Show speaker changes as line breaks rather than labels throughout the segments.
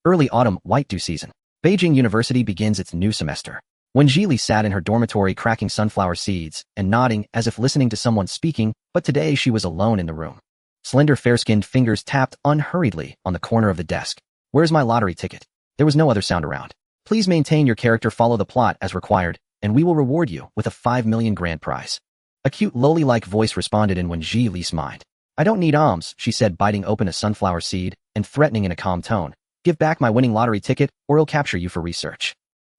Early autumn white dew season. Beijing University begins its new semester. When Zhili sat in her dormitory cracking sunflower seeds and nodding as if listening to someone speaking, but today she was alone in the room. Slender fair-skinned fingers tapped unhurriedly on the corner of the desk. Where's my lottery ticket? There was no other sound around. Please maintain your character, follow the plot as required, and we will reward you with a 5 million grand prize. A cute loli-like voice responded in Wen Zhili's mind. I don't need alms, she said, biting open a sunflower seed and threatening in a calm tone. Give back my winning lottery ticket or I'll capture you for research.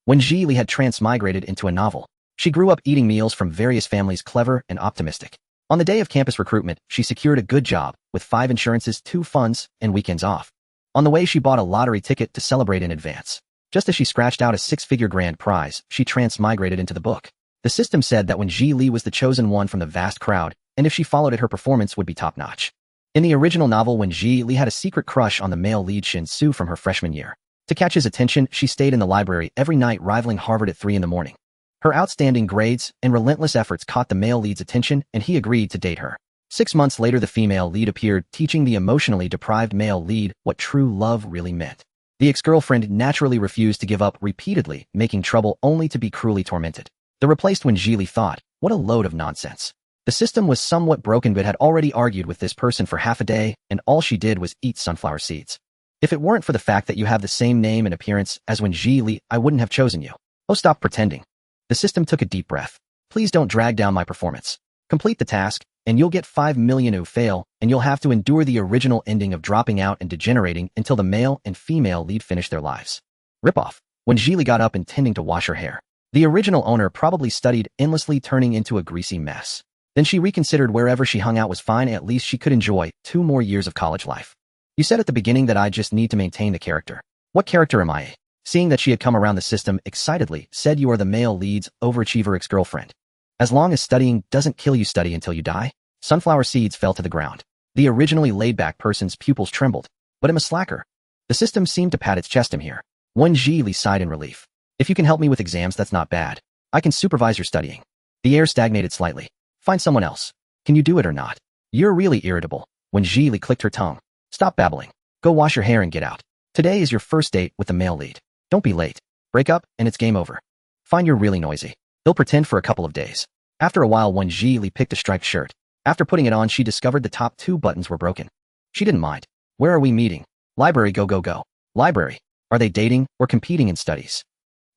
When Zhili had transmigrated into a novel, she grew up eating meals from various families, clever and optimistic. On the day of campus recruitment, she secured a good job with 5 insurances, 2 funds, and weekends off. On the way, she bought a lottery ticket to celebrate in advance. Just as she scratched out a 6-figure grand prize, she transmigrated into the book. The system said that when Zhili was the chosen one from the vast crowd, and if she followed it, her performance would be top-notch. In the original novel, when Zhili had a secret crush on the male lead Shin Su from her freshman year. To catch his attention, she stayed in the library every night, rivaling Harvard at 3 in the morning. Her outstanding grades and relentless efforts caught the male lead's attention, and he agreed to date her. 6 months later, the female lead appeared, teaching the emotionally deprived male lead what true love really meant. The ex-girlfriend naturally refused to give up, repeatedly making trouble only to be cruelly tormented. The replaced when Zhili thought, what a load of nonsense. The system was somewhat broken but had already argued with this person for half a day, and all she did was eat sunflower seeds. If it weren't for the fact that you have the same name and appearance as when Zhili, I wouldn't have chosen you. Oh, stop pretending. The system took a deep breath. Please don't drag down my performance. Complete the task, and you'll get 5 million. You fail, and you'll have to endure the original ending of dropping out and degenerating until the male and female lead finish their lives. Rip-off. When Zhili got up intending to wash her hair, the original owner probably studied endlessly, turning into a greasy mess. Then she reconsidered. Wherever she hung out was fine, at least she could enjoy 2 more years of college life. You said at the beginning that I just need to maintain the character. What character am I? Seeing that she had come around, the system excitedly said, you are the male lead's overachiever ex-girlfriend. As long as studying doesn't kill you, study until you die. Sunflower seeds fell to the ground. The originally laid-back person's pupils trembled. But I'm a slacker. The system seemed to pat its chest. I'm here. Wen Zhili sighed in relief. If you can help me with exams, that's not bad. I can supervise your studying. The air stagnated slightly. Find someone else. Can you do it or not? You're really irritable. When Zhili clicked her tongue. Stop babbling. Go wash your hair and get out. Today is your first date with the male lead. Don't be late. Break up, and it's game over. Fine, you're really noisy. They'll pretend for a couple of days. After a while, when Zhili picked a striped shirt. After putting it on, she discovered the top 2 buttons were broken. She didn't mind. Where are we meeting? Library, go, go, go. Library. Are they dating or competing in studies?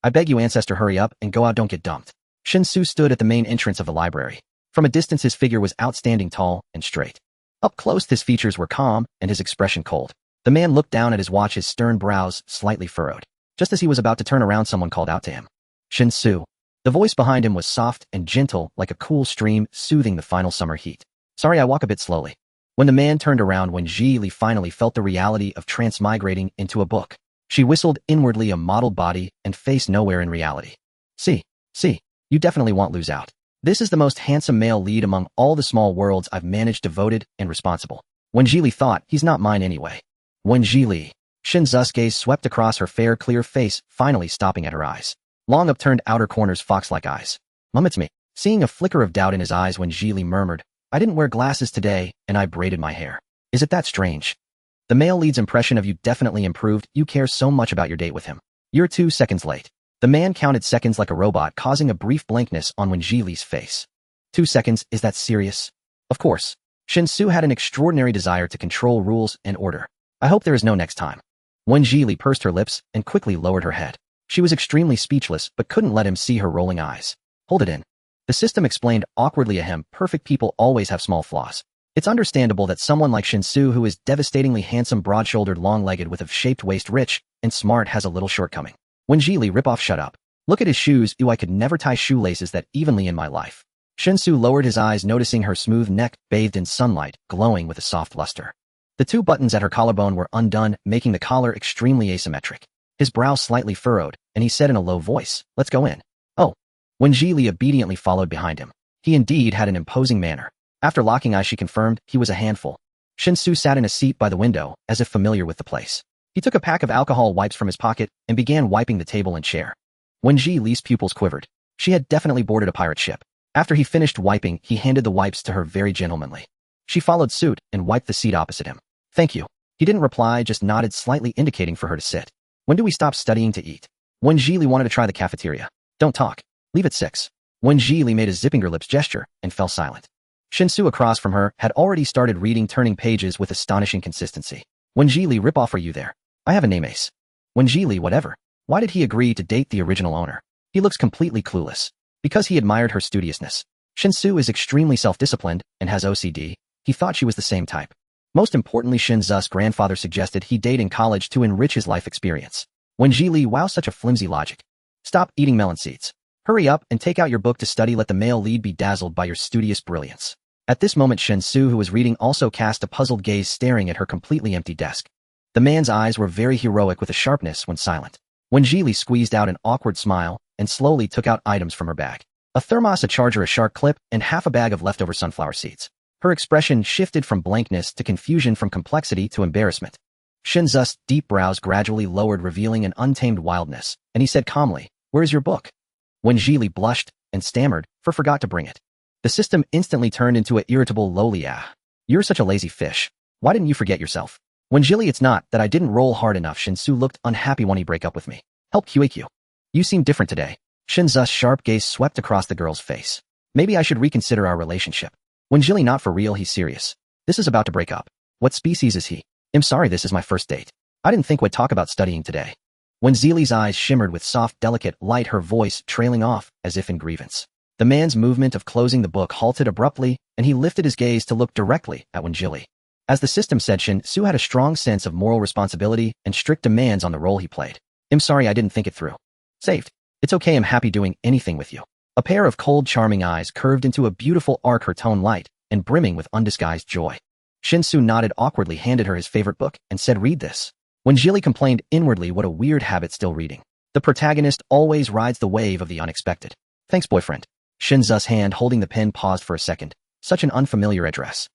I beg you, ancestor, hurry up and go out, don't get dumped. Shin Su stood at the main entrance of the library. From a distance, his figure was outstanding, tall and straight. Up close, his features were calm and his expression cold. The man looked down at his watch, his stern brows slightly furrowed. Just as he was about to turn around, someone called out to him. Shin Su. The voice behind him was soft and gentle, like a cool stream soothing the final summer heat. Sorry, I walk a bit slowly. When the man turned around, when Zhili finally felt the reality of transmigrating into a book, she whistled inwardly, a modeled body and face nowhere in reality. See, you definitely won't lose out. This is the most handsome male lead among all the small worlds I've managed, devoted and responsible. When Zhili thought, he's not mine anyway. When Zhili. Shin Zu's gaze swept across her fair, clear face, finally stopping at her eyes. Long upturned outer corners, fox-like eyes. Mum, it's me. Seeing a flicker of doubt in his eyes, when Zhili murmured, I didn't wear glasses today, and I braided my hair. Is it that strange? The male lead's impression of you definitely improved. You care so much about your date with him. You're 2 seconds late. The man counted seconds like a robot, causing a brief blankness on Wen Zhili's face. 2 seconds, is that serious? Of course. Shin Su had an extraordinary desire to control rules and order. I hope there is no next time. Wen Zhili pursed her lips and quickly lowered her head. She was extremely speechless, but couldn't let him see her rolling eyes. Hold it in. The system explained awkwardly, ahem, perfect people always have small flaws. It's understandable that someone like Shin Su, who is devastatingly handsome, broad-shouldered, long-legged, with a shaped waist, rich and smart, has a little shortcoming. When Zhili, rip off, shut up. Look at his shoes. Ew, I could never tie shoelaces that evenly in my life. Shin Su lowered his eyes, noticing her smooth neck, bathed in sunlight, glowing with a soft luster. The 2 buttons at her collarbone were undone, making the collar extremely asymmetric. His brow slightly furrowed, and he said in a low voice, let's go in. Oh. When Zhili obediently followed behind him. He indeed had an imposing manner. After locking eyes, she confirmed he was a handful. Shin Su sat in a seat by the window, as if familiar with the place. He took a pack of alcohol wipes from his pocket and began wiping the table and chair. When Zhili's pupils quivered. She had definitely boarded a pirate ship. After he finished wiping, he handed the wipes to her very gentlemanly. She followed suit and wiped the seat opposite him. Thank you. He didn't reply, just nodded slightly, indicating for her to sit. When do we stop studying to eat? Wen Zhili wanted to try the cafeteria. Don't talk. Leave at 6. Wen Zhili made a zipping her lips gesture and fell silent. Shinsu across from her had already started reading, turning pages with astonishing consistency. Wen Zhili, rip off, are you there? I have a name, Ace. Wen Zhili, whatever. Why did he agree to date the original owner? He looks completely clueless. Because he admired her studiousness. Shinsu is extremely self-disciplined and has OCD. He thought she was the same type. Most importantly, Shinzu's grandfather suggested he date in college to enrich his life experience. Wen Zhili, wow, such a flimsy logic. Stop eating melon seeds. Hurry up and take out your book to study. Let the male lead be dazzled by your studious brilliance. At this moment, Shinsu, who was reading, also cast a puzzled gaze, staring at her completely empty desk. The man's eyes were very heroic, with a sharpness when silent. Wen Zhili squeezed out an awkward smile and slowly took out items from her bag. A thermos, a charger, a shark clip, and half a bag of leftover sunflower seeds. Her expression shifted from blankness to confusion, from complexity to embarrassment. Shinzu's deep brows gradually lowered, revealing an untamed wildness, and he said calmly, "Where is your book?" Wen Zhili blushed and stammered, forgot to bring it. The system instantly turned into an irritable lowly, "You're such a lazy fish. Why didn't you forget yourself?" Wen Zhili, it's not that I didn't roll hard enough. Shinsu looked unhappy. When he break up with me. Help QAQ. You seem different today. Shinzu's sharp gaze swept across the girl's face. Maybe I should reconsider our relationship. Wen Zhili, not for real, he's serious. This is about to break up. What species is he? I'm sorry, this is my first date. I didn't think we'd talk about studying today. Wen Zhili's eyes shimmered with soft, delicate light, her voice trailing off as if in grievance. The man's movement of closing the book halted abruptly, and he lifted his gaze to look directly at Wen Zhili. As the system said, Shinsu had a strong sense of moral responsibility and strict demands on the role he played. I'm sorry, I didn't think it through. Saved. It's okay, I'm happy doing anything with you. A pair of cold, charming eyes curved into a beautiful arc, her tone light and brimming with undisguised joy. Shinsu nodded awkwardly, handed her his favorite book, and said, "Read this." When Zhili complained inwardly, what a weird habit, still reading. The protagonist always rides the wave of the unexpected. Thanks, boyfriend. Shinzu's hand holding the pen paused for a second. Such an unfamiliar address.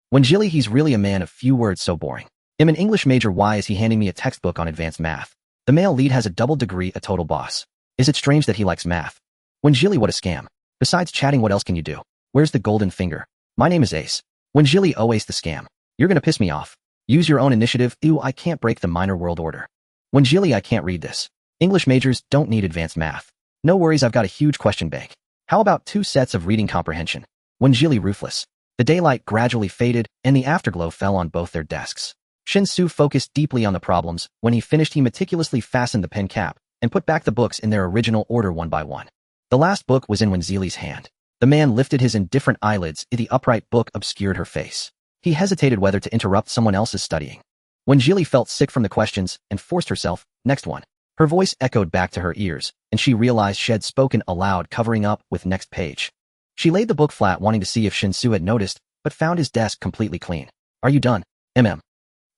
When Zhili, he's really a man of few words, so boring. I'm an English major, why is he handing me a textbook on advanced math? The male lead has a double degree, a total boss. Is it strange that he likes math? When Zhili, what a scam. Besides chatting, what else can you do? Where's the golden finger? My name is Ace. When Zhili, oh Ace the scam. You're gonna piss me off. Use your own initiative. Ew, I can't break the minor world order. When Zhili, I can't read this. English majors don't need advanced math. No worries, I've got a huge question bank. How about 2 sets of reading comprehension? When Zhili, ruthless. The daylight gradually faded, and the afterglow fell on both their desks. Shinsu focused deeply on the problems. When he finished, he meticulously fastened the pen cap and put back the books in their original order one by one. The last book was in Wen Zhili's hand. The man lifted his indifferent eyelids. The upright book obscured her face. He hesitated whether to interrupt someone else's studying. When Zhili felt sick from the questions and forced herself, next one. Her voice echoed back to her ears, and she realized she had spoken aloud, covering up with next page. She laid the book flat, wanting to see if Shinsu had noticed, but found his desk completely clean. Are you done?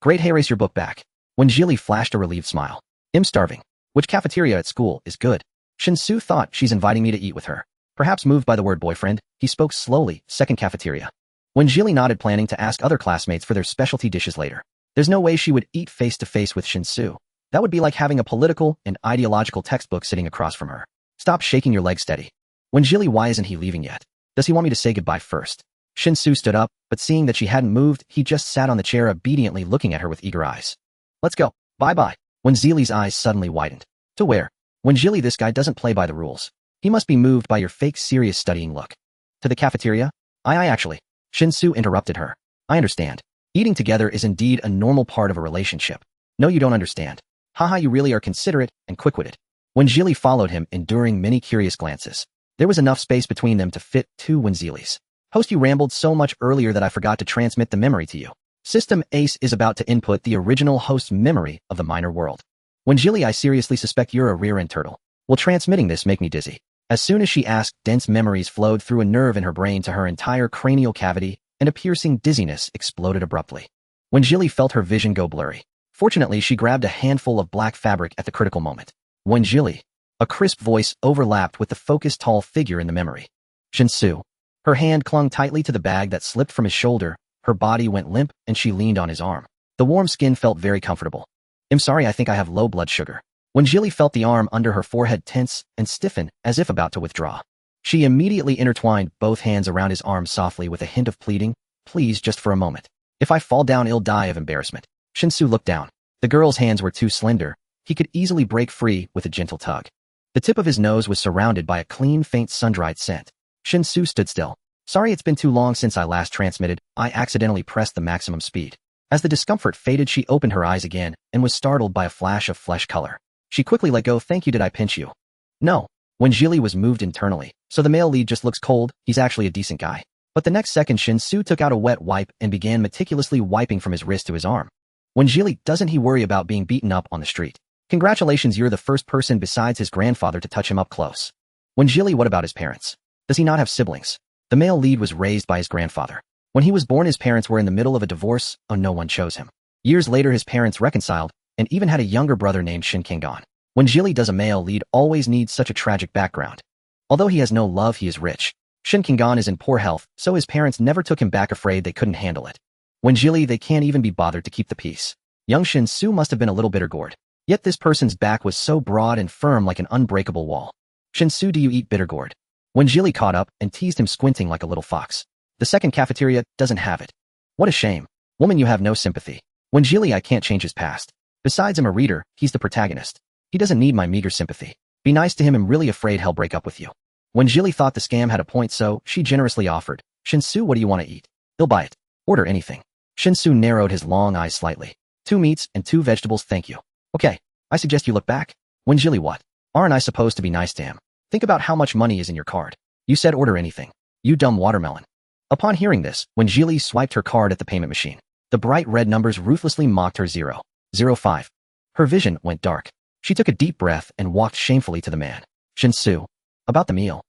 Great, hey, race your book back. When Zhili flashed a relieved smile. I'm starving. Which cafeteria at school is good? Shinsu thought, she's inviting me to eat with her. Perhaps moved by the word boyfriend, he spoke slowly, second cafeteria. When Zhili nodded, planning to ask other classmates for their specialty dishes later. There's no way she would eat face to face with Shinsu. That would be like having a political and ideological textbook sitting across from her. Stop shaking your leg, steady. When Zhili, why isn't he leaving yet? Does he want me to say goodbye first? Shinsu stood up, but seeing that she hadn't moved, he just sat on the chair, obediently looking at her with eager eyes. Let's go. Bye-bye. When Zhili's eyes suddenly widened. To where? When Zhili, this guy doesn't play by the rules. He must be moved by your fake serious studying look. To the cafeteria? I actually. Shinsu interrupted her. I understand. Eating together is indeed a normal part of a relationship. No, you don't understand. Haha, you really are considerate and quick-witted. When Zhili followed him, enduring many curious glances. There was enough space between them to fit 2 Wen Zhilis. Host, you rambled so much earlier that I forgot to transmit the memory to you. System Ace is about to input the original host's memory of the minor world. When Zhili, I seriously suspect you're a rear-end turtle. Will transmitting this make me dizzy? As soon as she asked, dense memories flowed through a nerve in her brain to her entire cranial cavity, and a piercing dizziness exploded abruptly. When Zhili felt her vision go blurry. Fortunately, she grabbed a handful of black fabric at the critical moment. When Zhili, a crisp voice overlapped with the focused tall figure in the memory. Shinsu. Her hand clung tightly to the bag that slipped from his shoulder, her body went limp, and she leaned on his arm. The warm skin felt very comfortable. I'm sorry, I think I have low blood sugar. When Zhili felt the arm under her forehead tense and stiffen, as if about to withdraw. She immediately intertwined both hands around his arm softly with a hint of pleading. Please, just for a moment. If I fall down, I'll die of embarrassment. Shinsu looked down. The girl's hands were too slender. He could easily break free with a gentle tug. The tip of his nose was surrounded by a clean, faint sun-dried scent. Shinsu stood still. Sorry, it's been too long since I last transmitted. I accidentally pressed the maximum speed. As the discomfort faded, she opened her eyes again and was startled by a flash of flesh color. She quickly let go. Thank you. Did I pinch you? No. When Jili was moved internally, so the male lead just looks cold. He's actually a decent guy. But the next second, Shinsu took out a wet wipe and began meticulously wiping from his wrist to his arm. When Jili, doesn't he worry about being beaten up on the street? Congratulations, you're the first person besides his grandfather to touch him up close. When Jili, what about his parents? Does he not have siblings? The male lead was raised by his grandfather. When he was born, his parents were in the middle of a divorce. Oh, no one chose him. Years later, his parents reconciled and even had a younger brother named Shin Kangan. When Jili, does a male lead always need such a tragic background? Although he has no love, he is rich. Shin Kangan is in poor health, so his parents never took him back, afraid they couldn't handle it. When Jili, they can't even be bothered to keep the peace. Young Shinsu must have been a little bitter gourd. Yet this person's back was so broad and firm like an unbreakable wall. Shinsu, do you eat bitter gourd? When Jili caught up and teased him, squinting like a little fox. The second cafeteria doesn't have it. What a shame. Woman, you have no sympathy. When Jili, I can't change his past. Besides, I'm a reader, he's the protagonist. He doesn't need my meager sympathy. Be nice to him, I'm really afraid he'll break up with you. When Jili thought the scam had a point, so she generously offered. Shinsu, what do you want to eat? He'll buy it. Order anything. Shinsu narrowed his long eyes slightly. 2 meats and 2 vegetables, thank you. Okay, I suggest you look back. When Jili, what? Aren't I supposed to be nice to him? Think about how much money is in your card. You said order anything. You dumb watermelon. Upon hearing this, when Jili swiped her card at the payment machine, the bright red numbers ruthlessly mocked her 005. Her vision went dark. She took a deep breath and walked shamefully to the man. Shinsu. About the meal.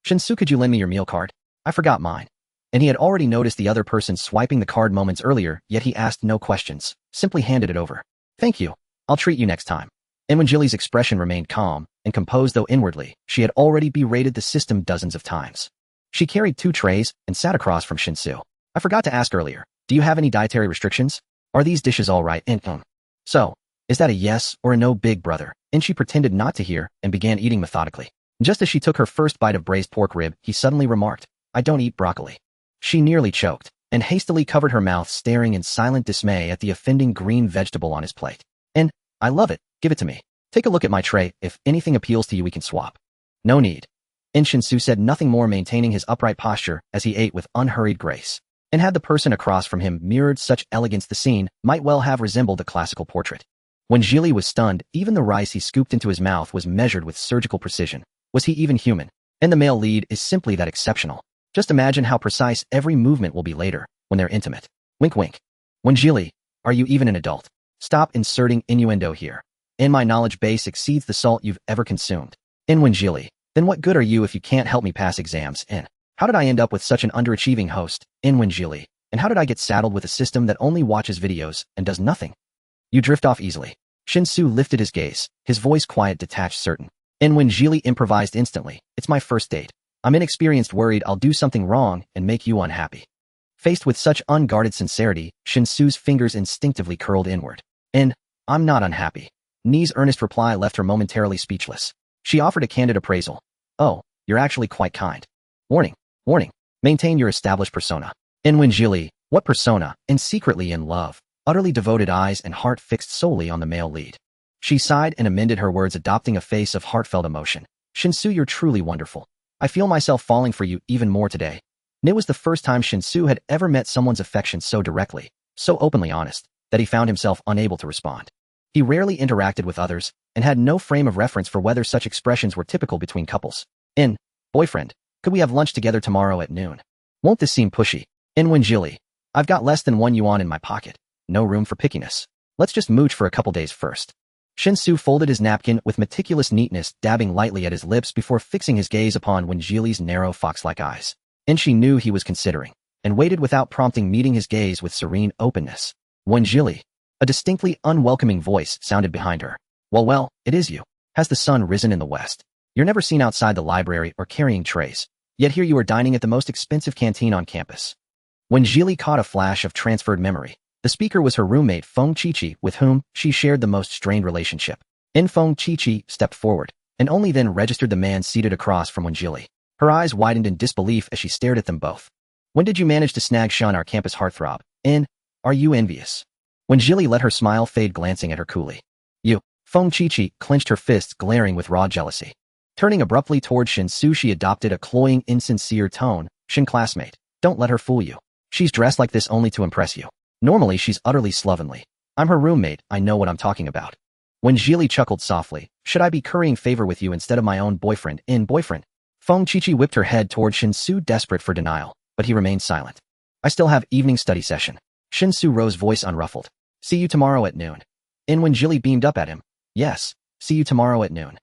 Shinsu, could you lend me your meal card? I forgot mine. And he had already noticed the other person swiping the card moments earlier, yet he asked no questions, simply handed it over. Thank you. I'll treat you next time. And when Jili's expression remained calm and composed, though inwardly, she had already berated the system dozens of times. She carried 2 trays and sat across from Shinsu. I forgot to ask earlier, do you have any dietary restrictions? Are these dishes all right? So, is that a yes or a no, big brother? And she pretended not to hear and began eating methodically. Just as she took her first bite of braised pork rib, he suddenly remarked, I don't eat broccoli. She nearly choked and hastily covered her mouth, staring in silent dismay at the offending green vegetable on his plate. And, I love it, give it to me. Take a look at my tray, if anything appeals to you we can swap. No need. And Shinsu said nothing more, maintaining his upright posture as he ate with unhurried grace. And had the person across from him mirrored such elegance, the scene might well have resembled a classical portrait. When Jili was stunned, even the rice he scooped into his mouth was measured with surgical precision. Was he even human? And the male lead is simply that exceptional. Just imagine how precise every movement will be later, when they're intimate. Wink wink. When Jili, are you even an adult? Stop inserting innuendo here. And my knowledge base exceeds the salt you've ever consumed. And when Jili, then what good are you if you can't help me pass exams? And how did I end up with such an underachieving host? And when Jili, and how did I get saddled with a system that only watches videos and does nothing? You drift off easily. Shinsu lifted his gaze, his voice quiet, detached, certain. And when Jili improvised instantly, it's my first date. I'm inexperienced, worried I'll do something wrong and make you unhappy. Faced with such unguarded sincerity, Shinsu's fingers instinctively curled inward. And, I'm not unhappy. Ni's earnest reply left her momentarily speechless. She offered a candid appraisal. Oh, you're actually quite kind. Warning, warning. Maintain your established persona. And when Jili, what persona? And secretly in love, utterly devoted, eyes and heart fixed solely on the male lead. She sighed and amended her words, adopting a face of heartfelt emotion. Shinsu, you're truly wonderful. I feel myself falling for you even more today. It was the first time Shinsu had ever met someone's affection so directly, so openly honest, that he found himself unable to respond. He rarely interacted with others, and had no frame of reference for whether such expressions were typical between couples. In, boyfriend, could we have lunch together tomorrow at noon? Won't this seem pushy? In when Jili, I've got less than 1 yuan in my pocket. No room for pickiness. Let's just mooch for a couple days first. Shinsu folded his napkin with meticulous neatness, dabbing lightly at his lips before fixing his gaze upon Wen Jili's narrow fox-like eyes. And she knew he was considering, and waited without prompting, meeting his gaze with serene openness. Wen Jili. A distinctly unwelcoming voice sounded behind her. Well, it is you. Has the sun risen in the west? You're never seen outside the library or carrying trays. Yet here you are dining at the most expensive canteen on campus. When Jili caught a flash of transferred memory, the speaker was her roommate Feng Qiqi, with whom she shared the most strained relationship. In Feng Qiqi stepped forward, and only then registered the man seated across from Wen Jili. Her eyes widened in disbelief as she stared at them both. When did you manage to snag Shun, our campus heartthrob? In, Are you envious? When Jilly let her smile fade, glancing at her coolly. You. Feng Qiqi clenched her fists, glaring with raw jealousy. Turning abruptly toward Shinsu, she adopted a cloying, insincere tone. Shin classmate, don't let her fool you. She's dressed like this only to impress you. Normally she's utterly slovenly. I'm her roommate, I know what I'm talking about. When Jilly chuckled softly, should I be currying favor with you instead of my own boyfriend? Boyfriend? Feng Qiqi whipped her head toward Shinsu, desperate for denial, but he remained silent. I still have evening study session. Shinsu rose, voice unruffled. See you tomorrow at noon. When Jilly beamed up at him. Yes, see you tomorrow at noon.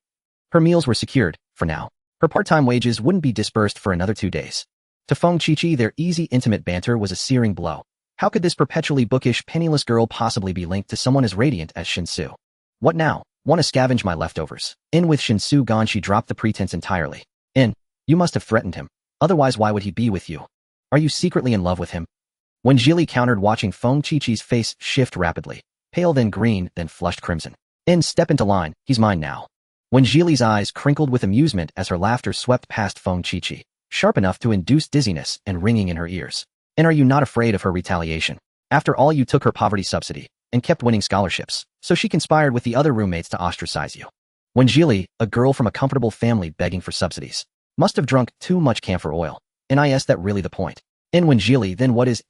Her meals were secured, for now. Her part-time wages wouldn't be disbursed for another 2 days. To Feng Qiqi, their easy, intimate banter was a searing blow. How could this perpetually bookish, penniless girl possibly be linked to someone as radiant as Shinsu? What now? Want to scavenge my leftovers? With Shinsu gone, she dropped the pretense entirely. You must have threatened him. Otherwise, why would he be with you? Are you secretly in love with him? When Jilly countered, watching Feng Qiqi's face shift rapidly. Pale, then green, then flushed crimson. Step into line, he's mine now. When Jilly's eyes crinkled with amusement as her laughter swept past Feng Qiqi, sharp enough to induce dizziness and ringing in her ears. Are you not afraid of her retaliation? After all, you took her poverty subsidy and kept winning scholarships, so she conspired with the other roommates to ostracize you. When Jilly, a girl from a comfortable family begging for subsidies, must have drunk too much camphor oil. Is that really the point? When Jilly, then what is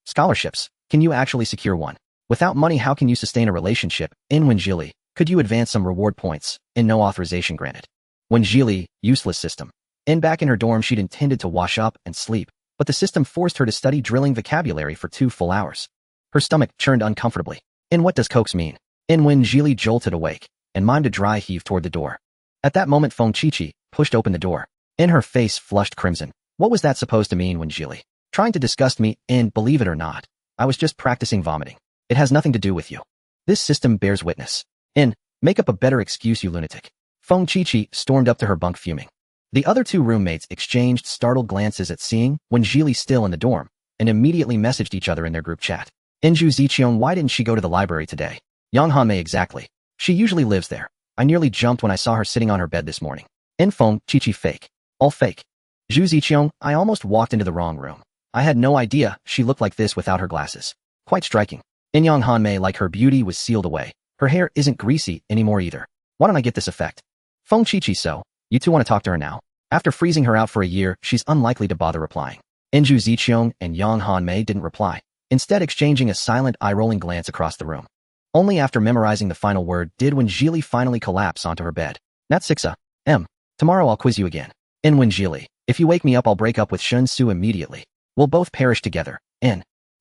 scholarships? Can you actually secure one? Without money, how can you sustain a relationship? When Jilly, could you advance some reward points? No authorization granted. When Jilly, useless system. Back in her dorm, she'd intended to wash up and sleep, but the system forced her to study drilling vocabulary for 2 full hours. Her stomach churned uncomfortably. What does coax mean? When Jilly jolted awake and mimed a dry heave toward the door. At that moment, Feng Qiqi pushed open the door. Her face flushed crimson. What was that supposed to mean? When Jilly, trying to disgust me? Believe it or not, I was just practicing vomiting. It has nothing to do with you. This system bears witness. Make up a better excuse, you lunatic. Feng Qiqi stormed up to her bunk, fuming. The other 2 roommates exchanged startled glances at seeing Wen Jili still in the dorm, and immediately messaged each other in their group chat. Enju Ziqiong, why didn't she go to the library today? Yang Hanmei, exactly. She usually lives there. I nearly jumped when I saw her sitting on her bed this morning. Feng Qiqi, fake. All fake. Zhu Ziqiong, I almost walked into the wrong room. I had no idea she looked like this without her glasses. Quite striking. Yang Hanmei, like her beauty was sealed away. Her hair isn't greasy anymore either. Why don't I get this effect? Feng Qiqi, so, you 2 want to talk to her now? After freezing her out for a year, she's unlikely to bother replying. Enju Ziqiong and Yang Hanmei didn't reply, instead exchanging a silent, eye-rolling glance across the room. Only after memorizing the final word did Wen Jili finally collapse onto her bed. Nat 6 tomorrow I'll quiz you again. Wen Jili, if you wake me up I'll break up with Shun Su immediately. We'll both perish together.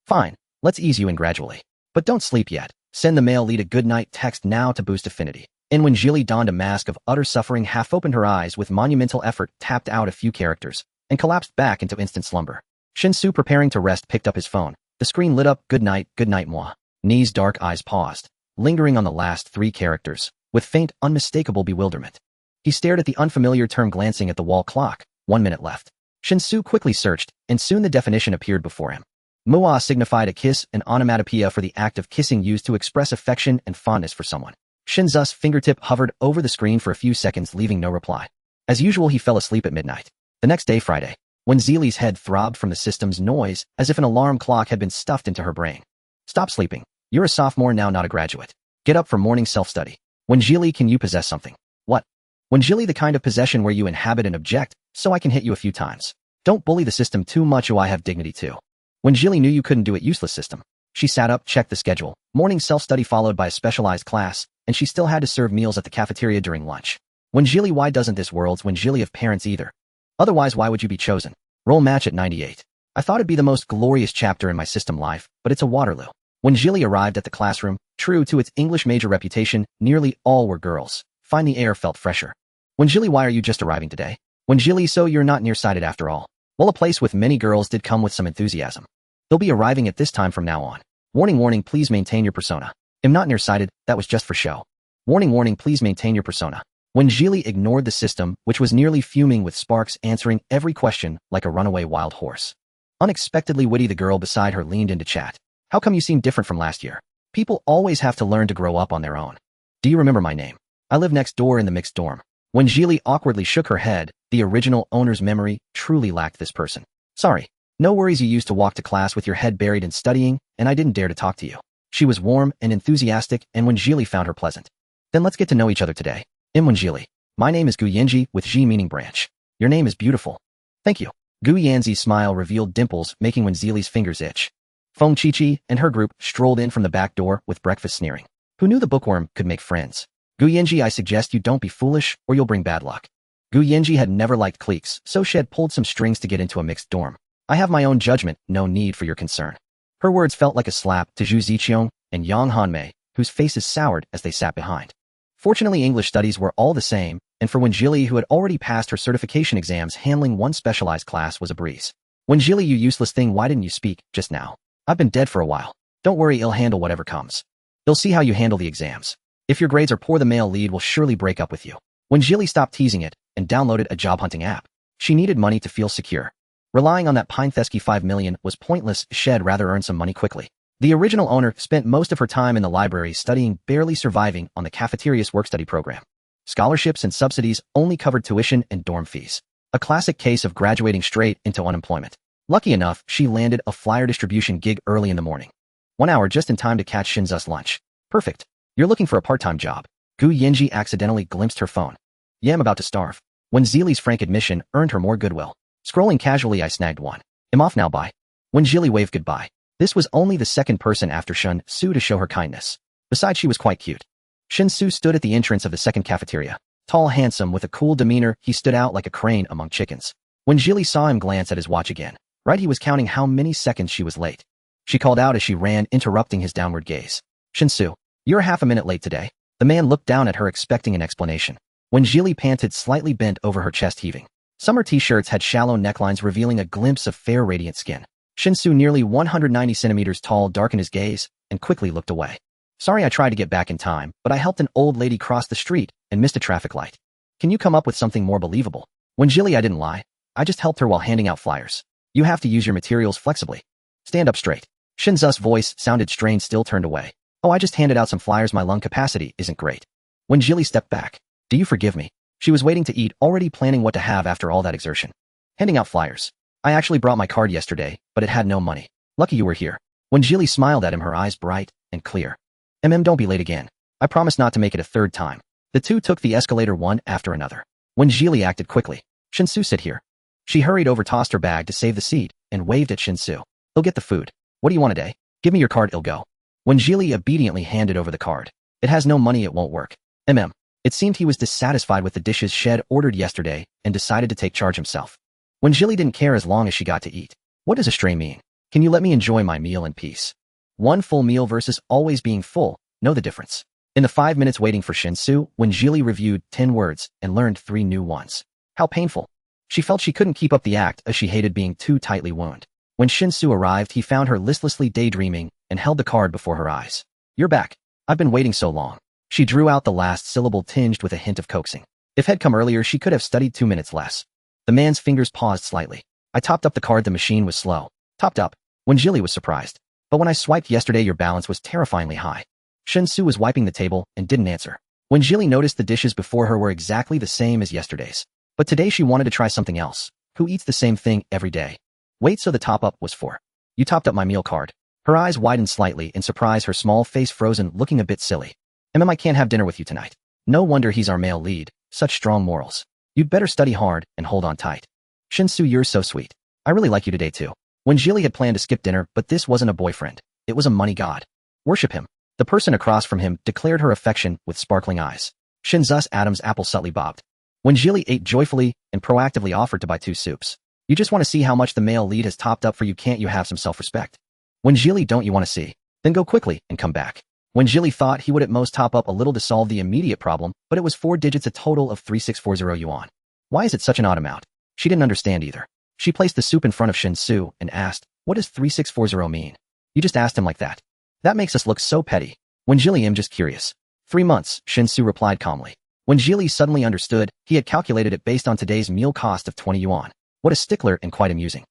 Fine, let's ease you in gradually. But don't sleep yet. Send the male lead a good night text now to boost affinity. When Jili donned a mask of utter suffering, half opened her eyes with monumental effort, tapped out a few characters, and collapsed back into instant slumber. Shinsu, preparing to rest, picked up his phone. The screen lit up, good night, moi. Ni's dark eyes paused, lingering on the last 3 characters, with faint, unmistakable bewilderment. He stared at the unfamiliar term, glancing at the wall clock. 1 minute left. Shinsu quickly searched, and soon the definition appeared before him. Mua signified a kiss, an onomatopoeia for the act of kissing used to express affection and fondness for someone. Shinzu's fingertip hovered over the screen for a few seconds, leaving no reply. As usual, he fell asleep at midnight. The next day, Friday, when Zili's head throbbed from the system's noise as if an alarm clock had been stuffed into her brain. Stop sleeping. You're a sophomore now, not a graduate. Get up for morning self-study. When Jili, can you possess something? What? When Jili, the kind of possession where you inhabit and object, so I can hit you a few times. Don't bully the system too much, or I have dignity too. When Jili knew you couldn't do it, useless system. She sat up, checked the schedule. Morning self-study followed by a specialized class, and she still had to serve meals at the cafeteria during lunch. When Jili, why doesn't this world's When Jili of parents either? Otherwise, why would you be chosen? Roll match at 98. I thought it'd be the most glorious chapter in my system life, but it's a Waterloo. When Jili arrived at the classroom, true to its English major reputation, nearly all were girls. Fine, the air felt fresher. When Jili, why are you just arriving today? When Jili, so you're not nearsighted after all. Well, a place with many girls did come with some enthusiasm. They'll be arriving at this time from now on. Warning, warning, please maintain your persona. Am not nearsighted, that was just for show. Warning, warning, please maintain your persona. When Jili ignored the system, which was nearly fuming with sparks answering every question like a runaway wild horse. Unexpectedly witty, the girl beside her leaned into chat. How come you seem different from last year? People always have to learn to grow up on their own. Do you remember my name? I live next door in the mixed dorm. When Jili awkwardly shook her head, the original owner's memory truly lacked this person. Sorry, No worries, you used to walk to class with your head buried in studying, and I didn't dare to talk to you. She was warm and enthusiastic, and Wenjili found her pleasant. Then let's get to know each other today. I'm Wenjili. My name is Gu Yanji, with Ji meaning branch. Your name is beautiful. Thank you. Gu Yanzi's smile revealed dimples, making Wenjili's fingers itch. Feng Chi-Chi and her group strolled in from the back door with breakfast sneering. Who knew the bookworm could make friends? Gu Yanji, I suggest you don't be foolish, or you'll bring bad luck. Gu Yanji had never liked cliques, so she had pulled some strings to get into a mixed dorm. I have my own judgment, no need for your concern. Her words felt like a slap to Zhu Ziqiong and Yang Hanmei, whose faces soured as they sat behind. Fortunately, English studies were all the same, and for Wenjili, who had already passed her certification exams, handling one specialized class was a breeze. Wenjili, you useless thing, why didn't you speak just now? I've been dead for a while. Don't worry, I'll handle whatever comes. You'll see how you handle the exams. If your grades are poor, the male lead will surely break up with you. Wenjili stopped teasing it and downloaded a job hunting app. She needed money to feel secure. Relying on that Pinethesky 5 million was pointless. She'd rather earn some money quickly. The original owner spent most of her time in the library studying, barely surviving on the cafeteria's work-study program. Scholarships and subsidies only covered tuition and dorm fees. A classic case of graduating straight into unemployment. Lucky enough, she landed a flyer distribution gig early in the morning. 1 hour just in time to catch Shinzu's lunch. Perfect. You're looking for a part-time job. Gu Yanji accidentally glimpsed her phone. Yeah, I'm about to starve. Wenjili's frank admission earned her more goodwill. Scrolling casually, I snagged one. I'm off now, bye. Wenjili waved goodbye. This was only the second person after Shun Su to show her kindness. Besides, she was quite cute. Shin Su stood at the entrance of the second cafeteria. Tall, handsome, with a cool demeanor, he stood out like a crane among chickens. Wenjili saw him glance at his watch again. Right, he was counting how many seconds she was late. She called out as she ran, interrupting his downward gaze. Shin Su, you're half a minute late today. The man looked down at her, expecting an explanation. Wenjili panted, slightly bent over, her chest heaving. Summer t-shirts had shallow necklines revealing a glimpse of fair, radiant skin. Shin Su, nearly 190 centimeters tall, darkened his gaze and quickly looked away. Sorry, I tried to get back in time, but I helped an old lady cross the street and missed a traffic light. Can you come up with something more believable? Wenjili, I didn't lie. I just helped her while handing out flyers. You have to use your materials flexibly. Stand up straight. Shinzu's voice sounded strained, still turned away. Oh, I just handed out some flyers. My lung capacity isn't great. Wenjili stepped back. Do you forgive me? She was waiting to eat, already planning what to have after all that exertion. Handing out flyers. I actually brought my card yesterday, but it had no money. Lucky you were here. Wenjili smiled at him, her eyes bright and clear. Don't be late again. I promise not to make it a third time. The two took the escalator one after another. Wenjili acted quickly. Shinsu, sit here. She hurried over, tossed her bag to save the seat, and waved at Shinsu. He'll get the food. What do you want today? Give me your card, I'll go. Wenjili obediently handed over the card. It has no money, it won't work. It seemed he was dissatisfied with the dishes Shed ordered yesterday and decided to take charge himself. Wenjili didn't care as long as she got to eat. What does astray mean? Can you let me enjoy my meal in peace? One full meal versus always being full, know the difference. In the 5 minutes waiting for Shinsu, Wenjili reviewed 10 words and learned 3 new ones. How painful. She felt she couldn't keep up the act, as she hated being too tightly wound. When Shinsu arrived, he found her listlessly daydreaming and held the card before her eyes. You're back. I've been waiting so long. She drew out the last syllable, tinged with a hint of coaxing. If had come earlier, she could have studied 2 minutes less. The man's fingers paused slightly. I topped up the card, the machine was slow. Topped up. Wenjili was surprised. But when I swiped yesterday, your balance was terrifyingly high. Shinsu was wiping the table and didn't answer. Wenjili noticed the dishes before her were exactly the same as yesterday's. But today she wanted to try something else. Who eats the same thing every day? Wait, so the top-up was for. You topped up my meal card. Her eyes widened slightly in surprise, her small face frozen, looking a bit silly. I can't have dinner with you tonight. No wonder he's our male lead. Such strong morals. You'd better study hard and hold on tight. Shinsu, you're so sweet. I really like you today too. Wenjili had planned to skip dinner, but this wasn't a boyfriend. It was a money god. Worship him. The person across from him declared her affection with sparkling eyes. Shinzu's Adam's apple subtly bobbed. Wenjili ate joyfully and proactively offered to buy 2 soups. You just want to see how much the male lead has topped up for you, can't you have some self-respect? Wenjili, don't you want to see? Then go quickly and come back. Wenjili thought he would at most top up a little to solve the immediate problem, but it was 4 digits, a total of 3640 yuan. Why is it such an odd amount? She didn't understand either. She placed the soup in front of Shinsu and asked, what does 3640 mean? You just asked him like that. That makes us look so petty. Wenjili, I'm just curious. 3 months, Shinsu replied calmly. Wenjili suddenly understood. He had calculated it based on today's meal cost of 20 yuan. What a stickler, and quite amusing.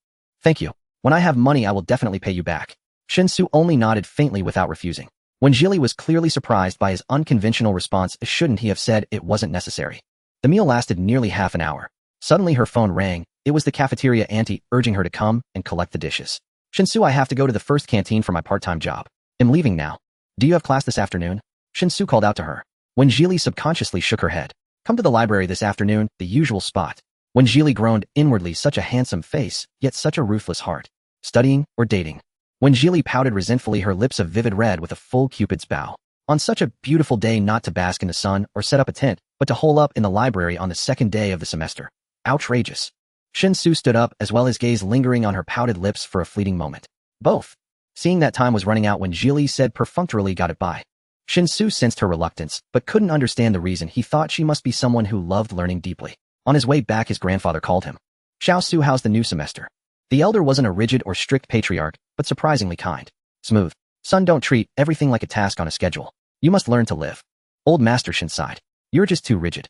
Thank you. When I have money, I will definitely pay you back. Shinsu only nodded faintly without refusing. Wenjili was clearly surprised by his unconventional response. Shouldn't he have said it wasn't necessary? The meal lasted nearly half an hour. Suddenly her phone rang, It was the cafeteria auntie urging her to come and collect the dishes. Shinsu, I have to go to the first canteen for my part-time job. I'm leaving now. Do you have class this afternoon? Shinsu called out to her. When Jili subconsciously shook her head. Come to the library this afternoon, the usual spot. When Jili groaned inwardly, such a handsome face, yet such a ruthless heart. Studying or dating? When Jili pouted resentfully, her lips a vivid red with a full Cupid's bow. On such a beautiful day, not to bask in the sun or set up a tent, but to hole up in the library on the second day of the semester. Outrageous. Shinsu stood up, as well as gaze lingering on her pouted lips for a fleeting moment. Both. Seeing that time was running out when Jili said perfunctorily, got it by. Shinsu sensed her reluctance, but couldn't understand the reason. He thought she must be someone who loved learning deeply. On his way back, his grandfather called him. Xiaosu, how's the new semester? The elder wasn't a rigid or strict patriarch, but surprisingly kind. Smooth. Son, don't treat everything like a task on a schedule. You must learn to live. Old Master Shin sighed. You're just too rigid.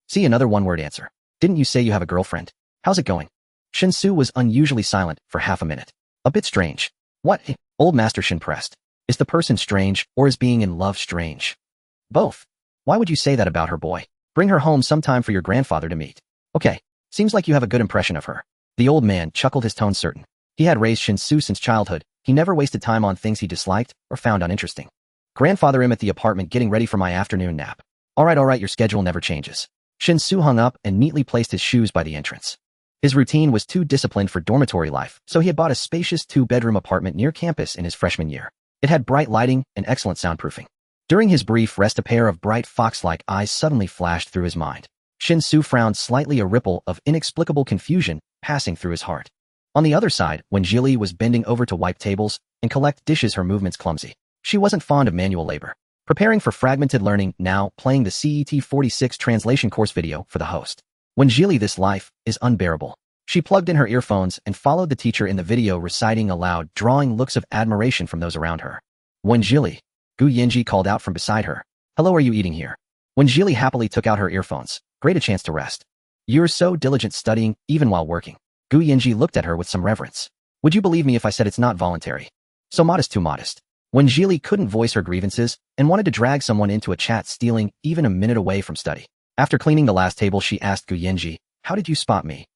See, another one-word answer. Didn't you say you have a girlfriend? How's it going? Shinsu was unusually silent for half a minute. A bit strange. What? Old Master Shin pressed. Is the person strange, or is being in love strange? Both. Why would you say that about her, boy? Bring her home sometime for your grandfather to meet. Okay. Seems like you have a good impression of her. The old man chuckled, his tone certain. He had raised Shinsu since childhood. He never wasted time on things he disliked or found uninteresting. Grandfather, I'm at the apartment getting ready for my afternoon nap. All right, your schedule never changes. Shinsu hung up and neatly placed his shoes by the entrance. His routine was too disciplined for dormitory life, so he had bought a spacious 2-bedroom apartment near campus in his freshman year. It had bright lighting and excellent soundproofing. During his brief rest, a pair of bright fox-like eyes suddenly flashed through his mind. Shinsu frowned slightly, a ripple of inexplicable confusion passing through his heart. On the other side, when Jili was bending over to wipe tables and collect dishes, her movements clumsy. She wasn't fond of manual labor. Preparing for fragmented learning, now playing the CET 46 translation course video for the host. When Jili, this life is unbearable. She plugged in her earphones and followed the teacher in the video, reciting aloud, drawing looks of admiration from those around her. When Jili, Gu Yinji called out from beside her. Hello, are you eating here? When Jili happily took out her earphones. Great, a chance to rest. You're so diligent studying, even while working. Gu Yinji looked at her with some reverence. Would you believe me if I said it's not voluntary? So modest, too modest. When Jili couldn't voice her grievances and wanted to drag someone into a chat, stealing even a minute away from study. After cleaning the last table, she asked Gu Yinji, how did you spot me?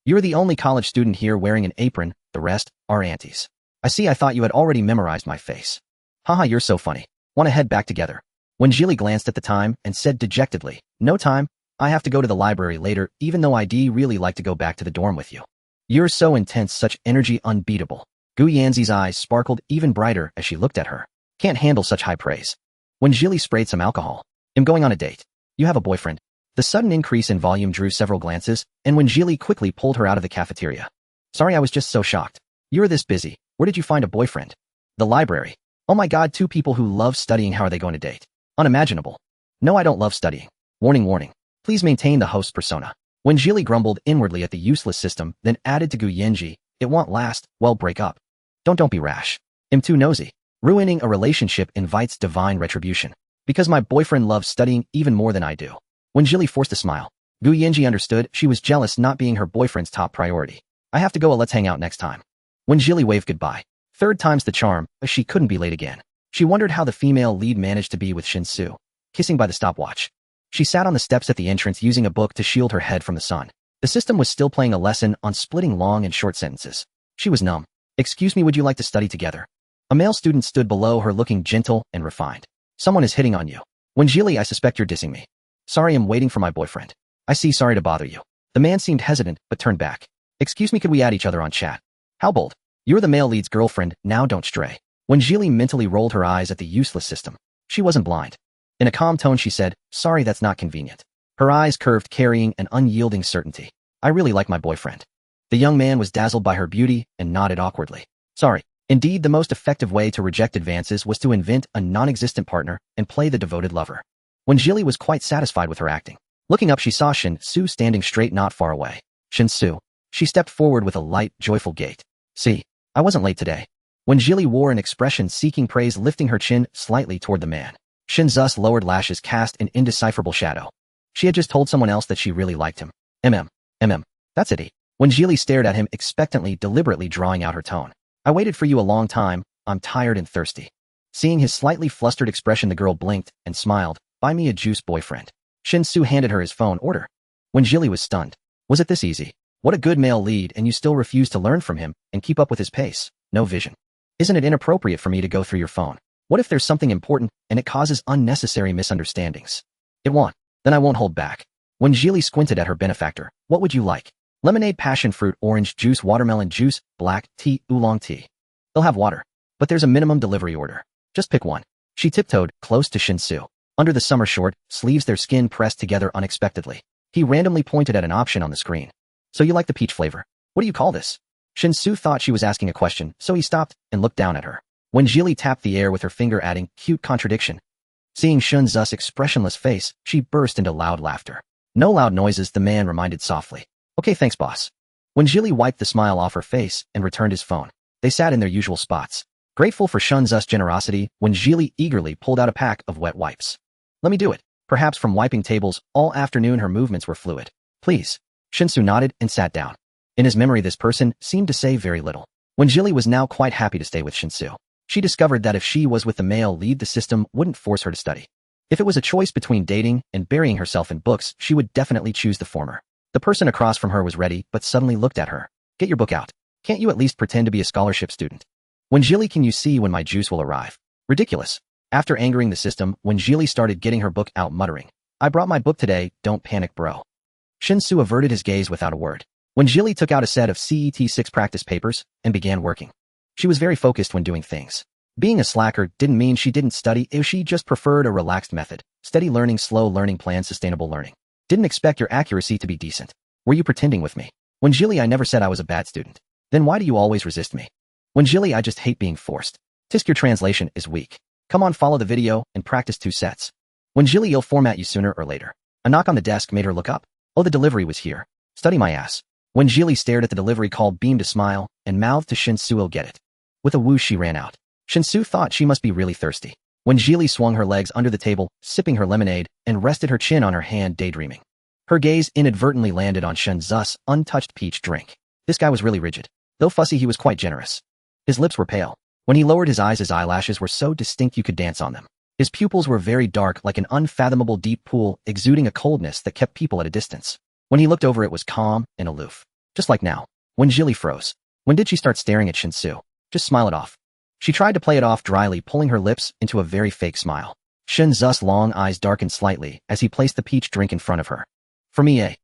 You're the only college student here wearing an apron, the rest are aunties. I see, I thought you had already memorized my face. Haha, you're so funny. Want to head back together? When Jili glanced at the time and said dejectedly, no time, I have to go to the library later, even though I'd really like to go back to the dorm with you. You're so intense, such energy, unbeatable. Gu Yanzi's eyes sparkled even brighter as she looked at her. Can't handle such high praise. When Jili sprayed some alcohol. I'm going on a date. You have a boyfriend? The sudden increase in volume drew several glances, and when Jili quickly pulled her out of the cafeteria. Sorry, I was just so shocked. You're this busy. Where did you find a boyfriend? The library. Oh my god, 2 people who love studying, how are they going to date? Unimaginable. No, I don't love studying. Warning, warning. Please maintain the host persona. When Jili grumbled inwardly at the useless system, then added to Gu Yinji, it won't last, well, break up. Don't be rash. I'm too nosy. Ruining a relationship invites divine retribution. Because my boyfriend loves studying even more than I do. When Jili forced a smile, Gu Yinji understood she was jealous, not being her boyfriend's top priority. I have to go, let's hang out next time. When Jili waved goodbye, 3rd time's the charm, but she couldn't be late again. She wondered how the female lead managed to be with Shinsu, kissing by the stopwatch. She sat on the steps at the entrance using a book to shield her head from the sun. The system was still playing a lesson on splitting long and short sentences. She was numb. Excuse me, would you like to study together? A male student stood below her, looking gentle and refined. Someone is hitting on you. When Jili, I suspect you're dissing me. Sorry, I'm waiting for my boyfriend. I see, sorry to bother you. The man seemed hesitant, but turned back. Excuse me, could we add each other on chat? How bold. You're the male lead's girlfriend, now don't stray. When Jili mentally rolled her eyes at the useless system. She wasn't blind. In a calm tone, she said, sorry, that's not convenient. Her eyes curved, carrying an unyielding certainty. I really like my boyfriend. The young man was dazzled by her beauty and nodded awkwardly. Sorry. Indeed, the most effective way to reject advances was to invent a non-existent partner and play the devoted lover. When Jili was quite satisfied with her acting. Looking up, she saw Shin-Su standing straight not far away. Shin-Su. She stepped forward with a light, joyful gait. See, I wasn't late today. When Jili wore an expression seeking praise, lifting her chin slightly toward the man. Shinzu's lowered lashes cast an indecipherable shadow. She had just told someone else that she really liked him. That's it. When Jili stared at him expectantly, deliberately drawing out her tone. I waited for you a long time, I'm tired and thirsty. Seeing his slightly flustered expression, the girl blinked and smiled. Buy me a juice, boyfriend. Shin-Su handed her his phone order. When Jili was stunned. Was it this easy? What a good male lead, and you still refuse to learn from him and keep up with his pace. No vision. Isn't it inappropriate for me to go through your phone? What if there's something important and it causes unnecessary misunderstandings? It won't. Then I won't hold back. When Gili squinted at her benefactor, what would you like? Lemonade, passion fruit, orange juice, watermelon juice, black tea, oolong tea. They'll have water. But there's a minimum delivery order. Just pick one. She tiptoed close to Shinsu. Under the summer short sleeves, their skin pressed together unexpectedly. He randomly pointed at an option on the screen. So you like the peach flavor? What do you call this? Shinsu thought she was asking a question, so he stopped and looked down at her. When Gili tapped the air with her finger, adding, cute contradiction. Seeing Shunzu's expressionless face, she burst into loud laughter. No loud noises, the man reminded softly. Okay, thanks, boss. When Gili wiped the smile off her face and returned his phone, they sat in their usual spots. Grateful for Shunzu's generosity, when Gili eagerly pulled out a pack of wet wipes. Let me do it. Perhaps from wiping tables all afternoon her movements were fluid. Please. Shinsu nodded and sat down. In his memory, this person seemed to say very little. When Gili was now quite happy to stay with Shinsu, she discovered that if she was with the male lead, the system wouldn't force her to study. If it was a choice between dating and burying herself in books, she would definitely choose the former. The person across from her was ready, but suddenly looked at her. Get your book out. Can't you at least pretend to be a scholarship student? When Gili, can you see when my juice will arrive? Ridiculous. After angering the system, when Gili started getting her book out, muttering, I brought my book today, don't panic, bro. Shinsu averted his gaze without a word. When Gili took out a set of CET6 practice papers and began working. She was very focused when doing things. Being a slacker didn't mean she didn't study, if she just preferred a relaxed method. Steady learning, slow learning plan, sustainable learning. Didn't expect your accuracy to be decent. Were you pretending with me? When Gili, I never said I was a bad student. Then why do you always resist me? When Gili, I just hate being forced. Tisk, your translation is weak. Come on, follow the video and practice 2 sets. When Gili, you'll format you sooner or later. A knock on the desk made her look up. Oh, the delivery was here. Study my ass. When Gili stared at the delivery call, beamed a smile, and mouthed to Shinsu, "I'll get it." With a whoosh, she ran out. Shinsu thought she must be really thirsty. When Gili swung her legs under the table, sipping her lemonade, and rested her chin on her hand, daydreaming. Her gaze inadvertently landed on Shinzu's untouched peach drink. This guy was really rigid. Though fussy, he was quite generous. His lips were pale. When he lowered his eyes, his eyelashes were so distinct you could dance on them. His pupils were very dark, like an unfathomable deep pool, exuding a coldness that kept people at a distance. When he looked over, it was calm and aloof. Just like now. When Gili froze. When did she start staring at Shinsu? Just smile it off. She tried to play it off dryly, pulling her lips into a very fake smile. Shinzu's long eyes darkened slightly as he placed the peach drink in front of her. For me,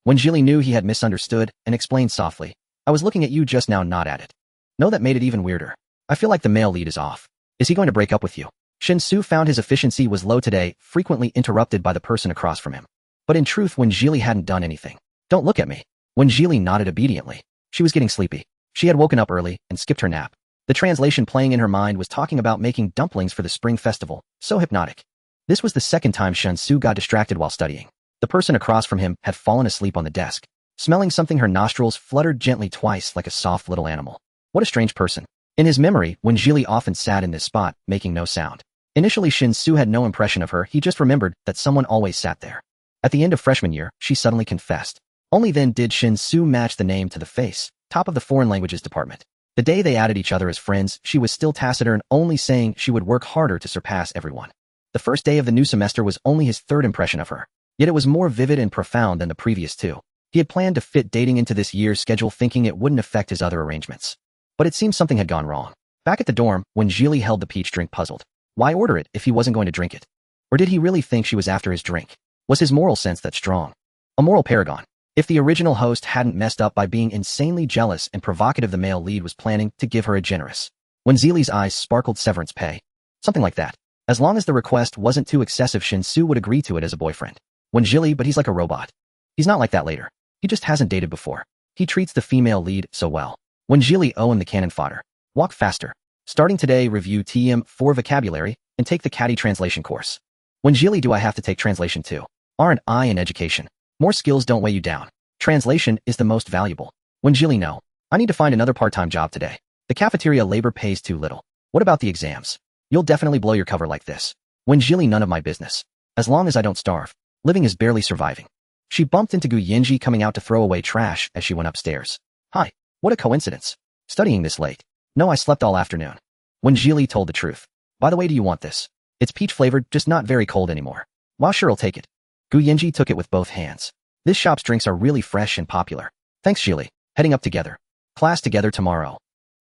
When Gili knew he had misunderstood and explained softly, I was looking at you just now, not at it. No, that made it even weirder. I feel like the male lead is off. Is he going to break up with you? Shinsu found his efficiency was low today, frequently interrupted by the person across from him. But in truth, when Gili hadn't done anything. Don't look at me. When Gili nodded obediently. She was getting sleepy. She had woken up early and skipped her nap. The translation playing in her mind was talking about making dumplings for the spring festival. So hypnotic. This was the second time Shinsu got distracted while studying. The person across from him had fallen asleep on the desk. Smelling something, her nostrils fluttered gently twice like a soft little animal. What a strange person. In his memory, when Gili often sat in this spot, making no sound. Initially, Shinsu had no impression of her, he just remembered that someone always sat there. At the end of freshman year, she suddenly confessed. Only then did Shinsu match the name to the face, top of the foreign languages department. The day they added each other as friends, she was still taciturn, only saying she would work harder to surpass everyone. The first day of the new semester was only his third impression of her. Yet it was more vivid and profound than the previous 2. He had planned to fit dating into this year's schedule, thinking it wouldn't affect his other arrangements. But it seemed something had gone wrong. Back at the dorm, when Gili held the peach drink, puzzled. Why order it if he wasn't going to drink it? Or did he really think she was after his drink? Was his moral sense that strong? A moral paragon. If the original host hadn't messed up by being insanely jealous and provocative, the male lead was planning to give her a generous. When Gili's eyes sparkled, severance pay. Something like that. As long as the request wasn't too excessive, Shinsu would agree to it as a boyfriend. When Gili, but he's like a robot. He's not like that later. He just hasn't dated before. He treats the female lead so well. When Gili, oh, and the cannon fodder. Walk faster. Starting today, review TM4 vocabulary and take the catty translation course. When Gili, do I have to take translation too? Aren't I in education? More skills don't weigh you down. Translation is the most valuable. When Gili, no. I need to find another part-time job today. The cafeteria labor pays too little. What about the exams? You'll definitely blow your cover like this. When Gili, none of my business. As long as I don't starve. Living is barely surviving. She bumped into Gu Yinji coming out to throw away trash as she went upstairs. Hi. What a coincidence. Studying this late. No, I slept all afternoon. When Gili told the truth. By the way, do you want this? It's peach flavored, just not very cold anymore. Well, sure, I'll take it. Gu Yinji took it with both hands. This shop's drinks are really fresh and popular. Thanks, Shili. Heading up together. Class together tomorrow.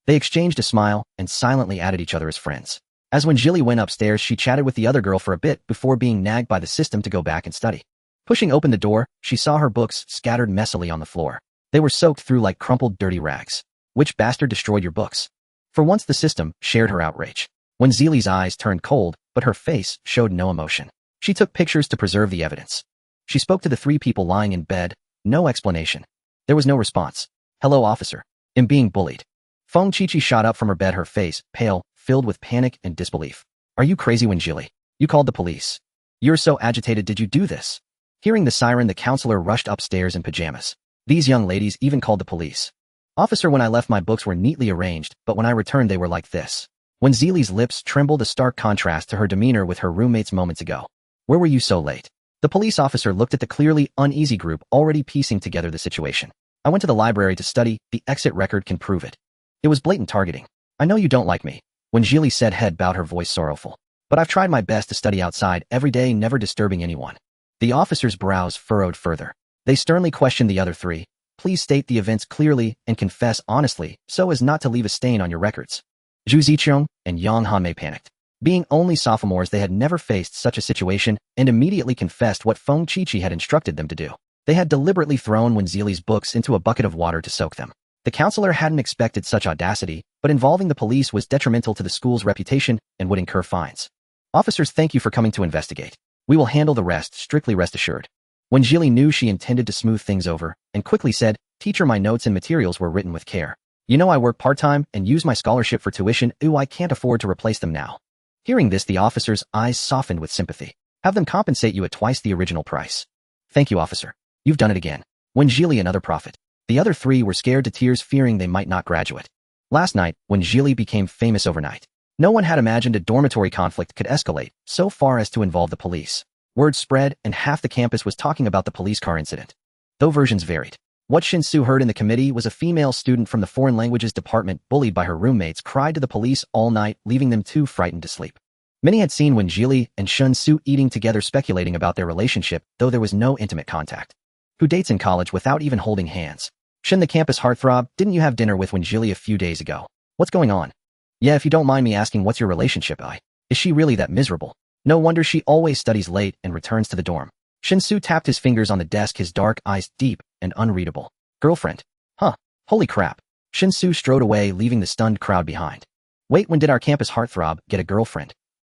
They exchanged a smile and silently added each other as friends. As when Jilly went upstairs, she chatted with the other girl for a bit before being nagged by the system to go back and study. Pushing open the door, she saw her books scattered messily on the floor. They were soaked through like crumpled, dirty rags. Which bastard destroyed your books? For once the system shared her outrage. When Zeely's eyes turned cold, but her face showed no emotion. She took pictures to preserve the evidence. She spoke to the 3 people lying in bed, no explanation. There was no response. Hello, officer. I'm being bullied. Feng Chichi shot up from her bed, her face pale, filled with panic and disbelief. Are you crazy, Wenjili? You called the police. You're so agitated, did you do this? Hearing the siren, the counselor rushed upstairs in pajamas. These young ladies even called the police. Officer, when I left my books were neatly arranged, but when I returned they were like this. When Zeely's lips trembled, a stark contrast to her demeanor with her roommates moments ago. Where were you so late? The police officer looked at the clearly uneasy group already piecing together the situation. I went to the library to study, the exit record can prove it. It was blatant targeting. I know you don't like me. When Zeely said, head bowed, her voice sorrowful. But I've tried my best to study outside every day, never disturbing anyone. The officer's brows furrowed further. They sternly questioned the other 3. Please state the events clearly and confess honestly so as not to leave a stain on your records. Zhu Ziqiang and Yang Hanmei panicked. Being only sophomores, they had never faced such a situation and immediately confessed what Feng Chichi had instructed them to do. They had deliberately thrown Wenjili's books into a bucket of water to soak them. The counselor hadn't expected such audacity, but involving the police was detrimental to the school's reputation and would incur fines. Officers, thank you for coming to investigate. We will handle the rest, strictly rest assured. Wenjili knew she intended to smooth things over and quickly said, teacher, my notes and materials were written with care. You know I work part-time and use my scholarship for tuition. I can't afford to replace them now. Hearing this, the officer's eyes softened with sympathy. Have them compensate you at twice the original price. Thank you, officer. You've done it again. Wenjili, another prophet. The other 3 were scared to tears, fearing they might not graduate. Last night, Wenjili became famous overnight. No one had imagined a dormitory conflict could escalate so far as to involve the police. Word spread, and half the campus was talking about the police car incident. Though versions varied. What Shinsu heard in the committee was a female student from the foreign languages department, bullied by her roommates, cried to the police all night, leaving them too frightened to sleep. Many had seen Wenjili and Shinsu eating together, speculating about their relationship, though there was no intimate contact. Who dates in college without even holding hands? Shin, the campus heartthrob, didn't you have dinner with Wenjili a few days ago? What's going on? Yeah, if you don't mind me asking, what's your relationship? Is she really that miserable? No wonder she always studies late and returns to the dorm. Shinsu tapped his fingers on the desk, his dark eyes deep and unreadable. Girlfriend? Huh. Holy crap. Shinsu strode away, leaving the stunned crowd behind. Wait, when did our campus heartthrob get a girlfriend?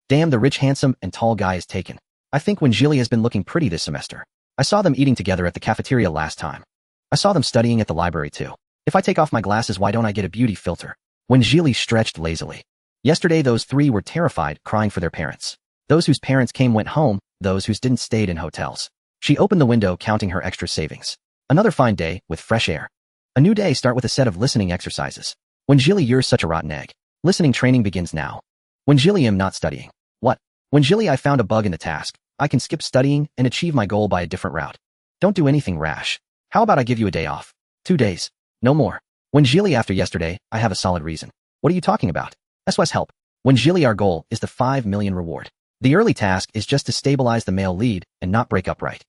Damn, the rich, handsome, and tall guy is taken. I think Wenjili has been looking pretty this semester. I saw them eating together at the cafeteria last time. I saw them studying at the library too. If I take off my glasses, why don't I get a beauty filter? Wenjili stretched lazily. Yesterday those 3 were terrified, crying for their parents. Those whose parents came went home, those whose didn't stayed in hotels. She opened the window, counting her extra savings. Another fine day, with fresh air. A new day, start with a set of listening exercises. Wenjili, you're such a rotten egg. Listening training begins now. Wenjili, I'm not studying. What? Wenjili, I found a bug in the task. I can skip studying and achieve my goal by a different route. Don't do anything rash. How about I give you a day off? 2 days. No more. Wenjili, after yesterday, I have a solid reason. What are you talking about? SOS help. Wenjili, our goal is the 5 million reward. The early task is just to stabilize the male lead and not break up right.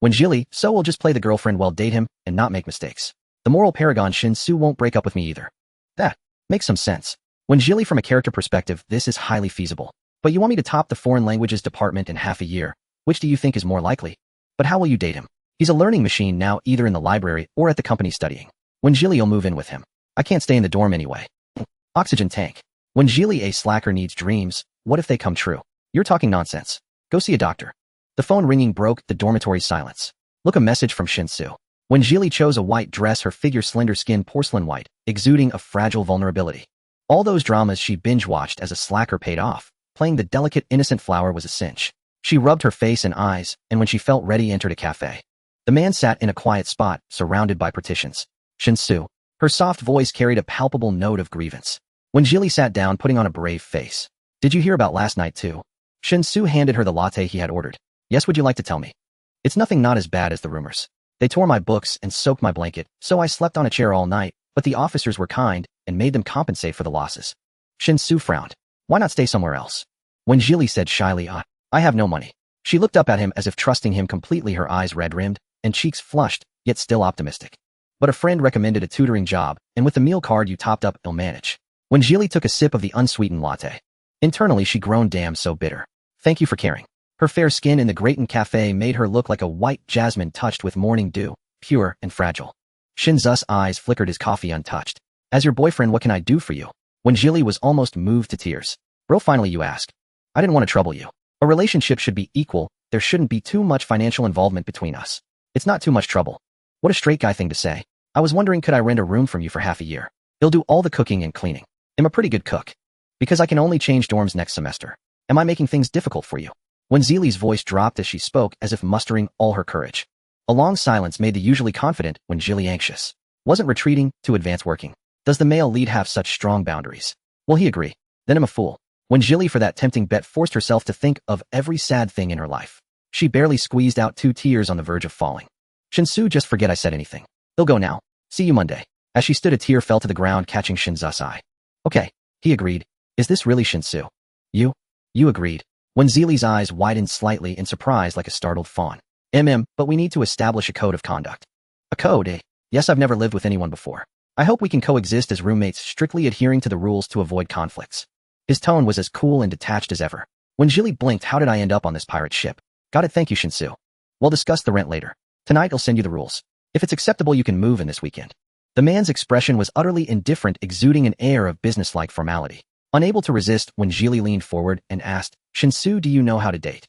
Wenjili, so we'll just play the girlfriend, well, date him and not make mistakes. The moral paragon Shinsu won't break up with me either. That makes some sense. Wenjili, from a character perspective, this is highly feasible. But you want me to top the foreign languages department in half a year. Which do you think is more likely? But how will you date him? He's a learning machine now, either in the library or at the company studying. Wenjili will move in with him. I can't stay in the dorm anyway. Oxygen tank. Wenjili, a slacker needs dreams. What if they come true? You're talking nonsense. Go see a doctor. The phone ringing broke the dormitory's silence. Look, a message from Shinsu. Wenjili chose a white dress, her figure slender, skin porcelain white, exuding a fragile vulnerability. All those dramas she binge-watched as a slacker paid off. Playing the delicate, innocent flower was a cinch. She rubbed her face and eyes, and when she felt ready, entered a cafe. The man sat in a quiet spot, surrounded by partitions. Shinsu. Her soft voice carried a palpable note of grievance. Wenjili sat down, putting on a brave face. Did you hear about last night too? Shinsu handed her the latte he had ordered. Yes, would you like to tell me? It's nothing, not as bad as the rumors. They tore my books and soaked my blanket, so I slept on a chair all night, but the officers were kind and made them compensate for the losses. Shinsu frowned. Why not stay somewhere else? Wenjili said shyly, I have no money. She looked up at him as if trusting him completely, her eyes red-rimmed and cheeks flushed, yet still optimistic. but a friend recommended a tutoring job, and with the meal card you topped up, you'll manage. When Jili took a sip of the unsweetened latte, internally she groaned, damn so bitter. Thank you for caring. Her fair skin in the Gratin Cafe made her look like a white jasmine touched with morning dew, pure and fragile. Shinzu's eyes flickered his coffee untouched. As your boyfriend, what can I do for you? When Jili was almost moved to tears. Bro, finally you ask. I didn't want to trouble you. A relationship should be equal, there shouldn't be too much financial involvement between us. It's not too much trouble. What a straight guy thing to say. I was wondering, could I rent a room from you for half a year? He'll do all the cooking and cleaning. I'm a pretty good cook. Because I can only change dorms next semester. Am I making things difficult for you? When Zili's voice dropped as she spoke, as if mustering all her courage. A long silence made the usually confident when Jili anxious. Wasn't retreating to advance working. Does the male lead have such strong boundaries? Will he agree? Then I'm a fool. When Jili for that tempting bet forced herself to think of every sad thing in her life. She barely squeezed out 2 tears on the verge of falling. Shinsu, just forget I said anything. He'll go now. See you Monday. As she stood, a tear fell to the ground, catching Shinzu's eye. Okay, he agreed. Is this really Shinsu? You agreed. When Zili's eyes widened slightly in surprise like a startled fawn. But we need to establish a code of conduct. A code, eh? Yes, I've never lived with anyone before. I hope we can coexist as roommates, strictly adhering to the rules to avoid conflicts. His tone was as cool and detached as ever. When Jili blinked, how did I end up on this pirate ship? Got it, thank you Shinsu. We'll discuss the rent later. Tonight I'll send you the rules. If it's acceptable, you can move in this weekend. The man's expression was utterly indifferent, exuding an air of businesslike formality. Unable to resist, when Jili leaned forward and asked, Shinsu, do you know how to date?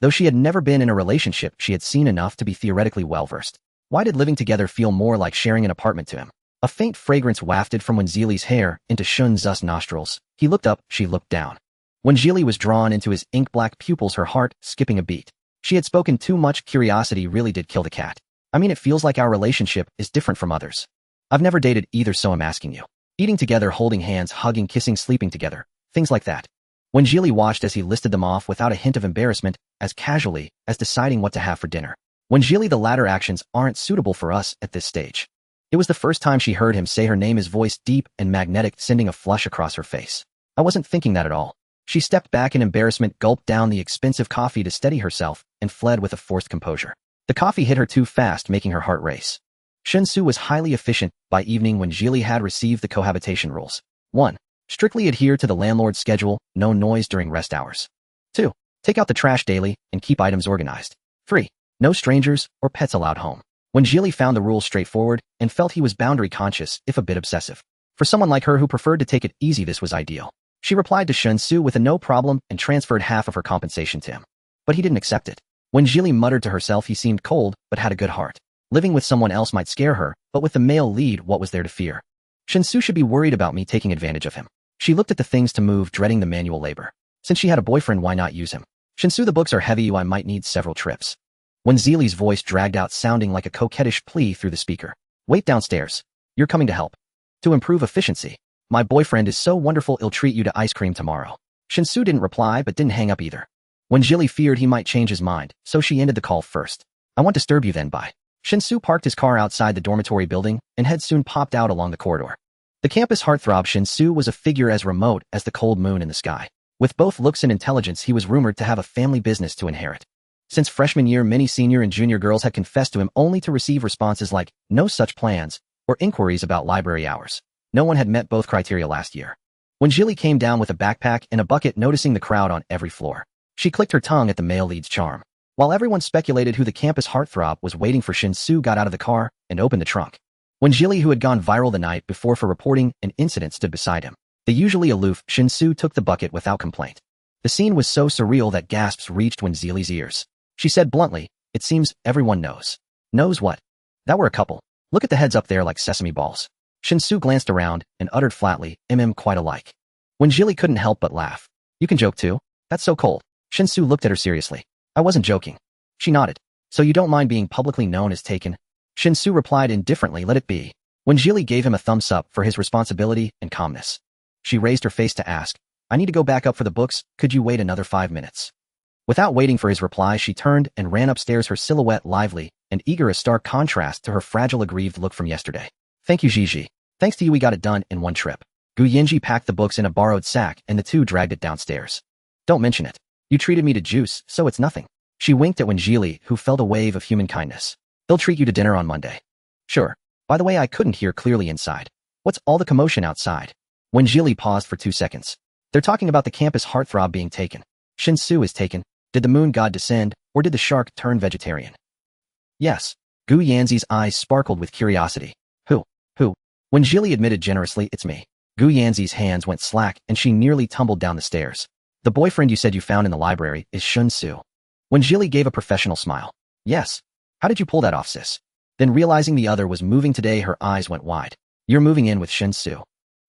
Though she had never been in a relationship, she had seen enough to be theoretically well-versed. Why did living together feel more like sharing an apartment to him? A faint fragrance wafted from when Zili's hair into Shinzu's nostrils. He looked up, she looked down. When Jili was drawn into his ink-black pupils, her heart skipping a beat. She had spoken too much. Curiosity really did kill the cat. I mean, it feels like our relationship is different from others. I've never dated either, so I'm asking you. Eating together, holding hands, hugging, kissing, sleeping together. Things like that. When Jili watched as he listed them off without a hint of embarrassment, as casually as deciding what to have for dinner. When Jili, the latter actions aren't suitable for us at this stage. It was the first time she heard him say her name, his voice deep and magnetic, sending a flush across her face. I wasn't thinking that at all. She stepped back in embarrassment, gulped down the expensive coffee to steady herself, and fled with a forced composure. The coffee hit her too fast, making her heart race. Shinsu was highly efficient. By evening, when Jili had received the cohabitation rules. 1. Strictly adhere to the landlord's schedule, no noise during rest hours. 2. Take out the trash daily and keep items organized. 3. No strangers or pets allowed home. When Jili found the rules straightforward and felt he was boundary conscious, if a bit obsessive. For someone like her who preferred to take it easy, this was ideal. She replied to Shinsu with a no problem and transferred half of her compensation to him. But he didn't accept it. When Jili muttered to herself, he seemed cold but had a good heart. Living with someone else might scare her, but with the male lead, what was there to fear? Shinsu should be worried about me taking advantage of him. She looked at the things to move, dreading the manual labor. Since she had a boyfriend, why not use him? Shinsu, the books are heavy, I might need several trips. When Zili's voice dragged out, sounding like a coquettish plea through the speaker. Wait downstairs. You're coming to help. To improve efficiency. My boyfriend is so wonderful, he'll treat you to ice cream tomorrow. Shinsu didn't reply but didn't hang up either. When Jili feared he might change his mind, so she ended the call first. I won't disturb you then, bye. Shinsu parked his car outside the dormitory building and had soon popped out along the corridor. The campus heartthrob Shinsu was a figure as remote as the cold moon in the sky. With both looks and intelligence, he was rumored to have a family business to inherit. Since freshman year, many senior and junior girls had confessed to him only to receive responses like, no such plans, or inquiries about library hours. No one had met both criteria last year. When Jili came down with a backpack and a bucket, noticing the crowd on every floor, she clicked her tongue at the male lead's charm. While everyone speculated who the campus heartthrob was waiting for, Shinsu got out of the car and opened the trunk. When Jili, who had gone viral the night before for reporting an incident, stood beside him, the usually aloof Shinsu took the bucket without complaint. The scene was so surreal that gasps reached when Zili's ears. She said bluntly, it seems everyone knows. Knows what? That we're a couple. Look at the heads up there like sesame balls. Shinsu glanced around and uttered flatly, quite alike. When Jili couldn't help but laugh. You can joke too? That's so cold. Shinsu looked at her seriously. I wasn't joking. She nodded. So you don't mind being publicly known as taken? Shinsu replied indifferently, let it be. When Jili gave him a thumbs up for his responsibility and calmness. She raised her face to ask, I need to go back up for the books, could you wait another 5 minutes? Without waiting for his reply, she turned and ran upstairs, her silhouette lively and eager, a stark contrast to her fragile, aggrieved look from yesterday. Thank you, Gigi. Thanks to you we got it done in one trip. Gu Yinji packed the books in a borrowed sack and the two dragged it downstairs. Don't mention it. You treated me to juice, so it's nothing. She winked at Jili, who felt a wave of human kindness. They'll treat you to dinner on Monday. Sure. By the way, I couldn't hear clearly inside. What's all the commotion outside? When Jili paused for 2 seconds. They're talking about the campus heartthrob being taken. Shinsu is taken. Did the moon god descend, or did the shark turn vegetarian? Yes. Gu Yanzi's eyes sparkled with curiosity. Who? Who? When Jili admitted generously, it's me. Gu Yanzi's hands went slack and she nearly tumbled down the stairs. The boyfriend you said you found in the library is Shinsu. When Jili gave a professional smile. Yes. How did you pull that off, sis? Then realizing the other was moving today, her eyes went wide. You're moving in with Shinsu.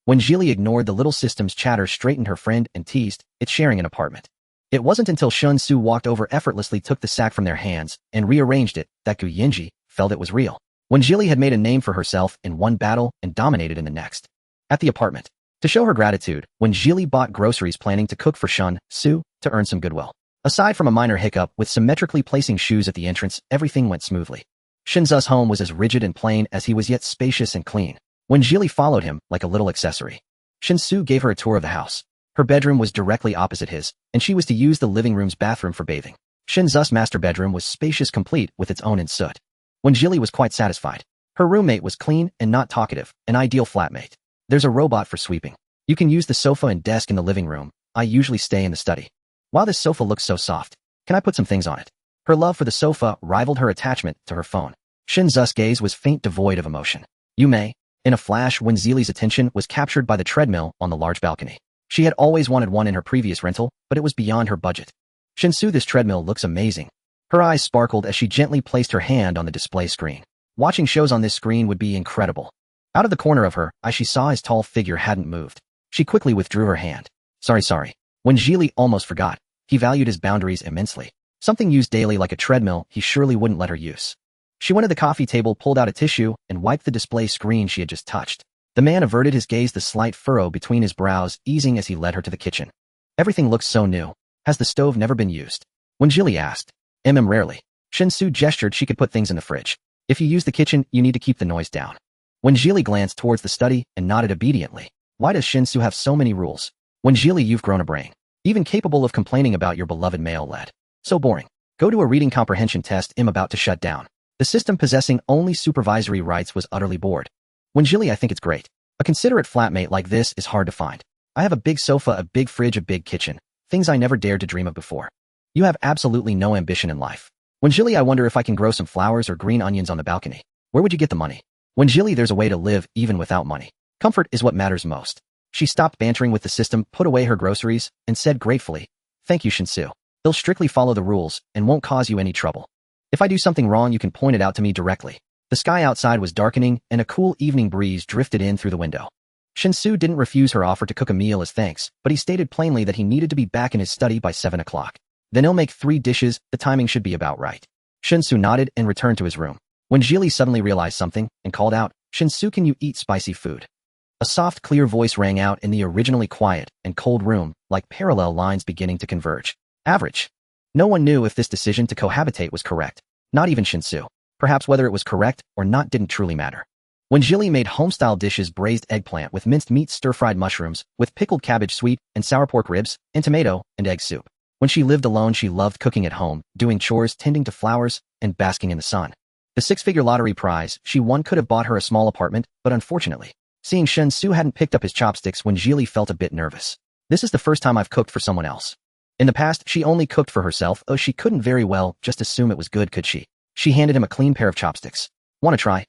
When Jili ignored the little system's chatter, straightened her friend and teased, it's sharing an apartment. It wasn't until Shinsu walked over, effortlessly took the sack from their hands and rearranged it, that Gu Yanji felt it was real. When Jili had made a name for herself in one battle and dominated in the next. At the apartment. To show her gratitude, when Jili bought groceries, planning to cook for Shinsu to earn some goodwill. Aside from a minor hiccup with symmetrically placing shoes at the entrance, everything went smoothly. Shinsu's home was as rigid and plain as he was, yet spacious and clean. When Jili followed him like a little accessory. Shinsu gave her a tour of the house. Her bedroom was directly opposite his, and she was to use the living room's bathroom for bathing. Shinsu's master bedroom was spacious, complete with its own ensuite. When Jili was quite satisfied. Her roommate was clean and not talkative, an ideal flatmate. There's a robot for sweeping. You can use the sofa and desk in the living room. I usually stay in the study. Wow, this sofa looks so soft. Can I put some things on it? Her love for the sofa rivaled her attachment to her phone. Shinsu's gaze was faint, devoid of emotion. You may. In a flash, when Jili's attention was captured by the treadmill on the large balcony. She had always wanted one in her previous rental, but it was beyond her budget. Shinsu, this treadmill looks amazing. Her eyes sparkled as she gently placed her hand on the display screen. Watching shows on this screen would be incredible. Out of the corner of her eye, she saw his tall figure hadn't moved. She quickly withdrew her hand. Sorry. When Jili almost forgot, he valued his boundaries immensely. Something used daily like a treadmill, he surely wouldn't let her use. She went to the coffee table, pulled out a tissue, and wiped the display screen she had just touched. The man averted his gaze, the slight furrow between his brows easing as he led her to the kitchen. Everything looks so new. Has the stove never been used? When Jili asked. Rarely. Shinsu gestured she could put things in the fridge. If you use the kitchen, you need to keep the noise down. When Jili glanced towards the study and nodded obediently. Why does Shinsu have so many rules? When Jili, you've grown a brain. Even capable of complaining about your beloved male lead. So boring. Go to a reading comprehension test. I'm about to shut down. The system possessing only supervisory rights was utterly bored. When Jili, I think it's great. A considerate flatmate like this is hard to find. I have a big sofa, a big fridge, a big kitchen. Things I never dared to dream of before. You have absolutely no ambition in life. When Jili, I wonder if I can grow some flowers or green onions on the balcony. Where would you get the money? When Jili, there's a way to live even without money. Comfort is what matters most. She stopped bantering with the system, put away her groceries, and said gratefully, thank you, Shinsu. They'll strictly follow the rules and won't cause you any trouble. If I do something wrong, you can point it out to me directly. The sky outside was darkening, and a cool evening breeze drifted in through the window. Shinsu didn't refuse her offer to cook a meal as thanks, but he stated plainly that he needed to be back in his study by 7 o'clock. Then he'll make 3 dishes, the timing should be about right. Shinsu nodded and returned to his room. When Jili suddenly realized something and called out, Shinsu, can you eat spicy food? A soft, clear voice rang out in the originally quiet and cold room, like parallel lines beginning to converge. Average. No one knew if this decision to cohabitate was correct. Not even Shinsu. Perhaps whether it was correct or not didn't truly matter. When Jili made home-style dishes, braised eggplant with minced meat, stir-fried mushrooms, with pickled cabbage, sweet and sour pork ribs, and tomato and egg soup. When she lived alone, she loved cooking at home, doing chores, tending to flowers, and basking in the sun. The 6-figure lottery prize she won could have bought her a small apartment, but unfortunately, seeing Shinsu hadn't picked up his chopsticks, when Jili felt a bit nervous. This is the first time I've cooked for someone else. In the past, she only cooked for herself. Oh, she couldn't very well just assume it was good, could she? She handed him a clean pair of chopsticks. Want to try?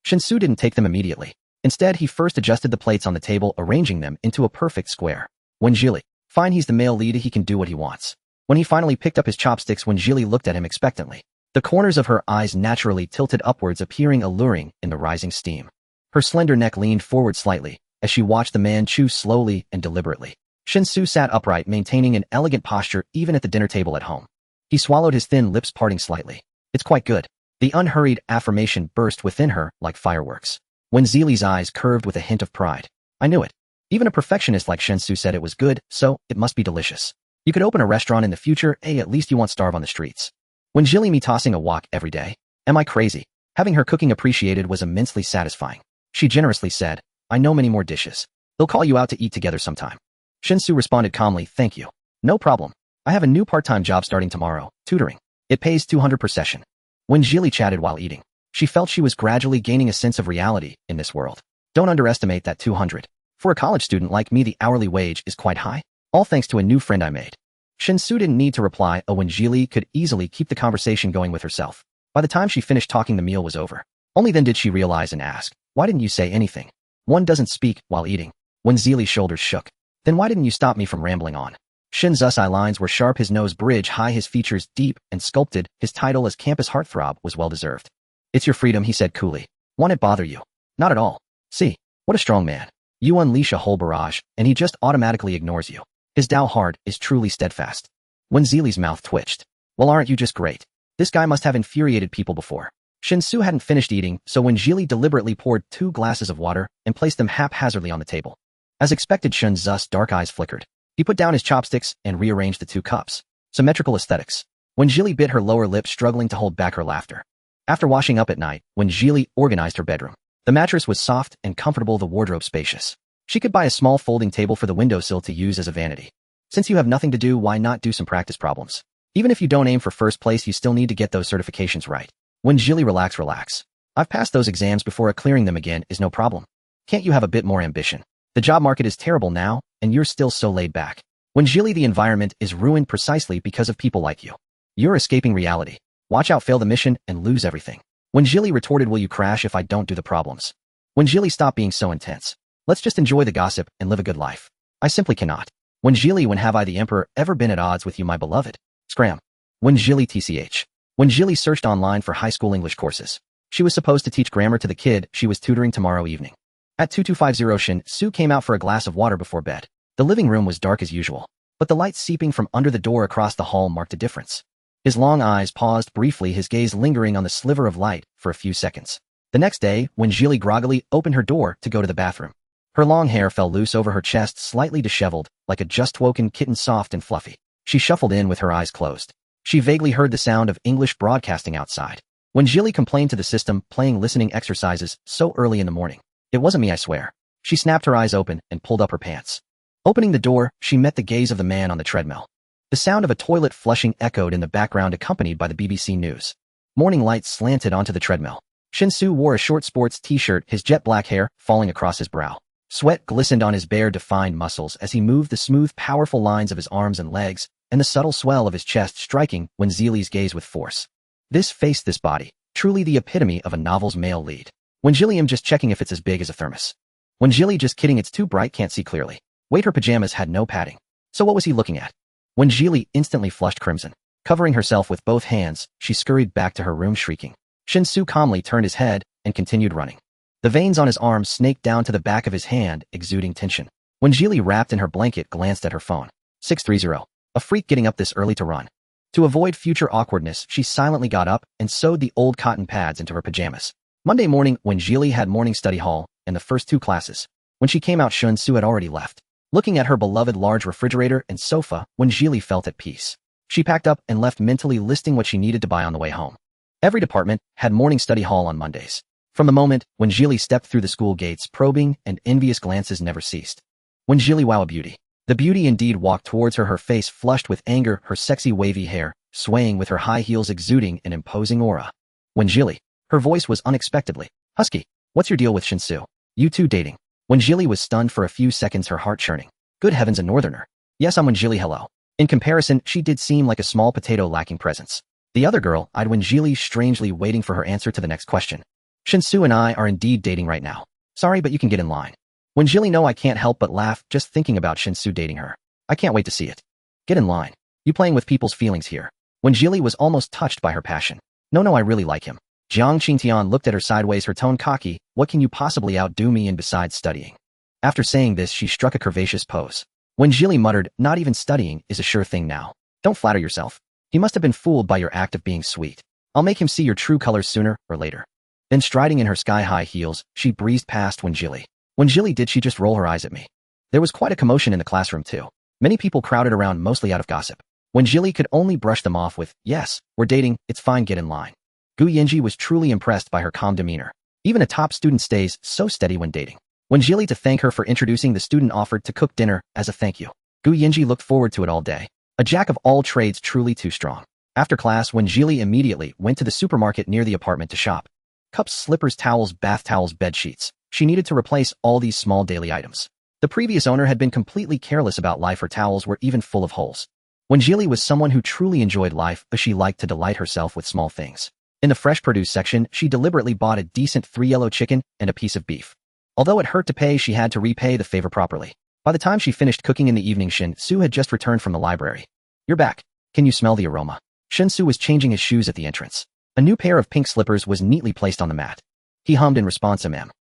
Shinsu didn't take them immediately. Instead, he first adjusted the plates on the table, arranging them into a perfect square. When Jili, fine, he's the male lead, he can do what he wants. When he finally picked up his chopsticks, when Jili looked at him expectantly, the corners of her eyes naturally tilted upwards, appearing alluring in the rising steam. Her slender neck leaned forward slightly as she watched the man chew slowly and deliberately. Shinsu sat upright, maintaining an elegant posture even at the dinner table at home. He swallowed, his thin lips parting slightly. It's quite good. The unhurried affirmation burst within her like fireworks. When Jili's eyes curved with a hint of pride. I knew it. Even a perfectionist like Shinsu said it was good, so it must be delicious. You could open a restaurant in the future, at least you won't starve on the streets. When Jili, me tossing a wok every day? Am I crazy? Having her cooking appreciated was immensely satisfying. She generously said, I know many more dishes. They'll call you out to eat together sometime. Shinsu responded calmly, thank you. No problem. I have a new part-time job starting tomorrow, tutoring. It pays 200 per session. When Jili chatted while eating, She felt she was gradually gaining a sense of reality in this world. Don't underestimate that 200. For a college student like me, the hourly wage is quite high. All thanks to a new friend I made. Shinsu didn't need to reply when Jili could easily keep the conversation going with herself. By the time she finished talking, the meal was over. Only then did she realize and ask, why didn't you say anything? One doesn't speak while eating. When Zili's shoulders shook. Then why didn't you stop me from rambling on? Shinzu's eyelines were sharp, his nose bridge high, his features deep and sculpted. His title as campus heartthrob was well-deserved. It's your freedom, he said coolly. Won't it bother you? Not at all. See, what a strong man. You unleash a whole barrage, and he just automatically ignores you. His Tao heart is truly steadfast. When Zili's mouth twitched. Well, aren't you just great? This guy must have infuriated people before. Shinsu hadn't finished eating, so when Jili deliberately poured 2 glasses of water and placed them haphazardly on the table. As expected, Shinzu's dark eyes flickered. He put down his chopsticks and rearranged the 2 cups. Symmetrical aesthetics. When Jili bit her lower lip, struggling to hold back her laughter. After washing up at night, when Jili organized her bedroom, the mattress was soft and comfortable, the wardrobe spacious. She could buy a small folding table for the windowsill to use as a vanity. Since you have nothing to do, why not do some practice problems? Even if you don't aim for first place, you still need to get those certifications right. When Jili relax. I've passed those exams before, clearing them again is no problem. Can't you have a bit more ambition? The job market is terrible now, and you're still so laid back. When Jili, the environment is ruined precisely because of people like you. You're escaping reality. Watch out, fail the mission and lose everything. When Jili retorted, will you crash if I don't do the problems? When Jili, stop being so intense. Let's just enjoy the gossip and live a good life. I simply cannot. When Jili, when have I the emperor ever been at odds with you, my beloved? Scram. When Jili tch. When Jili searched online for high school English courses. She was supposed to teach grammar to the kid she was tutoring tomorrow evening. At 2250, Shin-Su came out for a glass of water before bed. The living room was dark as usual, but the light seeping from under the door across the hall marked a difference. His long eyes paused briefly, his gaze lingering on the sliver of light for a few seconds. The next day, when Jili groggily opened her door to go to the bathroom, her long hair fell loose over her chest, slightly disheveled, like a just-woken kitten, soft and fluffy. She shuffled in with her eyes closed. She vaguely heard the sound of English broadcasting outside. When Jili complained to the system, playing listening exercises so early in the morning. It wasn't me, I swear. She snapped her eyes open and pulled up her pants. Opening the door, she met the gaze of the man on the treadmill. The sound of a toilet flushing echoed in the background, accompanied by the BBC News. Morning light slanted onto the treadmill. Shin-Su wore a short sports t-shirt, his jet black hair falling across his brow. Sweat glistened on his bare, defined muscles as he moved, the smooth, powerful lines of his arms and legs, and the subtle swell of his chest striking when Zili's gaze with force. This face, this body, truly the epitome of a novel's male lead. When Jili, I'm just checking if it's as big as a thermos. When Jili, just kidding, it's too bright, can't see clearly. Wait, her pajamas had no padding. So what was he looking at? When Jili instantly flushed crimson. Covering herself with both hands, she scurried back to her room shrieking. Shin-Su calmly turned his head and continued running. The veins on his arm snaked down to the back of his hand, exuding tension. When Jili, wrapped in her blanket, glanced at her phone. 630. A freak getting up this early to run. To avoid future awkwardness, she silently got up and sewed the old cotton pads into her pajamas. Monday morning, when Jili had morning study hall and the first 2 classes. When she came out, Shin-Su had already left. Looking at her beloved large refrigerator and sofa, when Jili felt at peace. She packed up and left, mentally listing what she needed to buy on the way home. Every department had morning study hall on Mondays. From the moment when Jili stepped through the school gates, probing and envious glances never ceased. When Jili, wow, a beauty. The beauty indeed walked towards her face flushed with anger, her sexy wavy hair swaying with her high heels, exuding an imposing aura. When Jili, her voice was unexpectedly husky. What's your deal with Shin-Su? You two dating? When Jili was stunned for a few seconds, her heart churning. Good heavens, a northerner. Yes, I'm when Jili, hello. In comparison, she did seem like a small potato lacking presence. The other girl eyed when Jili, strangely waiting for her answer to the next question. Shin-Su and I are indeed dating right now. Sorry, but you can get in line. When Jili, no, I can't help but laugh just thinking about Shin-Su dating her. I can't wait to see it. Get in line. You playing with people's feelings here. When Jili was almost touched by her passion. No, I really like him. Jiang Qingtian looked at her sideways, her tone cocky. What can you possibly outdo me in besides studying? After saying this, she struck a curvaceous pose. When Jili muttered, not even studying is a sure thing now. Don't flatter yourself. He must have been fooled by your act of being sweet. I'll make him see your true colors sooner or later. Then striding in her sky-high heels, she breezed past When Jili. When Jili, did she just roll her eyes at me? There was quite a commotion in the classroom too. Many people crowded around, mostly out of gossip. When Jili could only brush them off with, yes, we're dating, it's fine, get in line. Gu Yinji was truly impressed by her calm demeanor. Even a top student stays so steady when dating. When Jili, to thank her for introducing the student, offered to cook dinner as a thank you. Gu Yinji looked forward to it all day. A jack of all trades, truly too strong. After class, when Jili immediately went to the supermarket near the apartment to shop. Cups, slippers, towels, bath towels, bed sheets. She needed to replace all these small daily items. The previous owner had been completely careless about life. Her towels were even full of holes. Wenjili was someone who truly enjoyed life, but she liked to delight herself with small things. In the fresh produce section, she deliberately bought a decent 3 yellow chicken and a piece of beef. Although it hurt to pay, she had to repay the favor properly. By the time she finished cooking in the evening, Shin-Su had just returned from the library. You're back. Can you smell the aroma? Shin-Su was changing his shoes at the entrance. A new pair of pink slippers was neatly placed on the mat. He hummed in response.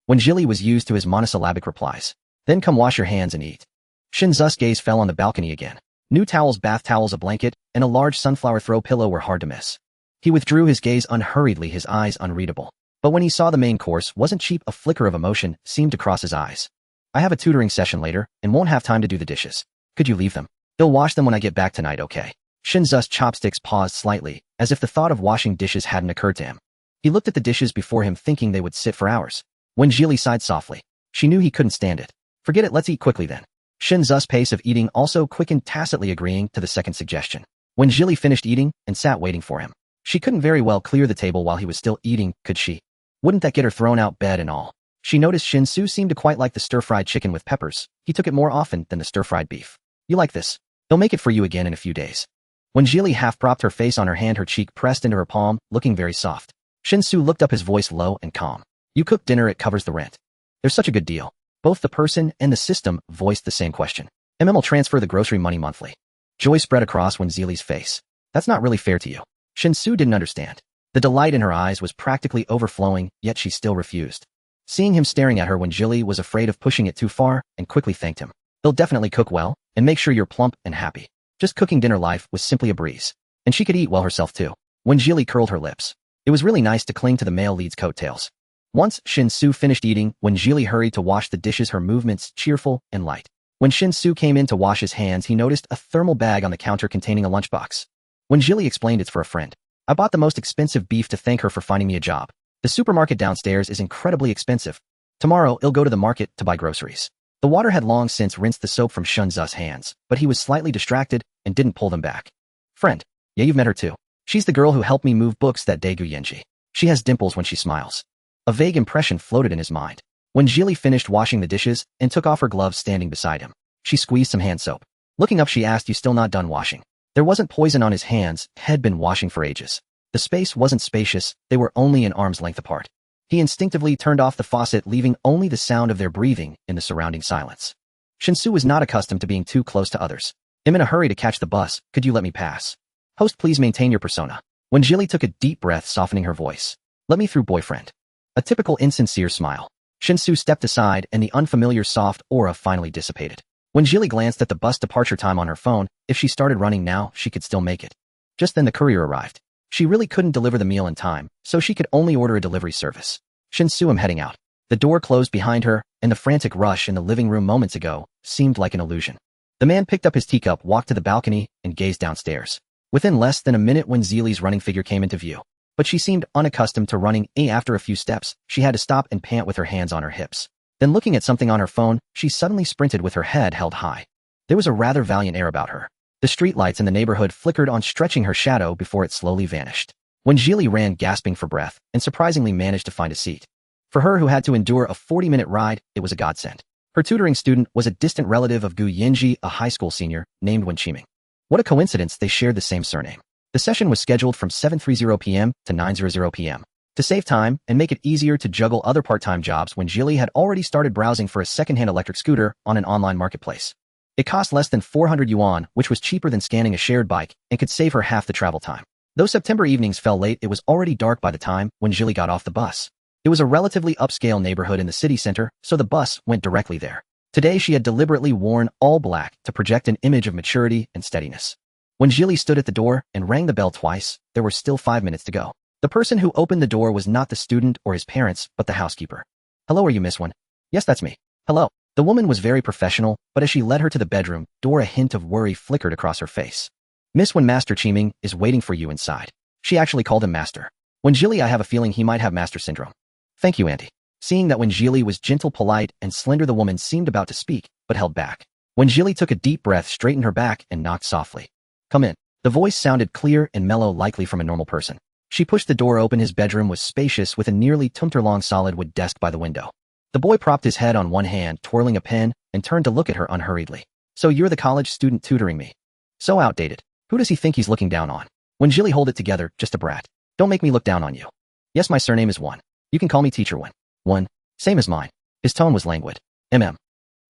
Wenjili was used to his monosyllabic replies. Then come wash your hands and eat. Shin-Zu's gaze fell on the balcony again. New towels, bath towels, a blanket, and a large sunflower throw pillow were hard to miss. He withdrew his gaze unhurriedly, his eyes unreadable. But when he saw the main course wasn't cheap, a flicker of emotion seemed to cross his eyes. I have a tutoring session later and won't have time to do the dishes. Could you leave them? They'll wash them when I get back tonight, okay? Shin-Zu's chopsticks paused slightly, as if the thought of washing dishes hadn't occurred to him. He looked at the dishes before him, thinking they would sit for hours. Wenjili sighed softly. She knew he couldn't stand it. Forget it, let's eat quickly then. Shin-Zu's pace of eating also quickened, tacitly agreeing to the second suggestion. Wenjili finished eating and sat waiting for him. She couldn't very well clear the table while he was still eating, could she? Wouldn't that get her thrown out bed and all? She noticed Shin-Su seemed to quite like the stir-fried chicken with peppers. He took it more often than the stir-fried beef. You like this? They'll make it for you again in a few days. Wenjili half-propped her face on her hand, her cheek pressed into her palm, looking very soft. Shin-Su looked up, his voice low and calm. You cook dinner, it covers the rent. There's such a good deal. Both the person and the system voiced the same question. Will transfer the grocery money monthly. Joy spread across Wenjili's face. That's not really fair to you. Shin-Su didn't understand. The delight in her eyes was practically overflowing, yet she still refused. Seeing him staring at her, Wenjili was afraid of pushing it too far and quickly thanked him. They'll definitely cook well and make sure you're plump and happy. Just cooking dinner life was simply a breeze. And she could eat well herself too. Wenjili curled her lips. It was really nice to cling to the male lead's coattails. Once Shin-Su finished eating, Wenjili hurried to wash the dishes, her movements cheerful and light. When Shin-Su came in to wash his hands, he noticed a thermal bag on the counter containing a lunchbox. Wenjili explained it's for a friend. I bought the most expensive beef to thank her for finding me a job. The supermarket downstairs is incredibly expensive. Tomorrow, I'll go to the market to buy groceries. The water had long since rinsed the soap from Shin-Zu's hands, but he was slightly distracted and didn't pull them back. Friend. Yeah, you've met her too. She's the girl who helped me move books that day, Gu Yenji. She has dimples when she smiles. A vague impression floated in his mind. Wenjili finished washing the dishes and took off her gloves, standing beside him. She squeezed some hand soap. Looking up, she asked, You still not done washing? There wasn't poison on his hands, had been washing for ages. The space wasn't spacious, they were only an arm's length apart. He instinctively turned off the faucet, leaving only the sound of their breathing in the surrounding silence. Shin-Su was not accustomed to being too close to others. I'm in a hurry to catch the bus, could you let me pass? Host, please maintain your persona. Wenjili took a deep breath, softening her voice. Let me through, boyfriend. A typical insincere smile. Shin-Su stepped aside and the unfamiliar soft aura finally dissipated. Wenjili glanced at the bus departure time on her phone. If she started running now, she could still make it. Just then the courier arrived. She really couldn't deliver the meal in time, so she could only order a delivery service. Shin-Su, I'm heading out. The door closed behind her, and the frantic rush in the living room moments ago seemed like an illusion. The man picked up his teacup, walked to the balcony, and gazed downstairs. Within less than a minute, Wenjili's running figure came into view. But she seemed unaccustomed to running. After a few steps, she had to stop and pant with her hands on her hips. Then looking at something on her phone, she suddenly sprinted with her head held high. There was a rather valiant air about her. The streetlights in the neighborhood flickered on, stretching her shadow before it slowly vanished. Wenjili ran, gasping for breath, and surprisingly managed to find a seat. For her, who had to endure a 40-minute ride, it was a godsend. Her tutoring student was a distant relative of Gu Yenji, a high school senior, named Wen Qiming. What a coincidence, they shared the same surname. The session was scheduled from 7:30 p.m. to 9:00 p.m. To save time and make it easier to juggle other part-time jobs, Wenjili had already started browsing for a second-hand electric scooter on an online marketplace. It cost less than 400 yuan, which was cheaper than scanning a shared bike and could save her half the travel time. Though September evenings fell late, it was already dark by the time Wenjili got off the bus. It was a relatively upscale neighborhood in the city center, so the bus went directly there. Today she had deliberately worn all black to project an image of maturity and steadiness. Wenjili stood at the door and rang the bell twice. There were still 5 minutes to go. The person who opened the door was not the student or his parents, but the housekeeper. Hello, are you Miss Wen? Yes, that's me. Hello. The woman was very professional, but as she led her to the bedroom door, a hint of worry flickered across her face. Miss Wen, Master Qiming is waiting for you inside. She actually called him Master. Wenjili, I have a feeling he might have Master Syndrome. Thank you, Auntie. Seeing that Wenjili was gentle, polite, and slender, the woman seemed about to speak, but held back. Wenjili took a deep breath, straightened her back, and knocked softly. Come in. The voice sounded clear and mellow, likely from a normal person. She pushed the door open. His bedroom was spacious with a nearly 2-meter-long solid wood desk by the window. The boy propped his head on one hand, twirling a pen, and turned to look at her unhurriedly. So you're the college student tutoring me. So outdated. Who does he think he's looking down on? When Jilly hold it together, just a brat. Don't make me look down on you. Yes, my surname is One. You can call me Teacher One. One. Same as mine. His tone was languid.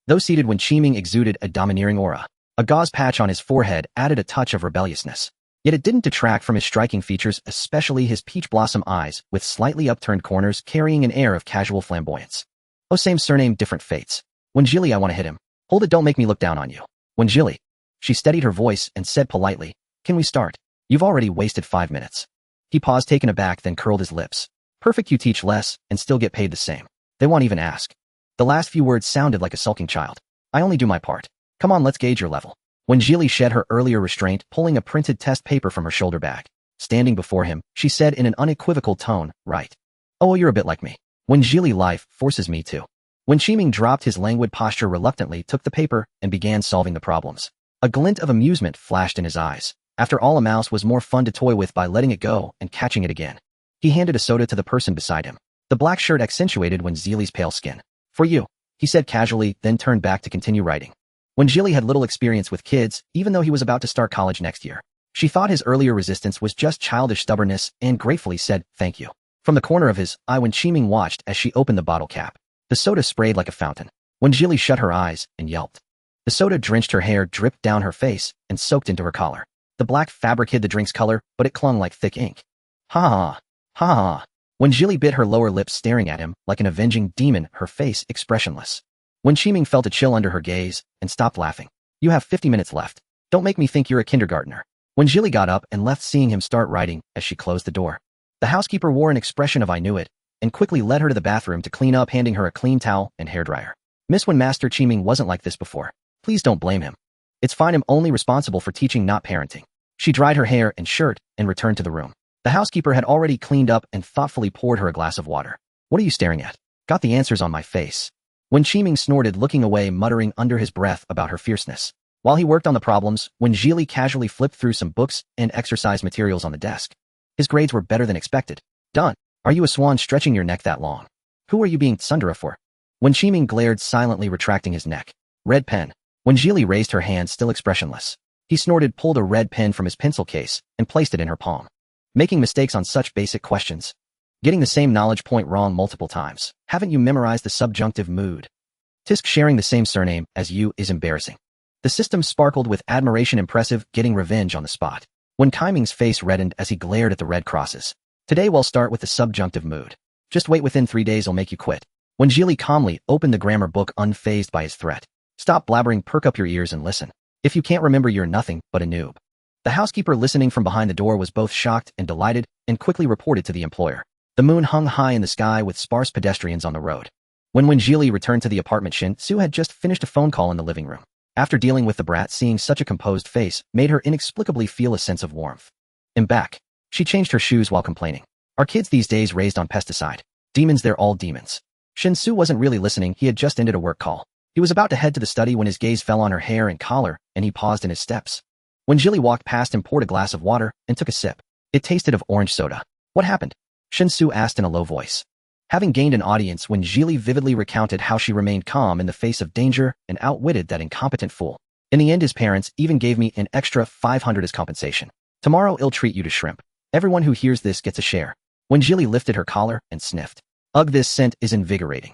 Though seated, Wen Qiming exuded a domineering aura. A gauze patch on his forehead added a touch of rebelliousness. Yet it didn't detract from his striking features, especially his peach blossom eyes, with slightly upturned corners carrying an air of casual flamboyance. Oh, same surname, different fates. When Jilly, I want to hit him. Hold it, don't make me look down on you. When Jilly. She steadied her voice and said politely, can we start? You've already wasted 5 minutes. He paused, taken aback, then curled his lips. Perfect, you teach less and still get paid the same. They won't even ask. The last few words sounded like a sulking child. I only do my part. Come on, let's gauge your level. When Jilly shed her earlier restraint, pulling a printed test paper from her shoulder bag. Standing before him, she said in an unequivocal tone, right. Oh, you're a bit like me. When Jilly, life forces me to. When Qiming dropped his languid posture, reluctantly took the paper and began solving the problems. A glint of amusement flashed in his eyes. After all, a mouse was more fun to toy with by letting it go and catching it again. He handed a soda to the person beside him. The black shirt accentuated Wen Zili's pale skin. For you, he said casually, then turned back to continue writing. When Jilly had little experience with kids, even though he was about to start college next year. She thought his earlier resistance was just childish stubbornness and gratefully said, thank you. From the corner of his eye, Wen Qiming watched as she opened the bottle cap. The soda sprayed like a fountain. When Jilly shut her eyes and yelped. The soda drenched her hair, dripped down her face, and soaked into her collar. The black fabric hid the drink's color, but it clung like thick ink. Ha ha. Ha ha. When Jilly bit her lower lip, staring at him like an avenging demon, her face expressionless. When Qiming felt a chill under her gaze and stopped laughing. You have 50 minutes left. Don't make me think you're a kindergartner. When Jilly got up and left, seeing him start writing as she closed the door. The housekeeper wore an expression of I knew it and quickly led her to the bathroom to clean up, handing her a clean towel and hairdryer. Miss, when Master Qiming wasn't like this before. Please don't blame him. It's fine, I'm only responsible for teaching, not parenting. She dried her hair and shirt and returned to the room. The housekeeper had already cleaned up and thoughtfully poured her a glass of water. What are you staring at? Got the answers on my face. When Qiming snorted, looking away, muttering under his breath about her fierceness. While he worked on the problems, when Jilly casually flipped through some books and exercise materials on the desk. His grades were better than expected. Done. Are you a swan stretching your neck that long? Who are you being tsundere for? When Qiming glared, silently retracting his neck. Red pen. When Jilly raised her hand, still expressionless. He snorted, pulled a red pen from his pencil case, and placed it in her palm. Making mistakes on such basic questions. Getting the same knowledge point wrong multiple times. Haven't you memorized the subjunctive mood? Tisk, sharing the same surname as you is embarrassing. The system sparkled with admiration. Impressive, getting revenge on the spot. When Qiming's face reddened as he glared at the red crosses. Today we'll start with the subjunctive mood. Just wait, within 3 days I'll make you quit. When Jilly calmly opened the grammar book, unfazed by his threat. Stop blabbering, perk up your ears and listen. If you can't remember, you're nothing but a noob. The housekeeper, listening from behind the door, was both shocked and delighted and quickly reported to the employer. The moon hung high in the sky with sparse pedestrians on the road. When Jilly returned to the apartment, Shin Su had just finished a phone call in the living room. After dealing with the brat, seeing such a composed face made her inexplicably feel a sense of warmth. I'm back. She changed her shoes while complaining. Are kids these days raised on pesticide? Demons, they're all demons. Shin Su wasn't really listening. He had just ended a work call. He was about to head to the study when his gaze fell on her hair and collar, and he paused in his steps. When Jilly walked past him, poured a glass of water, and took a sip. It tasted of orange soda. What happened? Shin Su asked in a low voice. Having gained an audience, when Jilly vividly recounted how she remained calm in the face of danger and outwitted that incompetent fool. In the end, his parents even gave me an extra 500 as compensation. Tomorrow I'll treat you to shrimp. Everyone who hears this gets a share. When Jilly lifted her collar and sniffed. Ugh, this scent is invigorating.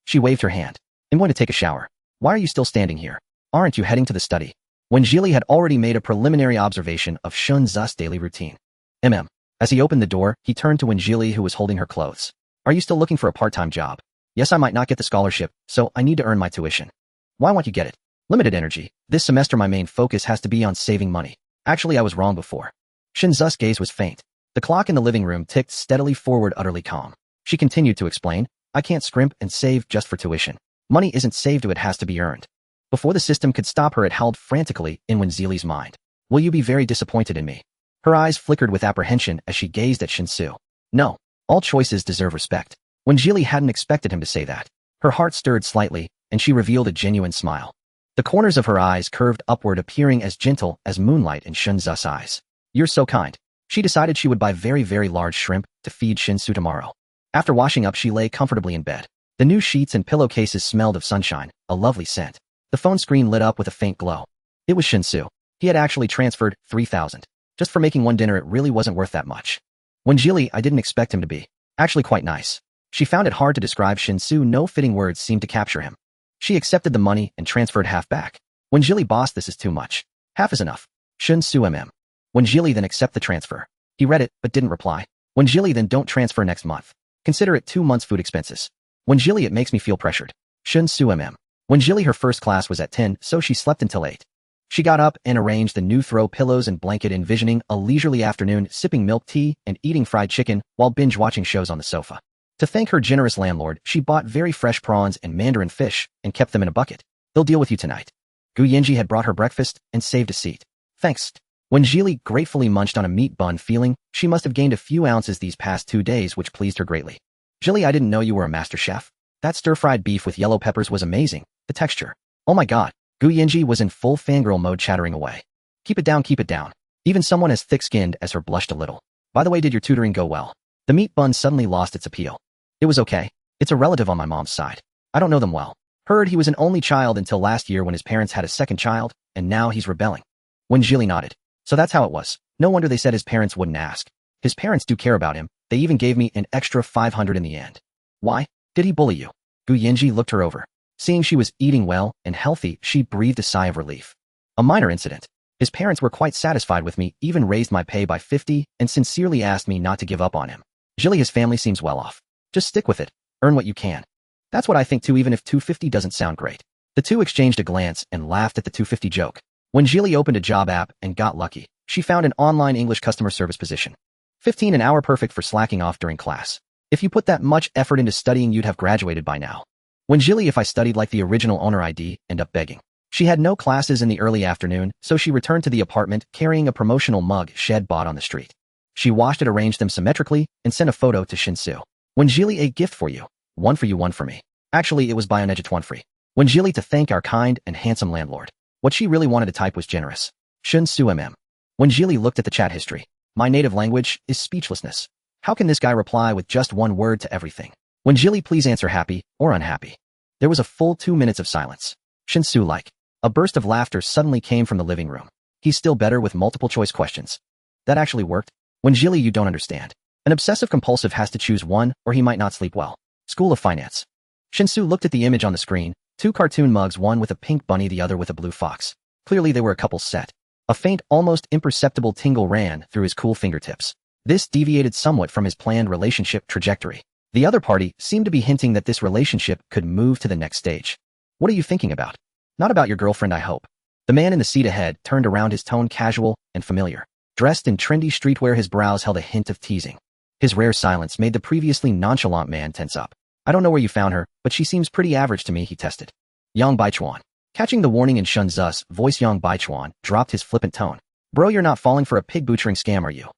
She waved her hand. I'm going to take a shower. Why are you still standing here? Aren't you heading to the study? When Jilly had already made a preliminary observation of Shun Zu's daily routine. As he opened the door, he turned to Wen Jilly, who was holding her clothes. Are you still looking for a part-time job? Yes, I might not get the scholarship, so I need to earn my tuition. Why won't you get it? Limited energy. This semester my main focus has to be on saving money. Actually, I was wrong before. Shin Zu's gaze was faint. The clock in the living room ticked steadily forward, utterly calm. She continued to explain, I can't scrimp and save just for tuition. Money isn't saved, it has to be earned. Before the system could stop her, it howled frantically in Wen Zili's mind. Will you be very disappointed in me? Her eyes flickered with apprehension as she gazed at Shin Su. No. All choices deserve respect. Wen Jilly hadn't expected him to say that. Her heart stirred slightly, and she revealed a genuine smile. The corners of her eyes curved upward, appearing as gentle as moonlight in Shun Zu's eyes. You're so kind. She decided she would buy very large shrimp to feed Shinsu tomorrow. After washing up, she lay comfortably in bed. The new sheets and pillowcases smelled of sunshine, a lovely scent. The phone screen lit up with a faint glow. It was Shinsu. He had actually transferred 3,000. Just for making one dinner, it really wasn't worth that much. When Jilly, I didn't expect him to be. Actually quite nice. She found it hard to describe Shinsu, no fitting words seemed to capture him. She accepted the money and transferred half back. When Jilly, boss, this is too much. Half is enough. Shinsu When Jilly, then accept the transfer. He read it, but didn't reply. When Jilly, then don't transfer next month. Consider it 2 months' food expenses. When Jilly, it makes me feel pressured. Shinsu When Jilly, her first class was at 10, so she slept until 8. She got up and arranged the new throw pillows and blanket, envisioning a leisurely afternoon, sipping milk tea and eating fried chicken while binge-watching shows on the sofa. To thank her generous landlord, she bought very fresh prawns and mandarin fish and kept them in a bucket. They'll deal with you tonight. Gu Yinji had brought her breakfast and saved a seat. Thanks. When Jilly gratefully munched on a meat bun, feeling she must have gained a few ounces these past 2 days, which pleased her greatly. Jilly, I didn't know you were a master chef. That stir-fried beef with yellow peppers was amazing. The texture. Oh my god. Gu Yinji was in full fangirl mode, chattering away. Keep it down, keep it down. Even someone as thick-skinned as her blushed a little. By the way, did your tutoring go well? The meat bun suddenly lost its appeal. It was okay. It's a relative on my mom's side. I don't know them well. Heard he was an only child until last year when his parents had a second child, and now he's rebelling. When Jilly nodded. So that's how it was. No wonder they said his parents wouldn't ask. His parents do care about him. They even gave me an extra 500 in the end. Why? Did he bully you? Gu Yinji looked her over. Seeing she was eating well and healthy, she breathed a sigh of relief. A minor incident. His parents were quite satisfied with me, even raised my pay by 50 and sincerely asked me not to give up on him. Jilly, his family seems well off. Just stick with it. Earn what you can. That's what I think too, even if 250 doesn't sound great. The two exchanged a glance and laughed at the 250 joke. When Jilly opened a job app and got lucky, she found an online English customer service position. 15 an hour, perfect for slacking off during class. If you put that much effort into studying, you'd have graduated by now. When Jilly, if I studied like the original owner, I'd end up begging. She had no classes in the early afternoon, so she returned to the apartment carrying a promotional mug Shed bought on the street. She washed it, arranged them symmetrically, and sent a photo to Shinsu. When Jilly, a gift for you. One for you, one for me. Actually, it was buy on edge one free. When Jilly, to thank our kind and handsome landlord. What she really wanted to type was generous. Shinsu When Jilly looked at the chat history. My native language is speechlessness. How can this guy reply with just one word to everything? When Jilly, please answer happy or unhappy. There was a full 2 minutes of silence. Shinsu like. A burst of laughter suddenly came from the living room. He's still better with multiple choice questions. That actually worked. When Jilly, you don't understand. An obsessive compulsive has to choose one or he might not sleep well. School of Finance. Shinsu looked at the image on the screen. 2 cartoon mugs, one with a pink bunny, the other with a blue fox. Clearly they were a couple set. A faint, almost imperceptible tingle ran through his cool fingertips. This deviated somewhat from his planned relationship trajectory. The other party seemed to be hinting that this relationship could move to the next stage. What are you thinking about? Not about your girlfriend, I hope. The man in the seat ahead turned around, his tone casual and familiar. Dressed in trendy streetwear, his brows held a hint of teasing. His rare silence made the previously nonchalant man tense up. I don't know where you found her, but she seems pretty average to me, he tested. Yang Baichuan. Catching the warning in Shunzu's voice, Yang Baichuan dropped his flippant tone. Bro, you're not falling for a pig butchering scam, are you?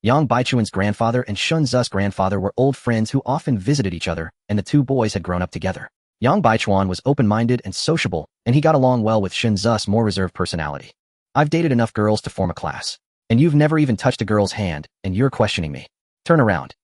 Yang Baichuan's grandfather and Shunzu's grandfather were old friends who often visited each other, and the two boys had grown up together. Yang Baichuan was open-minded and sociable, and he got along well with Shunzu's more reserved personality. I've dated enough girls to form a class. And you've never even touched a girl's hand, and you're questioning me. Turn around.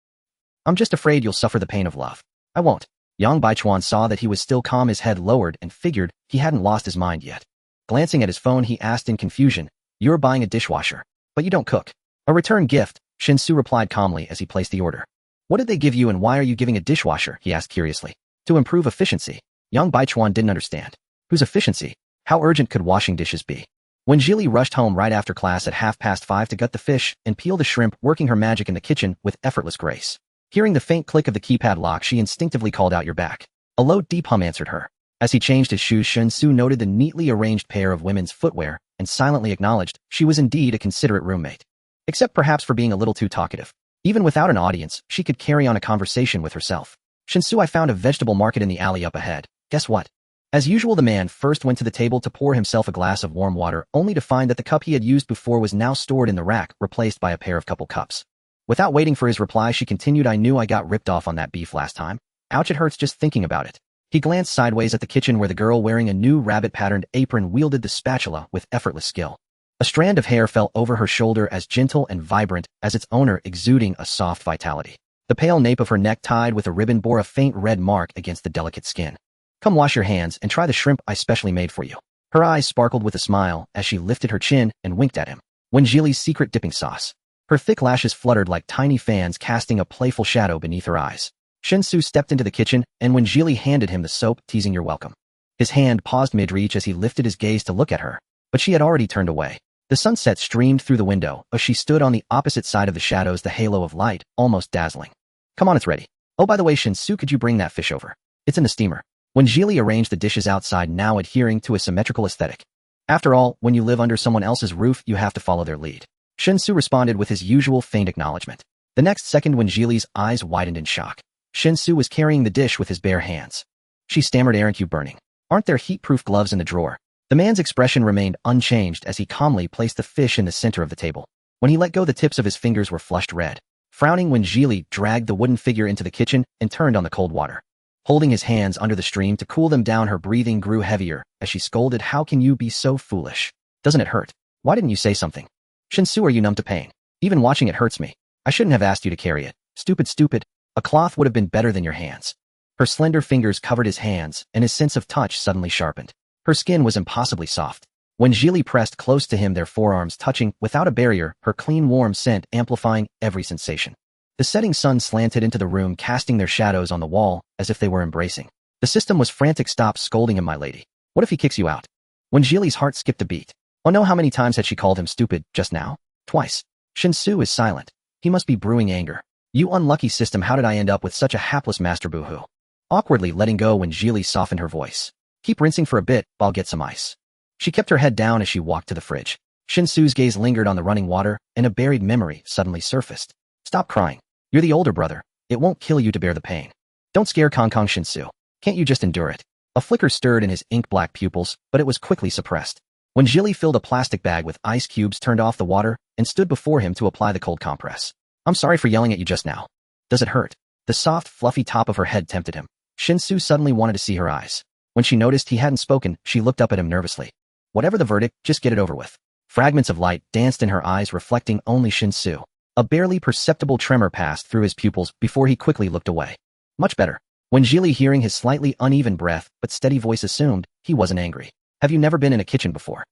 I'm just afraid you'll suffer the pain of love. I won't. Yang Baichuan saw that he was still calm, his head lowered, and figured he hadn't lost his mind yet. Glancing at his phone, he asked in confusion, You're buying a dishwasher, but you don't cook. A return gift, Shinsu replied calmly as he placed the order. What did they give you and why are you giving a dishwasher? He asked curiously. To improve efficiency. Yang Baichuan didn't understand. Whose efficiency? How urgent could washing dishes be? When Jilly rushed home right after class at 5:30 to gut the fish and peel the shrimp, working her magic in the kitchen with effortless grace. Hearing the faint click of the keypad lock, she instinctively called out, You're back. A low, deep hum answered her. As he changed his shoes, Shinsu noted the neatly arranged pair of women's footwear and silently acknowledged she was indeed a considerate roommate. Except perhaps for being a little too talkative. Even without an audience, she could carry on a conversation with herself. Shinsu, I found a vegetable market in the alley up ahead. Guess what? As usual, the man first went to the table to pour himself a glass of warm water, only to find that the cup he had used before was now stored in the rack, replaced by a pair of couple cups. Without waiting for his reply, she continued, I knew I got ripped off on that beef last time. Ouch, it hurts just thinking about it. He glanced sideways at the kitchen where the girl wearing a new rabbit-patterned apron wielded the spatula with effortless skill. A strand of hair fell over her shoulder as gentle and vibrant as its owner, exuding a soft vitality. The pale nape of her neck tied with a ribbon bore a faint red mark against the delicate skin. Come wash your hands and try the shrimp I specially made for you. Her eyes sparkled with a smile as she lifted her chin and winked at him. Wenjili's secret dipping sauce. Her thick lashes fluttered like tiny fans, casting a playful shadow beneath her eyes. Shinsu stepped into the kitchen, and Wenjili handed him the soap, teasing "You're welcome." His hand paused mid-reach as he lifted his gaze to look at her, but she had already turned away. The sunset streamed through the window as she stood on the opposite side of the shadows, the halo of light, almost dazzling. Come on, it's ready. Oh, by the way, Shinsu, could you bring that fish over? It's in the steamer. Wenjili arranged the dishes outside, now adhering to a symmetrical aesthetic. After all, when you live under someone else's roof, you have to follow their lead. Shinsu responded with his usual faint acknowledgement. The next second, Wenjili's eyes widened in shock. Shinsu was carrying the dish with his bare hands. She stammered, "Aren't you burning? Aren't there heat-proof gloves in the drawer?" The man's expression remained unchanged as he calmly placed the fish in the center of the table. When he let go, the tips of his fingers were flushed red. Frowning, Wenjili dragged the wooden figure into the kitchen and turned on the cold water. Holding his hands under the stream to cool them down, her breathing grew heavier as she scolded, "How can you be so foolish? Doesn't it hurt? Why didn't you say something? Shinsu, are you numb to pain? Even watching it hurts me. I shouldn't have asked you to carry it. Stupid. A cloth would have been better than your hands." Her slender fingers covered his hands, and his sense of touch suddenly sharpened. Her skin was impossibly soft. Wenjili pressed close to him, their forearms touching without a barrier, her clean warm scent amplifying every sensation. The setting sun slanted into the room, casting their shadows on the wall as if they were embracing. The system was frantic. "Stop scolding him, my lady. What if he kicks you out?" Wenjili's heart skipped a beat. Oh no, how many times had she called him stupid just now? Twice. Shinsu is silent. He must be brewing anger. "You unlucky system, how did I end up with such a hapless master, boo-hoo?" Awkwardly letting go, Wenjili softened her voice. "Keep rinsing for a bit, I'll get some ice." She kept her head down as she walked to the fridge. Shinsu's gaze lingered on the running water, and a buried memory suddenly surfaced. "Stop crying. You're the older brother. It won't kill you to bear the pain. Don't scare Kong Shinsu. Can't you just endure it?" A flicker stirred in his ink-black pupils, but it was quickly suppressed. Wenjili filled a plastic bag with ice cubes, turned off the water, and stood before him to apply the cold compress. "I'm sorry for yelling at you just now. Does it hurt?" The soft, fluffy top of her head tempted him. Shinsu suddenly wanted to see her eyes. When she noticed he hadn't spoken, she looked up at him nervously. Whatever the verdict, just get it over with. Fragments of light danced in her eyes, reflecting only Shinsu. A barely perceptible tremor passed through his pupils before he quickly looked away. Much better. Wenjili, hearing his slightly uneven breath but steady voice, assumed he wasn't angry. "Have you never been in a kitchen before?"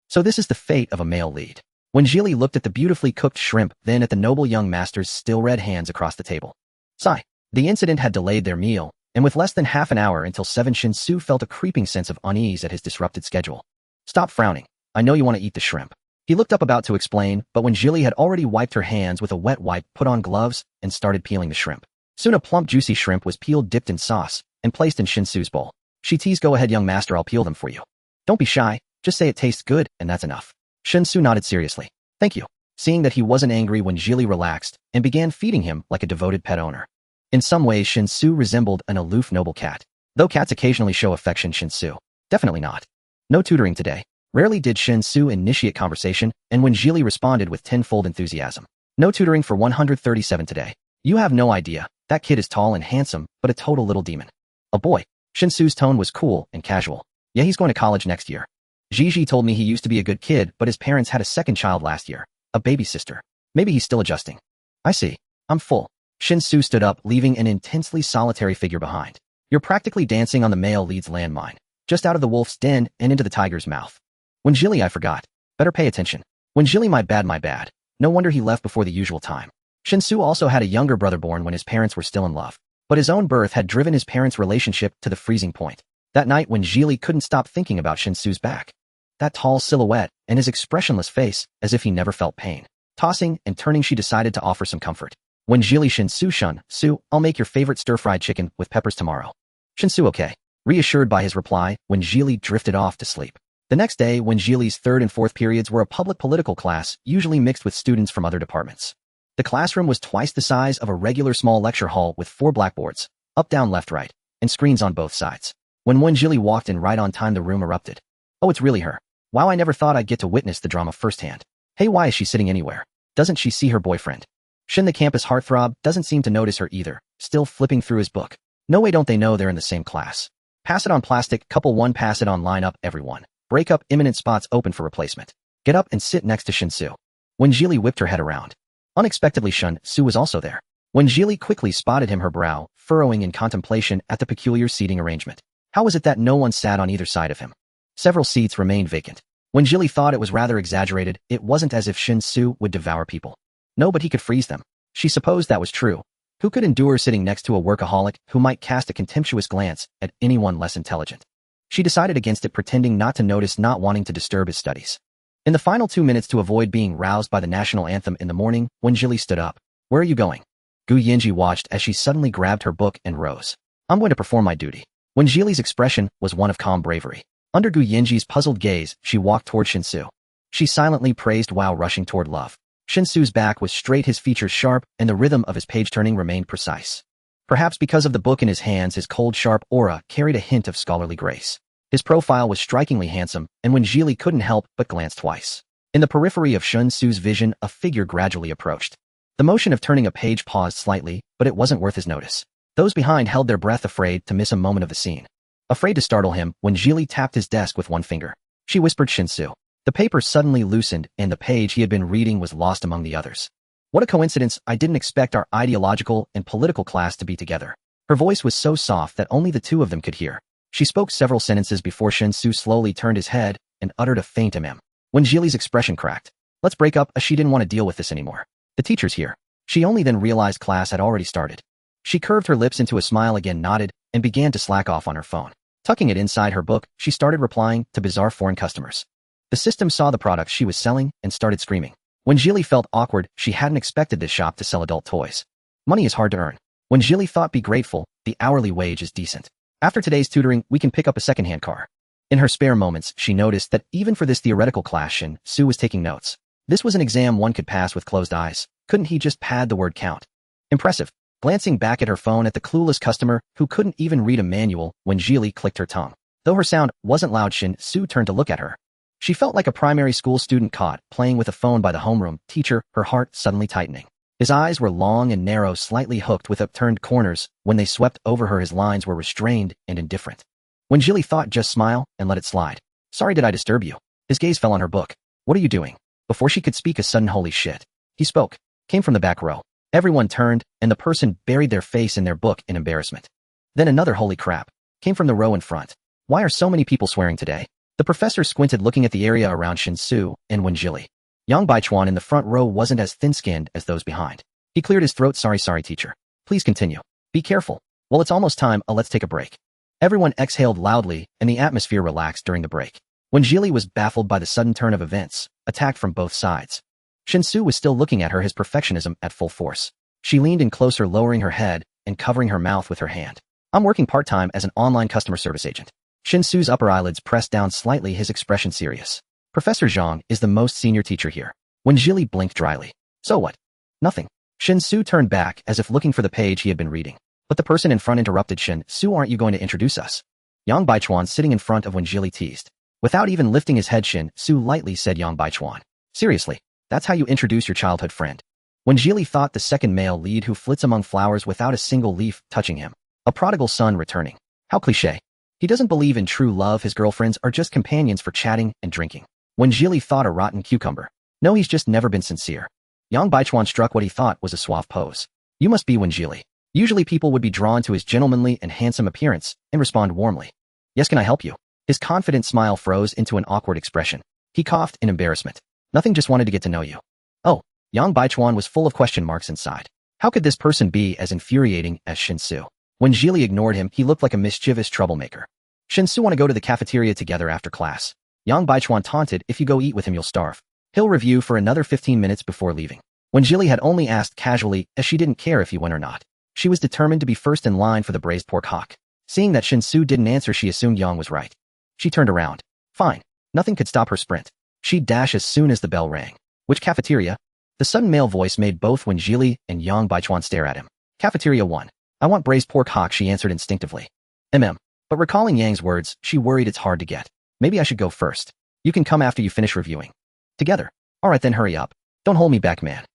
So this is the fate of a male lead. Wenjili looked at the beautifully cooked shrimp, then at the noble young master's still red hands across the table. Sigh. The incident had delayed their meal, and with less than half an hour until 7, Shinsu felt a creeping sense of unease at his disrupted schedule. "Stop frowning. I know you want to eat the shrimp." He looked up, about to explain, but Wenjili had already wiped her hands with a wet wipe, put on gloves, and started peeling the shrimp. Soon a plump, juicy shrimp was peeled, dipped in sauce, and placed in Shinsu's bowl. She teased, "Go ahead, young master, I'll peel them for you. Don't be shy, just say it tastes good, and that's enough." Shinsu nodded seriously. "Thank you." Seeing that he wasn't angry, Wenjili relaxed and began feeding him like a devoted pet owner. In some ways, Shinsu resembled an aloof noble cat. Though cats occasionally show affection, Shinsu definitely not. No tutoring today. Rarely did Shinsu initiate conversation, and Wenjili responded with tenfold enthusiasm. "No tutoring for 137 today. You have no idea. That kid is tall and handsome, but a total little demon." "A boy." Shinsu's tone was cool and casual. "Yeah, he's going to college next year. Gigi told me he used to be a good kid, but his parents had a second child last year. A baby sister. Maybe he's still adjusting." "I see. I'm full." Shinsu stood up, leaving an intensely solitary figure behind. "You're practically dancing on the male lead's landmine. Just out of the wolf's den and into the tiger's mouth." "Wenjili, I forgot. Better pay attention." "Wenjili, my bad. No wonder he left before the usual time." Shinsu also had a younger brother born when his parents were still in love. But his own birth had driven his parents' relationship to the freezing point. That night, Wenjili couldn't stop thinking about Shinsu's back. That tall silhouette, and his expressionless face, as if he never felt pain. Tossing and turning, she decided to offer some comfort. "Wenjili, Shinsu-shun, Su, I'll make your favorite stir-fried chicken with peppers tomorrow." Shinsu, okay. Reassured by his reply, Wenjili drifted off to sleep. The next day, Wenjili's 3rd and 4th periods were a public political class, usually mixed with students from other departments. The classroom was twice the size of a regular small lecture hall with 4 blackboards, up, down, left, right, and screens on both sides. When Wenjili walked in right on time, the room erupted. "Oh, it's really her. Wow, I never thought I'd get to witness the drama firsthand. Hey, why is she sitting anywhere? Doesn't she see her boyfriend?" Shin, the campus heartthrob, doesn't seem to notice her either, still flipping through his book. "No way, don't they know they're in the same class? Pass it on plastic, couple 1, pass it on, line up, everyone. Break up, imminent spots open for replacement." Get up and sit next to Shinsu. When Jili whipped her head around. Unexpectedly Shinsu was also there. When Jili quickly spotted him, her brow furrowing in contemplation at the peculiar seating arrangement. How was it that no one sat on either side of him? Several seats remained vacant. When Jili thought it was rather exaggerated, it wasn't as if Shinsu would devour people. No, but he could freeze them. She supposed that was true. Who could endure sitting next to a workaholic who might cast a contemptuous glance at anyone less intelligent? She decided against it, pretending not to notice, not wanting to disturb his studies. In the final 2 minutes to avoid being roused by the national anthem in the morning, when Jili stood up. Where are you going? Gu Yinji watched as she suddenly grabbed her book and rose. I'm going to perform my duty. When Jili's expression was one of calm bravery. Under Gu Yinji's puzzled gaze, she walked toward Shinsu. She silently praised while rushing toward love. Shinsu's back was straight, his features sharp, and the rhythm of his page-turning remained precise. Perhaps because of the book in his hands, his cold, sharp aura carried a hint of scholarly grace. His profile was strikingly handsome, and when Jili couldn't help but glance twice. In the periphery of Shinsu's vision, a figure gradually approached. The motion of turning a page paused slightly, but it wasn't worth his notice. Those behind held their breath, afraid to miss a moment of the scene. Afraid to startle him, when Jili tapped his desk with one finger. She whispered Shinsu. The paper suddenly loosened, and the page he had been reading was lost among the others. What a coincidence, I didn't expect our ideological and political class to be together. Her voice was so soft that only the two of them could hear. She spoke several sentences before Shinsu slowly turned his head and uttered a faint When Jili's expression cracked. Let's break up, as she didn't want to deal with this anymore. The teacher's here. She only then realized class had already started. She curved her lips into a smile again, nodded, and began to slack off on her phone. Tucking it inside her book, she started replying to bizarre foreign customers. The system saw the products she was selling and started screaming. When Jili felt awkward, she hadn't expected this shop to sell adult toys. Money is hard to earn. When Jili thought, be grateful, the hourly wage is decent. After today's tutoring, we can pick up a second-hand car. In her spare moments, she noticed that even for this theoretical class, Shinsu was taking notes. This was an exam one could pass with closed eyes. Couldn't he just pad the word count? Impressive. Glancing back at her phone at the clueless customer who couldn't even read a manual, when Jili clicked her tongue. Though her sound wasn't loud, Shinsu turned to look at her. She felt like a primary school student caught playing with a phone by the homeroom teacher, her heart suddenly tightening. His eyes were long and narrow, slightly hooked with upturned corners. When they swept over her, his lines were restrained and indifferent. When Jili thought, just smile and let it slide. Sorry, did I disturb you? His gaze fell on her book. What are you doing? Before she could speak, a sudden holy shit. He spoke. Came from the back row. Everyone turned, and the person buried their face in their book in embarrassment. Then another holy crap. Came from the row in front. Why are so many people swearing today? The professor squinted, looking at the area around Shinsu and when Jili. Yang Baichuan in the front row wasn't as thin-skinned as those behind. He cleared his throat. Sorry, teacher. Please continue. Be careful. Well, it's almost time. Let's take a break. Everyone exhaled loudly, and the atmosphere relaxed during the break. When Jili was baffled by the sudden turn of events, attacked from both sides. Shinsu was still looking at her, his perfectionism at full force. She leaned in closer, lowering her head and covering her mouth with her hand. I'm working part-time as an online customer service agent. Shinsu's upper eyelids pressed down slightly, his expression serious. Professor Zhang is the most senior teacher here. When Jili blinked dryly. So what? Nothing. Shinsu turned back as if looking for the page he had been reading. But the person in front interrupted. Shinsu, aren't you going to introduce us? Yang Baichuan sitting in front of when Jili teased. Without even lifting his head, Shinsu lightly said, Yang Baichuan. Seriously, that's how you introduce your childhood friend? When Jili thought, the second male lead who flits among flowers without a single leaf touching him. A prodigal son returning. How cliché. He doesn't believe in true love. His girlfriends are just companions for chatting and drinking. When Jili thought, a rotten cucumber. No, he's just never been sincere. Yang Baichuan struck what he thought was a suave pose. You must be Wen Jili. Usually people would be drawn to his gentlemanly and handsome appearance and respond warmly. Yes, can I help you? His confident smile froze into an awkward expression. He coughed in embarrassment. Nothing, just wanted to get to know you. Oh, Yang Baichuan was full of question marks inside. How could this person be as infuriating as Shinsu? When Jili ignored him, he looked like a mischievous troublemaker. Shinsu, want to go to the cafeteria together after class? Yang Baichuan taunted, if you go eat with him you'll starve. He'll review for another 15 minutes before leaving. When Jili had only asked casually, as she didn't care if he went or not. She was determined to be first in line for the braised pork hock. Seeing that Shinsu didn't answer, she assumed Yang was right. She turned around. Fine. Nothing could stop her sprint. She'd dash as soon as the bell rang. Which cafeteria? The sudden male voice made both Wen Jili and Yang Baichuan stare at him. Cafeteria 1. I want braised pork hock, she answered instinctively. But recalling Yang's words, she worried, it's hard to get. Maybe I should go first. You can come after you finish reviewing. Together. Alright then, hurry up. Don't hold me back, man.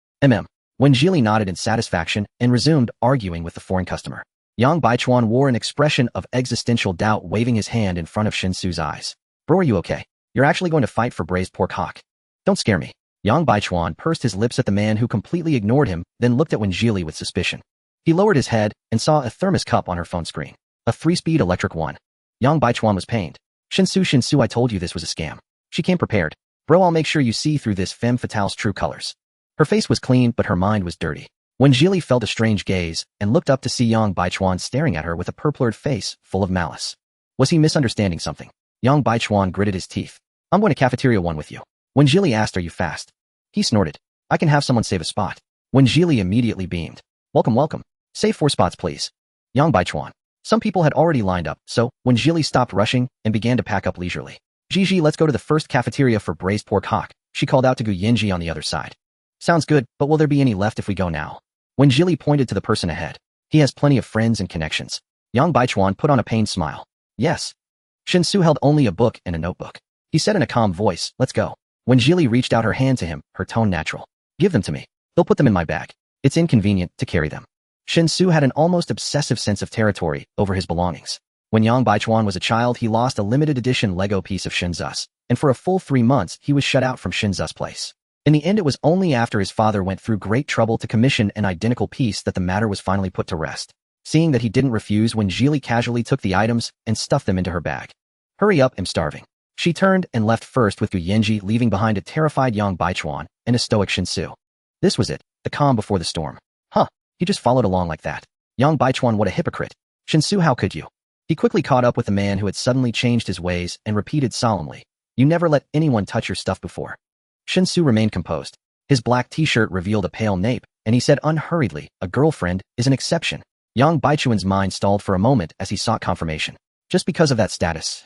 When Jili nodded in satisfaction and resumed arguing with the foreign customer. Yang Baichuan wore an expression of existential doubt, waving his hand in front of Shinsu's eyes. Bro, are you okay? You're actually going to fight for braised pork hock? Don't scare me. Yang Baichuan pursed his lips at the man who completely ignored him, then looked at Wen Jili with suspicion. He lowered his head and saw a thermos cup on her phone screen. A 3-speed electric one. Yang Baichuan was pained. Shinsu, I told you this was a scam. She came prepared. Bro, I'll make sure you see through this femme fatale's true colors. Her face was clean, but her mind was dirty. Wen Jili felt a strange gaze and looked up to see Yang Baichuan staring at her with a purplured face full of malice. Was he misunderstanding something? Yang Baichuan gritted his teeth. I'm going to cafeteria 1 with you. Wen Jili asked, are you fast? He snorted. I can have someone save a spot. Wen Jili immediately beamed. Welcome. Save 4 spots, please. Yang Baichuan. Some people had already lined up, so Wen Jili stopped rushing and began to pack up leisurely. Gigi, let's go to the first cafeteria for braised pork hock, she called out to Gu Yinji on the other side. Sounds good, but will there be any left if we go now? Wen Jili pointed to the person ahead. He has plenty of friends and connections. Yang Baichuan put on a pained smile. Yes. Shinsu held only a book and a notebook. He said in a calm voice, let's go. Wen Jili reached out her hand to him, her tone natural. Give them to me. They'll put them in my bag. It's inconvenient to carry them. Shinsu had an almost obsessive sense of territory over his belongings. When Yang Baichuan was a child, he lost a limited edition Lego piece of Shinzu's, and for a full 3 months he was shut out from Shinzu's place. In the end, it was only after his father went through great trouble to commission an identical piece that the matter was finally put to rest. Seeing that he didn't refuse, Wen Jili casually took the items and stuffed them into her bag. Hurry up, I'm starving. She turned and left first with Gu Yinji, leaving behind a terrified Yang Baichuan and a stoic Shinsu. This was it, the calm before the storm. Huh, he just followed along like that. Yang Baichuan, what a hypocrite. Shinsu, how could you? He quickly caught up with the man who had suddenly changed his ways and repeated solemnly, you never let anyone touch your stuff before. Shinsu remained composed. His black t-shirt revealed a pale nape, and he said unhurriedly, a girlfriend is an exception. Yang Baichuan's mind stalled for a moment as he sought confirmation. Just because of that status.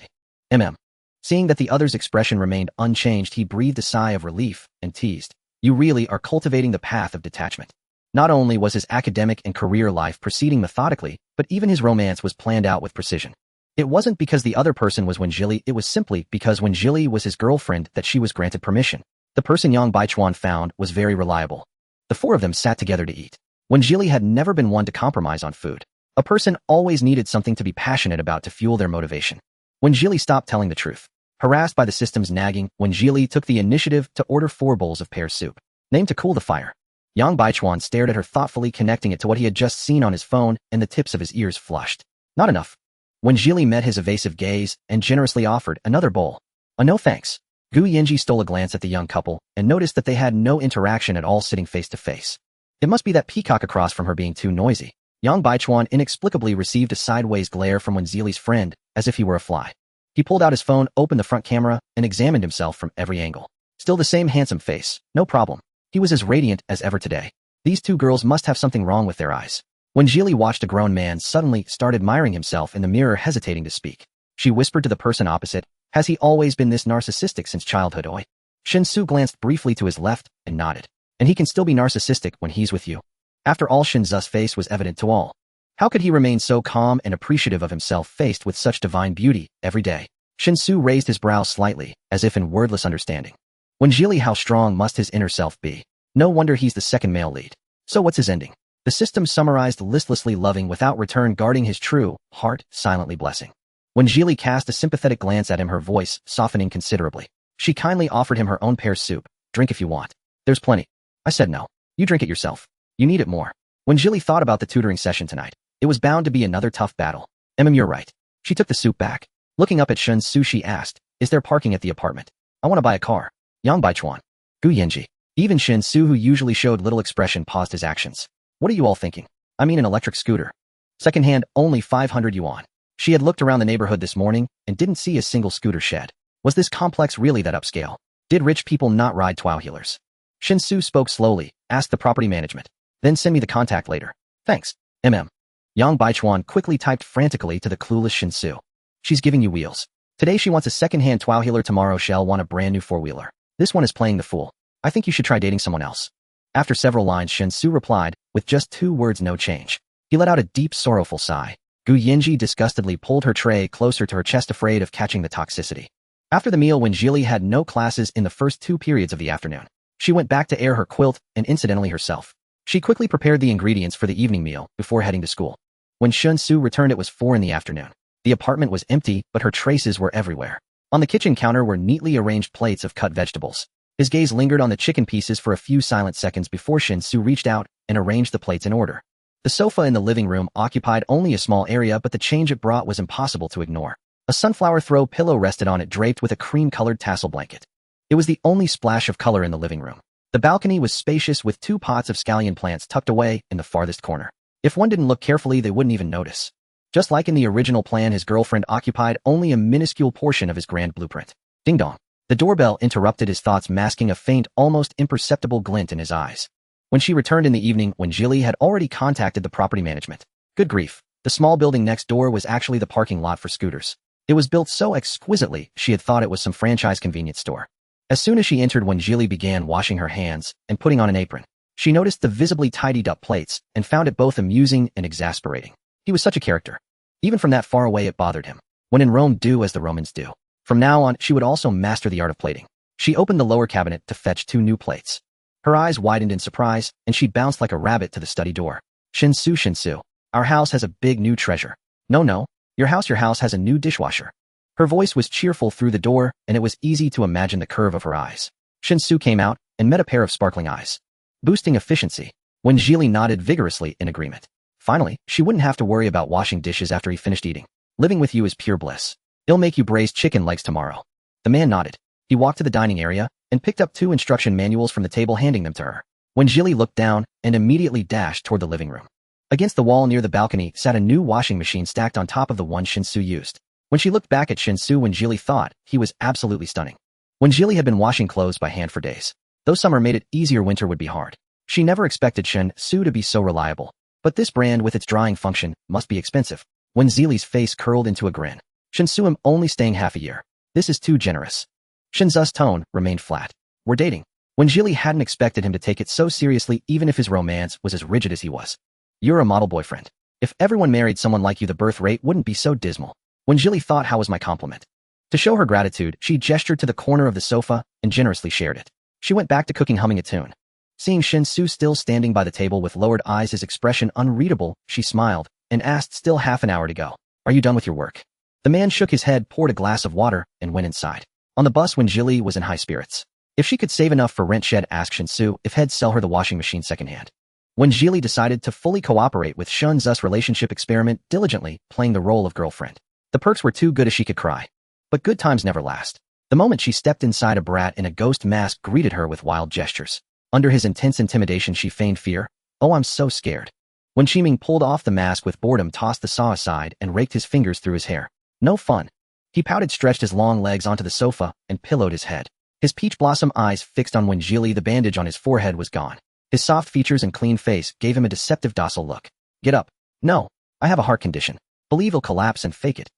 Seeing that the other's expression remained unchanged, he breathed a sigh of relief and teased. You really are cultivating the path of detachment. Not only was his academic and career life proceeding methodically, but even his romance was planned out with precision. It wasn't because the other person was Wen Jili, it was simply because Wen Jili was his girlfriend that she was granted permission. The person Yang Baichuan found was very reliable. The 4 of them sat together to eat. Wen Jili had never been one to compromise on food. A person always needed something to be passionate about to fuel their motivation. Wen Jili stopped telling the truth. Harassed by the system's nagging, Wen Jili took the initiative to order 4 bowls of pear soup, named to cool the fire. Yang Baichuan stared at her thoughtfully, connecting it to what he had just seen on his phone, and the tips of his ears flushed. Not enough. Wen Jili met his evasive gaze and generously offered another bowl. No thanks. Gu Yinji stole a glance at the young couple and noticed that they had no interaction at all, sitting face to face. It must be that peacock across from her being too noisy. Yang Baichuan inexplicably received a sideways glare from Wen Jili's friend, as if he were a fly. He pulled out his phone, opened the front camera, and examined himself from every angle. Still the same handsome face, no problem. He was as radiant as ever today. These 2 girls must have something wrong with their eyes. Wen Jili watched a grown man suddenly start admiring himself in the mirror, hesitating to speak. She whispered to the person opposite, has he always been this narcissistic since childhood, oi? Shinsu glanced briefly to his left and nodded. And he can still be narcissistic when he's with you. After all, Shinzu's face was evident to all. How could he remain so calm and appreciative of himself faced with such divine beauty every day? Shinsu raised his brows slightly, as if in wordless understanding. Wen Jili, how strong must his inner self be? No wonder he's the second male lead. So what's his ending? The system summarized, listlessly loving without return, guarding his true heart, silently blessing. Wen Jili cast a sympathetic glance at him, her voice softening considerably. She kindly offered him her own pear soup. Drink if you want. There's plenty. I said no. You drink it yourself. You need it more. Wen Jili thought about the tutoring session tonight. It was bound to be another tough battle. You're right. She took the soup back. Looking up at Shinsu, she asked, is there parking at the apartment? I want to buy a car. Yang Baichuan. Gu Yinji. Even Shinsu, who usually showed little expression, paused his actions. What are you all thinking? I mean an electric scooter. Secondhand, only 500 yuan. She had looked around the neighborhood this morning and didn't see a single scooter shed. Was this complex really that upscale? Did rich people not ride twowheelers? Shinsu spoke slowly, asked the property management. Then send me the contact later. Thanks. Yang Baichuan quickly typed frantically to the clueless Shinsu. She's giving you wheels. Today she wants a second-hand twowheeler, tomorrow she'll want a brand new 4-wheeler. This one is playing the fool. I think you should try dating someone else. After several lines, Shinsu replied, with just 2 words, no change. He let out a deep, sorrowful sigh. Gu Yinji disgustedly pulled her tray closer to her chest, afraid of catching the toxicity. After the meal, when Jili had no classes in the first 2 periods of the afternoon, she went back to air her quilt and incidentally herself. She quickly prepared the ingredients for the evening meal before heading to school. When Shinsu returned, it was 4 in the afternoon. The apartment was empty, but her traces were everywhere. On the kitchen counter were neatly arranged plates of cut vegetables. His gaze lingered on the chicken pieces for a few silent seconds before Shin-Soo reached out and arranged the plates in order. The sofa in the living room occupied only a small area, but the change it brought was impossible to ignore. A sunflower throw pillow rested on it, draped with a cream-colored tassel blanket. It was the only splash of color in the living room. The balcony was spacious with 2 pots of scallion plants tucked away in the farthest corner. If one didn't look carefully, they wouldn't even notice. Just like in the original plan, his girlfriend occupied only a minuscule portion of his grand blueprint. Ding dong. The doorbell interrupted his thoughts, masking a faint, almost imperceptible glint in his eyes. When she returned in the evening, when Jilly had already contacted the property management. Good grief. The small building next door was actually the parking lot for scooters. It was built so exquisitely, she had thought it was some franchise convenience store. As soon as she entered, when Jilly began washing her hands and putting on an apron, she noticed the visibly tidied-up plates and found it both amusing and exasperating. He was such a character. Even from that far away, it bothered him. When in Rome, do as the Romans do. From now on, she would also master the art of plating. She opened the lower cabinet to fetch 2 new plates. Her eyes widened in surprise, and she bounced like a rabbit to the study door. Shin-Soo, Shin-Soo, our house has a big new treasure. No, your house has a new dishwasher. Her voice was cheerful through the door, and it was easy to imagine the curve of her eyes. Shin-Soo came out and met a pair of sparkling eyes. Boosting efficiency. When Jilly nodded vigorously in agreement. Finally, she wouldn't have to worry about washing dishes after he finished eating. Living with you is pure bliss. He'll make you braised chicken legs tomorrow. The man nodded. He walked to the dining area and picked up 2 instruction manuals from the table, handing them to her. When Jilly looked down and immediately dashed toward the living room. Against the wall near the balcony sat a new washing machine stacked on top of the one Shin-Soo used. When she looked back at Shin-Soo, when Jilly thought he was absolutely stunning. When Jilly had been washing clothes by hand for days. Though summer made it easier, winter would be hard. She never expected Shin-Soo to be so reliable. But this brand with its drying function must be expensive. When Jilly's face curled into a grin. Shin-Soo, I'm only staying half a year. This is too generous. Shin-Soo's tone remained flat. We're dating. When Jilly hadn't expected him to take it so seriously, even if his romance was as rigid as he was. You're a model boyfriend. If everyone married someone like you, the birth rate wouldn't be so dismal. When Jilly thought, how was my compliment? To show her gratitude, she gestured to the corner of the sofa and generously shared it. She went back to cooking, humming a tune. Seeing Shin-Soo still standing by the table with lowered eyes, his expression unreadable, she smiled and asked, still half an hour to go. Are you done with your work? The man shook his head, poured a glass of water, and went inside. On the bus, when Jilly was in high spirits. If she could save enough for rent, she'd ask Shin-Soo if he'd sell her the washing machine secondhand. When Jilly decided to fully cooperate with Shin-Soo's relationship experiment, diligently playing the role of girlfriend. The perks were too good as she could cry. But good times never last. The moment she stepped inside, a brat in a ghost mask greeted her with wild gestures. Under his intense intimidation, she feigned fear. Oh, I'm so scared. When Chiming pulled off the mask with boredom, tossed the saw aside and raked his fingers through his hair. No fun. He pouted, stretched his long legs onto the sofa, and pillowed his head. His peach blossom eyes fixed on when Jilly, the bandage on his forehead was gone. His soft features and clean face gave him a deceptive, docile look. Get up. No, I have a heart condition. Believe he'll collapse and fake it.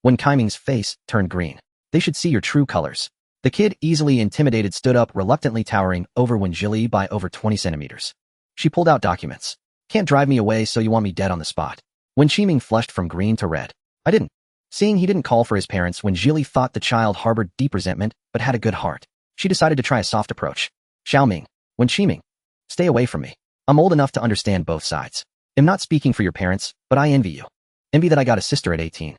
When Kaiming's face turned green. They should see your true colors. The kid, easily intimidated, stood up, reluctantly towering over when Jilly by over 20 centimeters. She pulled out documents. Can't drive me away, so you want me dead on the spot. When Chiming flushed from green to red. I didn't. Seeing he didn't call for his parents, when Jilly thought the child harbored deep resentment, but had a good heart. She decided to try a soft approach. Xiaoming. When Chiming. Stay away from me. I'm old enough to understand both sides. I'm not speaking for your parents, but I envy you. Envy that I got a sister at 18.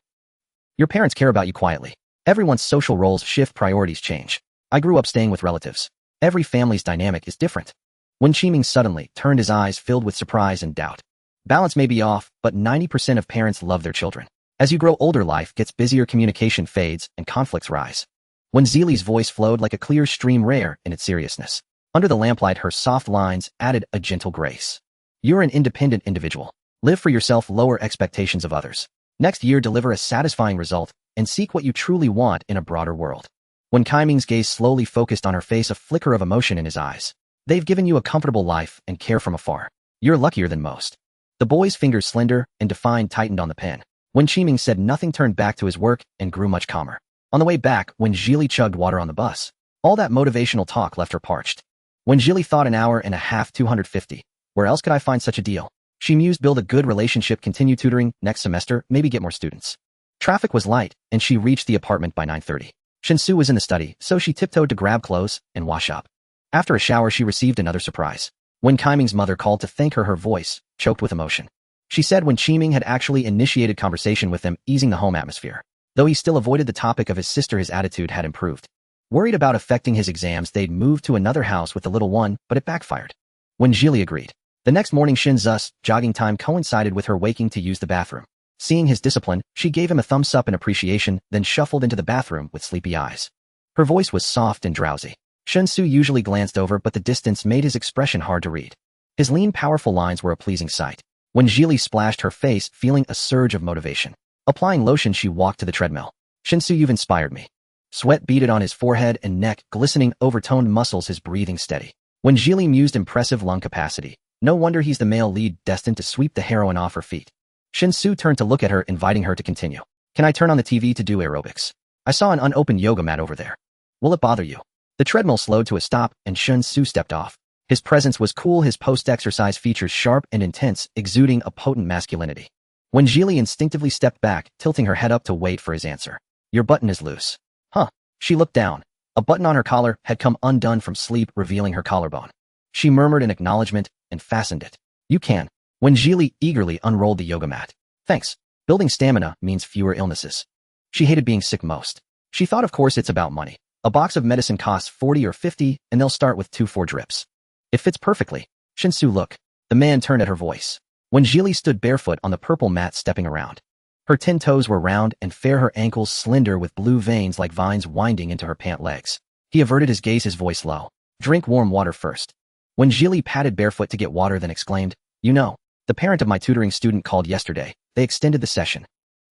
Your parents care about you quietly. Everyone's social roles shift, priorities change. I grew up staying with relatives. Every family's dynamic is different. When Chiming suddenly turned, his eyes filled with surprise and doubt. Balance may be off, but 90% of parents love their children. As you grow older, life gets busier, communication fades, and conflicts rise. When Zili's voice flowed like a clear stream, rare in its seriousness. Under the lamplight, her soft lines added a gentle grace. You're an independent individual. Live for yourself, lower expectations of others. Next year, deliver a satisfying result, and seek what you truly want in a broader world. When Kaiming's gaze slowly focused on her face, a flicker of emotion in his eyes. They've given you a comfortable life and care from afar. You're luckier than most. The boy's fingers, slender and defined, tightened on the pen. When Chiming said nothing, turned back to his work and grew much calmer. On the way back, when Jilly chugged water on the bus, all that motivational talk left her parched. When Jilly thought, an hour and a half, 250. Where else could I find such a deal? She mused, build a good relationship, continue tutoring next semester, maybe get more students. Traffic was light, and she reached the apartment by 9:30. Shin-Soo was in the study, so she tiptoed to grab clothes and wash up. After a shower, she received another surprise. When Kaiming's mother called to thank her, her voice choked with emotion. She said when Chiming had actually initiated conversation with them, easing the home atmosphere. Though he still avoided the topic of his sister, his attitude had improved. Worried about affecting his exams, they'd moved to another house with the little one, but it backfired. When Jili agreed. The next morning Shinzu's jogging time coincided with her waking to use the bathroom. Seeing his discipline, she gave him a thumbs up in appreciation, then shuffled into the bathroom with sleepy eyes. Her voice was soft and drowsy. Shinsu usually glanced over, but the distance made his expression hard to read. His lean, powerful lines were a pleasing sight. When Jili splashed her face, feeling a surge of motivation. Applying lotion, she walked to the treadmill. Shinsu, you've inspired me. Sweat beaded on his forehead and neck, glistening overtoned muscles, his breathing steady. When Jili mused, impressive lung capacity. No wonder he's the male lead destined to sweep the heroine off her feet. Shinsu turned to look at her, inviting her to continue. Can I turn on the TV to do aerobics? I saw an unopened yoga mat over there. Will it bother you? The treadmill slowed to a stop, and Shinsu stepped off. His presence was cool, his post-exercise features sharp and intense, exuding a potent masculinity. When Jili instinctively stepped back, tilting her head up to wait for his answer. Your button is loose. Huh. She looked down. A button on her collar had come undone from sleep, revealing her collarbone. She murmured an acknowledgement and fastened it. You can. When Jili eagerly unrolled the yoga mat. Thanks. Building stamina means fewer illnesses. She hated being sick most. She thought, of course, it's about money. A box of medicine costs 40 or 50, and they'll start with 2-4 drips. It fits perfectly. Shinsu, look. The man turned at her voice. When Jili stood barefoot on the purple mat, stepping around. Her 10 toes were round and fair, her ankles slender with blue veins like vines winding into her pant legs. He averted his gaze, his voice low. Drink warm water first. When Jili patted barefoot to get water, then exclaimed, You know, the parent of my tutoring student called yesterday. They extended the session.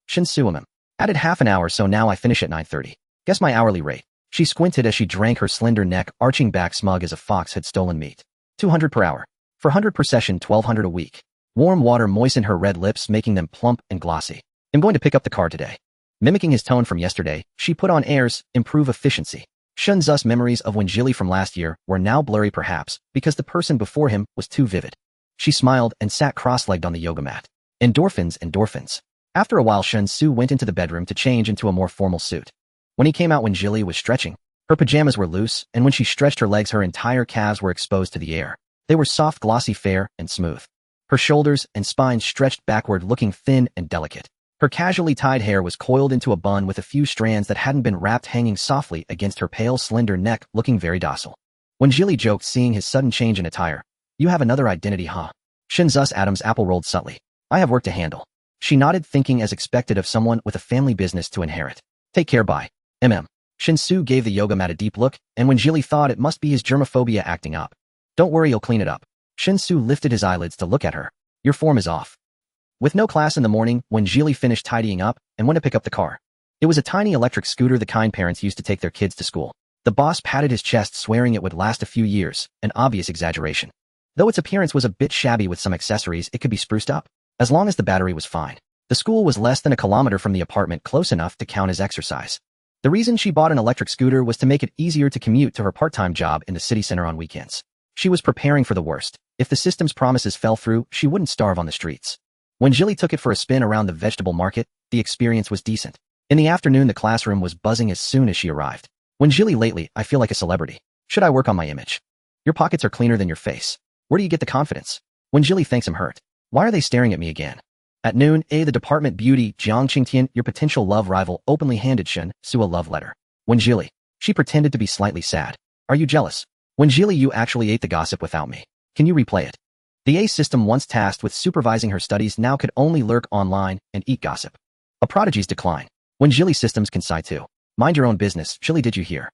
Shinsu added half an hour, so now I finish at 9:30. Guess my hourly rate. She squinted as she drank, her slender neck arching back, smug as a fox had stolen meat. 200 per hour. 400 per session, 1,200 a week. Warm water moistened her red lips, making them plump and glossy. I'm going to pick up the car today. Mimicking his tone from yesterday, she put on airs, improve efficiency. Shinzu's memories of when Jili from last year were now blurry, perhaps because the person before him was too vivid. She smiled and sat cross-legged on the yoga mat. Endorphins, endorphins. After a while, Shinsu went into the bedroom to change into a more formal suit. When he came out, when Jili was stretching, her pajamas were loose, and when she stretched her legs, her entire calves were exposed to the air. They were soft, glossy, fair, and smooth. Her shoulders and spine stretched backward, looking thin and delicate. Her casually tied hair was coiled into a bun with a few strands that hadn't been wrapped hanging softly against her pale, slender neck, looking very docile. When Jili joked, seeing his sudden change in attire, You have another identity, huh? Shinzu's Adam's apple rolled subtly. I have work to handle. She nodded, thinking as expected of someone with a family business to inherit. Take care, bye. Shinsu gave the yoga mat a deep look, and when Jili thought it must be his germophobia acting up. Don't worry, you'll clean it up. Shinsu lifted his eyelids to look at her. Your form is off. With no class in the morning, when Jili finished tidying up and went to pick up the car. It was a tiny electric scooter, the kind parents used to take their kids to school. The boss patted his chest, swearing it would last a few years, an obvious exaggeration. Though its appearance was a bit shabby with some accessories, it could be spruced up. As long as the battery was fine. The school was less than a kilometer from the apartment, close enough to count as exercise. The reason she bought an electric scooter was to make it easier to commute to her part-time job in the city center on weekends. She was preparing for the worst. If the system's promises fell through, she wouldn't starve on the streets. When Jili took it for a spin around the vegetable market, the experience was decent. In the afternoon, the classroom was buzzing as soon as she arrived. When Jili, lately, I feel like a celebrity. Should I work on my image? Your pockets are cleaner than your face. Where do you get the confidence? When Jili thinks I'm hurt. Why are they staring at me again? At noon, the department beauty, Jiang Qingtian, your potential love rival, openly handed Shinsu a love letter. When Jili, she pretended to be slightly sad. Are you jealous? When Jili, you actually ate the gossip without me. Can you replay it? The A system, once tasked with supervising her studies, now could only lurk online and eat gossip. A prodigy's decline. When Jili, systems can sigh too. Mind your own business, Jili, did you hear?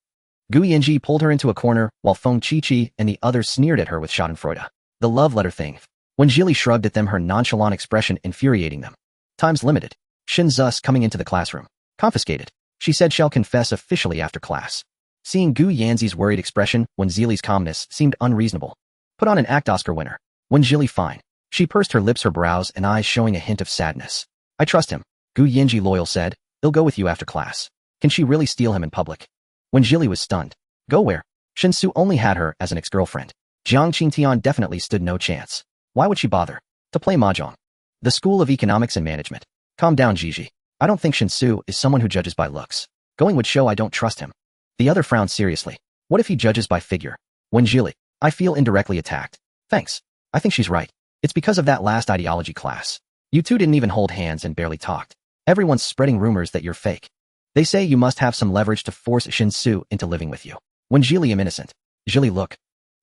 Gu Yanji pulled her into a corner, while Feng Chi-Chi and the others sneered at her with schadenfreude. The love letter thing. When Jili shrugged at them, her nonchalant expression infuriating them. Time's limited. Shinzu's coming into the classroom. Confiscated. She said she'll confess officially after class. Seeing Gu Yanzi's worried expression, when Jili's calmness seemed unreasonable. Put on an act Oscar winner. When Jili, fine. She pursed her lips, her brows and eyes showing a hint of sadness. I trust him. Gu Yanji loyal said. He'll go with you after class. Can she really steal him in public? When Jili was stunned. Go where? Shinsu only had her as an ex-girlfriend. Jiang Qingtian definitely stood no chance. Why would she bother? To play mahjong. The School of Economics and Management. Calm down, Gigi. I don't think Shinsu is someone who judges by looks. Going would show I don't trust him. The other frowned seriously. What if he judges by figure? When Jili, I feel indirectly attacked. Thanks. I think she's right. It's because of that last ideology class. You two didn't even hold hands and barely talked. Everyone's spreading rumors that you're fake. They say you must have some leverage to force Shinsu into living with you. When Jili am innocent. Jili look.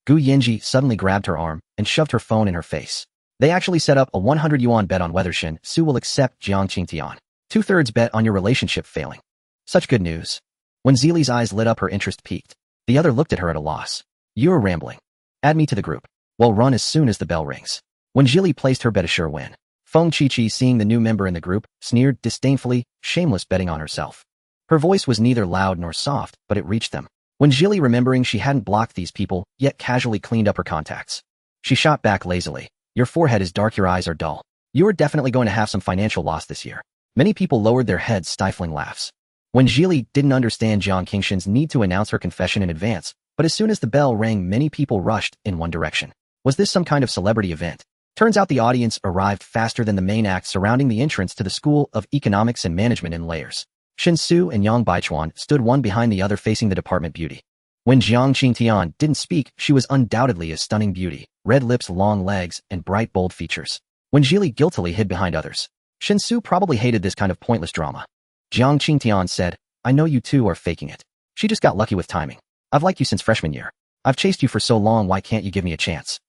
Gu Yinji suddenly grabbed her arm and shoved her phone in her face. They actually set up a 100 yuan bet on whether Shinsu will accept Jiang Qingtian. 2/3 bet on your relationship failing. Such good news. When Zili's eyes lit up, her interest peaked. The other looked at her at a loss. You're rambling. Add me to the group. Well, run as soon as the bell rings. When Jili placed her bet, a sure win. Feng Qiqi, seeing the new member in the group, sneered disdainfully, shameless betting on herself. Her voice was neither loud nor soft, but it reached them. When Jili, remembering she hadn't blocked these people, yet casually cleaned up her contacts. She shot back lazily. Your forehead is dark, your eyes are dull. You're definitely going to have some financial loss this year. Many people lowered their heads, stifling laughs. When Jili didn't understand Jiang Qingshan's need to announce her confession in advance, but as soon as the bell rang, many people rushed in one direction. Was this some kind of celebrity event? Turns out the audience arrived faster than the main act surrounding the entrance to the School of Economics and Management in layers. Shinsu and Yang Baichuan stood one behind the other facing the department beauty. When Jiang Qingtian didn't speak, she was undoubtedly a stunning beauty, red lips, long legs, and bright, bold features. When Jili guiltily hid behind others, Shinsu probably hated this kind of pointless drama. Jiang Qingtian said, I know you two are faking it. She just got lucky with timing. I've liked you since freshman year. I've chased you for so long, why can't you give me a chance?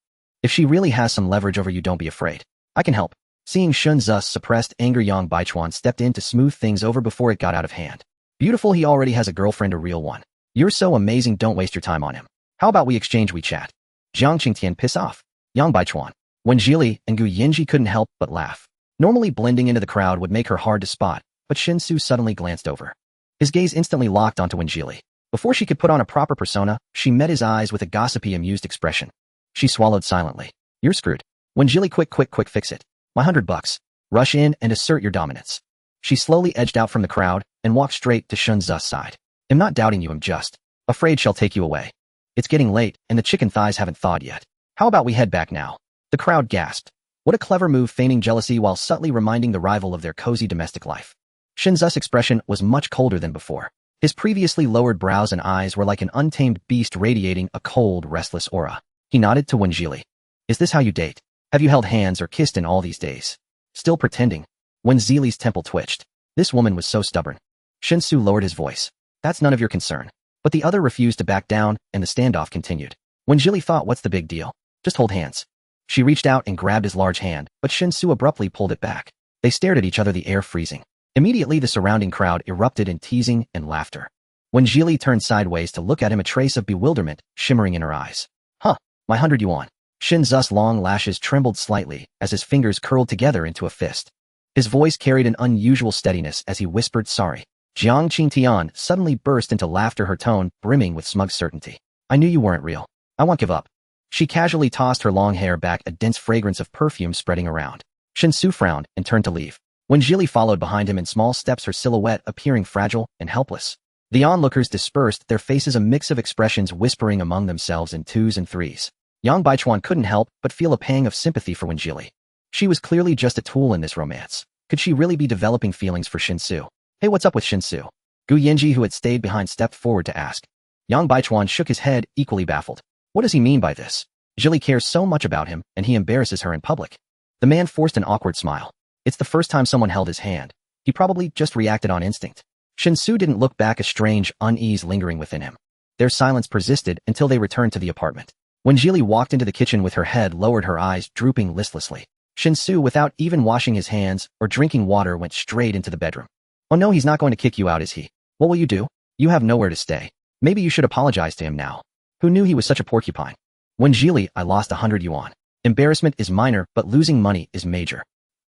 If she really has some leverage over you, don't be afraid. I can help. Seeing Shunzu's suppressed anger, Yang Baichuan stepped in to smooth things over before it got out of hand. Beautiful, he already has a girlfriend, a real one. You're so amazing, don't waste your time on him. How about we exchange WeChat? Jiang Qingtian, piss off. Yang Baichuan. When Jili and Gu Yinji couldn't help but laugh. Normally blending into the crowd would make her hard to spot, but Shinsu suddenly glanced over. His gaze instantly locked onto Wen Jili. Before she could put on a proper persona, she met his eyes with a gossipy, amused expression. She swallowed silently. You're screwed. Wen Jili, quick, fix it. My $100. Rush in and assert your dominance. She slowly edged out from the crowd and walked straight to Shunzu's side. I'm not doubting you, I'm just afraid she'll take you away. It's getting late and the chicken thighs haven't thawed yet. How about we head back now? The crowd gasped. What a clever move, feigning jealousy while subtly reminding the rival of their cozy domestic life. Shunzu's expression was much colder than before. His previously lowered brows and eyes were like an untamed beast radiating a cold, restless aura. He nodded to Wen Jili. Is this how you date? Have you held hands or kissed in all these days? Still pretending? Wen Jili's temple twitched. This woman was so stubborn. Shinsu lowered his voice. That's none of your concern. But the other refused to back down, and the standoff continued. Wen Jili thought, what's the big deal? Just hold hands. She reached out and grabbed his large hand, but Shinsu abruptly pulled it back. They stared at each other, the air freezing. Immediately the surrounding crowd erupted in teasing and laughter. When Jili turned sideways to look at him, a trace of bewilderment shimmering in her eyes. Huh, my 100 yuan. Shinzu's long lashes trembled slightly as his fingers curled together into a fist. His voice carried an unusual steadiness as he whispered, sorry. Jiang Qingtian suddenly burst into laughter, her tone brimming with smug certainty. I knew you weren't real. I won't give up. She casually tossed her long hair back, a dense fragrance of perfume spreading around. Shinsu frowned and turned to leave. When Jili followed behind him in small steps, her silhouette appearing fragile and helpless. The onlookers dispersed, their faces a mix of expressions, whispering among themselves in twos and threes. Yang Baichuan couldn't help but feel a pang of sympathy for Wen Jili. She was clearly just a tool in this romance. Could she really be developing feelings for Shinsu? Hey, what's up with Shinsu? Gu Yinji, who had stayed behind, stepped forward to ask. Yang Baichuan shook his head, equally baffled. What does he mean by this? Jili cares so much about him, and he embarrasses her in public. The man forced an awkward smile. It's the first time someone held his hand. He probably just reacted on instinct. Shinsu didn't look back, a strange unease lingering within him. Their silence persisted until they returned to the apartment. When Jili walked into the kitchen with her head lowered, her eyes drooping listlessly, Shinsu, without even washing his hands or drinking water, went straight into the bedroom. Oh no, he's not going to kick you out, is he? What will you do? You have nowhere to stay. Maybe you should apologize to him now. Who knew he was such a porcupine? When Jili, I lost 100 yuan. Embarrassment is minor, but losing money is major.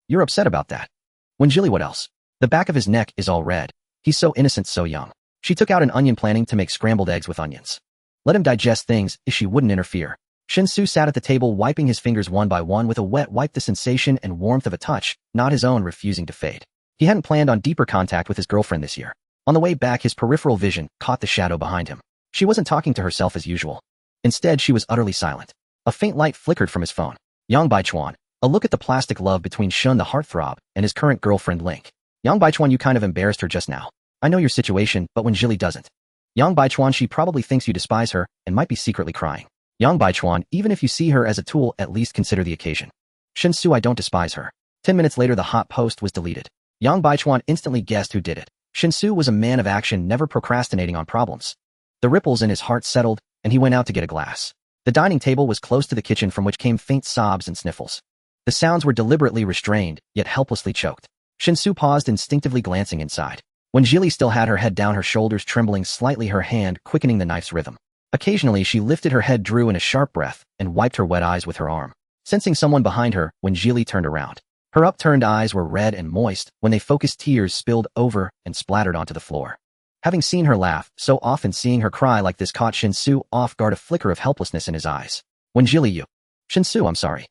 You're upset about that. When Jili, what else? The back of his neck is all red. He's so innocent, so young. She took out an onion, planning to make scrambled eggs with onions. Let him digest things if she wouldn't interfere. Shinsu sat at the table, wiping his fingers one by one with a wet wipe, the sensation and warmth of a touch, not his own, refusing to fade. He hadn't planned on deeper contact with his girlfriend this year. On the way back, his peripheral vision caught the shadow behind him. She wasn't talking to herself as usual. Instead, she was utterly silent. A faint light flickered from his phone. Yang Baichuan. A look at the plastic love between Shun the heartthrob and his current girlfriend Link. Yang Baichuan, you kind of embarrassed her just now. I know your situation, but when Jili doesn't. Yang Baichuan, she probably thinks you despise her and might be secretly crying. Yang Baichuan, even if you see her as a tool, at least consider the occasion. Shinsu, I don't despise her. 10 minutes later, the hot post was deleted. Yang Baichuan instantly guessed who did it. Shinsu was a man of action, never procrastinating on problems. The ripples in his heart settled, and he went out to get a glass. The dining table was close to the kitchen, from which came faint sobs and sniffles. The sounds were deliberately restrained, yet helplessly choked. Shinsu paused, instinctively glancing inside. When Jili still had her head down, her shoulders trembling slightly, her hand quickening the knife's rhythm. Occasionally, she lifted her head, drew in a sharp breath, and wiped her wet eyes with her arm. Sensing someone behind her, when Jili turned around. Her upturned eyes were red and moist. When they focused, tears spilled over and splattered onto the floor. Having seen her laugh so often, seeing her cry like this caught Shinsu off guard, a flicker of helplessness in his eyes. When Jili, Shinsu, I'm sorry.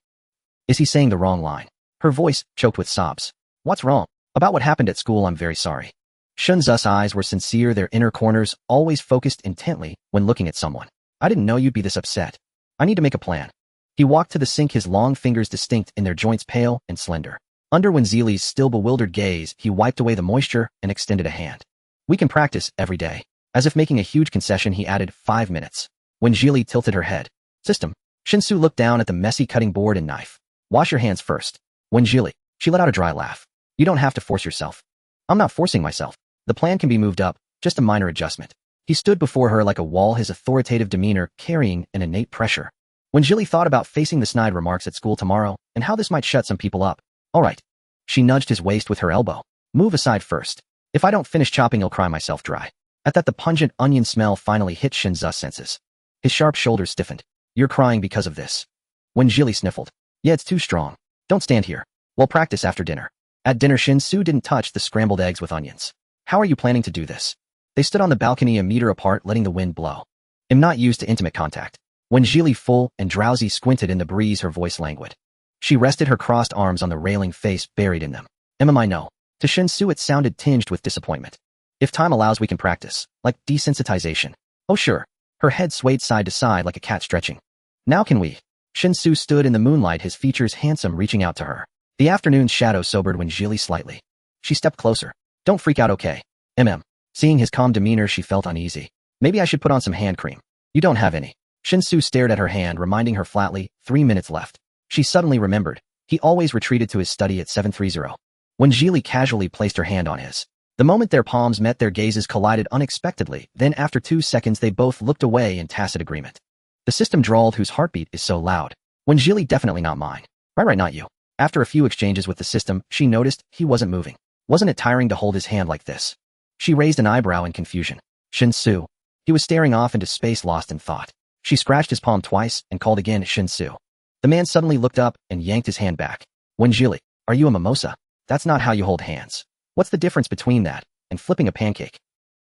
Is he saying the wrong line? Her voice choked with sobs. What's wrong? About what happened at school, I'm very sorry. Shinsu's eyes were sincere, their inner corners always focused intently when looking at someone. I didn't know you'd be this upset. I need to make a plan. He walked to the sink, his long fingers distinct in their joints, pale and slender. Under Wenjili's still bewildered gaze, he wiped away the moisture and extended a hand. We can practice every day. As if making a huge concession, he added 5 minutes. When Jili tilted her head. System. Shinsu looked down at the messy cutting board and knife. Wash your hands first. When Jili. She let out a dry laugh. You don't have to force yourself. I'm not forcing myself. The plan can be moved up, just a minor adjustment. He stood before her like a wall, his authoritative demeanor carrying an innate pressure. When Jili thought about facing the snide remarks at school tomorrow and how this might shut some people up. All right. She nudged his waist with her elbow. Move aside first. If I don't finish chopping, I'll cry myself dry. At that, the pungent onion smell finally hit Shinsu's senses. His sharp shoulders stiffened. You're crying because of this. When Jili sniffled. Yeah, it's too strong. Don't stand here. We'll practice after dinner. At dinner, Shinsu didn't touch the scrambled eggs with onions. How are you planning to do this? They stood on the balcony, a meter apart, letting the wind blow. I'm not used to intimate contact. When Jili, full and drowsy, squinted in the breeze, her voice languid. She rested her crossed arms on the railing, face buried in them. I know. To Shinsu, it sounded tinged with disappointment. If time allows, we can practice, like desensitization. Oh sure. Her head swayed side to side like a cat stretching. Now can we? Shinsu stood in the moonlight, his features handsome, reaching out to her. The afternoon's shadow sobered when Jili slightly. She stepped closer. Don't freak out, okay? Seeing his calm demeanor, she felt uneasy. Maybe I should put on some hand cream. You don't have any. Shinsu stared at her hand, reminding her flatly, 3 minutes left. She suddenly remembered. He always retreated to his study at 730. When Jili casually placed her hand on his. The moment their palms met, their gazes collided unexpectedly. Then after 2 seconds, they both looked away in tacit agreement. The system drawled, whose heartbeat is so loud. When Jili, definitely not mine. Right, not you. After a few exchanges with the system, she noticed he wasn't moving. Wasn't it tiring to hold his hand like this? She raised an eyebrow in confusion. Shinsu. He was staring off into space, lost in thought. She scratched his palm twice and called again, Shinsu. The man suddenly looked up and yanked his hand back. When Jili, are you a mimosa? That's not how you hold hands. What's the difference between that and flipping a pancake?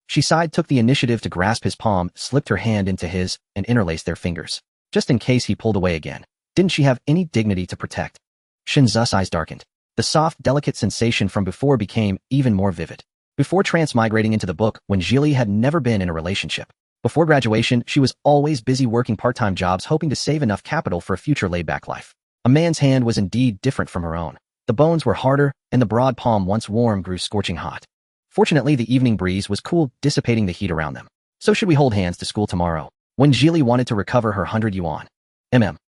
She sighed, took the initiative to grasp his palm, slipped her hand into his, and interlaced their fingers. Just in case he pulled away again. Didn't she have any dignity to protect? Shinsu's eyes darkened. The soft, delicate sensation from before became even more vivid. Before transmigrating into the book, when Jili had never been in a relationship. Before graduation, she was always busy working part-time jobs, hoping to save enough capital for a future laid-back life. A man's hand was indeed different from her own. The bones were harder, and the broad palm, once warm, grew scorching hot. Fortunately, the evening breeze was cool, dissipating the heat around them. So should we hold hands to school tomorrow? When Jili wanted to recover her 100 yuan.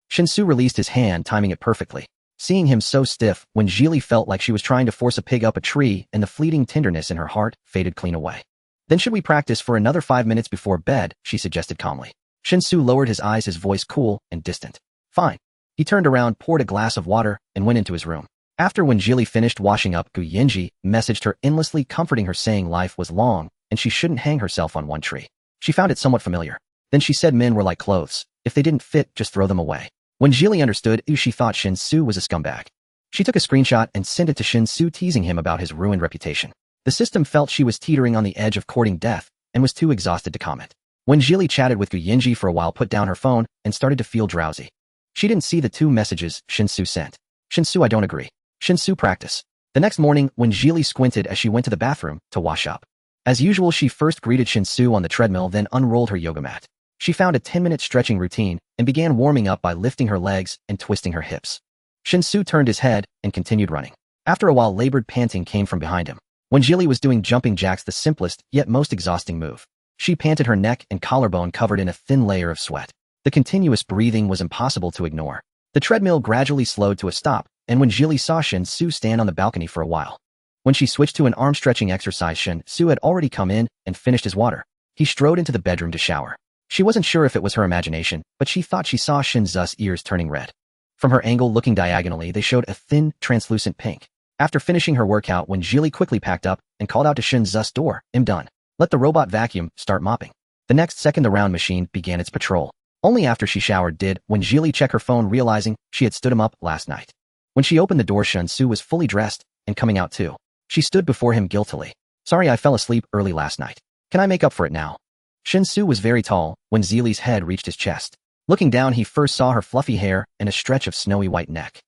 Shinsu released his hand, timing it perfectly. Seeing him so stiff, when Jili felt like she was trying to force a pig up a tree, and the fleeting tenderness in her heart faded clean away. Then should we practice for another 5 minutes before bed? She suggested calmly. Shinsu lowered his eyes, his voice cool and distant. Fine. He turned around, poured a glass of water, and went into his room. After, when Jili finished washing up, Gu Yinji messaged her, endlessly comforting her, saying life was long, and she shouldn't hang herself on one tree. She found it somewhat familiar. Then she said men were like clothes. If they didn't fit, just throw them away. When Jili understood, she thought Shinsu was a scumbag. She took a screenshot and sent it to Shinsu, teasing him about his ruined reputation. The system felt she was teetering on the edge of courting death and was too exhausted to comment. When Jili chatted with Gu Yinji for a while, put down her phone and started to feel drowsy. She didn't see the 2 messages Shinsu sent. Shinsu, I don't agree. Shinsu, practice. The next morning, when Jili squinted as she went to the bathroom to wash up. As usual, she first greeted Shinsu on the treadmill, then unrolled her yoga mat. She found a 10-minute stretching routine and began warming up by lifting her legs and twisting her hips. Shinsu turned his head and continued running. After a while, labored panting came from behind him. When Jili was doing jumping jacks, the simplest yet most exhausting move. She panted, her neck and collarbone covered in a thin layer of sweat. The continuous breathing was impossible to ignore. The treadmill gradually slowed to a stop, and when Jili saw Shinsu stand on the balcony for a while. When she switched to an arm-stretching exercise, Shin Su had already come in and finished his water. He strode into the bedroom to shower. She wasn't sure if it was her imagination, but she thought she saw Shin Su's ears turning red. From her angle looking diagonally, they showed a thin, translucent pink. After finishing her workout, when Jili quickly packed up and called out to Shin Su's door, "I'm done. Let the robot vacuum start mopping." The next second, the round machine began its patrol. Only after she showered did when Jili check her phone, realizing she had stood him up last night. When she opened the door, Shin Su was fully dressed and coming out too. She stood before him guiltily. "Sorry, I fell asleep early last night. Can I make up for it now?" Shin Su was very tall when Zili's head reached his chest. Looking down, he first saw her fluffy hair and a stretch of snowy white neck.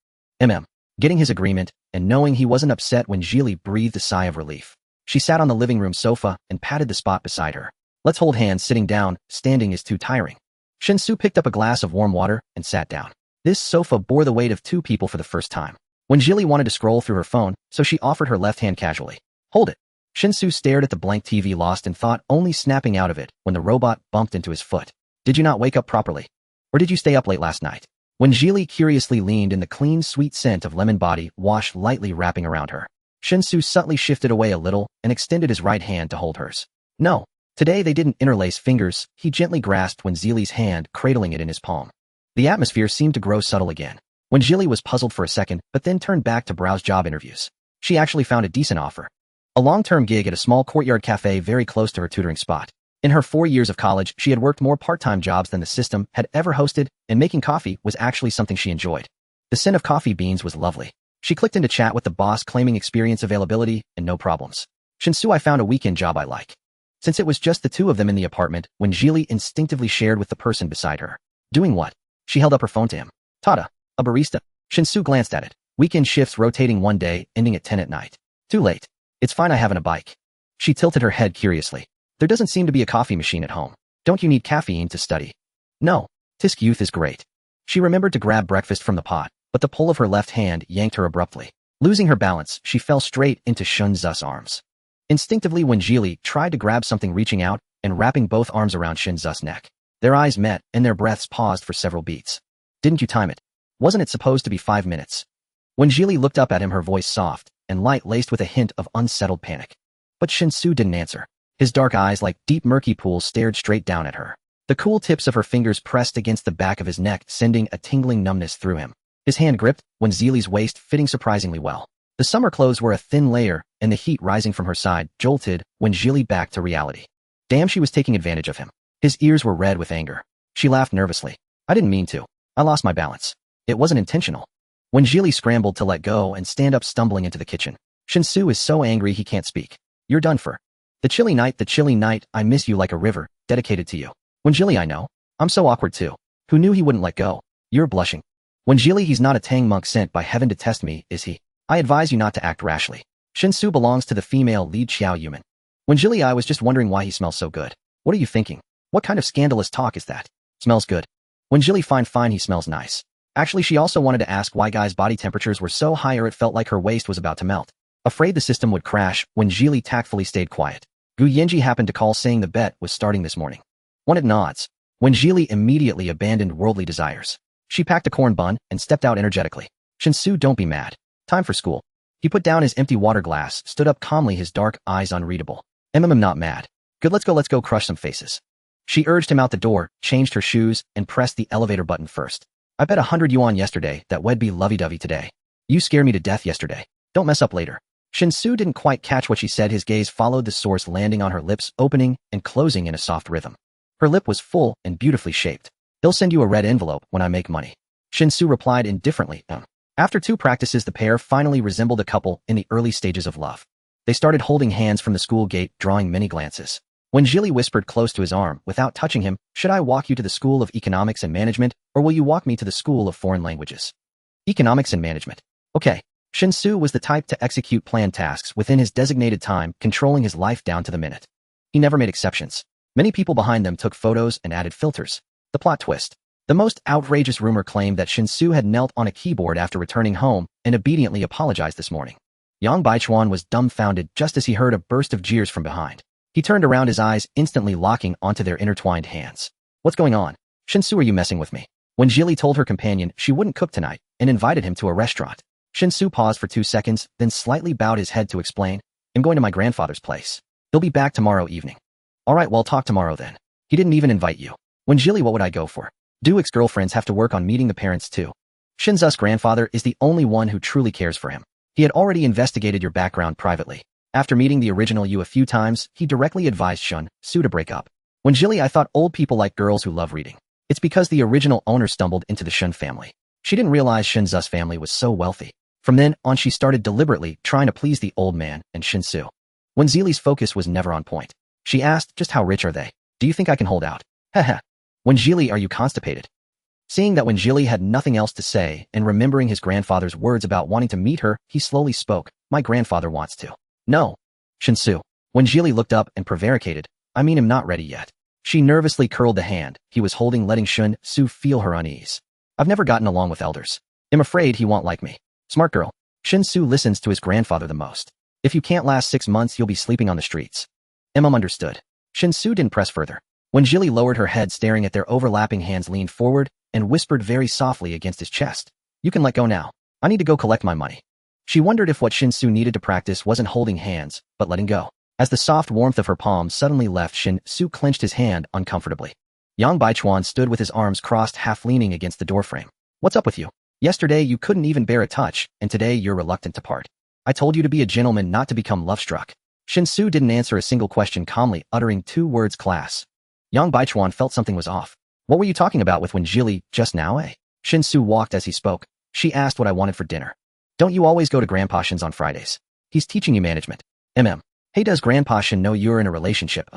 Getting his agreement and knowing he wasn't upset when Jili breathed a sigh of relief. She sat on the living room sofa and patted the spot beside her. "Let's hold hands. Sitting down, standing is too tiring." Shin Su picked up a glass of warm water and sat down. This sofa bore the weight of two people for the first time. When Jili wanted to scroll through her phone, so she offered her left hand casually. "Hold it." Shin Su stared at the blank TV, lost in thought, only snapping out of it when the robot bumped into his foot. "Did you not wake up properly? Or did you stay up late last night?" When Jili curiously leaned in, the clean, sweet scent of lemon body wash lightly wrapping around her. Shin Su subtly shifted away a little and extended his right hand to hold hers. "No." Today they didn't interlace fingers. He gently grasped when Zili's hand, cradling it in his palm. The atmosphere seemed to grow subtle again. When Jili was puzzled for a second, but then turned back to browse job interviews. She actually found a decent offer. A long-term gig at a small courtyard cafe very close to her tutoring spot. In her 4 years of college, she had worked more part-time jobs than the system had ever hosted, and making coffee was actually something she enjoyed. The scent of coffee beans was lovely. She clicked into chat with the boss, claiming experience, availability, and no problems. "Shin Su, I found a weekend job I like." Since it was just the two of them in the apartment, when Jili instinctively shared with the person beside her. "Doing what?" She held up her phone to him. "Tada, a barista." Shin Su glanced at it. "Weekend shifts rotating one day, ending at 10 at night." "Too late." "It's fine, I haven't a bike." She tilted her head curiously. "There doesn't seem to be a coffee machine at home. Don't you need caffeine to study?" "No. Tisk youth is great." She remembered to grab breakfast from the pot, but the pull of her left hand yanked her abruptly. Losing her balance, she fell straight into Shin Su's arms. Instinctively, when Jili tried to grab something, reaching out and wrapping both arms around Shin Su's neck. Their eyes met and their breaths paused for several beats. "Didn't you time it? Wasn't it supposed to be 5 minutes?" When Jili looked up at him, her voice soft and light, laced with a hint of unsettled panic. But Shin Su didn't answer. His dark eyes, like deep murky pools, stared straight down at her. The cool tips of her fingers pressed against the back of his neck, sending a tingling numbness through him. His hand gripped when Zili's waist, fitting surprisingly well. The summer clothes were a thin layer, and the heat rising from her side jolted when Jili backed to reality. Damn, she was taking advantage of him. His ears were red with anger. She laughed nervously. "I didn't mean to. I lost my balance. It wasn't intentional." When Jili scrambled to let go and stand up, stumbling into the kitchen. Shin Su is so angry he can't speak. "You're done for. The chilly night, I miss you like a river, dedicated to you." When Jili, "I know. I'm so awkward too. Who knew he wouldn't let go?" "You're blushing." When Jili, "He's not a Tang monk sent by heaven to test me, is he? I advise you not to act rashly. Shin Su belongs to the female lead Xiao Yuman." When Jili, "I was just wondering why he smells so good." "What are you thinking? What kind of scandalous talk is that?" "Smells good." When Jili, fine, he smells nice." Actually, she also wanted to ask why guys' body temperatures were so high, or it felt like her waist was about to melt. Afraid the system would crash, when Jili tactfully stayed quiet. Gu Yenji happened to call, saying the bet was starting this morning. Wanted nods. When Jili immediately abandoned worldly desires. She packed a corn bun and stepped out energetically. "Shin Su, don't be mad. Time for school." He put down his empty water glass, stood up calmly, his dark eyes unreadable. "I'm not mad. Good, let's go crush some faces." She urged him out the door, changed her shoes, and pressed the elevator button first. "I bet 100 yuan yesterday that we'd be lovey-dovey today. You scare me to death yesterday. Don't mess up later." Shin Su didn't quite catch what she said. His gaze followed the source, landing on her lips, opening and closing in a soft rhythm. Her lip was full and beautifully shaped. "They'll send you a red envelope when I make money." Shin Su replied indifferently. After 2 practices, the pair finally resembled a couple in the early stages of love. They started holding hands from the school gate, drawing many glances. When Jili whispered close to his arm, without touching him, "Should I walk you to the School of Economics and Management, or will you walk me to the School of Foreign Languages?" "Economics and Management." "Okay." Shin Su was the type to execute planned tasks within his designated time, controlling his life down to the minute. He never made exceptions. Many people behind them took photos and added filters. The plot twist. The most outrageous rumor claimed that Shin Su had knelt on a keyboard after returning home and obediently apologized this morning. Yang Baichuan was dumbfounded just as he heard a burst of jeers from behind. He turned around, his eyes instantly locking onto their intertwined hands. "What's going on? Shin Su, are you messing with me?" When Jili told her companion she wouldn't cook tonight and invited him to a restaurant, Shinsu paused for 2 seconds, then slightly bowed his head to explain, I'm going to my grandfather's place. He'll be back tomorrow evening. All right, well, talk tomorrow then. He didn't even invite you. When Jilly, what would I go for? Do ex-girlfriends have to work on meeting the parents too? Shinzu's grandfather is the only one who truly cares for him. He had already investigated your background privately. After meeting the original you a few times, he directly advised Shinsu to break up. When Jilly, I thought old people like girls who love reading. It's because the original owner stumbled into the Shun family. She didn't realize Shinzu's family was so wealthy. From then on, she started deliberately trying to please the old man and Shinsu. When Zili's focus was never on point, she asked, just how rich are they? Do you think I can hold out? Haha. When Jilly, are you constipated? Seeing that when Jilly had nothing else to say and remembering his grandfather's words about wanting to meet her, he slowly spoke, my grandfather wants to. No. Shinsu. When Jilly looked up and prevaricated, I mean, I'm not ready yet. She nervously curled the hand he was holding, letting Shinsu feel her unease. I've never gotten along with elders. I'm afraid he won't like me. Smart girl. Shinsu listens to his grandfather the most. If you can't last 6 months, you'll be sleeping on the streets. Understood. Shinsu didn't press further. When Jilly lowered her head, staring at their overlapping hands, leaned forward and whispered very softly against his chest. You can let go now. I need to go collect my money. She wondered if what Shinsu needed to practice wasn't holding hands, but letting go. As the soft warmth of her palm suddenly left, Shinsu clenched his hand uncomfortably. Yang Baichuan stood with his arms crossed, half leaning against the doorframe. What's up with you? Yesterday you couldn't even bear a touch, and today you're reluctant to part. I told you to be a gentleman, not to become love-struck. Shinsu didn't answer a single question, calmly uttering 2 words, class. Yang Baichuan felt something was off. What were you talking about with when Jilly just now, eh? Shinsu walked as he spoke. She asked what I wanted for dinner. Don't you always go to Grandpa Shin's on Fridays? He's teaching you management. Hey, does Grandpa Shin know you're in a relationship?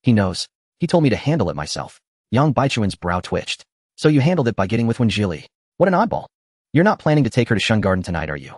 He knows. He told me to handle it myself. Yang Baichuan's brow twitched. So you handled it by getting with Wen Jilly. What an oddball. You're not planning to take her to Shun Garden tonight, are you?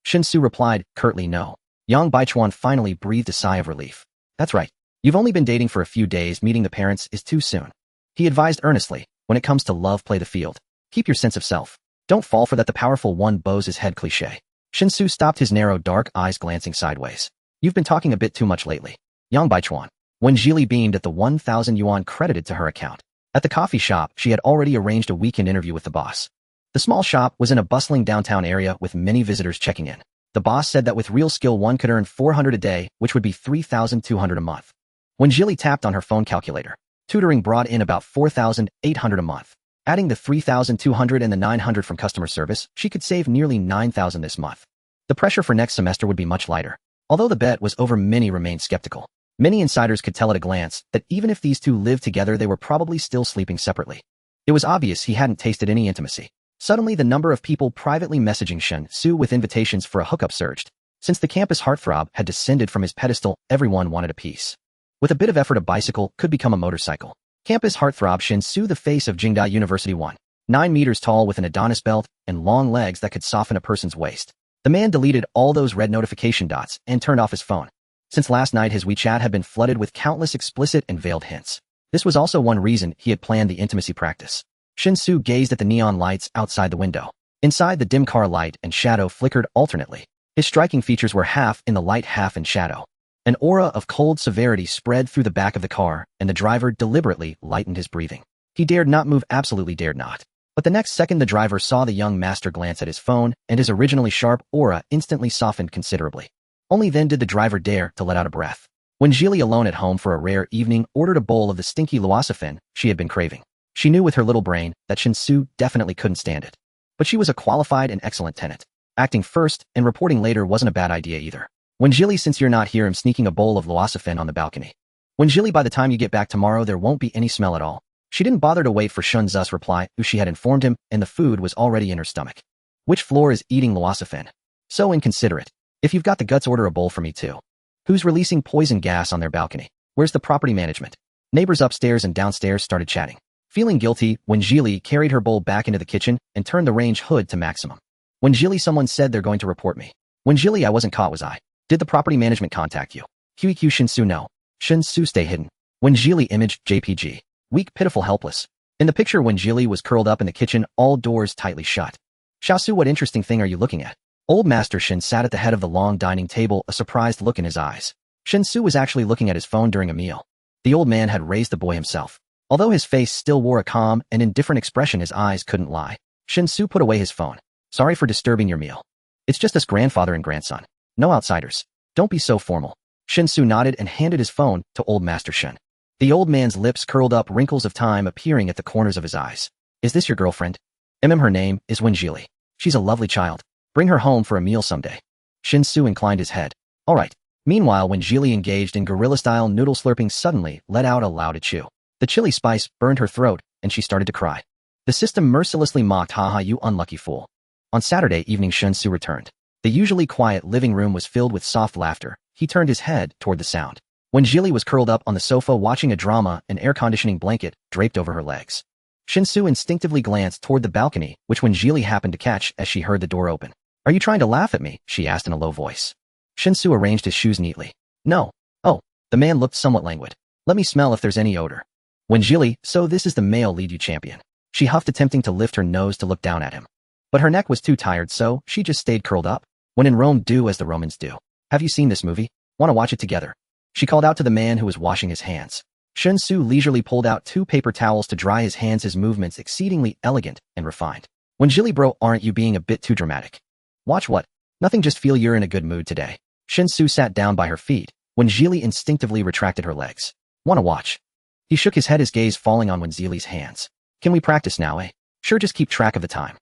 Shinsu replied, curtly, no. Yang Baichuan finally breathed a sigh of relief. That's right. You've only been dating for a few days, meeting the parents is too soon. He advised earnestly, when it comes to love, play the field. Keep your sense of self. Don't fall for that the powerful one bows his head cliché. Shinsu stopped, his narrow dark eyes glancing sideways. You've been talking a bit too much lately. Yang Baichuan. When Jilly beamed at the 1,000 yuan credited to her account. At the coffee shop, she had already arranged a weekend interview with the boss. The small shop was in a bustling downtown area with many visitors checking in. The boss said that with real skill one could earn 400 a day, which would be 3,200 a month. When Jilly tapped on her phone calculator, tutoring brought in about 4,800 a month. Adding the 3,200 and the 900 from customer service, she could save nearly 9,000 this month. The pressure for next semester would be much lighter. Although the bet was over, many remained skeptical. Many insiders could tell at a glance that even if these two lived together, they were probably still sleeping separately. It was obvious he hadn't tasted any intimacy. Suddenly, the number of people privately messaging Shinsu with invitations for a hookup surged. Since the campus heartthrob had descended from his pedestal, everyone wanted a piece. With a bit of effort, a bicycle could become a motorcycle. Campus heartthrob Shinsu, the face of Jingda University, 9 meters tall with an Adonis belt and long legs that could soften a person's waist. The man deleted all those red notification dots and turned off his phone. Since last night, his WeChat had been flooded with countless explicit and veiled hints. This was also one reason he had planned the intimacy practice. Shinsu gazed at the neon lights outside the window. Inside, the dim car light and shadow flickered alternately. His striking features were half in the light, half in shadow. An aura of cold severity spread through the back of the car, and the driver deliberately lightened his breathing. He dared not move, absolutely dared not. But the next second, the driver saw the young master glance at his phone, and his originally sharp aura instantly softened considerably. Only then did the driver dare to let out a breath. When Jilly, alone at home for a rare evening, ordered a bowl of the stinky luosafen she had been craving. She knew with her little brain that Shinsu definitely couldn't stand it. But she was a qualified and excellent tenant. Acting first and reporting later wasn't a bad idea either. When Jilly, since you're not here, I'm sneaking a bowl of luosafen on the balcony. When Jilly, by the time you get back tomorrow, there won't be any smell at all. She didn't bother to wait for Shunzu's reply, who she had informed him, and the food was already in her stomach. Which floor is eating luosafen? So inconsiderate. If you've got the guts, order a bowl for me too. Who's releasing poison gas on their balcony? Where's the property management? Neighbors upstairs and downstairs started chatting. Feeling guilty, when Jilly carried her bowl back into the kitchen and turned the range hood to maximum. When Jilly, someone said they're going to report me. When Jilly, I wasn't caught, was I? Did the property management contact you? QEQ Shinsu, no. Shinsu, stay hidden. When Jilly, image JPG. Weak, pitiful, helpless. In the picture, when Jilly was curled up in the kitchen, all doors tightly shut. Xiaosu, what interesting thing are you looking at? Old Master Shin sat at the head of the long dining table, a surprised look in his eyes. Shinsu was actually looking at his phone during a meal. The old man had raised the boy himself. Although his face still wore a calm and indifferent expression, his eyes couldn't lie. Shinsu put away his phone. Sorry for disturbing your meal. It's just us grandfather and grandson. No outsiders. Don't be so formal. Shinsu nodded and handed his phone to old Master Shin. The old man's lips curled up, wrinkles of time appearing at the corners of his eyes. Is this your girlfriend? Her name is Wenjili. She's a lovely child. Bring her home for a meal someday. Shinsu inclined his head. All right. Meanwhile, Wenjili, engaged in gorilla-style noodle slurping, suddenly let out a loud achoo. The chili spice burned her throat, and she started to cry. The system mercilessly mocked, "Haha, you unlucky fool." On Saturday evening, Shinsu returned. The usually quiet living room was filled with soft laughter. He turned his head toward the sound. Wenjili was curled up on the sofa watching a drama, an air-conditioning blanket draped over her legs. Shinsu instinctively glanced toward the balcony, which Wenjili happened to catch as she heard the door open. "Are you trying to laugh at me?" she asked in a low voice. Shinsu arranged his shoes neatly. "No." "Oh." The man looked somewhat languid. "Let me smell if there's any odor." Wenjili, so this is the male lead you champion. She huffed, attempting to lift her nose to look down at him. But her neck was too tired, so she just stayed curled up. When in Rome, do as the Romans do. Have you seen this movie? Want to watch it together? She called out to the man who was washing his hands. Shinsu leisurely pulled out 2 paper towels to dry his hands, his movements exceedingly elegant and refined. "Wenjili bro, aren't you being a bit too dramatic?" "Watch what?" "Nothing, just feel you're in a good mood today." Shinsu sat down by her feet. Wenjili instinctively retracted her legs. "Wanna watch?" He shook his head, his gaze falling on Wenjili's hands. "Can we practice now, eh?" "Sure, just keep track of the time."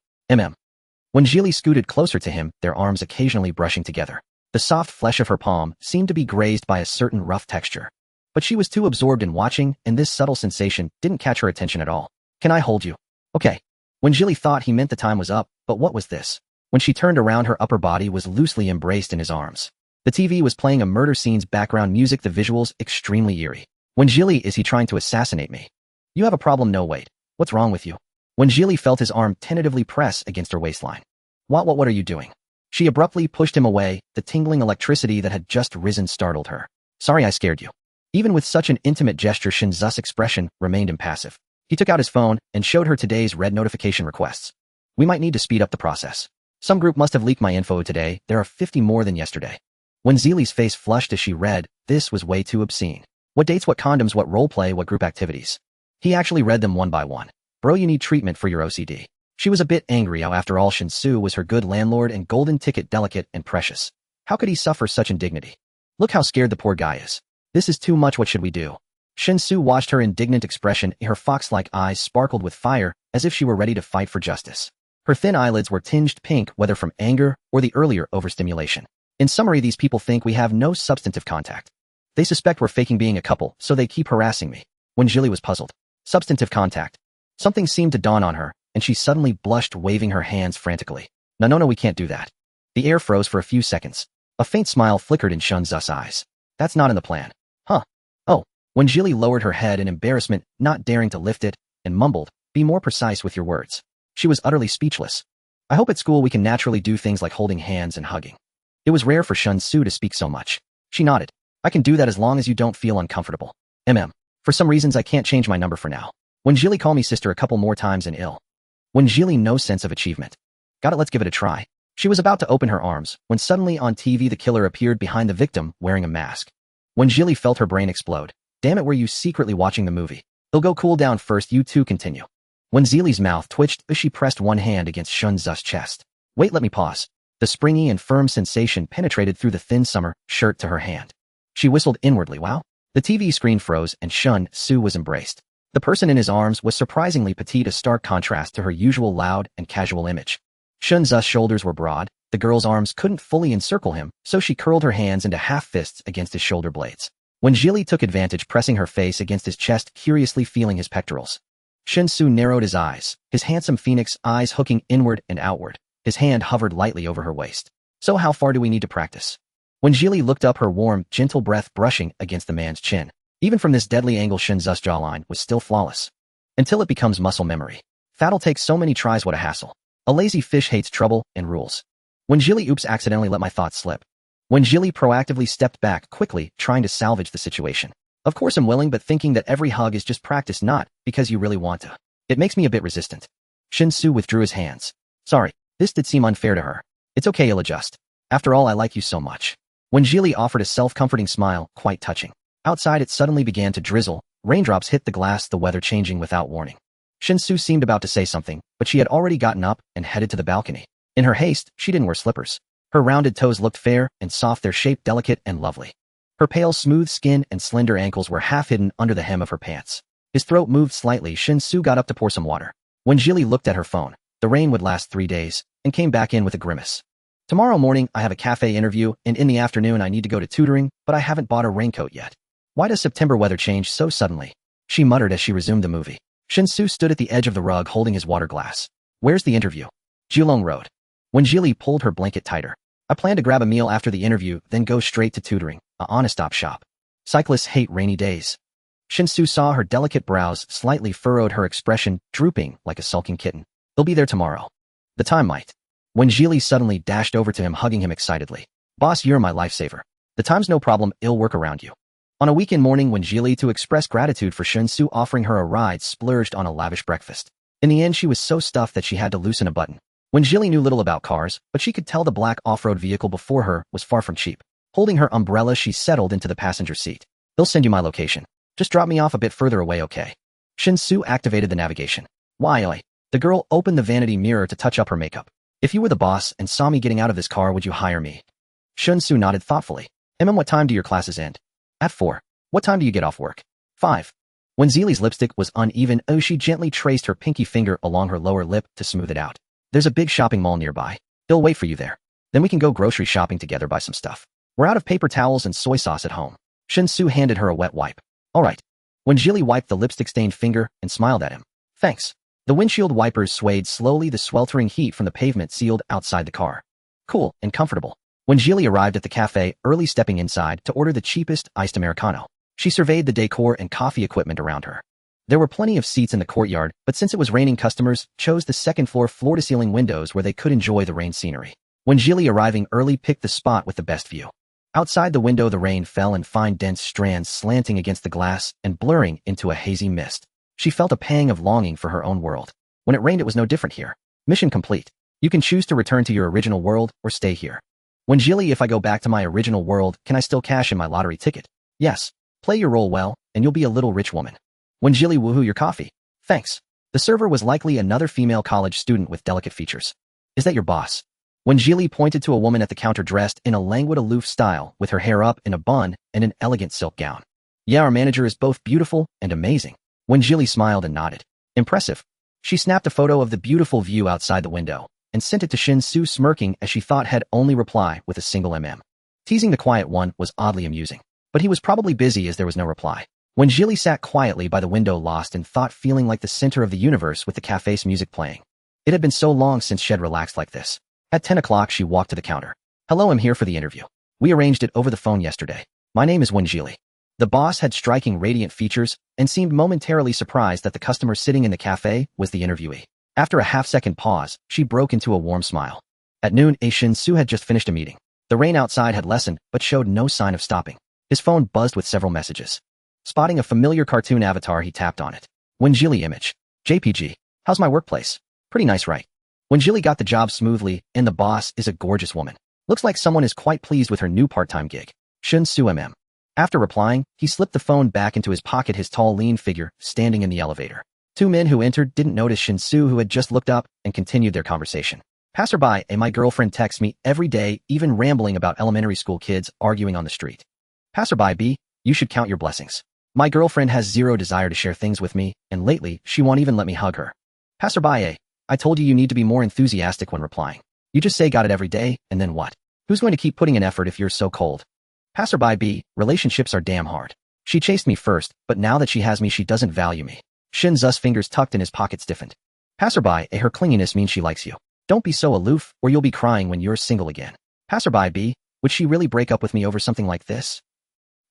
Wenjili scooted closer to him, their arms occasionally brushing together. The soft flesh of her palm seemed to be grazed by a certain rough texture. But she was too absorbed in watching, and this subtle sensation didn't catch her attention at all. "Can I hold you?" "Okay." Wenjili thought he meant the time was up, but what was this? When she turned around, her upper body was loosely embraced in his arms. The TV was playing a murder scene's background music, the visuals extremely eerie. "Wenjili, is he trying to assassinate me?" "You have a problem, no wait. What's wrong with you?" Wenjili felt his arm tentatively press against her waistline. What are you doing?" She abruptly pushed him away. The tingling electricity that had just risen startled her. "Sorry I scared you." Even with such an intimate gesture, Shinzu's expression remained impassive. He took out his phone and showed her today's red notification requests. "We might need to speed up the process. Some group must have leaked my info today. There are 50 more than yesterday." Wenjili's face flushed as she read. This was way too obscene. What dates, what condoms, what roleplay, what group activities. He actually read them one by one. "Bro, you need treatment for your OCD." She was a bit angry. After all, Shinsu was her good landlord and golden ticket, delicate and precious. How could he suffer such indignity? Look how scared the poor guy is. This is too much. What should we do? Shinsu watched her indignant expression. Her fox-like eyes sparkled with fire, as if she were ready to fight for justice. Her thin eyelids were tinged pink, whether from anger or the earlier overstimulation. In summary, these people think we have no substantive contact. They suspect we're faking being a couple, so they keep harassing me. Wenjili was puzzled. Substantive contact. Something seemed to dawn on her, and she suddenly blushed, waving her hands frantically. No, we can't do that." The air froze for a few seconds. A faint smile flickered in Shinzu's eyes. "That's not in the plan." "Huh? Oh." Wenjili lowered her head in embarrassment, not daring to lift it, and mumbled, "Be more precise with your words." She was utterly speechless. "I hope at school we can naturally do things like holding hands and hugging." It was rare for Shinzu to speak so much. She nodded. "I can do that as long as you don't feel uncomfortable." For some reasons I can't change my number for now. Wenjili, call me sister a couple more times and ill." Wenjili, no sense of achievement. "Got it, let's give it a try." She was about to open her arms, when suddenly on TV the killer appeared behind the victim, wearing a mask. Wenjili felt her brain explode. "Damn it, were you secretly watching the movie? He'll go cool down first, you two continue." Wenjili's mouth twitched as she pressed one hand against Shinzu's chest. "Wait, let me pause." The springy and firm sensation penetrated through the thin summer shirt to her hand. She whistled inwardly. Wow. The TV screen froze and Shinzu was embraced. The person in his arms was surprisingly petite, a stark contrast to her usual loud and casual image. Shinzu's shoulders were broad. The girl's arms couldn't fully encircle him, so she curled her hands into half fists against his shoulder blades. Wenjili took advantage, pressing her face against his chest, curiously feeling his pectorals. Shinzu narrowed his eyes, his handsome phoenix eyes hooking inward and outward. His hand hovered lightly over her waist. "So how far do we need to practice?" Wenjili looked up, her warm, gentle breath brushing against the man's chin. Even from this deadly angle, Shinzu's jawline was still flawless. "Until it becomes muscle memory. That'll take so many tries, what a hassle. A lazy fish hates trouble and rules." Wenjili, oops, accidentally let my thoughts slip. Wenjili proactively stepped back quickly, trying to salvage the situation. "Of course I'm willing, but thinking that every hug is just practice, not because you really want to. It makes me a bit resistant." Shinzu withdrew his hands. "Sorry, this did seem unfair to her. It's okay, you'll adjust. After all, I like you so much." Wenjili offered a self-comforting smile, quite touching. Outside it suddenly began to drizzle. Raindrops hit the glass, the weather changing without warning. Shinzu seemed about to say something, but she had already gotten up and headed to the balcony. In her haste, she didn't wear slippers. Her rounded toes looked fair and soft, their shape delicate and lovely. Her pale, smooth skin and slender ankles were half hidden under the hem of her pants. His throat moved slightly. Shin-Su got up to pour some water. When Jili looked at her phone, the rain would last 3 days, and came back in with a grimace. Tomorrow morning, I have a cafe interview, and in the afternoon I need to go to tutoring, but I haven't bought a raincoat yet. Why does September weather change so suddenly? She muttered as she resumed the movie. Shin-Su stood at the edge of the rug holding his water glass. Where's the interview? Julong Road. When Jili pulled her blanket tighter. I plan to grab a meal after the interview, then go straight to tutoring, a honest-stop shop. Cyclists hate rainy days. Shin-Su saw her delicate brows slightly furrowed, her expression drooping like a sulking kitten. He'll be there tomorrow. The time might. When Jili suddenly dashed over to him, hugging him excitedly. Boss, you're my lifesaver. The time's no problem, I'll work around you. On a weekend morning, when Jili, to express gratitude for Shin-Su offering her a ride, splurged on a lavish breakfast. In the end, she was so stuffed that she had to loosen a button. When Jili knew little about cars, but she could tell the black off-road vehicle before her was far from cheap. Holding her umbrella, she settled into the passenger seat. They'll send you my location. Just drop me off a bit further away, okay? Shin-Su activated the navigation. Why, oi? The girl opened the vanity mirror to touch up her makeup. If you were the boss and saw me getting out of this car, would you hire me? Shin-Su nodded thoughtfully. What time do your classes end? At 4. What time do you get off work? 5. When Zili's lipstick was uneven, she gently traced her pinky finger along her lower lip to smooth it out. There's a big shopping mall nearby. He'll wait for you there. Then we can go grocery shopping together, buy some stuff. We're out of paper towels and soy sauce at home. Shin-Su handed her a wet wipe. All right. When Jili wiped the lipstick-stained finger and smiled at him. Thanks. The windshield wipers swayed slowly, the sweltering heat from the pavement sealed outside the car. Cool and comfortable. When Jili arrived at the cafe, early stepping inside to order the cheapest iced Americano, she surveyed the decor and coffee equipment around her. There were plenty of seats in the courtyard, but since it was raining, customers chose the second-floor floor-to-ceiling windows where they could enjoy the rain scenery. When Jili, arriving early, picked the spot with the best view. Outside the window, the rain fell in fine dense strands slanting against the glass and blurring into a hazy mist. She felt a pang of longing for her own world. When it rained, it was no different here. Mission complete. You can choose to return to your original world or stay here. When Jili, if I go back to my original world, can I still cash in my lottery ticket? Yes. Play your role well, and you'll be a little rich woman. When Jili, woohoo, your coffee. Thanks. The server was likely another female college student with delicate features. Is that your boss? When Jili pointed to a woman at the counter dressed in a languid, aloof style with her hair up in a bun and an elegant silk gown. Yeah, our manager is both beautiful and amazing. When Jili smiled and nodded. Impressive. She snapped a photo of the beautiful view outside the window and sent it to Shin-Su, smirking as she thought he'd only reply with a single mm. Teasing the quiet one was oddly amusing, but he was probably busy as there was no reply. When Jili sat quietly by the window, lost in thought, feeling like the center of the universe with the cafe's music playing. It had been so long since she'd relaxed like this. At 10 o'clock, she walked to the counter. Hello, I'm here for the interview. We arranged it over the phone yesterday. My name is Jili. The boss had striking, radiant features and seemed momentarily surprised that the customer sitting in the cafe was the interviewee. After a half-second pause, she broke into a warm smile. At noon, Shin-Su had just finished a meeting. The rain outside had lessened but showed no sign of stopping. His phone buzzed with several messages. Spotting a familiar cartoon avatar, he tapped on it. When Jili image. JPG. How's my workplace? Pretty nice, right? When Jili got the job smoothly, and the boss is a gorgeous woman. Looks like someone is quite pleased with her new part-time gig. Shin-Su mm. After replying, he slipped the phone back into his pocket, his tall, lean figure standing in the elevator. 2 men who entered didn't notice Shin-Su, who had just looked up and continued their conversation. Passerby, my girlfriend texts me every day, even rambling about elementary school kids arguing on the street. Passerby B, you should count your blessings. My girlfriend has zero desire to share things with me, and lately, she won't even let me hug her. Passerby A, I told you you need to be more enthusiastic when replying. You just say got it every day, and then what? Who's going to keep putting in effort if you're so cold? Passerby B, relationships are damn hard. She chased me first, but now that she has me, she doesn't value me. Shin-Zu's fingers tucked in his pocket stiffened. Passerby A, her clinginess means she likes you. Don't be so aloof, or you'll be crying when you're single again. Passerby B, would she really break up with me over something like this?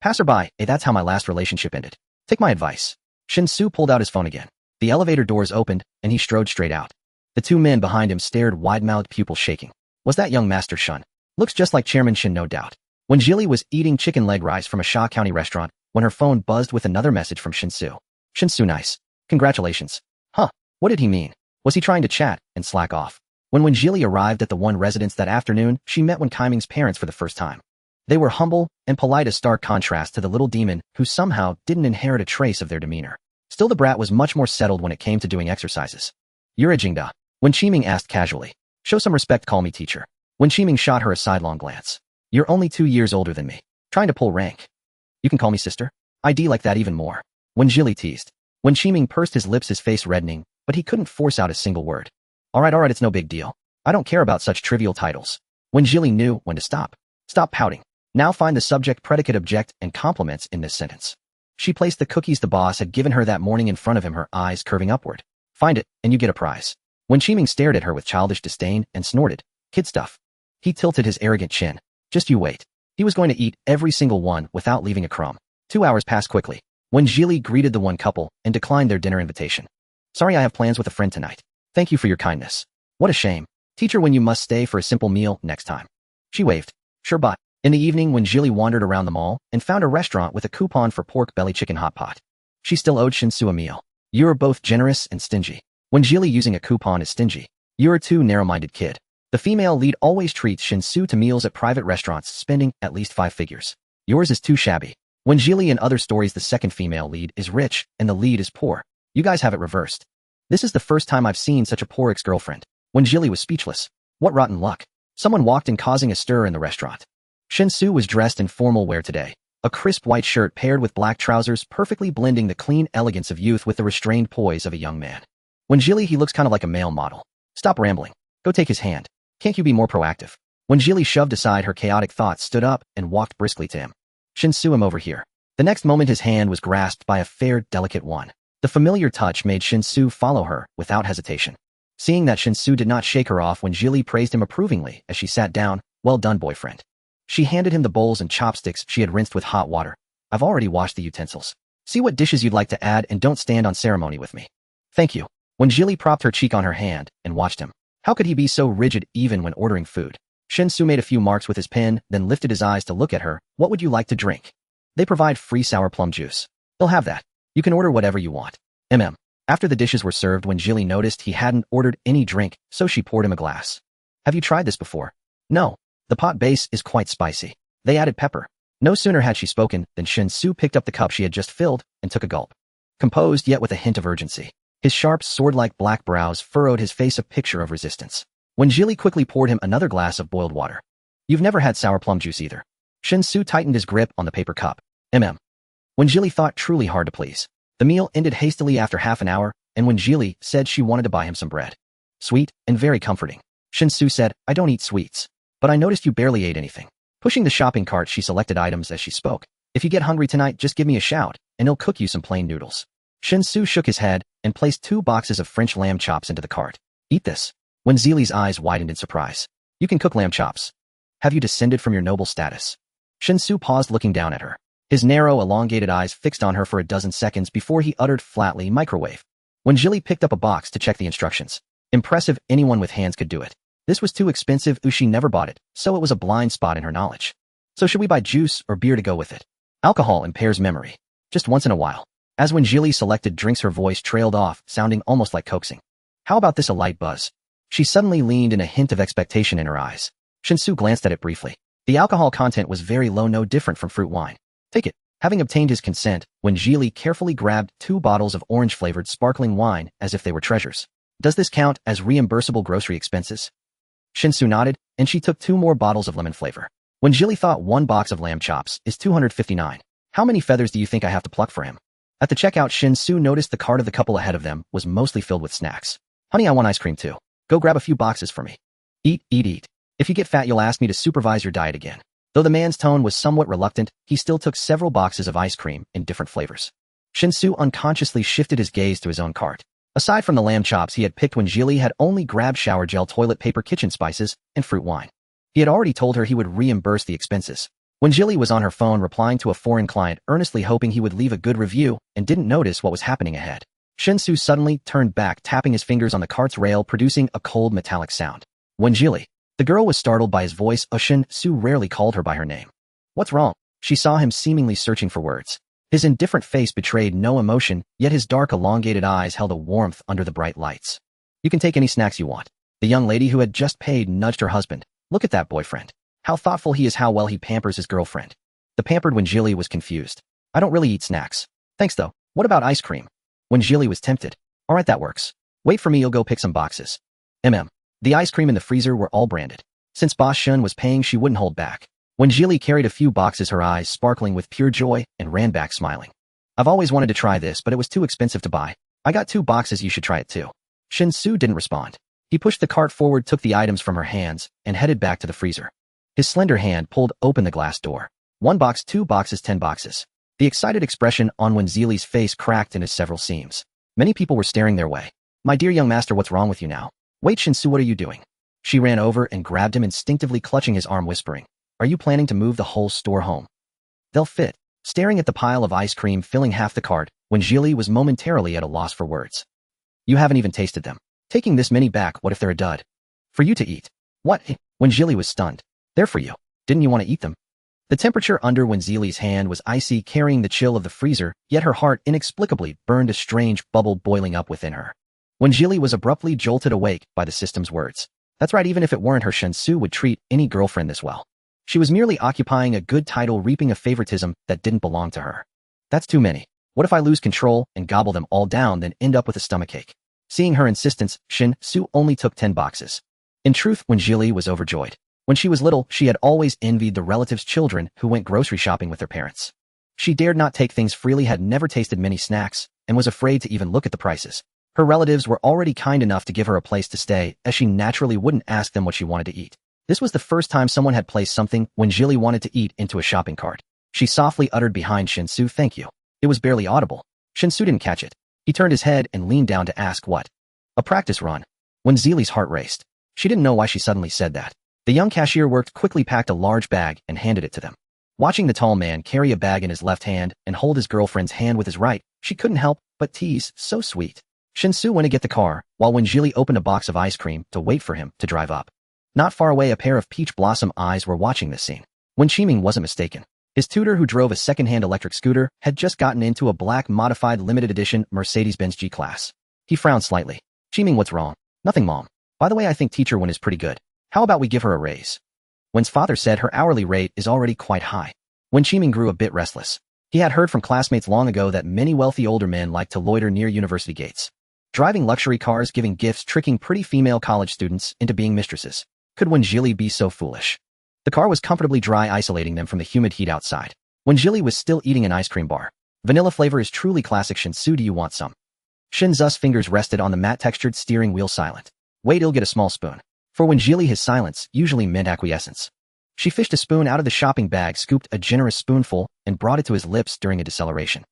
Passerby A, that's how my last relationship ended. Take my advice. Shin-Su pulled out his phone again. The elevator doors opened, and he strode straight out. The 2 men behind him stared, wide-mouthed, pupils shaking. Was that young Master Shun? Looks just like Chairman Shin, no doubt. When Jili was eating chicken leg rice from a Shaw County restaurant, when her phone buzzed with another message from Shin-Su. Shin-Su, nice. Congratulations. Huh, what did he mean? Was he trying to chat and slack off? When Jili arrived at the one residence that afternoon, she met Kaiming's parents for the first time. They were humble and polite, a stark contrast to the little demon who somehow didn't inherit a trace of their demeanor. Still, the brat was much more settled when it came to doing exercises. You're a Jingda. When Qiming asked casually. Show some respect, call me teacher. Wen Qiming shot her a sidelong glance. You're only 2 years older than me. Trying to pull rank. You can call me sister. ID like that even more. Wen Jili teased. Wen Qiming pursed his lips, his face reddening, but he couldn't force out a single word. Alright, it's no big deal. I don't care about such trivial titles. Wen Jili knew when to stop. Stop pouting. Now find the subject, predicate, object, and complements in this sentence. She placed the cookies the boss had given her that morning in front of him, her eyes curving upward. Find it, and you get a prize. Wen Qiming stared at her with childish disdain and snorted. Kid stuff. He tilted his arrogant chin. Just you wait. He was going to eat every single one without leaving a crumb. 2 hours passed quickly. Wen Jili greeted the one couple and declined their dinner invitation. Sorry, I have plans with a friend tonight. Thank you for your kindness. What a shame. Teacher, when you must stay for a simple meal next time. She waved. Sure, but. In the evening, Wen Jili wandered around the mall and found a restaurant with a coupon for pork belly chicken hot pot. She still owed Shinsu a meal. You're both generous and stingy. Wen Jili using a coupon is stingy. You're a too narrow-minded kid. The female lead always treats Shinsu to meals at private restaurants, spending at least 5 figures. Yours is too shabby. Wen Jili in other stories, the second female lead is rich and the lead is poor. You guys have it reversed. This is the first time I've seen such a poor ex-girlfriend. Wen Jili was speechless. What rotten luck. Someone walked in, causing a stir in the restaurant. Shinsu was dressed in formal wear today. A crisp white shirt paired with black trousers, perfectly blending the clean elegance of youth with the restrained poise of a young man. Wen Jili, he looks kind of like a male model. Stop rambling. Go take his hand. Can't you be more proactive? Wen Jili shoved aside her chaotic thoughts, stood up, and walked briskly to him. Shinsu, I'm over here. The next moment his hand was grasped by a fair, delicate one. The familiar touch made Shinsu follow her without hesitation. Seeing that Shinsu did not shake her off, Wen Jili praised him approvingly as she sat down. Well done, boyfriend. She handed him the bowls and chopsticks she had rinsed with hot water. I've already washed the utensils. See what dishes you'd like to add and don't stand on ceremony with me. Thank you. Wen Jili propped her cheek on her hand and watched him. How could he be so rigid even when ordering food? Shinsu made a few marks with his pen, then lifted his eyes to look at her. What would you like to drink? They provide free sour plum juice. They'll have that. You can order whatever you want. After the dishes were served, Wen Jili noticed he hadn't ordered any drink, so she poured him a glass. Have you tried this before? No. The pot base is quite spicy. They added pepper. No sooner had she spoken than Shinsu picked up the cup she had just filled and took a gulp. Composed yet with a hint of urgency. His sharp, sword-like black brows furrowed his face, a picture of resistance. Wen Jili quickly poured him another glass of boiled water. You've never had sour plum juice either. Shinsu tightened his grip on the paper cup. Wen Jili thought truly hard to please. The meal ended hastily after half an hour, and Wen Jili said she wanted to buy him some bread. Sweet and very comforting. Shinsu said, I don't eat sweets. But I noticed you barely ate anything. Pushing the shopping cart, she selected items as she spoke. If you get hungry tonight, just give me a shout, and he'll cook you some plain noodles. Shinsu shook his head and placed 2 boxes of French lamb chops into the cart. Eat this. Wen Jili's eyes widened in surprise. You can cook lamb chops. Have you descended from your noble status? Shinsu paused, looking down at her. His narrow, elongated eyes fixed on her for a dozen seconds before he uttered flatly, microwave. Wen Jili picked up a box to check the instructions. Impressive, anyone with hands could do it. This was too expensive, she never bought it, so it was a blind spot in her knowledge. So should we buy juice or beer to go with it? Alcohol impairs memory. Just once in a while. As Wen Jili selected drinks, her voice trailed off, sounding almost like coaxing. How about this, a light buzz? She suddenly leaned in, a hint of expectation in her eyes. Shinsu glanced at it briefly. The alcohol content was very low, no different from fruit wine. Take it. Having obtained his consent, Wen Jili carefully grabbed 2 bottles of orange-flavored sparkling wine as if they were treasures. Does this count as reimbursable grocery expenses? Shinsu nodded, and she took 2 more bottles of lemon flavor. Wen Jili thought 1 box of lamb chops is 259. How many feathers do you think I have to pluck for him? At the checkout, Shinsu noticed the cart of the couple ahead of them was mostly filled with snacks. Honey, I want ice cream too. Go grab a few boxes for me. Eat, eat, eat. If you get fat, you'll ask me to supervise your diet again. Though the man's tone was somewhat reluctant, he still took several boxes of ice cream in different flavors. Shinsu unconsciously shifted his gaze to his own cart. Aside from the lamb chops he had picked, Wen Jili had only grabbed shower gel, toilet paper, kitchen spices, and fruit wine. He had already told her he would reimburse the expenses. Wen Jili was on her phone replying to a foreign client, earnestly hoping he would leave a good review, and didn't notice what was happening ahead. Shinsu suddenly turned back, tapping his fingers on the cart's rail, producing a cold metallic sound. Wen Jili. The girl was startled by his voice. Shinsu rarely called her by her name. What's wrong? She saw him seemingly searching for words. His indifferent face betrayed no emotion, yet his dark, elongated eyes held a warmth under the bright lights. You can take any snacks you want. The young lady who had just paid nudged her husband. Look at that boyfriend. How thoughtful he is, how well he pampers his girlfriend. The pampered Wen Jili was confused. I don't really eat snacks. Thanks though. What about ice cream? Wen Jili was tempted. Alright, that works. Wait for me, you'll go pick some boxes. The ice cream in the freezer were all branded. Since Boss Shun was paying, she wouldn't hold back. When Jili carried a few boxes, her eyes sparkling with pure joy, and ran back smiling. I've always wanted to try this, but it was too expensive to buy. I got 2 boxes, you should try it too. Shin-Su didn't respond. He pushed the cart forward, took the items from her hands, and headed back to the freezer. His slender hand pulled open the glass door. 1 box, 2 boxes, 10 boxes. The excited expression on Wen Zili's face cracked into several seams. Many people were staring their way. My dear young master, what's wrong with you now? Wait, Shin-Su, what are you doing? She ran over and grabbed him, instinctively clutching his arm, whispering, are you planning to move the whole store home? They'll fit. Staring at the pile of ice cream filling half the cart, Wen Zili was momentarily at a loss for words. You haven't even tasted them. Taking this many back, what if they're a dud? For you to eat. What? Wen Zili was stunned. They're for you. Didn't you want to eat them? The temperature under Wen Zili's hand was icy, carrying the chill of the freezer, yet her heart inexplicably burned, a strange bubble boiling up within her. Wen Zili was abruptly jolted awake by the system's words. That's right, even if it weren't her, Shin-Su would treat any girlfriend this well. She was merely occupying a good title, reaping a favoritism that didn't belong to her. That's too many. What if I lose control and gobble them all down, then end up with a stomachache? Seeing her insistence, Shin-Su only took 10 boxes. In truth, Wen Zili was overjoyed. When she was little, she had always envied the relatives' children who went grocery shopping with their parents. She dared not take things freely, had never tasted many snacks, and was afraid to even look at the prices. Her relatives were already kind enough to give her a place to stay, as she naturally wouldn't ask them what she wanted to eat. This was the first time someone had placed something Wen Zili wanted to eat into a shopping cart. She softly uttered behind Shin-Su, thank you. It was barely audible. Shin-Su didn't catch it. He turned his head and leaned down to ask what. A practice run. Wen Zili's heart raced. She didn't know why she suddenly said that. The young cashier worked quickly, packed a large bag, and handed it to them. Watching the tall man carry a bag in his left hand and hold his girlfriend's hand with his right, she couldn't help but tease, so sweet. Shin-Su went to get the car, while Wen Zili opened a box of ice cream to wait for him to drive up. Not far away, a pair of peach blossom eyes were watching this scene. Wen Qiming wasn't mistaken. His tutor, who drove a second-hand electric scooter, had just gotten into a black modified limited edition Mercedes-Benz G-Class. He frowned slightly. Qiming, what's wrong? Nothing, Mom. By the way, I think teacher Wen is pretty good. How about we give her a raise? Wen's father said her hourly rate is already quite high. Wen Qiming grew a bit restless. He had heard from classmates long ago that many wealthy older men like to loiter near university gates. Driving luxury cars, giving gifts, tricking pretty female college students into being mistresses. Could Wen Zili be so foolish? The car was comfortably dry, isolating them from the humid heat outside. Wen Zili was still eating an ice cream bar. Vanilla flavor is truly classic. Shin-Su, do you want some? Shin-Zu's fingers rested on the matte-textured steering wheel, silent. Wait, he'll get a small spoon. For Wen Zili, his silence usually meant acquiescence. She fished a spoon out of the shopping bag, scooped a generous spoonful, and brought it to his lips during a deceleration.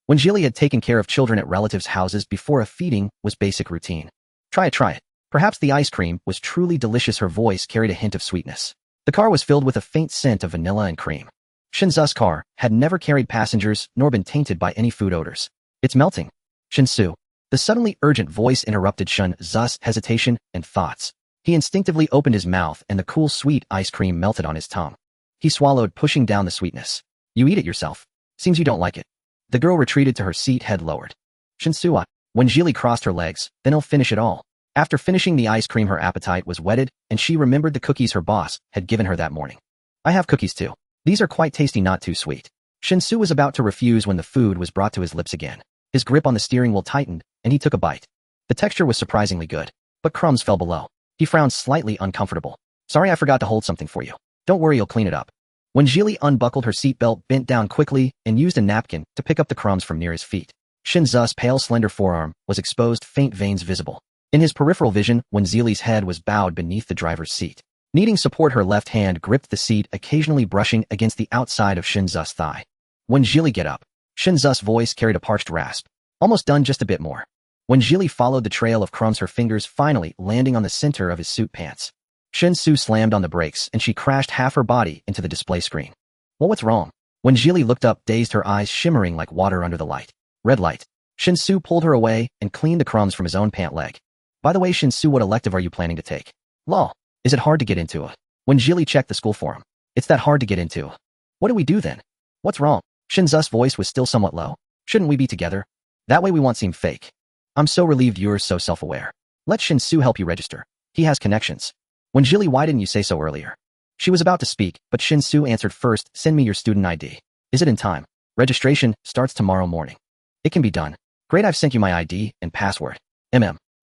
Wen Zili had taken care of children at relatives' houses before. A feeding was basic routine. Try it. Perhaps the ice cream was truly delicious. Her voice carried a hint of sweetness. The car was filled with a faint scent of vanilla and cream. Shin-Zu's car had never carried passengers nor been tainted by any food odors. It's melting. Shin-Su. The suddenly urgent voice interrupted Shin-Zu's hesitation and thoughts. He instinctively opened his mouth and the cool, sweet ice cream melted on his tongue. He swallowed, pushing down the sweetness. You eat it yourself. Seems you don't like it. The girl retreated to her seat, head lowered. Shin-Su. Wen Zili crossed her legs, then he'll finish it all. After finishing the ice cream, her appetite was whetted, and she remembered the cookies her boss had given her that morning. I have cookies too. These are quite tasty, not too sweet. Shin-Su was about to refuse when the food was brought to his lips again. His grip on the steering wheel tightened, and he took a bite. The texture was surprisingly good, but crumbs fell below. He frowned, slightly uncomfortable. Sorry, I forgot to hold something for you. Don't worry, you'll clean it up. Wen Zili unbuckled her seatbelt, bent down quickly, and used a napkin to pick up the crumbs from near his feet. Shin-Zu's pale, slender forearm was exposed, faint veins visible. In his peripheral vision, Wen Zili's head was bowed beneath the driver's seat. Needing support, her left hand gripped the seat, occasionally brushing against the outside of Shin-Zu's thigh. Wen Zili, get up. Shin-Zu's voice carried a parched rasp. Almost done, just a bit more. Wen Zili followed the trail of crumbs, her fingers finally landing on the center of his suit pants. Shin-Su slammed on the brakes, and she crashed half her body into the display screen. Well, what's wrong? Wen Zili looked up, dazed, her eyes shimmering like water under the light. Red light. Shin-Su pulled her away and cleaned the crumbs from his own pant leg. By the way, Shin-Su, what elective are you planning to take? Law. Is it hard to get into? Wen Zili checked the school forum. It's that hard to get into. What do we do then? What's wrong? Shin-Zu's voice was still somewhat low. Shouldn't we be together? That way we won't seem fake. I'm so relieved you're so self-aware. Let Shin-Su help you register. He has connections. Wen Zili, why didn't you say so earlier? She was about to speak, but Shin-Su answered first, send me your student ID. Is it in time? Registration starts tomorrow morning. It can be done. Great, I've sent you my ID and password.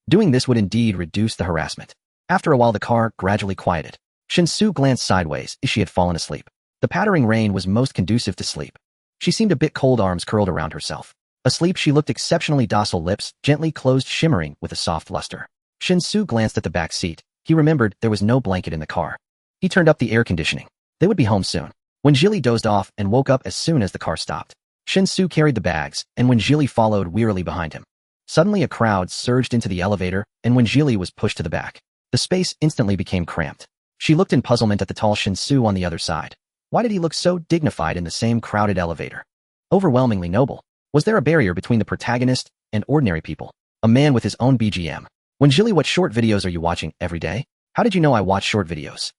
Doing this would indeed reduce the harassment. After a while, the car gradually quieted. Shinsu glanced sideways as she had fallen asleep. The pattering rain was most conducive to sleep. She seemed a bit cold, arms curled around herself. Asleep, she looked exceptionally docile, lips gently closed, shimmering with a soft luster. Shinsu glanced at the back seat. He remembered there was no blanket in the car. He turned up the air conditioning. They would be home soon. Wenjili dozed off and woke up as soon as the car stopped. Shinsu carried the bags, and Wenjili followed wearily behind him. Suddenly a crowd surged into the elevator, and Wenjili was pushed to the back. The space instantly became cramped. She looked in puzzlement at the tall Shinsu on the other side. Why did he look so dignified in the same crowded elevator? Overwhelmingly noble. Was there a barrier between the protagonist and ordinary people? A man with his own BGM. Wenjili, what short videos are you watching every day? How did you know I watch short videos?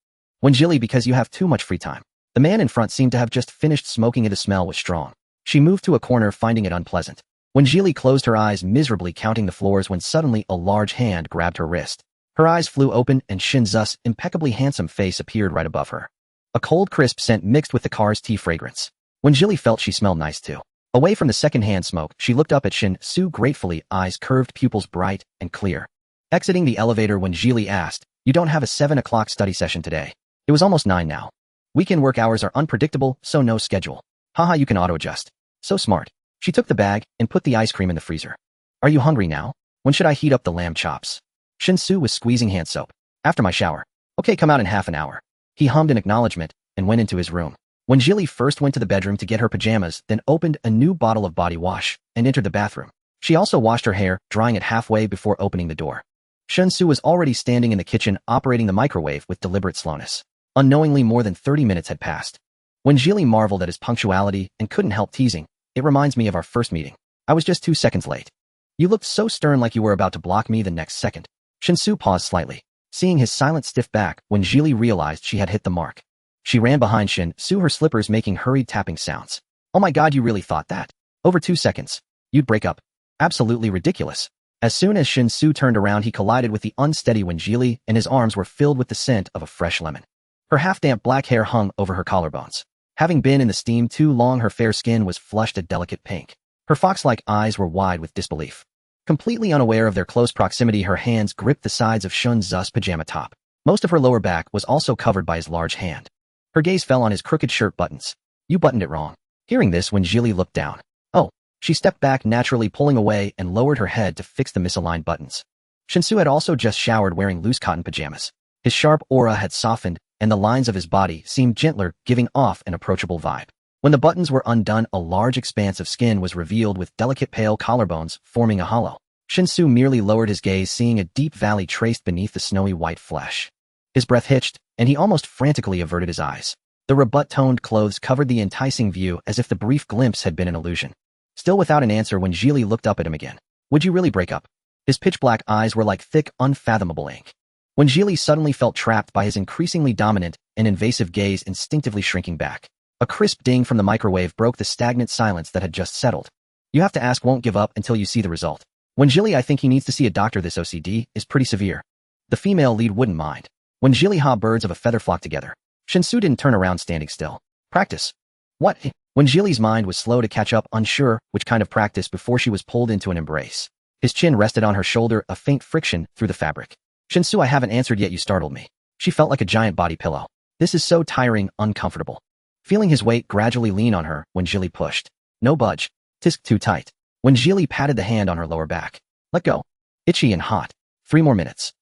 Wenjili, because you have too much free time. The man in front seemed to have just finished smoking and the smell was strong. She moved to a corner, finding it unpleasant. Wenjili closed her eyes, miserably counting the floors, when suddenly a large hand grabbed her wrist. Her eyes flew open and Shinzu's impeccably handsome face appeared right above her. A cold, crisp scent mixed with the car's tea fragrance. Wenjili felt she smelled nice too. Away from the second-hand smoke, she looked up at Shinsu gratefully, eyes curved, pupils bright and clear. Exiting the elevator, Wenjili asked, "You don't have a 7 o'clock study session today?" It was almost 9 now. Weekend work hours are unpredictable, so no schedule. Haha, you can auto-adjust. So smart. She took the bag and put the ice cream in the freezer. Are you hungry now? When should I heat up the lamb chops? Shinsu was squeezing hand soap. After my shower. Okay, come out in half an hour. He hummed in acknowledgement and went into his room. Wenjili first went to the bedroom to get her pajamas, then opened a new bottle of body wash and entered the bathroom. She also washed her hair, drying it halfway before opening the door. Shinsu was already standing in the kitchen, operating the microwave with deliberate slowness. Unknowingly, more than 30 minutes had passed. Wenjili marveled at his punctuality and couldn't help teasing. It reminds me of our first meeting. I was just 2 seconds late. You looked so stern, like you were about to block me the next second. Shinsu paused slightly. Seeing his silent, stiff back, Wenjili realized she had hit the mark. She ran behind Shinsu, her slippers making hurried tapping sounds. Oh my god, you really thought that? Over 2 seconds. You'd break up. Absolutely ridiculous. As soon as Shinsu turned around, he collided with the unsteady Wenjili, and his arms were filled with the scent of a fresh lemon. Her half-damp black hair hung over her collarbones. Having been in the steam too long, her fair skin was flushed a delicate pink. Her fox-like eyes were wide with disbelief. Completely unaware of their close proximity, her hands gripped the sides of Shinzu's pajama top. Most of her lower back was also covered by his large hand. Her gaze fell on his crooked shirt buttons. You buttoned it wrong. Hearing this, Wenjili looked down. Oh. She stepped back, naturally pulling away, and lowered her head to fix the misaligned buttons. Shinsu had also just showered, wearing loose cotton pajamas. His sharp aura had softened, and the lines of his body seemed gentler, giving off an approachable vibe. When the buttons were undone, a large expanse of skin was revealed with delicate pale collarbones forming a hollow. Shinsu merely lowered his gaze, seeing a deep valley traced beneath the snowy white flesh. His breath hitched, and he almost frantically averted his eyes. The rebut-toned clothes covered the enticing view as if the brief glimpse had been an illusion. Still without an answer, Wenjili looked up at him again. Would you really break up? His pitch-black eyes were like thick, unfathomable ink. Wenjili suddenly felt trapped by his increasingly dominant and invasive gaze, instinctively shrinking back. A crisp ding from the microwave broke the stagnant silence that had just settled. You have to ask, won't give up until you see the result. Wenjili, I think he needs to see a doctor. This OCD is pretty severe. The female lead wouldn't mind. Wenjili, ha, birds of a feather flock together. Shinsu didn't turn around, standing still. Practice. What? Wenjili's mind was slow to catch up, unsure which kind of practice, before she was pulled into an embrace. His chin rested on her shoulder, a faint friction through the fabric. Shinsu, I haven't answered yet. You startled me. She felt like a giant body pillow. This is so tiring, uncomfortable. Feeling his weight gradually lean on her, Wenjili pushed. No budge. Tisk, too tight. Wenjili patted the hand on her lower back. Let go. Itchy and hot. 3 more minutes.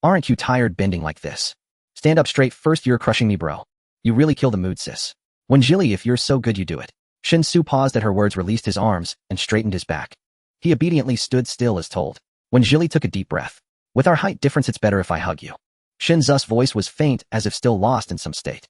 Aren't you tired bending like this? Stand up straight first. You're crushing me, bro. You really kill the mood, sis. Wenjili, if you're so good, you do it. Shinsu paused at her words, released his arms, and straightened his back. He obediently stood still as told. Wenjili took a deep breath. With our height difference, it's better if I hug you. Shinzu's voice was faint, as if still lost in some state.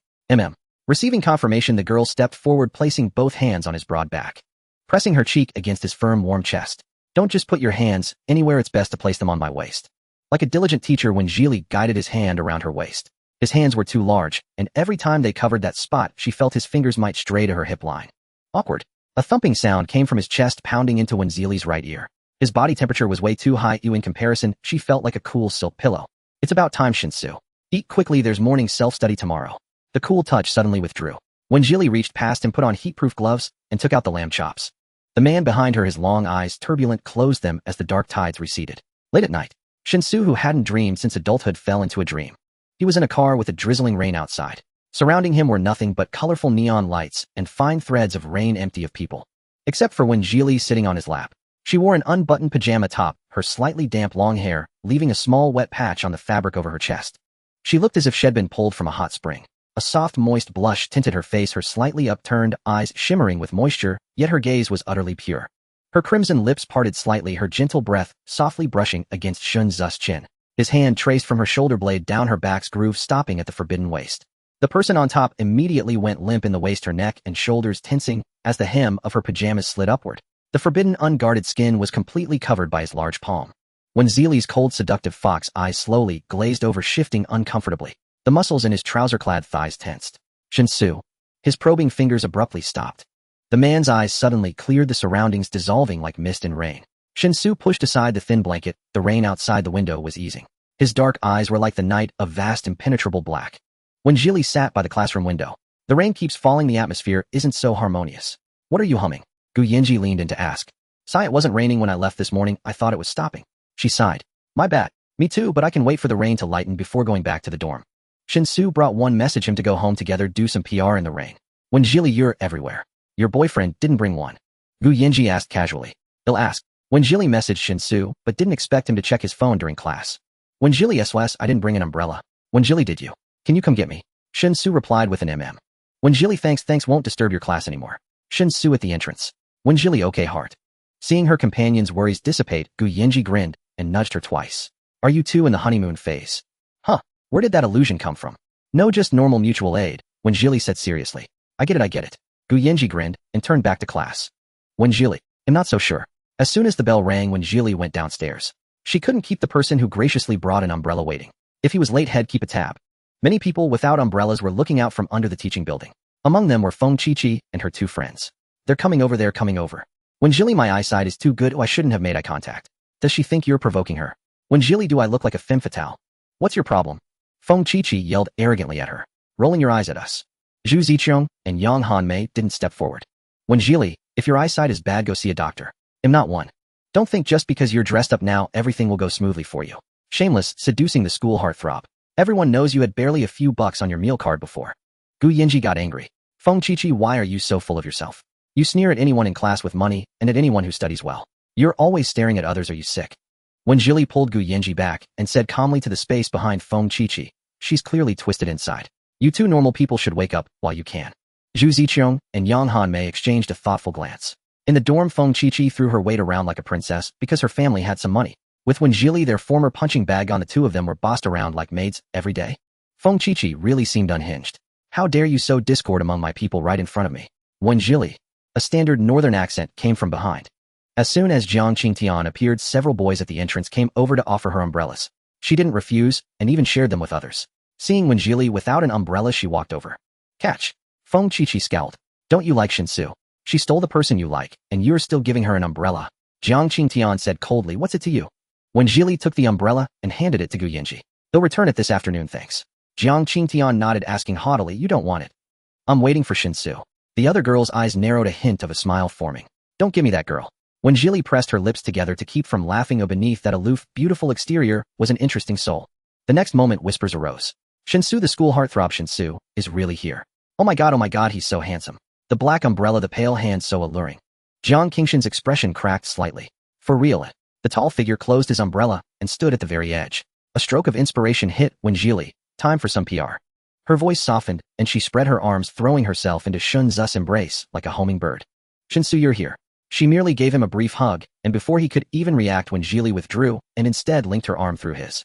Receiving confirmation, the girl stepped forward, placing both hands on his broad back. Pressing her cheek against his firm, warm chest. Don't just put your hands anywhere, it's best to place them on my waist. Like a diligent teacher, Wenjili guided his hand around her waist. His hands were too large, and every time they covered that spot, she felt his fingers might stray to her hip line. Awkward. A thumping sound came from his chest, pounding into Wenjili's right ear. His body temperature was way too high. In comparison, she felt like a cool silk pillow. It's about time, Shinsu. Eat quickly, there's morning self-study tomorrow. The cool touch suddenly withdrew. Wenjili reached past him, put on heat-proof gloves, and took out the lamb chops. The man behind her, his long eyes turbulent, closed them as the dark tides receded. Late at night, Shinsu, who hadn't dreamed since adulthood, fell into a dream. He was in a car with a drizzling rain outside. Surrounding him were nothing but colorful neon lights and fine threads of rain empty of people. Except for when Geely sitting on his lap. She wore an unbuttoned pajama top, her slightly damp long hair, leaving a small wet patch on the fabric over her chest. She looked as if she'd been pulled from a hot spring. A soft, moist blush tinted her face, her slightly upturned eyes shimmering with moisture, yet her gaze was utterly pure. Her crimson lips parted slightly, her gentle breath softly brushing against Shun Zu's chin. His hand traced from her shoulder blade down her back's groove, stopping at the forbidden waist. The person on top immediately went limp in the waist, her neck and shoulders tensing as the hem of her pajamas slid upward. The forbidden, unguarded skin was completely covered by his large palm. When Zeely's cold, seductive fox eyes slowly glazed over, shifting uncomfortably, the muscles in his trouser-clad thighs tensed. Shinsu. His probing fingers abruptly stopped. The man's eyes suddenly cleared, the surroundings dissolving like mist in rain. Shinsu pushed aside the thin blanket. The rain outside the window was easing. His dark eyes were like the night, of vast impenetrable black. When Geely sat by the classroom window, the rain keeps falling, the atmosphere isn't so harmonious. What are you humming? Gu Yenji leaned in to ask. Sigh, it wasn't raining when I left this morning, I thought it was stopping. She sighed. My bad. Me too, but I can wait for the rain to lighten before going back to the dorm. Shinsu brought one message him to go home together, do some PR in the rain. When Geely, you're everywhere. Your boyfriend didn't bring one. Gu Yenji asked casually. He'll ask. When Geely messaged Shinsu, but didn't expect him to check his phone during class. When Geely SOS, I didn't bring an umbrella. When Geely, did you? Can you come get me? Shinsu replied with an When Geely, thanks won't disturb your class anymore. Shinsu at the entrance. When Geely, okay heart. Seeing her companion's worries dissipate, Gu Yenji grinned and nudged her twice. Are you two in the honeymoon phase? Huh, where did that illusion come from? No, just normal mutual aid, When Geely said seriously. I get it. Gu Yenji grinned and turned back to class. When Geely, I'm not so sure. As soon as the bell rang, When Geely went downstairs. She couldn't keep the person who graciously brought an umbrella waiting. If he was late, he'd keep a tab. Many people without umbrellas were looking out from under the teaching building. Among them were Feng Qiqi and her two friends. They're coming over. When Geely, my eyesight is too good, I shouldn't have made eye contact. Does she think you're provoking her? When Geely, do I look like a femme fatale? What's your problem? Feng Qiqi yelled arrogantly at her. Rolling your eyes at us. Zhu Ziqiang and Yang Hanmei didn't step forward. When Geely, if your eyesight is bad, go see a doctor. I'm not one. Don't think just because you're dressed up now, everything will go smoothly for you. Shameless, seducing the school heartthrob. Everyone knows you had barely a few bucks on your meal card before. Gu Yenji got angry. Feng Qiqi, why are you so full of yourself? You sneer at anyone in class with money and at anyone who studies well. You're always staring at others. Are you sick? When Geely pulled Gu Yenji back and said calmly to the space behind Feng Qiqi, she's clearly twisted inside. You two normal people should wake up while you can. Zhu Ziqiang and Yang Hanmei exchanged a thoughtful glance. In the dorm, Feng Qiqi threw her weight around like a princess because her family had some money. With When Geely, their former punching bag on, the two of them were bossed around like maids every day. Feng Qiqi really seemed unhinged. How dare you sow discord among my people right in front of me? When Geely. A standard northern accent came from behind. As soon as Jiang Qingtian appeared, several boys at the entrance came over to offer her umbrellas. She didn't refuse and even shared them with others. Seeing When Geely without an umbrella, she walked over. Catch. Feng Qiqi scowled. Don't you like Shinsu? She stole the person you like, and you're still giving her an umbrella. Jiang Qingtian said coldly, what's it to you? When Geely took the umbrella and handed it to Gu Yenji. They'll return it this afternoon, thanks. Jiang Qingtian nodded, asking haughtily, you don't want it. I'm waiting for Shinsu. The other girl's eyes narrowed, a hint of a smile forming. Don't give me that girl. When Geely pressed her lips together to keep from laughing, beneath that aloof, beautiful exterior was an interesting soul. The next moment, whispers arose. Shinsu, the school heartthrob Shinsu, is really here. Oh my god, he's so handsome. The black umbrella, the pale hand so alluring. Jiang Qingshan's expression cracked slightly. For real. The tall figure closed his umbrella and stood at the very edge. A stroke of inspiration hit When Geely. Time for some PR. Her voice softened, and she spread her arms, throwing herself into Shun Zu's embrace like a homing bird. Shinsu, you're here. She merely gave him a brief hug, and before he could even react, When Geely withdrew and instead linked her arm through his.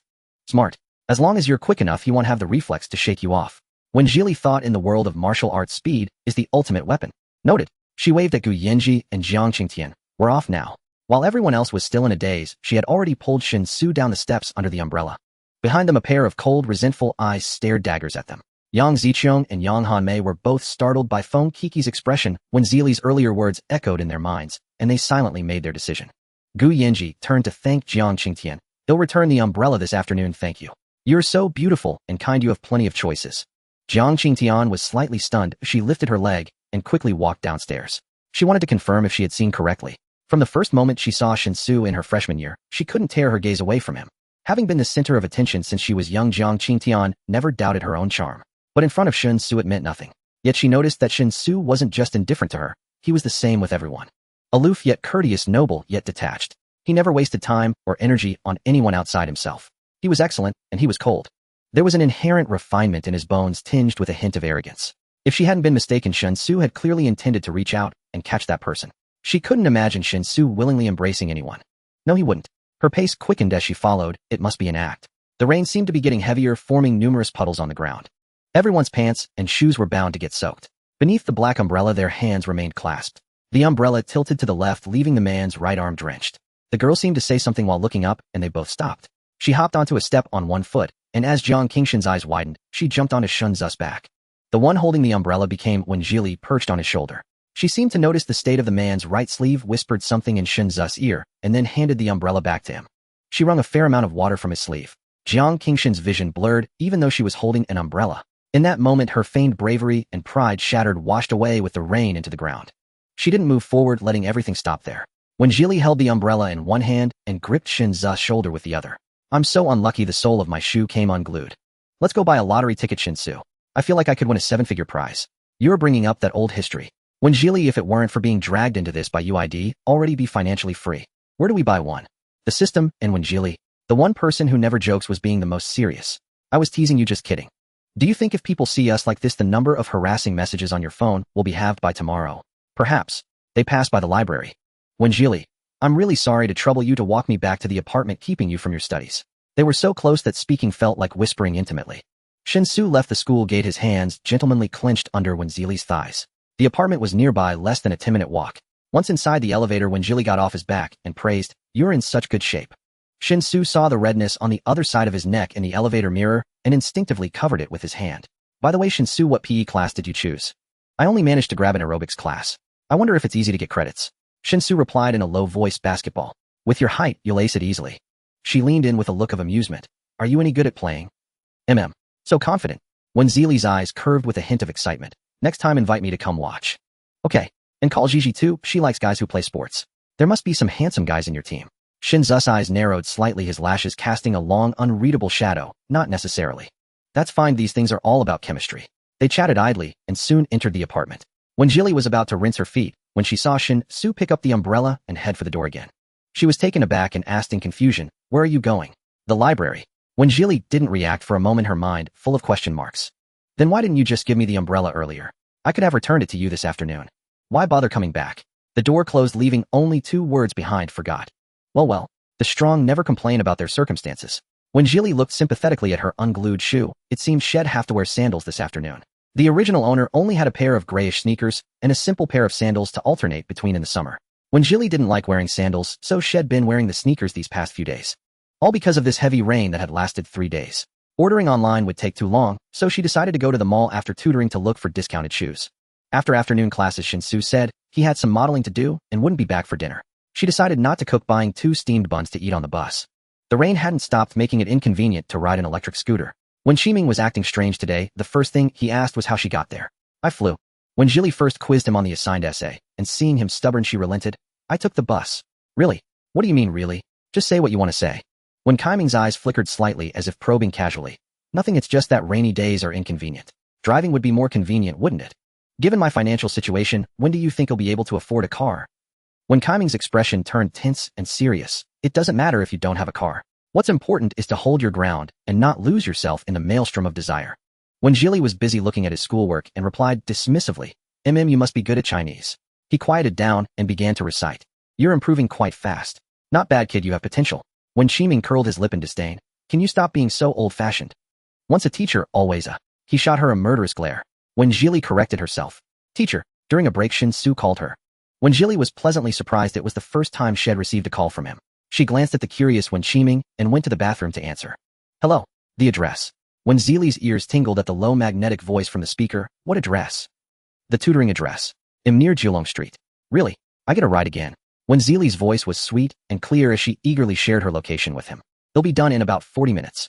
Smart. As long as you're quick enough, he won't have the reflex to shake you off. When Geely thought, in the world of martial arts, speed is the ultimate weapon. Noted. She waved at Gu Yenji and Jiang Qingtian. We're off now. While everyone else was still in a daze, she had already pulled Shinsu down the steps under the umbrella. Behind them, a pair of cold, resentful eyes stared daggers at them. Yang Ziqiang and Yang Hanmei were both startled by Feng Qiqi's expression when Zeely's earlier words echoed in their minds, and they silently made their decision. Gu Yenji turned to thank Jiang Qingtian. He'll return the umbrella this afternoon, thank you. You're so beautiful and kind, you have plenty of choices. Jiang Qingtian was slightly stunned. She lifted her leg and quickly walked downstairs. She wanted to confirm if she had seen correctly. From the first moment she saw Shinsu in her freshman year, she couldn't tear her gaze away from him. Having been the center of attention since she was young, Jiang Qingtian never doubted her own charm. But in front of Shen Su it meant nothing. Yet she noticed that Shen Su wasn't just indifferent to her, he was the same with everyone. Aloof yet courteous, noble yet detached. He never wasted time or energy on anyone outside himself. He was excellent, and he was cold. There was an inherent refinement in his bones tinged with a hint of arrogance. If she hadn't been mistaken, Shen Su had clearly intended to reach out and catch that person. She couldn't imagine Shen Su willingly embracing anyone. No, he wouldn't. Her pace quickened as she followed. It must be an act. The rain seemed to be getting heavier, forming numerous puddles on the ground. Everyone's pants and shoes were bound to get soaked. Beneath the black umbrella, their hands remained clasped. The umbrella tilted to the left, leaving the man's right arm drenched. The girl seemed to say something while looking up, and they both stopped. She hopped onto a step on one foot, and as Jiang Qingshan's eyes widened, she jumped onto Shen Zu's back. The one holding the umbrella became Wen Jili, perched on his shoulder. She seemed to notice the state of the man's right sleeve, whispered something in Shen Zu's ear, and then handed the umbrella back to him. She wrung a fair amount of water from his sleeve. Jiang Qingshan's vision blurred, even though she was holding an umbrella. In that moment, her feigned bravery and pride shattered, washed away with the rain into the ground. She didn't move forward, letting everything stop there. Wen Jili held the umbrella in one hand and gripped Shen Zu's shoulder with the other. I'm so unlucky the sole of my shoe came unglued. Let's go buy a lottery ticket, Shen Su. I feel like I could win a 7-figure prize. You're bringing up that old history. Wen Jili, if it weren't for being dragged into this by UID, already be financially free. Where do we buy one? The system, and Wen Jili. The one person who never jokes was being the most serious. I was teasing you, just kidding. Do you think if people see us like this, the number of harassing messages on your phone will be halved by tomorrow? Perhaps. They passed by the library. Wen Jili, I'm really sorry to trouble you, to walk me back to the apartment, keeping you from your studies. They were so close that speaking felt like whispering intimately. Shen Su left the school gate, his hands gentlemanly clenched under Wen Jili's thighs. The apartment was nearby, less than a 10-minute walk. Once inside the elevator, Wen Jili got off his back and praised, "You're in such good shape." Shen Su saw the redness on the other side of his neck in the elevator mirror and instinctively covered it with his hand. By the way, Shen Su, what PE class did you choose? I only managed to grab an aerobics class. I wonder if it's easy to get credits. Shen Su replied in a low voice, basketball. With your height, you'll ace it easily. She leaned in with a look of amusement. Are you any good at playing? So confident. Wen Jili's eyes curved with a hint of excitement. Next time invite me to come watch. Okay. And call Gigi too, she likes guys who play sports. There must be some handsome guys in your team. Shen Zu's eyes narrowed slightly, his lashes casting a long, unreadable shadow. Not necessarily. That's fine, these things are all about chemistry. They chatted idly, and soon entered the apartment. Wen Jili was about to rinse her feet, when she saw Shen Su pick up the umbrella and head for the door again. She was taken aback and asked in confusion, where are you going? The library. Wen Jili didn't react for a moment, her mind full of question marks. Then why didn't you just give me the umbrella earlier? I could have returned it to you this afternoon. Why bother coming back? The door closed, leaving only 2 words behind, forgot. Well, the strong never complain about their circumstances. Wen Jili looked sympathetically at her unglued shoe. It seemed she'd have to wear sandals this afternoon. The original owner only had a pair of grayish sneakers and a simple pair of sandals to alternate between in the summer. Wen Jili didn't like wearing sandals, so she'd been wearing the sneakers these past few days. All because of this heavy rain that had lasted 3 days. Ordering online would take too long, so she decided to go to the mall after tutoring to look for discounted shoes. After afternoon classes, Shen Su said he had some modeling to do and wouldn't be back for dinner. She decided not to cook, buying 2 steamed buns to eat on the bus. The rain hadn't stopped, making it inconvenient to ride an electric scooter. When Shiming was acting strange today, the first thing he asked was how she got there. I flew. When Jili first quizzed him on the assigned essay, and seeing him stubborn, she relented. I took the bus. Really? What do you mean, really? Just say what you want to say. When Kaiming's eyes flickered slightly as if probing casually. Nothing, it's just that rainy days are inconvenient. Driving would be more convenient, wouldn't it? Given my financial situation, when do you think I'll be able to afford a car? When Kaiming's expression turned tense and serious, it doesn't matter if you don't have a car. What's important is to hold your ground and not lose yourself in the maelstrom of desire. When Jili was busy looking at his schoolwork and replied dismissively, you must be good at Chinese. He quieted down and began to recite. You're improving quite fast. Not bad, kid, you have potential. When Shiming curled his lip in disdain, can you stop being so old-fashioned? Once a teacher, always a. He shot her a murderous glare. When Jili corrected herself. Teacher. During a break, Shin Su called her. When Jili was pleasantly surprised, it was the first time she had received a call from him. She glanced at the curious Wen Shiming and went to the bathroom to answer. Hello. The address. When Zili's ears tingled at the low magnetic voice from the speaker. What address? The tutoring address. Near Julong Street. Really? I get a ride again. When Zili's voice was sweet and clear as she eagerly shared her location with him. They'll be done in about 40 minutes.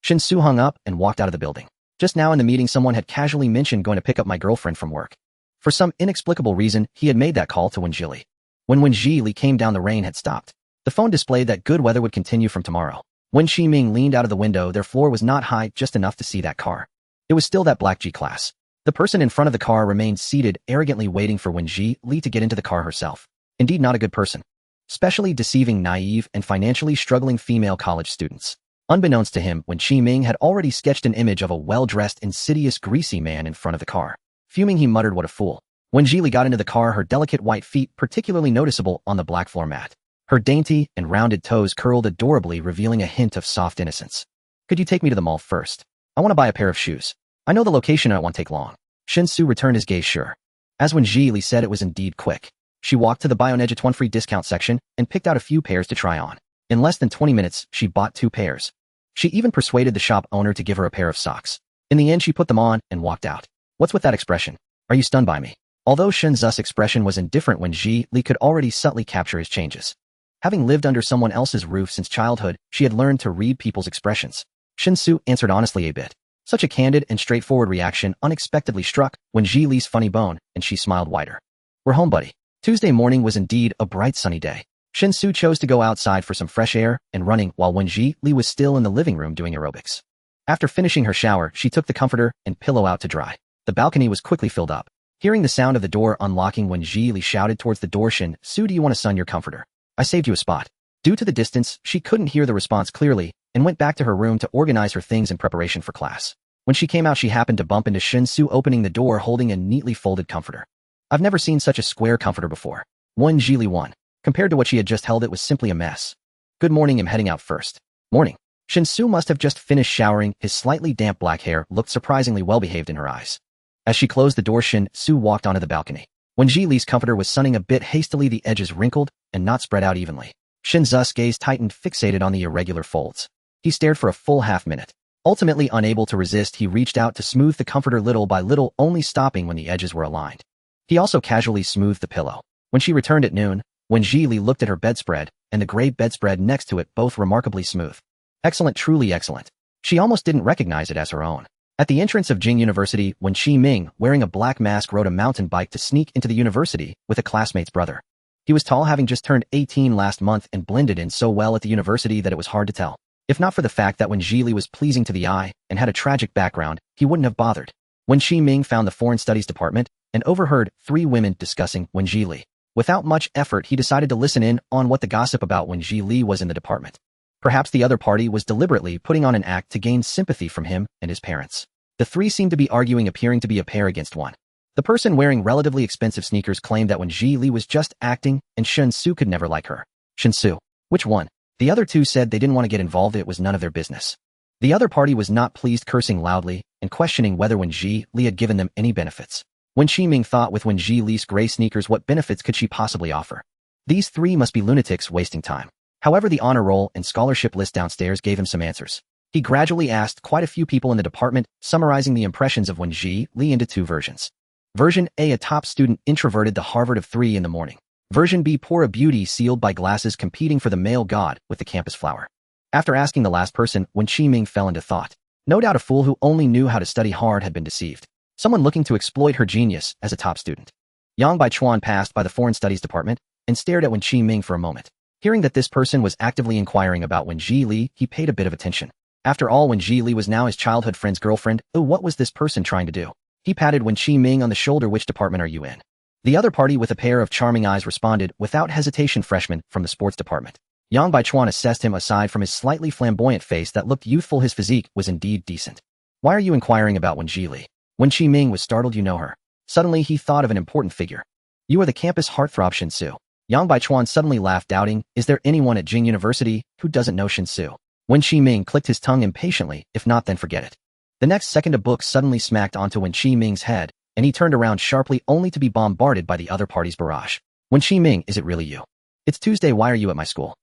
Shin Su hung up and walked out of the building. Just now in the meeting, someone had casually mentioned going to pick up my girlfriend from work. For some inexplicable reason, he had made that call to Wen Jili. When Wen Jili came down, the rain had stopped. The phone displayed that good weather would continue from tomorrow. When Ming leaned out of the window, their floor was not high, just enough to see that car. It was still that black G-Class. The person in front of the car remained seated, arrogantly waiting for Wen Li to get into the car herself. Indeed not a good person. Especially deceiving naive and financially struggling female college students. Unbeknownst to him, Wen Ming had already sketched an image of a well-dressed, insidious, greasy man in front of the car. Fuming, he muttered, "What a fool." When Li got into the car, her delicate white feet particularly noticeable on the black floor mat. Her dainty and rounded toes curled adorably, revealing a hint of soft innocence. "Could you take me to the mall first? I want to buy a pair of shoes. I know the location and it won't take long." Shin-Su returned his gaze sure. As when Li said, it was indeed quick. She walked to the Buy on Edge at 1 free discount section and picked out a few pairs to try on. In less than 20 minutes, she bought 2 pairs. She even persuaded the shop owner to give her a pair of socks. In the end, she put them on and walked out. "What's with that expression? Are you stunned by me?" Although Shin-Zu's expression was indifferent, when Li could already subtly capture his changes. Having lived under someone else's roof since childhood, she had learned to read people's expressions. Shin-Su answered honestly a bit. Such a candid and straightforward reaction unexpectedly struck Wen Li's funny bone, and she smiled wider. "We're home, buddy." Tuesday morning was indeed a bright sunny day. Shin-Su chose to go outside for some fresh air and running while Wen Li was still in the living room doing aerobics. After finishing her shower, she took the comforter and pillow out to dry. The balcony was quickly filled up. Hearing the sound of the door unlocking, Wen Li shouted towards the door, "Shin-Su, do you want to sun your comforter? I saved you a spot." Due to the distance, she couldn't hear the response clearly and went back to her room to organize her things in preparation for class. When she came out, she happened to bump into Shin-Su opening the door holding a neatly folded comforter. "I've never seen such a square comforter before." Wen Li won. Compared to what she had just held, it was simply a mess. "Good morning, I'm heading out first." "Morning." Shin-Su must have just finished showering. His slightly damp black hair looked surprisingly well-behaved in her eyes. As she closed the door, Shin-Su walked onto the balcony. Wen Li's comforter was sunning a bit hastily, the edges wrinkled and not spread out evenly. Shin-Zu's gaze tightened, fixated on the irregular folds. He stared for a full half-minute. Ultimately unable to resist, he reached out to smooth the comforter little by little, only stopping when the edges were aligned. He also casually smoothed the pillow. When she returned at noon, Wen Li looked at her bedspread and the gray bedspread next to it, both remarkably smooth. Excellent, truly excellent. She almost didn't recognize it as her own. At the entrance of Jing University, Wen Ming, wearing a black mask, rode a mountain bike to sneak into the university with a classmate's brother. He was tall, having just turned 18 last month, and blended in so well at the university that it was hard to tell. If not for the fact that Wen Li was pleasing to the eye and had a tragic background, he wouldn't have bothered. Wen Ming found the Foreign Studies department and overheard 3 women discussing Wen Li. Without much effort, he decided to listen in on what the gossip about Wen Li was in the department. Perhaps the other party was deliberately putting on an act to gain sympathy from him and his parents. The 3 seemed to be arguing, appearing to be a pair against one. The person wearing relatively expensive sneakers claimed that Wen Li was just acting and Shin-Su could never like her. Shin-Su? Which one? The other 2 said they didn't want to get involved, it was none of their business. The other party was not pleased, cursing loudly and questioning whether Wen Li had given them any benefits. Wen Ming thought, with Wen Li's gray sneakers, what benefits could she possibly offer? These 3 must be lunatics wasting time. However, the honor roll and scholarship list downstairs gave him some answers. He gradually asked quite a few people in the department, summarizing the impressions of Wen Li into 2 versions. Version A, a top student, introverted, the Harvard of 3 in the morning. Version B, poor, a beauty sealed by glasses, competing for the male god with the campus flower. After asking the last person, Wen Ming fell into thought. No doubt a fool who only knew how to study hard had been deceived. Someone looking to exploit her genius as a top student. Yang Baichuan passed by the Foreign Studies department and stared at Wen Ming for a moment. Hearing that this person was actively inquiring about Wen Li, he paid a bit of attention. After all, Wen Li was now his childhood friend's girlfriend. Oh, what was this person trying to do? He patted Wen Ming on the shoulder. "Which department are you in?" The other party, with a pair of charming eyes, responded without hesitation, "Freshman from the sports department." Yang Baichuan assessed him. Aside from his slightly flamboyant face that looked youthful, his physique was indeed decent. "Why are you inquiring about Wen Li?" Wen Ming was startled. "You know her?" Suddenly he thought of an important figure. "You are the campus heartthrob, Shin-Su." Yang Baichuan suddenly laughed, doubting, "Is there anyone at Jing University who doesn't know Shin-Su?" Wen Ming clicked his tongue impatiently. "If not, then forget it." The next second, a book suddenly smacked onto Wen Ming's head, and he turned around sharply, only to be bombarded by the other party's barrage. "Wen Ming, is it really you? It's Tuesday, why are you at my school?"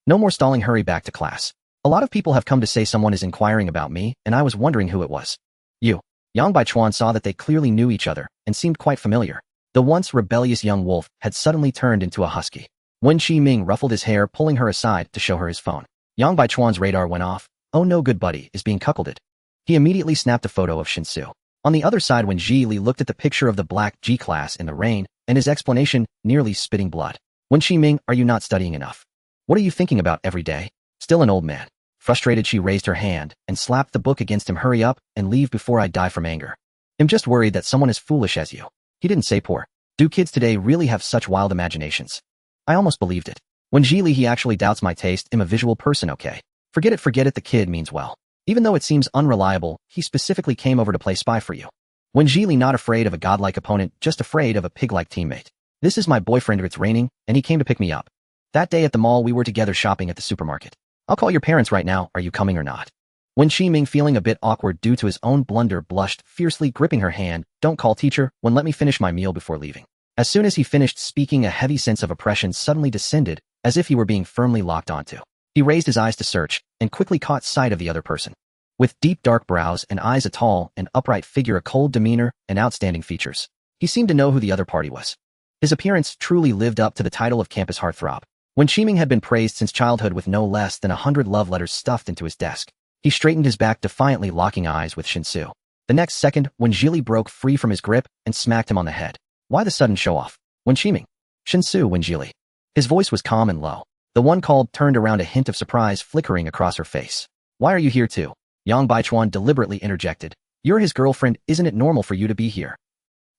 No more stalling, hurry back to class. A lot of people have come to say someone is inquiring about me, and I was wondering who it was." "You." Yang Baichuan saw that they clearly knew each other and seemed quite familiar. The once rebellious young wolf had suddenly turned into a husky. Wen Ming ruffled his hair, pulling her aside to show her his phone. Yang Baichuan's radar went off. "Oh no, good buddy is being cuckolded." He immediately snapped a photo of Shin-Su. On the other side, Wen Li looked at the picture of the black G-class in the rain, and his explanation, nearly spitting blood. "Wen Ming, are you not studying enough? What are you thinking about every day? Still an old man. Frustrated, she raised her hand and slapped the book against him. Hurry up and leave before I die from anger. I'm just worried that someone as foolish as you. He didn't say poor. Do kids today really have such wild imaginations? I almost believed it. When Geely, he actually doubts my taste. I'm a visual person, okay? Forget it, the kid means well. Even though it seems unreliable, he specifically came over to play spy for you. When Geely, not afraid of a godlike opponent, just afraid of a pig-like teammate. This is my boyfriend, it's raining, and he came to pick me up. That day at the mall we were together shopping at the supermarket. I'll call your parents right now, are you coming or not? When Chi Ming, feeling a bit awkward due to his own blunder, blushed, fiercely gripping her hand. Don't call teacher, when let me finish my meal before leaving. As soon as he finished speaking, a heavy sense of oppression suddenly descended, as if he were being firmly locked onto. He raised his eyes to search, and quickly caught sight of the other person. With deep dark brows and eyes, a tall and upright figure, a cold demeanor, and outstanding features. He seemed to know who the other party was. His appearance truly lived up to the title of campus heartthrob. When Chi Ming had been praised since childhood with no less than 100 love letters stuffed into his desk. He straightened his back, defiantly locking eyes with Shinsu. The next second, when Geely broke free from his grip and smacked him on the head. Why the sudden show-off? When Chi Ming. Shinsu, when Geely. His voice was calm and low. The one called turned around, a hint of surprise flickering across her face. Why are you here too? Yang Baichuan deliberately interjected. You're his girlfriend, isn't it normal for you to be here?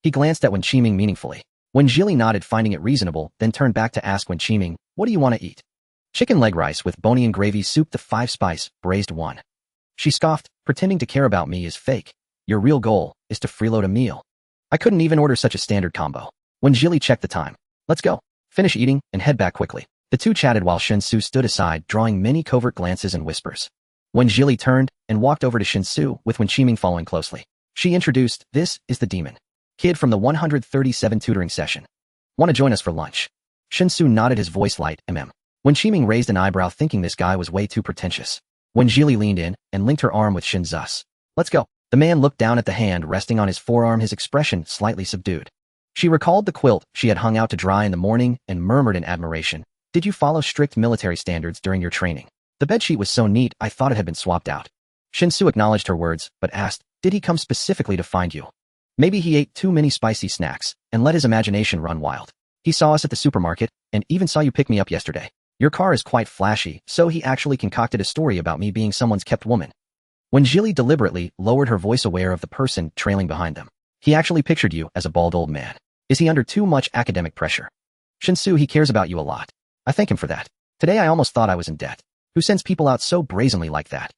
He glanced at Wen Qiming meaningfully. When Geely nodded, finding it reasonable, then turned back to ask Wen Qiming, what do you want to eat? Chicken leg rice with boni and gravy soup, the 5-spice, braised one. She scoffed, pretending to care about me is fake. Your real goal is to freeload a meal. I couldn't even order such a standard combo. When Geely checked the time. Let's go. Finish eating and head back quickly. The two chatted while Shinsu stood aside, drawing many covert glances and whispers. When Geely turned and walked over to Shinsu, with Wen Qiming following closely. She introduced, this is the demon kid from the 137 tutoring session. Want to join us for lunch? Shinsu nodded, his voice light. When Qiming raised an eyebrow, thinking this guy was way too pretentious. When Geely leaned in and linked her arm with Shinzu's. Let's go. The man looked down at the hand resting on his forearm, his expression slightly subdued. She recalled the quilt she had hung out to dry in the morning and murmured in admiration. Did you follow strict military standards during your training? The bedsheet was so neat, I thought it had been swapped out. Shinsu acknowledged her words, but asked, did he come specifically to find you? Maybe he ate too many spicy snacks and let his imagination run wild. He saw us at the supermarket and even saw you pick me up yesterday. Your car is quite flashy, so he actually concocted a story about me being someone's kept woman. When Geely deliberately lowered her voice, aware of the person trailing behind them. He actually pictured you as a bald old man. Is he under too much academic pressure? Shinsu, he cares about you a lot. I thank him for that. Today I almost thought I was in debt. Who sends people out so brazenly like that?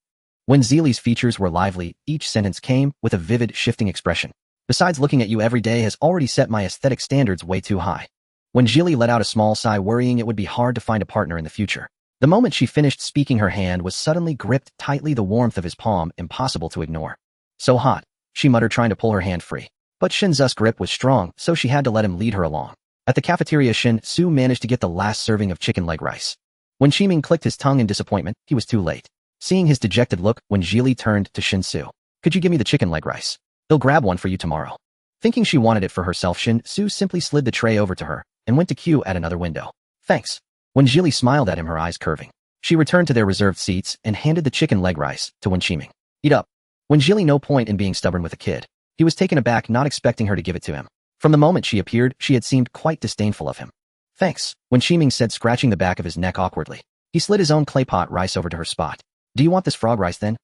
When Zeely's features were lively, each sentence came with a vivid, shifting expression. Besides, looking at you every day has already set my aesthetic standards way too high. When Geely let out a small sigh, worrying it would be hard to find a partner in the future. The moment she finished speaking, her hand was suddenly gripped tightly, the warmth of his palm impossible to ignore. So hot, she muttered, trying to pull her hand free. But Shinzu's grip was strong, so she had to let him lead her along. At the cafeteria, Shin-Su managed to get the last serving of chicken leg rice. When Qiming clicked his tongue in disappointment, he was too late. Seeing his dejected look, when Geely turned to Shin-Su. Could you give me the chicken leg rice? They'll grab one for you tomorrow. Thinking she wanted it for herself, Shin-Su simply slid the tray over to her and went to queue at another window. Thanks. When Geely smiled at him, her eyes curving. She returned to their reserved seats and handed the chicken leg rice to Wen Qiming. Eat up. When Geely, no point in being stubborn with a kid. He was taken aback, not expecting her to give it to him. From the moment she appeared, she had seemed quite disdainful of him. Thanks, Wen Qiming said, scratching the back of his neck awkwardly. He slid his own clay pot rice over to her spot. Do you want this frog rice then?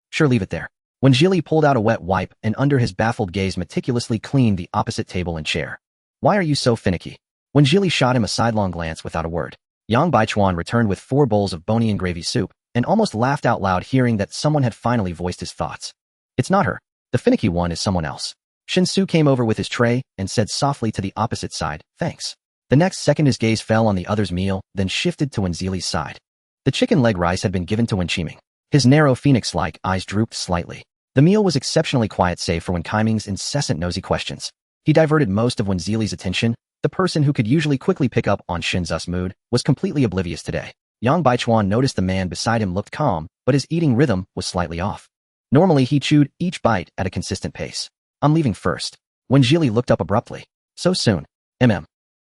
Sure, leave it there. When Geely pulled out a wet wipe and under his baffled gaze meticulously cleaned the opposite table and chair. Why are you so finicky? When Geely shot him a sidelong glance without a word. Yang Baichuan returned with 4 bowls of boni and gravy soup and almost laughed out loud, hearing that someone had finally voiced his thoughts. It's not her. The finicky one is someone else. Shinsu came over with his tray and said softly to the opposite side, thanks. The next second his gaze fell on the other's meal, then shifted to Wen Zeely's side. The chicken leg rice had been given to Wen Qiming. His narrow phoenix-like eyes drooped slightly. The meal was exceptionally quiet, save for Wen Qiming's incessant nosy questions. He diverted most of Wen Zeely's attention. The person who could usually quickly pick up on Shinzu's mood was completely oblivious today. Yang Baichuan noticed the man beside him looked calm, but his eating rhythm was slightly off. Normally he chewed each bite at a consistent pace. I'm leaving first. When Geely looked up abruptly. So soon?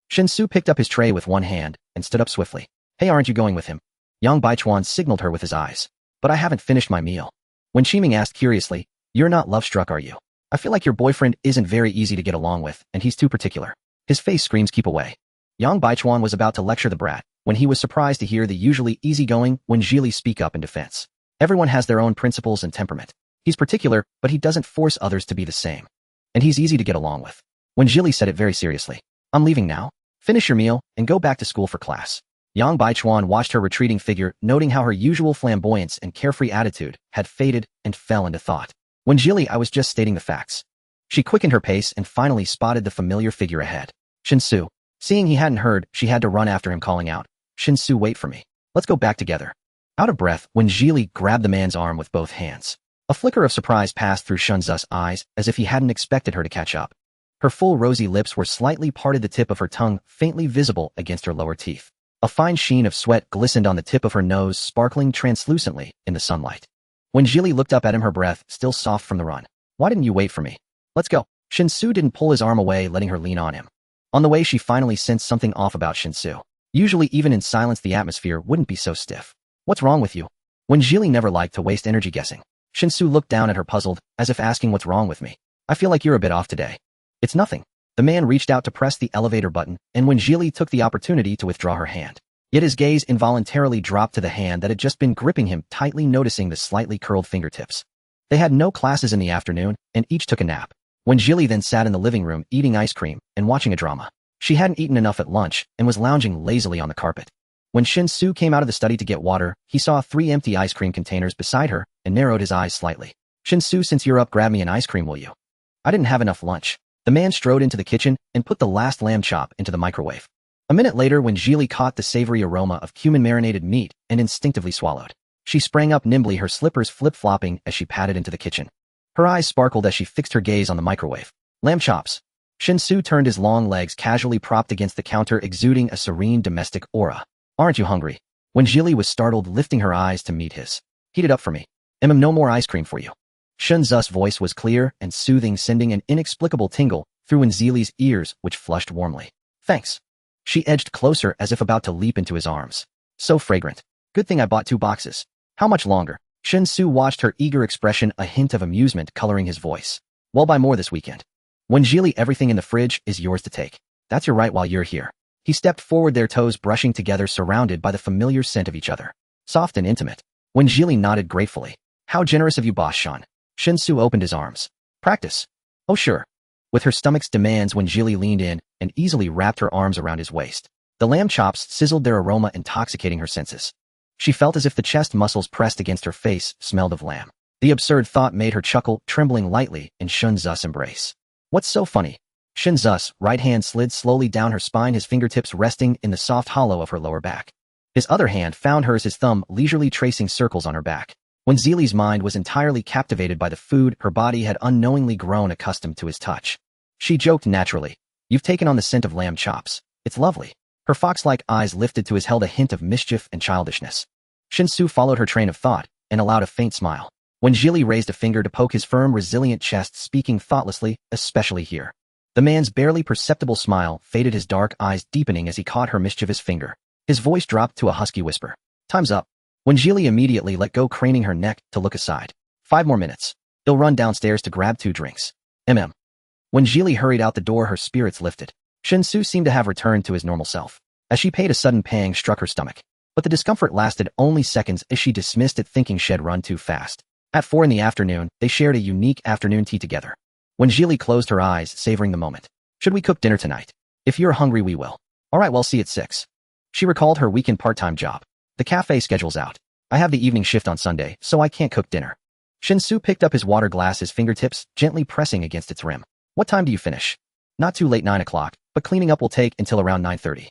Shinsu picked up his tray with one hand and stood up swiftly. Hey, aren't you going with him? Yang Baichuan signaled her with his eyes. But I haven't finished my meal. When Qiming asked curiously, you're not love-struck, are you? I feel like your boyfriend isn't very easy to get along with, and he's too particular. His face screams keep away. Yang Baichuan was about to lecture the brat when he was surprised to hear the usually easygoing Wen Geely speak up in defense. Everyone has their own principles and temperament. He's particular, but he doesn't force others to be the same. And he's easy to get along with. When Jili said it very seriously, I'm leaving now. Finish your meal and go back to school for class. Yang Baichuan watched her retreating figure, noting how her usual flamboyance and carefree attitude had faded and fell into thought. When Jili, I was just stating the facts. She quickened her pace and finally spotted the familiar figure ahead. Shinsu. Seeing he hadn't heard, she had to run after him, calling out, Shinsu, wait for me. Let's go back together. Out of breath, when Jili grabbed the man's arm with both hands. A flicker of surprise passed through Shunzu's eyes, as if he hadn't expected her to catch up. Her full rosy lips were slightly parted, the tip of her tongue faintly visible against her lower teeth. A fine sheen of sweat glistened on the tip of her nose, sparkling translucently in the sunlight. When Jili looked up at him, her breath still soft from the run. Why didn't you wait for me? Let's go. Shinsu didn't pull his arm away, letting her lean on him. On the way, she finally sensed something off about Shinsu. Usually, even in silence, the atmosphere wouldn't be so stiff. What's wrong with you? When Jili never liked to waste energy guessing, Shinsu looked down at her puzzled, as if asking, what's wrong with me? I feel like you're a bit off today. It's nothing. The man reached out to press the elevator button, and when Jili took the opportunity to withdraw her hand. Yet his gaze involuntarily dropped to the hand that had just been gripping him tightly, noticing the slightly curled fingertips. They had no classes in the afternoon, and each took a nap. When Jili then sat in the living room eating ice cream and watching a drama. She hadn't eaten enough at lunch and was lounging lazily on the carpet. When Shinsu came out of the study to get water, he saw 3 empty ice cream containers beside her and narrowed his eyes slightly. Shinsu, since you're up, grab me an ice cream, will you? I didn't have enough lunch. The man strode into the kitchen and put the last lamb chop into the microwave. A minute later, when Jili caught the savory aroma of cumin-marinated meat and instinctively swallowed, she sprang up nimbly, her slippers flip-flopping as she padded into the kitchen. Her eyes sparkled as she fixed her gaze on the microwave. Lamb chops. Shinsu turned, his long legs casually propped against the counter, exuding a serene domestic aura. Aren't you hungry? When Jili was startled, lifting her eyes to meet his. Heat it up for me. No more ice cream for you. Shunzu's voice was clear and soothing, sending an inexplicable tingle through Jili's ears, which flushed warmly. Thanks. She edged closer as if about to leap into his arms. So fragrant. Good thing I bought 2 boxes. How much longer? Shinsu watched her eager expression, a hint of amusement coloring his voice. We'll buy more this weekend. When Jili, everything in the fridge is yours to take. That's your right while you're here. He stepped forward, their toes brushing together, surrounded by the familiar scent of each other. Soft and intimate. When Jili nodded gratefully. How generous of you, boss Sean. Shinsu opened his arms. Practice. Oh sure. With her stomach's demands, when Jili leaned in and easily wrapped her arms around his waist. The lamb chops sizzled, their aroma intoxicating her senses. She felt as if the chest muscles pressed against her face smelled of lamb. The absurd thought made her chuckle, trembling lightly in Shunzu's embrace. What's so funny? Shunzu's right hand slid slowly down her spine, his fingertips resting in the soft hollow of her lower back. His other hand found hers, his thumb leisurely tracing circles on her back. When Jili's mind was entirely captivated by the food, her body had unknowingly grown accustomed to his touch. She joked naturally. You've taken on the scent of lamb chops. It's lovely. Her fox-like eyes lifted to his, held a hint of mischief and childishness. Shinsu followed her train of thought and allowed a faint smile. When Jili raised a finger to poke his firm, resilient chest, speaking thoughtlessly, especially here. The man's barely perceptible smile faded, his dark eyes deepening as he caught her mischievous finger. His voice dropped to a husky whisper. Time's up. When Jili immediately let go, craning her neck to look aside. 5 more minutes. He'll run downstairs to grab 2 drinks. When Jili hurried out the door, her spirits lifted. Shinsu seemed to have returned to his normal self. As she paid, a sudden pang struck her stomach. But the discomfort lasted only seconds as she dismissed it, thinking she'd run too fast. At 4 in the afternoon, they shared a unique afternoon tea together. When Jili closed her eyes, savoring the moment. Should we cook dinner tonight? If you're hungry, we will. All right, well, see at 6. She recalled her weekend part-time job. The cafe schedule's out. I have the evening shift on Sunday, so I can't cook dinner. Shinsu picked up his water glass, his fingertips gently pressing against its rim. What time do you finish? Not too late, 9 o'clock, but cleaning up will take until around 9:30.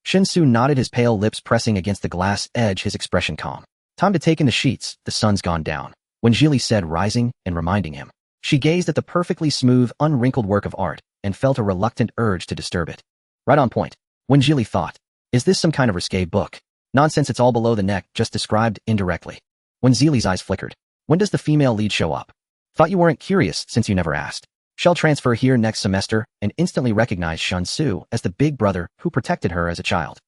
Shinsu nodded, his pale lips pressing against the glass edge, his expression calm. Time to take in the sheets, the sun's gone down. When Jili said, rising and reminding him. She gazed at the perfectly smooth, unwrinkled work of art and felt a reluctant urge to disturb it. Right on point. When Jili thought, is this some kind of risque book? Nonsense, it's all below the neck, just described indirectly. When Jili's eyes flickered. When does the female lead show up? Thought you weren't curious since you never asked. Shall transfer here next semester, and instantly recognized Shinsu as the big brother who protected her as a child.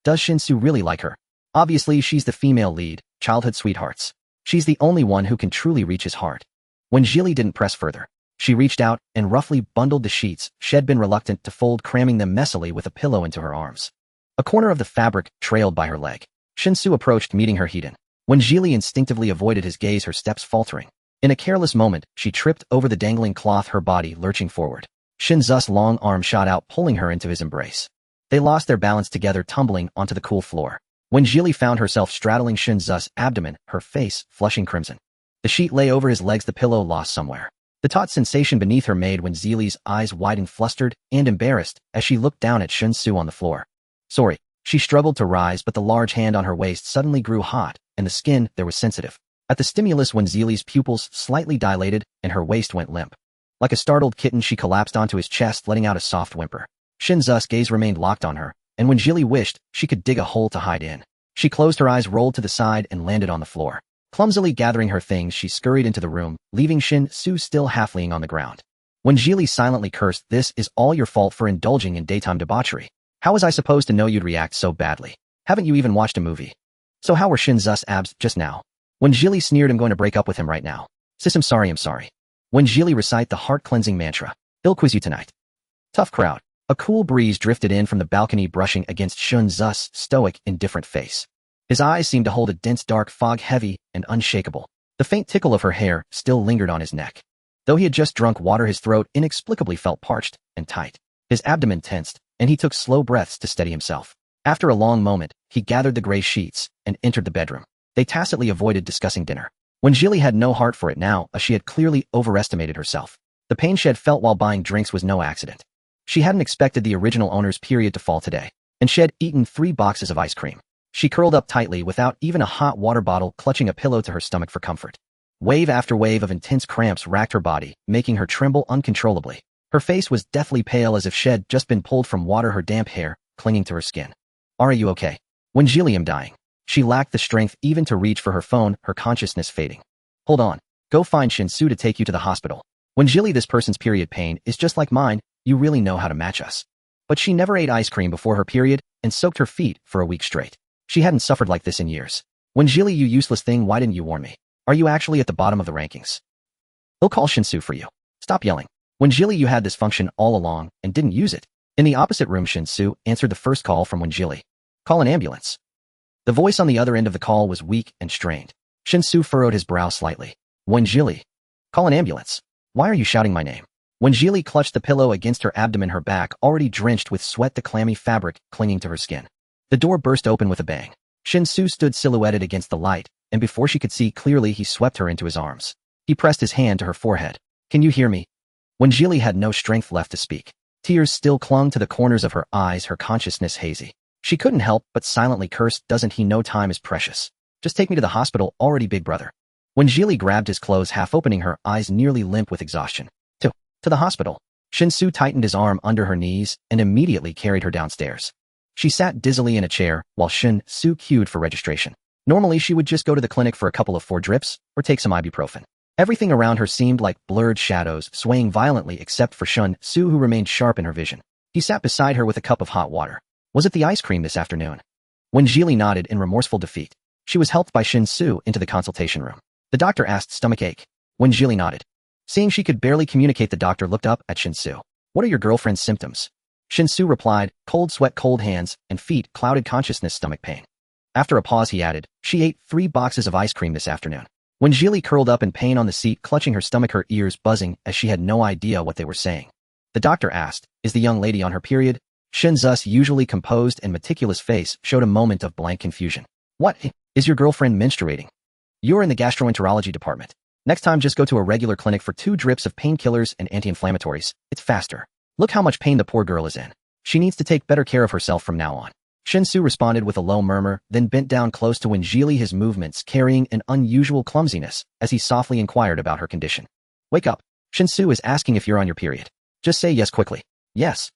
Does Shinsu really like her? Obviously, she's the female lead, childhood sweethearts. She's the only one who can truly reach his heart. When Jili didn't press further, she reached out and roughly bundled the sheets she'd been reluctant to fold, cramming them messily with a pillow into her arms. A corner of the fabric trailed by her leg. Shinsu approached, meeting her heat in. When Zhili instinctively avoided his gaze, her steps faltering. In a careless moment, she tripped over the dangling cloth, her body lurching forward. Shinzu's long arm shot out, pulling her into his embrace. They lost their balance together, tumbling onto the cool floor. When Zhili found herself straddling Shinzu's abdomen, her face flushing crimson. The sheet lay over his legs, the pillow lost somewhere. The taut sensation beneath her made when Zhili's eyes widened, flustered and embarrassed, as she looked down at Shinsu on the floor. Sorry. She struggled to rise, but the large hand on her waist suddenly grew hot, and the skin there was sensitive. At the stimulus, when Zhili's pupils slightly dilated and her waist went limp. Like a startled kitten, she collapsed onto his chest, letting out a soft whimper. Shinzu's gaze remained locked on her, and when Zhili wished she could dig a hole to hide in, she closed her eyes, rolled to the side, and landed on the floor. Clumsily gathering her things, she scurried into the room, leaving Shinsu still half-laying on the ground. When Zhili silently cursed, "This is all your fault for indulging in daytime debauchery. How was I supposed to know you'd react so badly? Haven't you even watched a movie? So how were Shinzu's abs just now?" When Zhili sneered, "I'm going to break up with him right now. Sis, I'm sorry. When Zhili recite the heart-cleansing mantra, "He'll quiz you tonight." Tough crowd. A cool breeze drifted in from the balcony, brushing against Shinzu's stoic, indifferent face. His eyes seemed to hold a dense dark fog, heavy and unshakable. The faint tickle of her hair still lingered on his neck. Though he had just drunk water, his throat inexplicably felt parched and tight. His abdomen tensed, and he took slow breaths to steady himself. After a long moment, he gathered the gray sheets and entered the bedroom. They tacitly avoided discussing dinner. When Zhili had no heart for it now, she had clearly overestimated herself. The pain she had felt while buying drinks was no accident. She hadn't expected the original owner's period to fall today, and she had eaten 3 boxes of ice cream. She curled up tightly without even a hot water bottle, clutching a pillow to her stomach for comfort. Wave after wave of intense cramps racked her body, making her tremble uncontrollably. Her face was deathly pale, as if she had just been pulled from water, her damp hair clinging to her skin. "Are you okay?" When Zhili am dying. She lacked the strength even to reach for her phone, her consciousness fading. "Hold on. Go find Shinsu to take you to the hospital." When Zhili, "This person's period pain is just like mine. You really know how to match us." But she never ate ice cream before her period and soaked her feet for a week straight. She hadn't suffered like this in years. When Zhili, "You useless thing, why didn't you warn me? Are you actually at the bottom of the rankings? He'll call Shinsu for you. Stop yelling." When Zhili, "You had this function all along and didn't use it." In the opposite room, Shinsu answered the first call from when Zhili. "Call an ambulance." The voice on the other end of the call was weak and strained. Shinsu furrowed his brow slightly. When Zhili. "Call an ambulance. Why are you shouting my name?" When Zhili clutched the pillow against her abdomen, her back already drenched with sweat, the clammy fabric clinging to her skin. The door burst open with a bang. Shinsu stood silhouetted against the light, and before she could see clearly, he swept her into his arms. He pressed his hand to her forehead. "Can you hear me?" When Zhili had no strength left to speak. Tears still clung to the corners of her eyes, her consciousness hazy. She couldn't help but silently curse, "Doesn't he know time is precious? Just take me to the hospital already, big brother." When Zhili grabbed his clothes, half opening, her eyes nearly limp with exhaustion. To the hospital." Shinsu tightened his arm under her knees and immediately carried her downstairs. She sat dizzily in a chair while Shinsu queued for registration. Normally, she would just go to the clinic for a couple of 4 drips or take some ibuprofen. Everything around her seemed like blurred shadows, swaying violently except for Shinsu, who remained sharp in her vision. He sat beside her with a cup of hot water. "Was it the ice cream this afternoon?" When Zhili nodded in remorseful defeat, she was helped by Shinsu into the consultation room. The doctor asked, "Stomach ache?" When Zhili nodded. Seeing she could barely communicate, the doctor looked up at Shinsu. "What are your girlfriend's symptoms?" Shinsu replied, "Cold sweat, cold hands and feet, clouded consciousness, stomach pain." After a pause, he added, "She ate 3 boxes of ice cream this afternoon." When Zhili curled up in pain on the seat, clutching her stomach, her ears buzzing as she had no idea what they were saying. The doctor asked, "Is the young lady on her period?" Shinzu's usually composed and meticulous face showed a moment of blank confusion. "What? Is your girlfriend menstruating? You're in the gastroenterology department. Next time, just go to a regular clinic for 2 drips of painkillers and anti-inflammatories. It's faster. Look how much pain the poor girl is in. She needs to take better care of herself from now on." Shinsu responded with a low murmur, then bent down close to when Zhili, his movements carrying an unusual clumsiness, as he softly inquired about her condition. "Wake up. Shinsu is asking if you're on your period. Just say yes quickly." "Yes."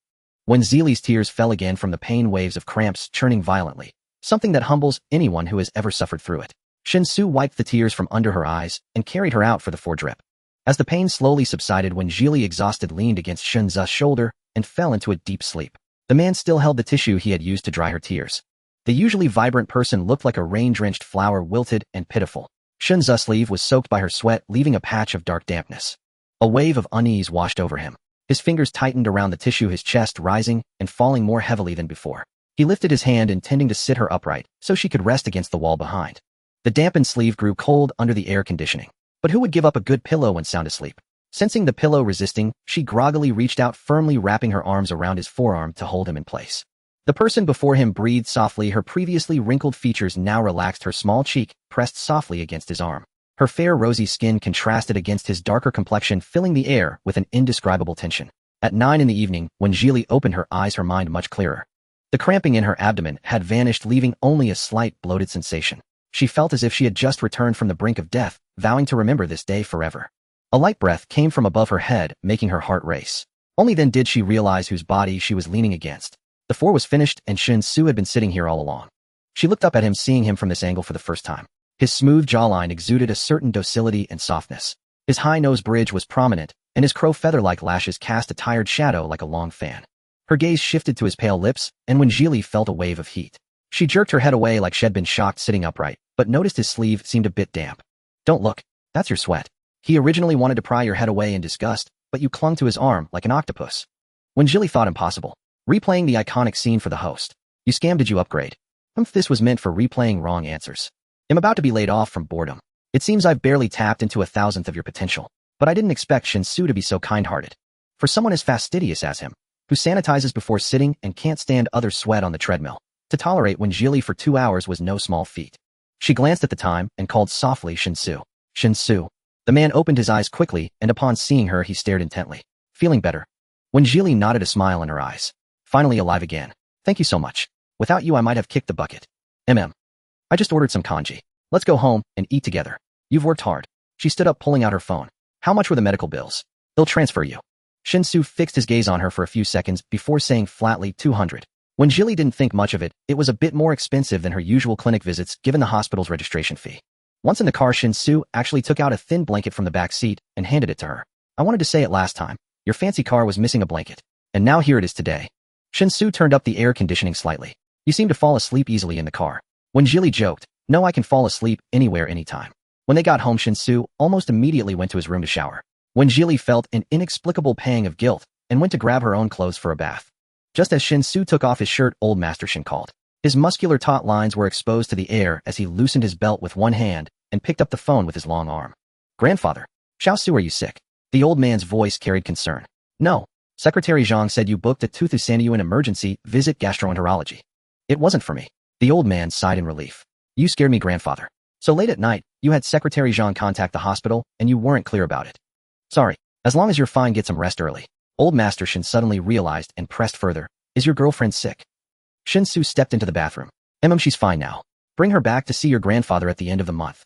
When Zhili's tears fell again from the pain, waves of cramps churning violently, something that humbles anyone who has ever suffered through it. Shinsu wiped the tears from under her eyes and carried her out for the 4 drip. As the pain slowly subsided, when Zhili, exhausted, leaned against Shinzu's shoulder and fell into a deep sleep. The man still held the tissue he had used to dry her tears. The usually vibrant person looked like a rain-drenched flower, wilted and pitiful. Shinzu's sleeve was soaked by her sweat, leaving a patch of dark dampness. A wave of unease washed over him. His fingers tightened around the tissue, his chest rising and falling more heavily than before. He lifted his hand, intending to sit her upright so she could rest against the wall behind. The dampened sleeve grew cold under the air conditioning. But who would give up a good pillow when sound asleep? Sensing the pillow resisting, she groggily reached out, firmly wrapping her arms around his forearm to hold him in place. The person before him breathed softly, her previously wrinkled features now relaxed, her small cheek pressed softly against his arm. Her fair rosy skin contrasted against his darker complexion, filling the air with an indescribable tension. At 9 in the evening, when Gili opened her eyes, her mind much clearer. The cramping in her abdomen had vanished, leaving only a slight bloated sensation. She felt as if she had just returned from the brink of death, vowing to remember this day forever. A light breath came from above her head, making her heart race. Only then did she realize whose body she was leaning against. The floor was finished, and Shin-Soo had been sitting here all along. She looked up at him, seeing him from this angle for the first time. His smooth jawline exuded a certain docility and softness. His high nose bridge was prominent, and his crow feather-like lashes cast a tired shadow like a long fan. Her gaze shifted to his pale lips, and when Gili felt a wave of heat, she jerked her head away like she'd been shocked sitting upright, but noticed his sleeve seemed a bit damp. "Don't look. That's your sweat." He originally wanted to pry your head away in disgust, but you clung to his arm like an octopus. When Gili thought impossible, replaying the iconic scene for the host. "You scam, did you upgrade?" This was meant for replaying wrong answers. "I'm about to be laid off from boredom. It seems I've barely tapped into 1,000th of your potential, but I didn't expect Shin-Soo to be so kind-hearted. For someone as fastidious as him, who sanitizes before sitting and can't stand others' sweat on the treadmill, to tolerate when Gili for 2 hours was no small feat." She glanced at the time and called softly, "Shin-Soo. Shin-Soo." The man opened his eyes quickly, and upon seeing her he stared intently. "Feeling better?" When Gili nodded, a smile in her eyes. "Finally alive again. Thank you so much. Without you I might have kicked the bucket. I just ordered some kanji. Let's go home and eat together. You've worked hard." She stood up, pulling out her phone. "How much were the medical bills?" "They'll transfer you." Shin-Soo fixed his gaze on her for a few seconds before saying flatly, 200. When Gili didn't think much of it, it was a bit more expensive than her usual clinic visits given the hospital's registration fee. Once in the car, Shin-Soo actually took out a thin blanket from the back seat and handed it to her. "I wanted to say it last time. Your fancy car was missing a blanket. And now here it is today." Shin-Soo turned up the air conditioning slightly. "You seem to fall asleep easily in the car." When Gili joked, "No, I can fall asleep anywhere, anytime." When they got home, Shin-Soo almost immediately went to his room to shower. When Gili felt an inexplicable pang of guilt and went to grab her own clothes for a bath. Just as Shin-Soo took off his shirt, old Master Shin called. His muscular taut lines were exposed to the air as he loosened his belt with one hand and picked up the phone with his long arm. "Grandfather. Xiao-Su, are you sick?" The old man's voice carried concern. "No. Secretary Zhang said you booked a tooth Sanyu an emergency visit gastroenterology." "It wasn't for me." The old man sighed in relief. "You scared me, grandfather. So late at night, you had Secretary Zhang contact the hospital and you weren't clear about it." "Sorry. As long as you're fine, get some rest early." Old Master Shin suddenly realized and pressed further. "Is your girlfriend sick?" Shin-Soo stepped into the bathroom. She's fine now. Bring her back to see your grandfather at the end of the month."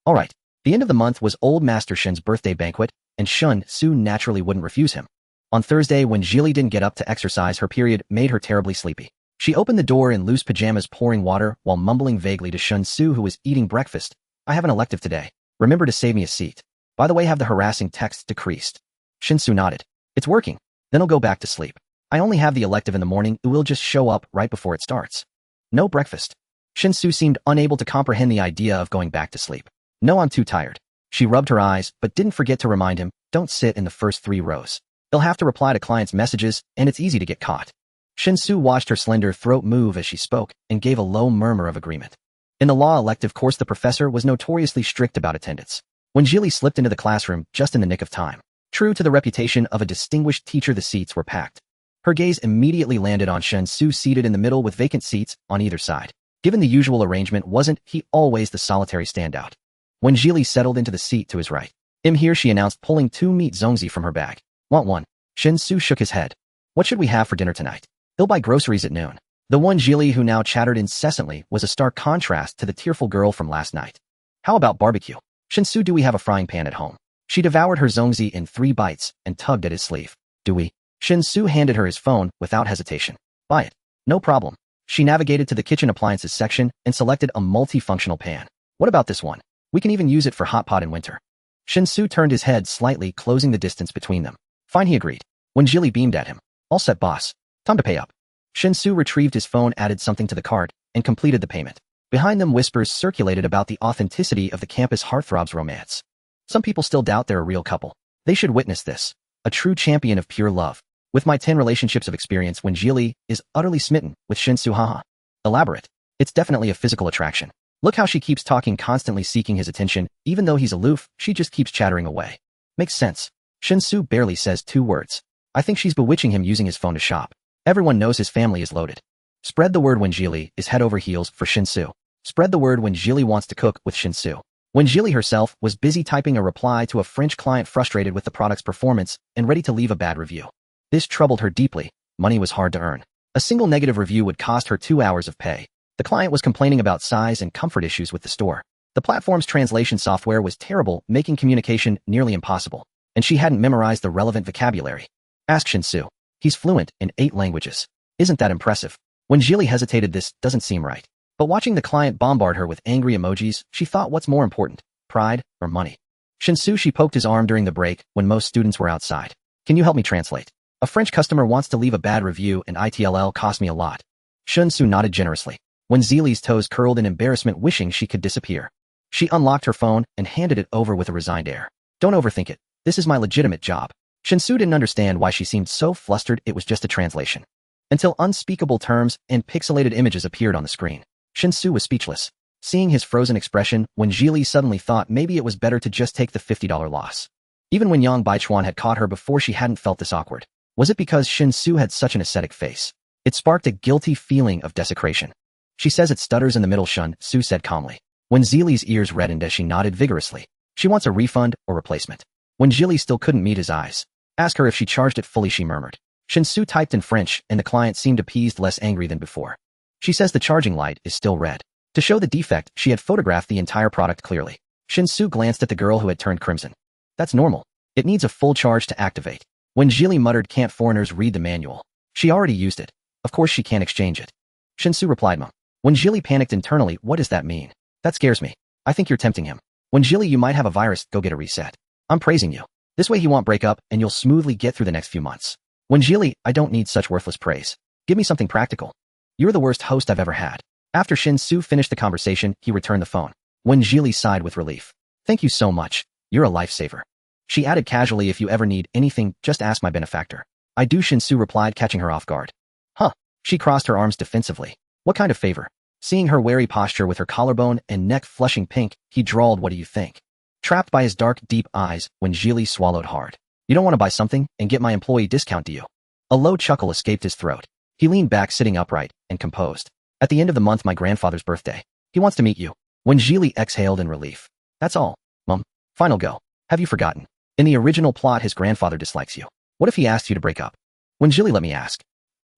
"All right." The end of the month was old Master Shin's birthday banquet, and Shin-Soo naturally wouldn't refuse him. On Thursday, when Gili didn't get up to exercise, her period made her terribly sleepy. She opened the door in loose pajamas, pouring water while mumbling vaguely to Shin-Soo, who was eating breakfast. "I have an elective today. Remember to save me a seat. By the way, have the harassing texts decreased?" Shin-Soo nodded. "It's working. Then I'll go back to sleep. I only have the elective in the morning. It will just show up right before it starts." "No breakfast?" Shin-Soo seemed unable to comprehend the idea of going back to sleep. "No, I'm too tired." She rubbed her eyes, but didn't forget to remind him, "Don't sit in the first 3 rows. They'll have to reply to clients' messages, and it's easy to get caught." Shin-Soo watched her slender throat move as she spoke and gave a low murmur of agreement. In the law elective course, the professor was notoriously strict about attendance. When Gili slipped into the classroom just in the nick of time, true to the reputation of a distinguished teacher, the seats were packed. Her gaze immediately landed on Shin-Soo, seated in the middle with vacant seats on either side. Given the usual arrangement, wasn't he always the solitary standout? When Gili settled into the seat to his right, "Here," she announced, pulling 2 meat zongzi from her bag. "Want one?" Shin-Soo shook his head. "What should we have for dinner tonight?" "They'll buy groceries at noon." The one Gili who now chattered incessantly was a stark contrast to the tearful girl from last night. "How about barbecue?" "Shin-Soo, do we have a frying pan at home?" She devoured her zongzi in 3 bites and tugged at his sleeve. "Do we?" Shin-Soo handed her his phone without hesitation. "Buy it." "No problem." She navigated to the kitchen appliances section and selected a multifunctional pan. "What about this one? We can even use it for hot pot in winter." Shin-Soo turned his head slightly, closing the distance between them. "Fine," he agreed. When Gili beamed at him. "All set, boss. Time to pay up." Shin-Soo retrieved his phone, added something to the cart, and completed the payment. Behind them, whispers circulated about the authenticity of the campus heartthrobs romance. Some people still doubt they're a real couple. They should witness this. A true champion of pure love. With my 10 relationships of experience, when Gili is utterly smitten with Shin-Soo, haha. Elaborate. It's definitely a physical attraction. Look how she keeps talking, constantly seeking his attention. Even though he's aloof, she just keeps chattering away. Makes sense. Shin-soo barely says 2 words. I think she's bewitching him using his phone to shop. Everyone knows his family is loaded. Spread the word when Jili is head over heels for Shin-soo. Spread the word when Jili wants to cook with Shin-soo. When Jili herself was busy typing a reply to a French client frustrated with the product's performance and ready to leave a bad review. This troubled her deeply. Money was hard to earn. A single negative review would cost her 2 hours of pay. The client was complaining about size and comfort issues with the store. The platform's translation software was terrible, making communication nearly impossible. And she hadn't memorized the relevant vocabulary. Ask Shin-soo. He's fluent in 8 languages. Isn't that impressive? When Jili hesitated, this doesn't seem right. But watching the client bombard her with angry emojis, she thought, what's more important, pride or money? Shin-soo, she poked his arm during the break when most students were outside. Can you help me translate? A French customer wants to leave a bad review and ITLL cost me a lot. Shin-soo nodded generously. When Jili's toes curled in embarrassment, wishing she could disappear. She unlocked her phone and handed it over with a resigned air. Don't overthink it. This is my legitimate job. Shin-soo didn't understand why she seemed so flustered. It was just a translation. Until unspeakable terms and pixelated images appeared on the screen. Shin-soo was speechless. Seeing his frozen expression, when Jili suddenly thought maybe it was better to just take the $50 loss. Even when Yang Baichuan had caught her before, she hadn't felt this awkward. Was it because Shin-soo had such an ascetic face? It sparked a guilty feeling of desecration. She says it stutters in the middle, Shin-soo said calmly. When Jili's ears reddened as she nodded vigorously. She wants a refund or replacement. When Jili still couldn't meet his eyes. Ask her if she charged it fully, she murmured. Shin-soo typed in French and the client seemed appeased, less angry than before. She says the charging light is still red. To show the defect, she had photographed the entire product clearly. Shin-soo glanced at the girl who had turned crimson. That's normal. It needs a full charge to activate. When Jili muttered, can't foreigners read the manual? She already used it. Of course she can't exchange it. Shin-soo replied, Mom. When Jili panicked internally, what does that mean? That scares me. I think you're tempting him. When Jili, you might have a virus, go get a reset. I'm praising you. This way he won't break up and you'll smoothly get through the next few months. When Jili, I don't need such worthless praise. Give me something practical. You're the worst host I've ever had. After Shin-soo finished the conversation, he returned the phone. When Jili sighed with relief. Thank you so much. You're a lifesaver. She added casually, if you ever need anything, just ask my benefactor. I do, Shin-soo replied, catching her off guard. Huh. She crossed her arms defensively. What kind of favor? Seeing her wary posture with her collarbone and neck flushing pink, he drawled, what do you think? Trapped by his dark, deep eyes, when Jili swallowed hard. You don't want to buy something and get my employee discount, do you? A low chuckle escaped his throat. He leaned back, sitting upright and composed. At the end of the month, my grandfather's birthday. He wants to meet you. When Jili exhaled in relief. That's all, Mom. Final go. Have you forgotten? In the original plot, his grandfather dislikes you. What if he asked you to break up? When Jili, let me ask.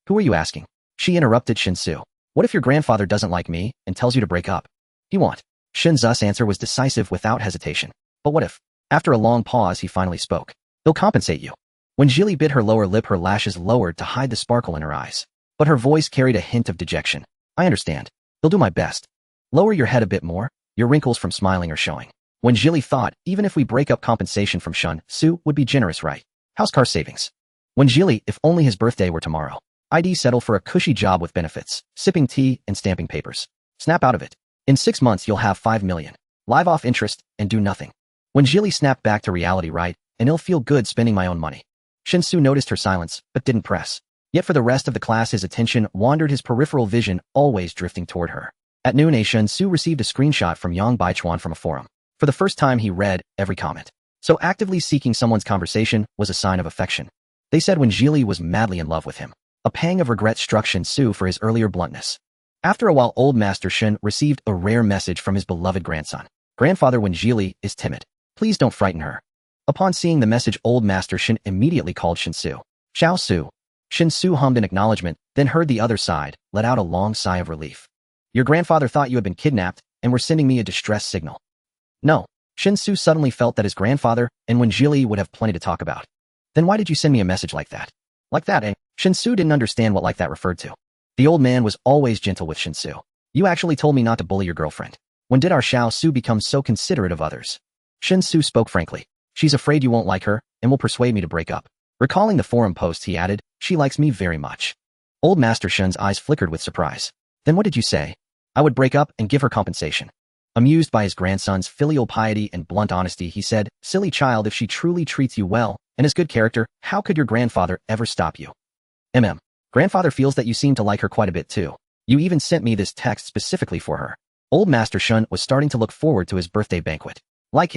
Who are you asking? She interrupted Shin-soo. What if your grandfather doesn't like me and tells you to break up? He won't. Shin-soo's answer was decisive without hesitation. But what if? After a long pause, he finally spoke. He'll compensate you. When Jili bit her lower lip, her lashes lowered to hide the sparkle in her eyes. But her voice carried a hint of dejection. I understand. He'll do my best. Lower your head a bit more. Your wrinkles from smiling are showing. When Jili thought, even if we break up, compensation from Shin-soo would be generous, right? How's car savings? When Jili, if only his birthday were tomorrow. I'd settle for a cushy job with benefits, sipping tea and stamping papers. Snap out of it. In 6 months, you'll have 5 million. Live off interest and do nothing. When Jili snapped back to reality, right? And it'll feel good spending my own money. Shin-soo noticed her silence, but didn't press. Yet for the rest of the class, his attention wandered, his peripheral vision always drifting toward her. At noon, Shin-soo received a screenshot from Yang Baichuan from a forum. For the first time, he read every comment. So actively seeking someone's conversation was a sign of affection. They said when Jili was madly in love with him. A pang of regret struck Shin-soo for his earlier bluntness. After a while, old Master Shin received a rare message from his beloved grandson. Grandfather, when Jili is timid, please don't frighten her. Upon seeing the message, old Master Shin immediately called Shin-soo. Xiao-soo. Shin-soo hummed in acknowledgement, then heard the other side, let out a long sigh of relief. Your grandfather thought you had been kidnapped and were sending me a distress signal. No. Shin-soo suddenly felt that his grandfather and when Jili would have plenty to talk about. Then why did you send me a message like that? Like that, eh? Shin-soo didn't understand what like that referred to. The old man was always gentle with Shin-soo. You actually told me not to bully your girlfriend. When did our Xiao-soo become so considerate of others? Shin-soo spoke frankly. She's afraid you won't like her and will persuade me to break up. Recalling the forum post, he added, she likes me very much. Old Master Shin's eyes flickered with surprise. Then what did you say? I would break up and give her compensation. Amused by his grandson's filial piety and blunt honesty, he said, silly child, if she truly treats you well and is good character, how could your grandfather ever stop you? Grandfather feels that you seem to like her quite a bit too. You even sent me this text specifically for her. Old Master Shun was starting to look forward to his birthday banquet. Like,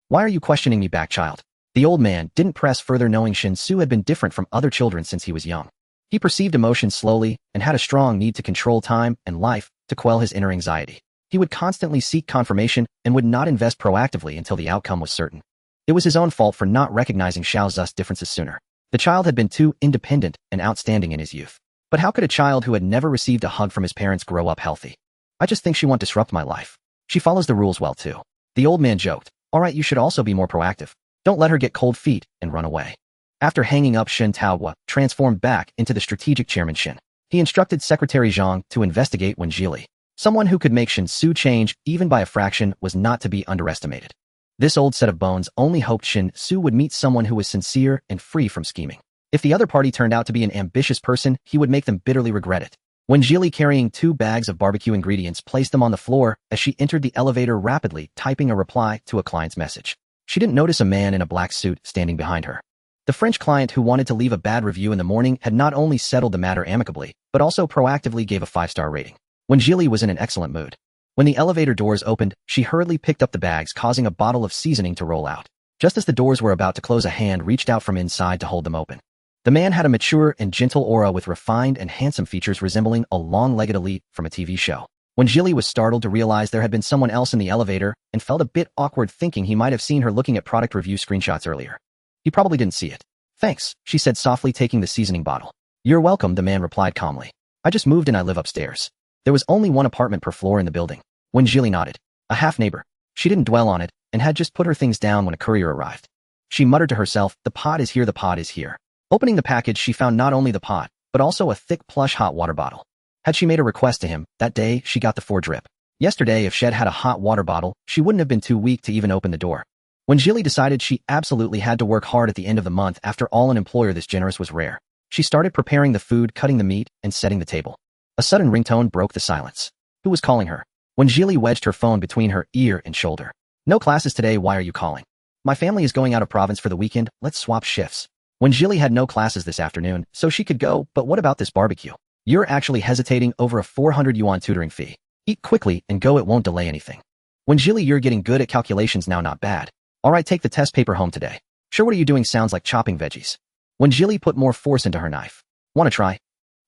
why are you questioning me back, child? The old man didn't press further, knowing Shin-Su had been different from other children since he was young. He perceived emotions slowly and had a strong need to control time and life to quell his inner anxiety. He would constantly seek confirmation and would not invest proactively until the outcome was certain. It was his own fault for not recognizing Xiao Zu's differences sooner. The child had been too independent and outstanding in his youth. But how could a child who had never received a hug from his parents grow up healthy? I just think she won't disrupt my life. She follows the rules well too. The old man joked. Alright, you should also be more proactive. Don't let her get cold feet and run away. After hanging up, Shin Taohua transformed back into the strategic chairman Shin. He instructed Secretary Zhang to investigate Wen Jili. Someone who could make Shin-Su change even by a fraction was not to be underestimated. This old set of bones only hoped Shin-Su would meet someone who was sincere and free from scheming. If the other party turned out to be an ambitious person, he would make them bitterly regret it. Wen Jili, carrying 2 bags of barbecue ingredients, placed them on the floor as she entered the elevator, rapidly typing a reply to a client's message. She didn't notice a man in a black suit standing behind her. The French client who wanted to leave a bad review in the morning had not only settled the matter amicably, but also proactively gave a 5-star rating. Wen Jili was in an excellent mood. When the elevator doors opened, she hurriedly picked up the bags, causing a bottle of seasoning to roll out. Just as the doors were about to close, a hand reached out from inside to hold them open. The man had a mature and gentle aura with refined and handsome features resembling a long-legged elite from a TV show. Wen Jili was startled to realize there had been someone else in the elevator and felt a bit awkward, thinking he might have seen her looking at product review screenshots earlier. He probably didn't see it. Thanks, she said softly, taking the seasoning bottle. You're welcome, the man replied calmly. I just moved and I live upstairs. There was only 1 apartment per floor in the building. Wen Jili nodded. A half-neighbor. She didn't dwell on it and had just put her things down when a courier arrived. She muttered to herself, the pot is here, the pot is here. Opening the package, she found not only the pot, but also a thick plush hot water bottle. Had she made a request to him, that day she got the 4-drip. Yesterday, if Shed had a hot water bottle, she wouldn't have been too weak to even open the door. When Jili decided she absolutely had to work hard at the end of the month, after all, an employer this generous was rare. She started preparing the food, cutting the meat, and setting the table. A sudden ringtone broke the silence. Who was calling her? When Jili wedged her phone between her ear and shoulder. No classes today, why are you calling? My family is going out of province for the weekend, let's swap shifts. When Jili had no classes this afternoon, so she could go, but what about this barbecue? You're actually hesitating over a 400 yuan tutoring fee. Eat quickly and go, it won't delay anything. When Jili, you're getting good at calculations now, not bad. Alright, take the test paper home today. Sure, what are you doing? Sounds like chopping veggies. When Jili put more force into her knife. Wanna try?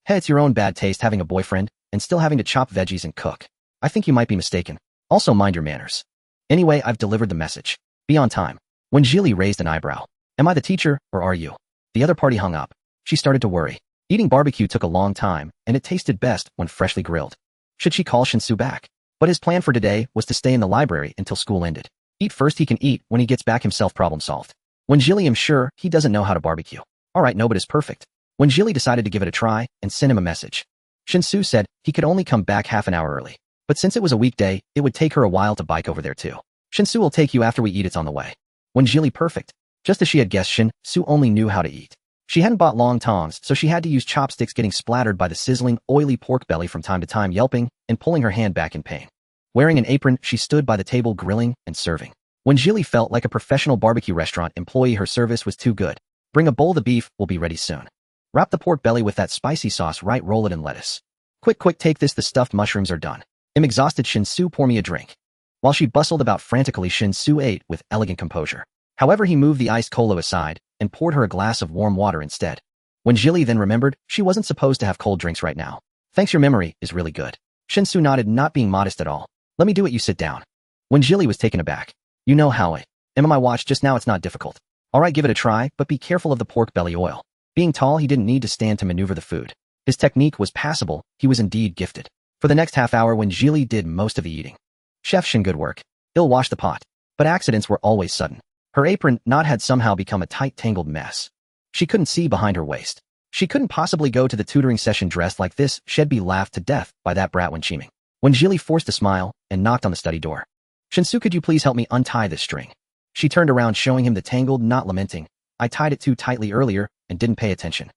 Hey, it's your own bad taste having a boyfriend and still having to chop veggies and cook. I think you might be mistaken. Also mind your manners. Anyway, I've delivered the message. Be on time. When Jili raised an eyebrow. Am I the teacher, or are you? The other party hung up. She started to worry. Eating barbecue took a long time, and it tasted best when freshly grilled. Should she call Shin-Su back? But his plan for today was to stay in the library until school ended. Eat first, he can eat when he gets back himself, problem solved. When Jili, I'm sure he doesn't know how to barbecue. Alright, no, but it's perfect. When Jili decided to give it a try and send him a message. Shin-Su said he could only come back half an hour early. But since it was a weekday, it would take her a while to bike over there too. Shin-Su will take you after we eat, it's on the way. When Jili, perfect. Just as she had guessed, Shin-Su only knew how to eat. She hadn't bought long tongs, so she had to use chopsticks, getting splattered by the sizzling, oily pork belly from time to time, yelping and pulling her hand back in pain. Wearing an apron, she stood by the table grilling and serving. When Jili felt like a professional barbecue restaurant employee, her service was too good. Bring a bowl, the beef will be ready soon. Wrap the pork belly with that spicy sauce, right, roll it in lettuce. Quick, quick, take this, the stuffed mushrooms are done. I'm exhausted, Shin-Su, pour me a drink. While she bustled about frantically, Shin-Su ate with elegant composure. However, he moved the iced cola aside and poured her a glass of warm water instead. When Jili then remembered, she wasn't supposed to have cold drinks right now. Thanks, your memory is really good. Shin-Su nodded, not being modest at all. Let me do it, you sit down. When Jili was taken aback. You know how I am on my watch just now, it's not difficult. Alright, give it a try, but be careful of the pork belly oil. Being tall, he didn't need to stand to maneuver the food. His technique was passable, he was indeed gifted. For the next half hour, when Jili did most of the eating. Chef Shin, good work. He'll wash the pot. But accidents were always sudden. Her apron knot had somehow become a tight, tangled mess. She couldn't see behind her waist. She couldn't possibly go to the tutoring session dressed like this. Shedby laughed to death by that brat when cheeming. When Jili forced a smile and knocked on the study door. Shin-Su, could you please help me untie this string? She turned around, showing him the tangled knot, lamenting. I tied it too tightly earlier and didn't pay attention.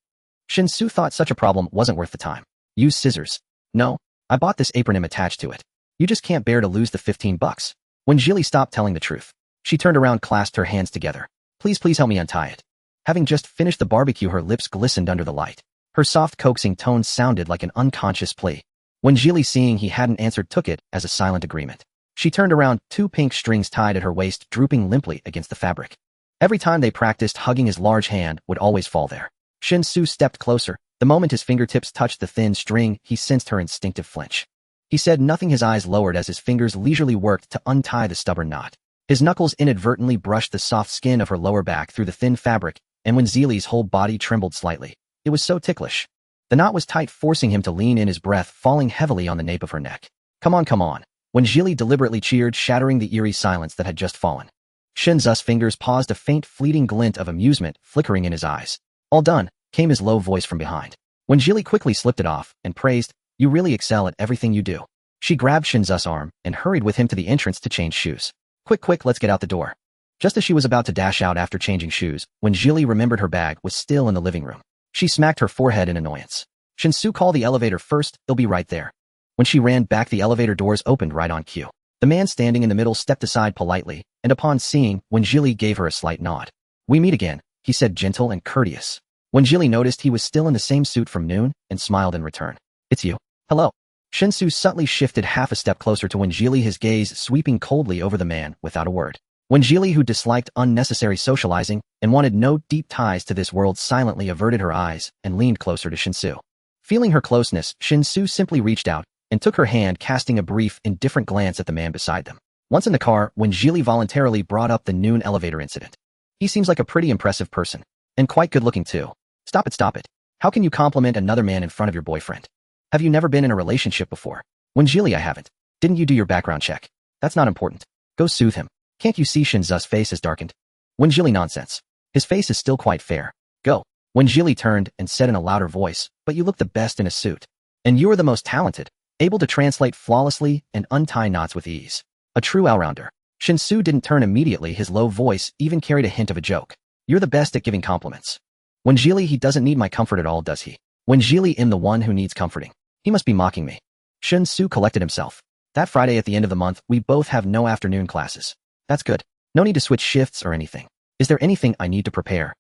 Shin-Su thought such a problem wasn't worth the time. Use scissors. No, I bought this apron attached to it. You just can't bear to lose the 15 bucks. When Jili stopped telling the truth, she turned around, clasped her hands together. Please, please help me untie it. Having just finished the barbecue, her lips glistened under the light. Her soft, coaxing tones sounded like an unconscious plea. When Jili, seeing he hadn't answered, took it as a silent agreement. She turned around, two pink strings tied at her waist drooping limply against the fabric. Every time they practiced hugging, his large hand would always fall there. Shin-Soo stepped closer. The moment his fingertips touched the thin string, he sensed her instinctive flinch. He said nothing, his eyes lowered as his fingers leisurely worked to untie the stubborn knot. His knuckles inadvertently brushed the soft skin of her lower back through the thin fabric, and when Jili's whole body trembled slightly, it was so ticklish. The knot was tight, forcing him to lean in, his breath falling heavily on the nape of her neck. Come on, come on. When Jili deliberately cheered, shattering the eerie silence that had just fallen. Shin-Soo's fingers paused, a faint, fleeting glint of amusement flickering in his eyes. All done, came his low voice from behind. When Jili quickly slipped it off and praised, you really excel at everything you do. She grabbed Shin-Soo's arm and hurried with him to the entrance to change shoes. Quick, quick, let's get out the door. Just as she was about to dash out after changing shoes, when Jili remembered her bag was still in the living room. She smacked her forehead in annoyance. Shin-Soo, call the elevator first, it'll be right there. When she ran back, the elevator doors opened right on cue. The man standing in the middle stepped aside politely, and upon seeing, when Jili gave her a slight nod. We meet again, he said, gentle and courteous. When Jili noticed he was still in the same suit from noon, and smiled in return. It's you. Hello. Shin-Soo subtly shifted half a step closer to when Jili, his gaze sweeping coldly over the man without a word. When Jili, who disliked unnecessary socializing and wanted no deep ties to this world, silently averted her eyes and leaned closer to Shin-Soo. Feeling her closeness, Shin-Soo simply reached out and took her hand, casting a brief, indifferent glance at the man beside them. Once in the car, when Jili voluntarily brought up the noon elevator incident. He seems like a pretty impressive person. And quite good looking too. Stop it, stop it. How can you compliment another man in front of your boyfriend? Have you never been in a relationship before? When Jili, I haven't. Didn't you do your background check? That's not important. Go soothe him. Can't you see Shin-Soo's face has darkened? When Jili, nonsense. His face is still quite fair. Go. When Jili turned and said in a louder voice, but you look the best in a suit. And you are the most talented, able to translate flawlessly and untie knots with ease. A true all-rounder. Shin-Soo didn't turn immediately, his low voice even carried a hint of a joke. You're the best at giving compliments. When Jili, he doesn't need my comfort at all, does he? When Jili, am the one who needs comforting. He must be mocking me. Shin-Soo collected himself. That Friday at the end of the month, we both have no afternoon classes. That's good. No need to switch shifts or anything. Is there anything I need to prepare?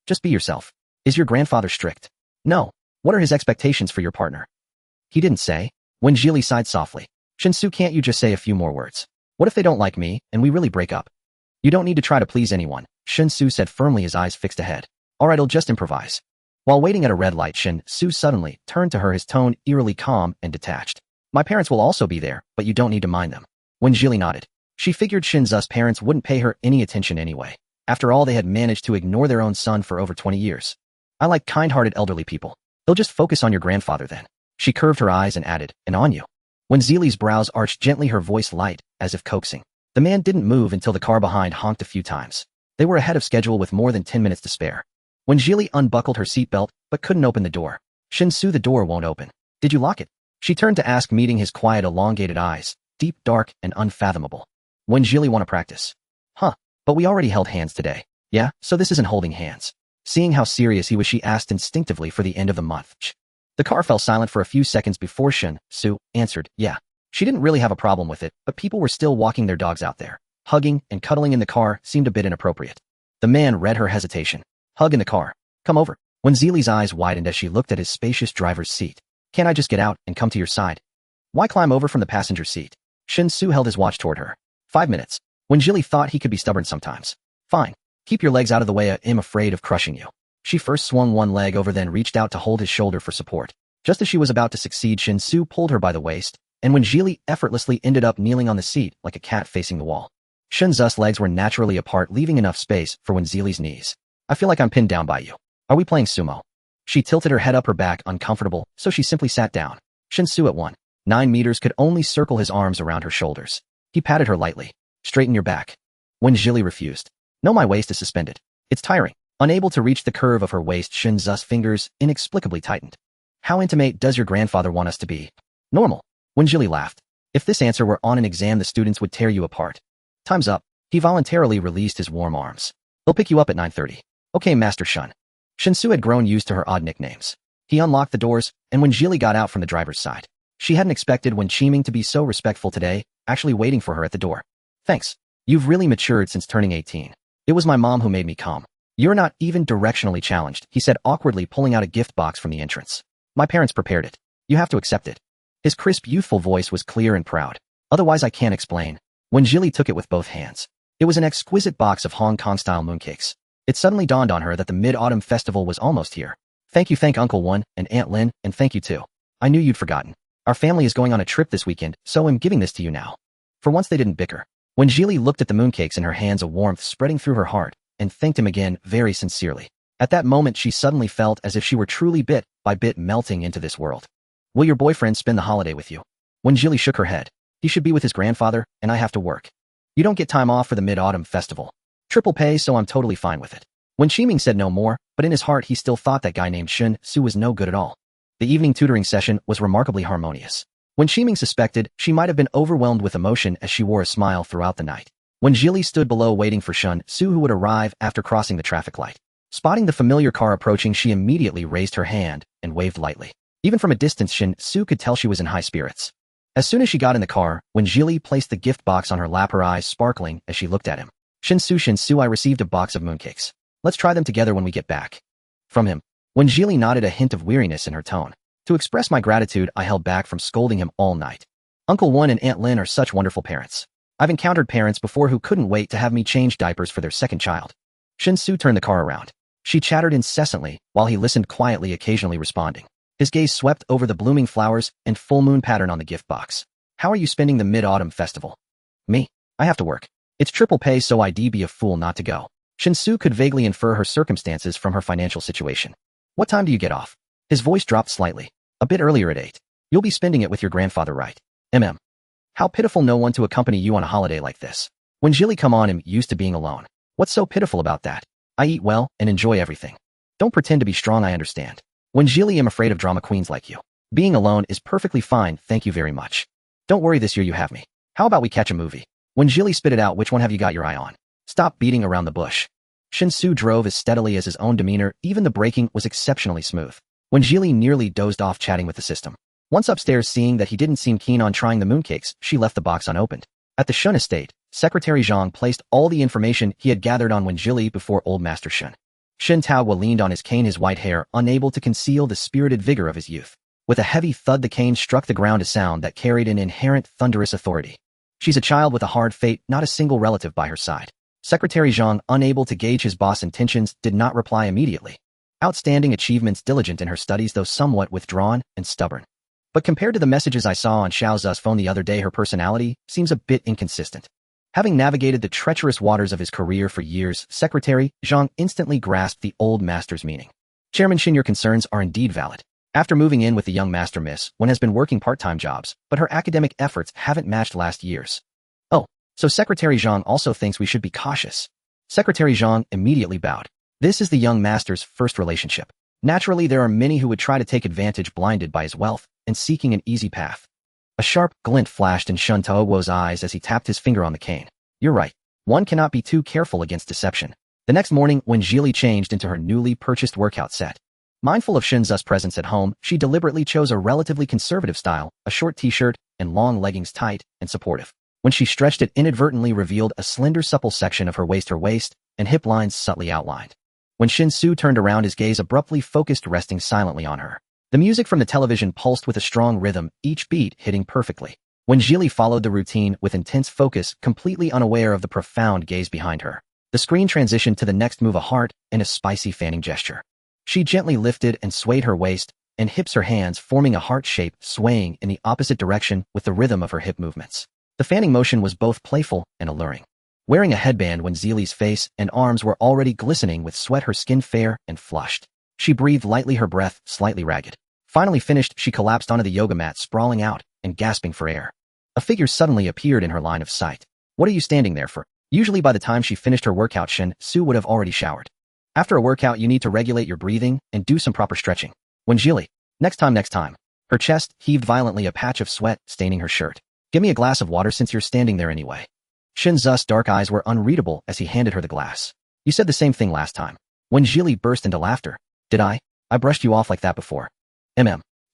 Just be yourself. Is your grandfather strict? No. What are his expectations for your partner? He didn't say. When Jili sighed softly. Shin-Soo, can't you just say a few more words? What if they don't like me and we really break up? You don't need to try to please anyone, Shin-Soo said firmly, his eyes fixed ahead. Alright, I'll just improvise. While waiting at a red light, Shin-Soo suddenly turned to her, his tone eerily calm and detached. My parents will also be there, but you don't need to mind them. When Jili nodded. She figured Shin-Soo's parents wouldn't pay her any attention anyway. After all, they had managed to ignore their own son for over 20 years. I like kind-hearted elderly people. They'll just focus on your grandfather then. She curved her eyes and added, and on you. When Jili's brows arched gently, her voice light, as if coaxing. The man didn't move until the car behind honked a few times. They were ahead of schedule with more than 10 minutes to spare. When Jili unbuckled her seatbelt, but couldn't open the door. Shin-Soo, the door won't open. Did you lock it? She turned to ask, meeting his quiet, elongated eyes, deep, dark, and unfathomable. When Jili, want to practice? Huh, but we already held hands today. Yeah, so this isn't holding hands. Seeing how serious he was, she asked instinctively for the end of the month. The car fell silent for a few seconds before Shin-Soo answered, yeah. She didn't really have a problem with it, but people were still walking their dogs out there. Hugging and cuddling in the car seemed a bit inappropriate. The man read her hesitation. Hug in the car. Come over. When Jili's eyes widened as she looked at his spacious driver's seat. Can't I just get out and come to your side? Why climb over from the passenger seat? Shin-Soo held his watch toward her. 5 minutes. When Jili thought he could be stubborn sometimes. Fine. Keep your legs out of the way, I'm afraid of crushing you. She first swung one leg over, then reached out to hold his shoulder for support. Just as she was about to succeed, Shin-Soo pulled her by the waist, and when Jili effortlessly ended up kneeling on the seat like a cat facing the wall. Shin-Soo's legs were naturally apart, leaving enough space for when Jili's knees. I feel like I'm pinned down by you. Are we playing sumo? She tilted her head up, her back uncomfortable, so she simply sat down. Shin-Soo at 1.9 meters could only circle his arms around her shoulders. He patted her lightly. Straighten your back. When Jili refused. No, my waist is suspended. It's tiring. Unable to reach the curve of her waist, Shin-Soo's fingers inexplicably tightened. How intimate does your grandfather want us to be? Normal. When Jili laughed. If this answer were on an exam, the students would tear you apart. Time's up. He voluntarily released his warm arms. They'll pick you up at 9:30. Okay, Master Shun. Shin-Soo had grown used to her odd nicknames. He unlocked the doors, and when Jili got out from the driver's side, she hadn't expected when Chiming to be so respectful today, actually waiting for her at the door. Thanks. You've really matured since turning 18. It was my mom who made me calm. You're not even directionally challenged, he said awkwardly, pulling out a gift box from the entrance. My parents prepared it. You have to accept it. His crisp, youthful voice was clear and proud. Otherwise I can't explain. When Jilly took it with both hands. It was an exquisite box of Hong Kong-style mooncakes. It suddenly dawned on her that the Mid-Autumn Festival was almost here. Thank Uncle One and Aunt Lin, and thank you too. I knew you'd forgotten. Our family is going on a trip this weekend, so I'm giving this to you now. For once they didn't bicker. When Jilly looked at the mooncakes in her hands, a warmth spreading through her heart, and thanked him again very sincerely. At that moment she suddenly felt as if she were truly bit by bit melting into this world. Will your boyfriend spend the holiday with you? When Jilly shook her head. He should be with his grandfather, and I have to work. You don't get time off for the Mid-Autumn Festival. Triple pay, so I'm totally fine with it. When Shiming said no more, but in his heart he still thought that guy named Shun Su was no good at all. The evening tutoring session was remarkably harmonious. When Shiming suspected, she might have been overwhelmed with emotion as she wore a smile throughout the night. When Jilly stood below waiting for Shun Su, who would arrive after crossing the traffic light. Spotting the familiar car approaching, she immediately raised her hand and waved lightly. Even from a distance, Shun Su could tell she was in high spirits. As soon as she got in the car, when Jilly placed the gift box on her lap, her eyes sparkling as she looked at him. Shun Su, I received a box of mooncakes. Let's try them together when we get back. From him. When Jilly nodded, a hint of weariness in her tone. To express my gratitude, I held back from scolding him all night. Uncle One and Aunt Lin are such wonderful parents. I've encountered parents before who couldn't wait to have me change diapers for their second child. Shun Su turned the car around. She chattered incessantly, while he listened quietly, occasionally responding. His gaze swept over the blooming flowers and full moon pattern on the gift box. How are you spending the Mid-Autumn Festival? Me? I have to work. It's triple pay, so I'd be a fool not to go. Shun Su could vaguely infer her circumstances from her financial situation. What time do you get off? His voice dropped slightly. A bit earlier, at 8. You'll be spending it with your grandfather, right? How pitiful, no one to accompany you on a holiday like this. When Jilly, come on, I'm used to being alone. What's so pitiful about that? I eat well and enjoy everything. Don't pretend to be strong, I understand. When Jilly, I'm afraid of drama queens like you. Being alone is perfectly fine, thank you very much. Don't worry, this year you have me. How about we catch a movie? When Jilly spit it out, which one have you got your eye on? Stop beating around the bush. Shun Su drove as steadily as his own demeanor, even the braking was exceptionally smooth. When Jilly nearly dozed off chatting with the system. Once upstairs, seeing that he didn't seem keen on trying the mooncakes, she left the box unopened. At the Shun estate, Secretary Zhang placed all the information he had gathered on Wen Jilly before Old Master Shun. Shen Taoguo leaned on his cane, his white hair unable to conceal the spirited vigor of his youth. With a heavy thud, the cane struck the ground, a sound that carried an inherent thunderous authority. She's a child with a hard fate, not a single relative by her side. Secretary Zhang, unable to gauge his boss' intentions, did not reply immediately. Outstanding achievements, diligent in her studies though somewhat withdrawn and stubborn. But compared to the messages I saw on Xiao Zu's phone the other day, her personality seems a bit inconsistent. Having navigated the treacherous waters of his career for years, Secretary Zhang instantly grasped the old master's meaning. Chairman Shin, your concerns are indeed valid. After moving in with the young master, Miss Wen has been working part-time jobs, but her academic efforts haven't matched last year's. Oh, so Secretary Zhang also thinks we should be cautious. Secretary Zhang immediately bowed. This is the young master's first relationship. Naturally, there are many who would try to take advantage, blinded by his wealth and seeking an easy path. A sharp glint flashed in Shun Taoguo's eyes as he tapped his finger on the cane. You're right. One cannot be too careful against deception. The next morning, when Jilly changed into her newly purchased workout set. Mindful of Shin Zu's presence at home, she deliberately chose a relatively conservative style, a short t-shirt and long leggings, tight and supportive. When she stretched, it inadvertently revealed a slender, supple section of her waist and hip lines subtly outlined. When Shin Su turned around, his gaze abruptly focused, resting silently on her. The music from the television pulsed with a strong rhythm, each beat hitting perfectly. When Jilly followed the routine with intense focus, completely unaware of the profound gaze behind her, the screen transitioned to the next move, a heart and a spicy fanning gesture. She gently lifted and swayed her waist and hips, her hands forming a heart shape, swaying in the opposite direction with the rhythm of her hip movements. The fanning motion was both playful and alluring. Wearing a headband when Jilly's face and arms were already glistening with sweat, her skin fair and flushed. She breathed lightly, her breath slightly ragged. Finally finished, she collapsed onto the yoga mat, sprawling out and gasping for air. A figure suddenly appeared in her line of sight. What are you standing there for? Usually by the time she finished her workout, Shin Su would have already showered. After a workout, you need to regulate your breathing and do some proper stretching. When Jilly, next time. Her chest heaved violently, a patch of sweat staining her shirt. Give me a glass of water since you're standing there anyway. Shin Zu's dark eyes were unreadable as he handed her the glass. You said the same thing last time. When Jilly burst into laughter. Did I? I brushed you off like that before.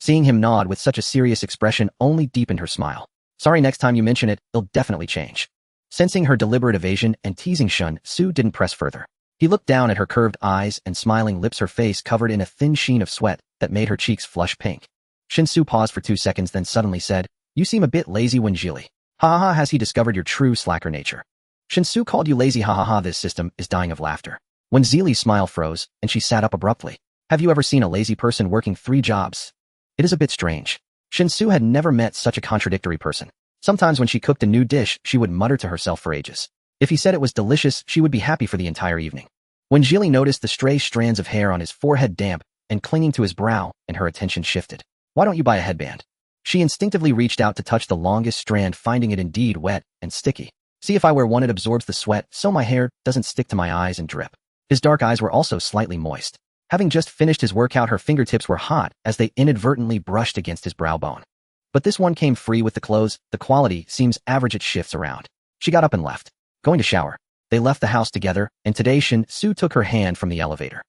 Seeing him nod with such a serious expression only deepened her smile. Sorry, next time you mention it, it'll definitely change. Sensing her deliberate evasion and teasing, Shun Su didn't press further. He looked down at her curved eyes and smiling lips, her face covered in a thin sheen of sweat that made her cheeks flush pink. Shinsu paused for 2 seconds then suddenly said, "You seem a bit lazy, Wenjili. Ha ha ha, has he discovered your true slacker nature?" "Shinsu called you lazy, ha ha ha." This system is dying of laughter. Wenjili's smile froze, and she sat up abruptly. "Have you ever seen a lazy person working 3 jobs? It is a bit strange." Shinsu had never met such a contradictory person. Sometimes when she cooked a new dish, she would mutter to herself for ages. If he said it was delicious, she would be happy for the entire evening. Wenjili noticed the stray strands of hair on his forehead damp and clinging to his brow, and her attention shifted. "Why don't you buy a headband?" She instinctively reached out to touch the longest strand, finding it indeed wet and sticky. "See, if I wear one it absorbs the sweat, so my hair doesn't stick to my eyes and drip." His dark eyes were also slightly moist. Having just finished his workout, her fingertips were hot as they inadvertently brushed against his brow bone. "But this one came free with the clothes. The quality seems average, it shifts around." She got up and left. Going to shower. They left the house together, and today Shin-Su took her hand from the elevator.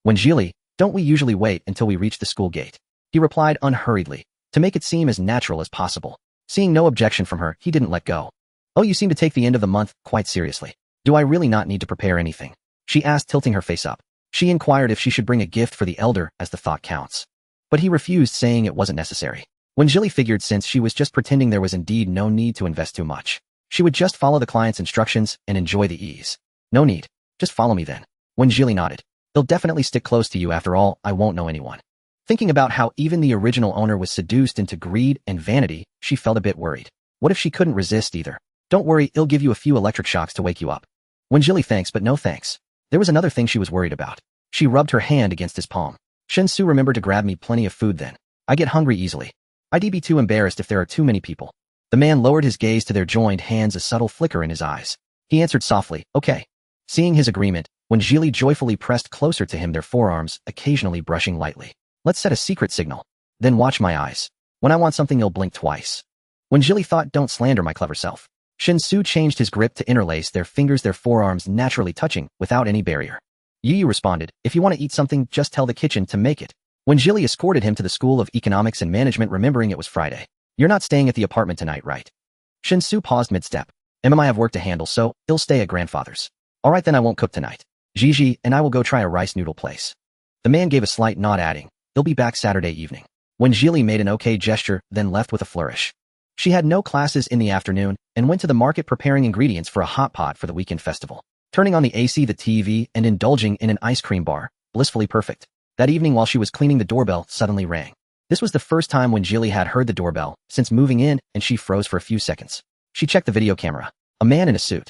"Wenjili, don't we usually wait until we reach the school gate?" He replied unhurriedly, to make it seem as natural as possible. Seeing no objection from her, he didn't let go. "Oh, you seem to take the end of the month quite seriously. Do I really not need to prepare anything?" she asked, tilting her face up. She inquired if she should bring a gift for the elder, as the thought counts. But he refused, saying it wasn't necessary. Wenjili figured since she was just pretending there was indeed no need to invest too much. She would just follow the client's instructions and enjoy the ease. "No need. Just follow me then." Wenjili nodded. "They'll definitely stick close to you, after all, I won't know anyone." Thinking about how even the original owner was seduced into greed and vanity, she felt a bit worried. What if she couldn't resist either? "Don't worry, he'll give you a few electric shocks to wake you up." Wenjili, "Thanks, but no thanks." There was another thing she was worried about. She rubbed her hand against his palm. "Shin-Su, remember to grab me plenty of food then. I get hungry easily. I'd be too embarrassed if there are too many people." The man lowered his gaze to their joined hands, a subtle flicker in his eyes. He answered softly, "Okay." Seeing his agreement, Wenjili joyfully pressed closer to him, their forearms occasionally brushing lightly. "Let's set a secret signal. Then watch my eyes. When I want something, you'll blink twice." Wenjili thought, "Don't slander my clever self." Shin-Su changed his grip to interlace their fingers, their forearms naturally touching without any barrier. Yu responded, "If you want to eat something, just tell the kitchen to make it." Wenjili escorted him to the School of Economics and Management, remembering it was Friday. "You're not staying at the apartment tonight, right?" Shin-Su paused mid-step. "I have work to handle, so I'll stay at grandfather's." "All right, then I won't cook tonight. Gigi and I will go try a rice noodle place." The man gave a slight nod, adding, "He'll be back Saturday evening." Wenjili made an okay gesture, then left with a flourish. She had no classes in the afternoon and went to the market preparing ingredients for a hot pot for the weekend festival. Turning on the AC, the TV, and indulging in an ice cream bar, blissfully perfect. That evening while she was cleaning, the doorbell suddenly rang. This was the first time Wenjili had heard the doorbell since moving in, and she froze for a few seconds. She checked the video camera. A man in a suit.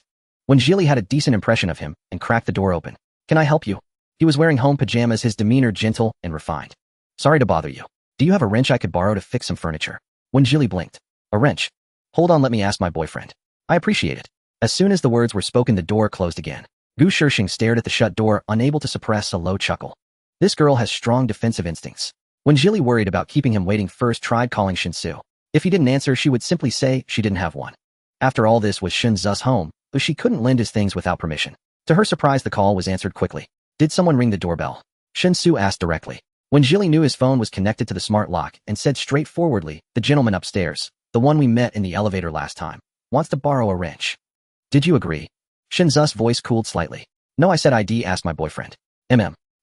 Wenjili had a decent impression of him and cracked the door open. "Can I help you?" He was wearing home pajamas, his demeanor gentle and refined. "Sorry to bother you. Do you have a wrench I could borrow to fix some furniture?" Wenjili blinked. "A wrench? Hold on, let me ask my boyfriend." "I appreciate it." As soon as the words were spoken, the door closed again. Gu Shishing stared at the shut door, unable to suppress a low chuckle. This girl has strong defensive instincts. Wenjili, worried about keeping him waiting, first tried calling Shin-Su. If he didn't answer, she would simply say she didn't have one. After all, this was Shin-Su's home, though she couldn't lend his things without permission. To her surprise, the call was answered quickly. "Did someone ring the doorbell?" Shin-Su asked directly. Wenjili knew his phone was connected to the smart lock and said straightforwardly, "The gentleman upstairs, the one we met in the elevator last time, wants to borrow a wrench." "Did you agree?" Shin-Su's voice cooled slightly. "No, I said I'd ask my boyfriend."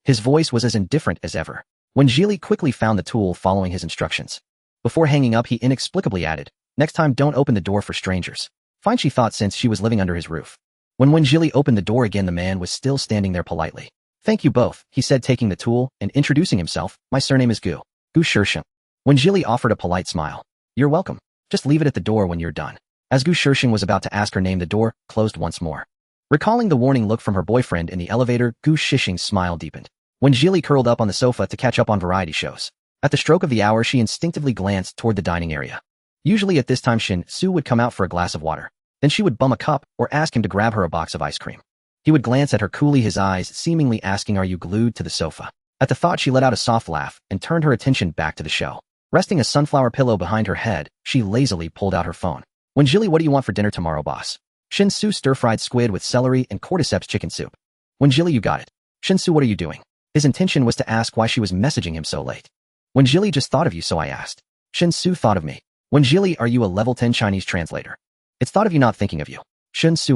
His voice was as indifferent as ever. Wenjili quickly found the tool, following his instructions. Before hanging up, he inexplicably added, "Next time don't open the door for strangers." Fine, she thought, since she was living under his roof. When Wenjili opened the door again, the man was still standing there politely. "Thank you both," he said, taking the tool and introducing himself. "My surname is Gu Shishing." Wenjili offered a polite smile. "You're welcome. Just leave it at the door when you're done." As Gu Shishing was about to ask her name, the door closed once more. Recalling the warning look from her boyfriend in the elevator, Gu Shishing's smile deepened. Wenjili curled up on the sofa to catch up on variety shows. At the stroke of the hour, she instinctively glanced toward the dining area. Usually at this time, Shin-Su would come out for a glass of water. Then she would bum a cup or ask him to grab her a box of ice cream. He would glance at her coolly, his eyes seemingly asking, "Are you glued to the sofa?" At the thought, she let out a soft laugh and turned her attention back to the show. Resting a sunflower pillow behind her head, she lazily pulled out her phone. "Wenjili, what do you want for dinner tomorrow, boss?" Shin-Su, stir-fried squid with celery and cordyceps chicken soup. "Wenjili, you got it." "Shin-Su, what are you doing?" His intention was to ask why she was messaging him so late. "Wenjili, just thought of you, so I asked." Shin-Su, "Thought of me? Wenjili, are you a level 10 Chinese translator?" "It's thought of you, not thinking of you." Shin-Su,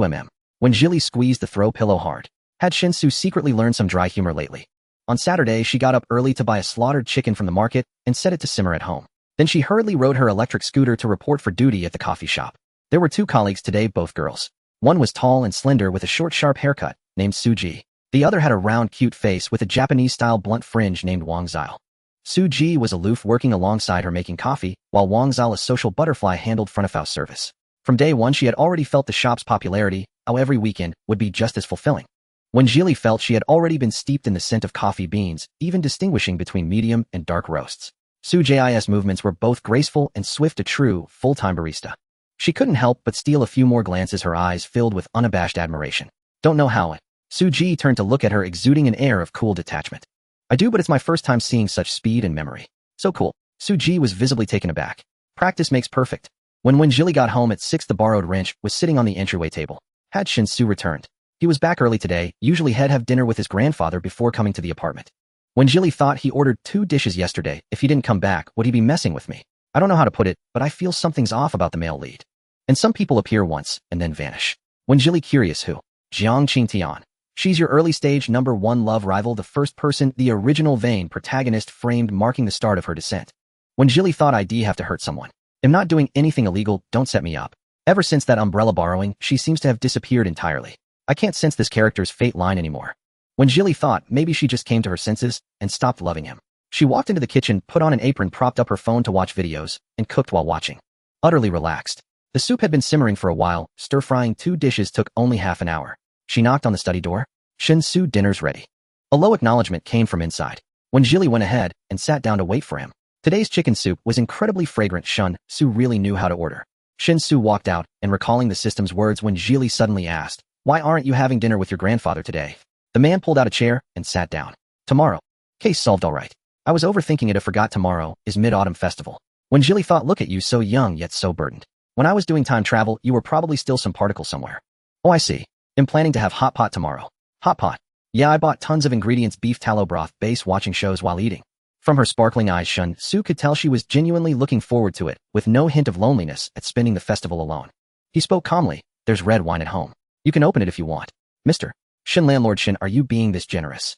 Wenjili squeezed the throw pillow hard. Had Shin-Su secretly learned some dry humor lately? On Saturday, she got up early to buy a slaughtered chicken from the market and set it to simmer at home. Then she hurriedly rode her electric scooter to report for duty at the coffee shop. There were 2 colleagues today, both girls. One was tall and slender with a short, sharp haircut, named Suji. The other had a round, cute face with a Japanese-style blunt fringe named Wang Zile. Suji was aloof, working alongside her making coffee, while Wang Zile, a social butterfly, handled front-of-house service. From day one, she had already felt the shop's popularity, how every weekend would be just as fulfilling. When Jili felt she had already been steeped in the scent of coffee beans, even distinguishing between medium and dark roasts. Suji's movements were both graceful and swift, a true, full-time barista. She couldn't help but steal a few more glances, her eyes filled with unabashed admiration. Don't know how it. Suji turned to look at her, exuding an air of cool detachment. I do, but it's my first time seeing such speed and memory. So cool. Suji was visibly taken aback. Practice makes perfect. When Jili got home at 6, the borrowed wrench was sitting on the entryway table. Had Shinsu returned? He was back early today, usually he'd have dinner with his grandfather before coming to the apartment. When Jili thought he ordered 2 dishes yesterday, if he didn't come back, would he be messing with me? I don't know how to put it, but I feel something's off about the male lead. And some people appear once, and then vanish. When Jili curious who? Jiang Qingtian. She's your early stage number 1 love rival, the first person, the original vain protagonist framed, marking the start of her descent. When Jili thought I'd have to hurt someone. I'm not doing anything illegal, don't set me up. Ever since that umbrella borrowing, she seems to have disappeared entirely. I can't sense this character's fate line anymore. When Jili thought maybe she just came to her senses and stopped loving him. She walked into the kitchen, put on an apron, propped up her phone to watch videos, and cooked while watching. Utterly relaxed. The soup had been simmering for a while, stir-frying 2 dishes took only half an hour. She knocked on the study door. Shinsu, dinner's ready. A low acknowledgement came from inside. When Jili went ahead and sat down to wait for him. Today's chicken soup was incredibly fragrant. Shinsu really knew how to order. Shinsu walked out and recalling the system's words when Jili suddenly asked, "Why aren't you having dinner with your grandfather today?" The man pulled out a chair and sat down. Tomorrow. Case solved, all right. I was overthinking it. I forgot tomorrow is Mid-Autumn Festival. When Jili thought, look at you, so young yet so burdened. When I was doing time travel, you were probably still some particle somewhere. Oh, I see. I'm planning to have hot pot tomorrow. Hot pot. Yeah, I bought tons of ingredients, beef tallow broth base, watching shows while eating. From her sparkling eyes, Shinsu could tell she was genuinely looking forward to it, with no hint of loneliness at spending the festival alone. He spoke calmly. There's red wine at home. You can open it if you want. Mr. Shin, landlord Shin, are you being this generous?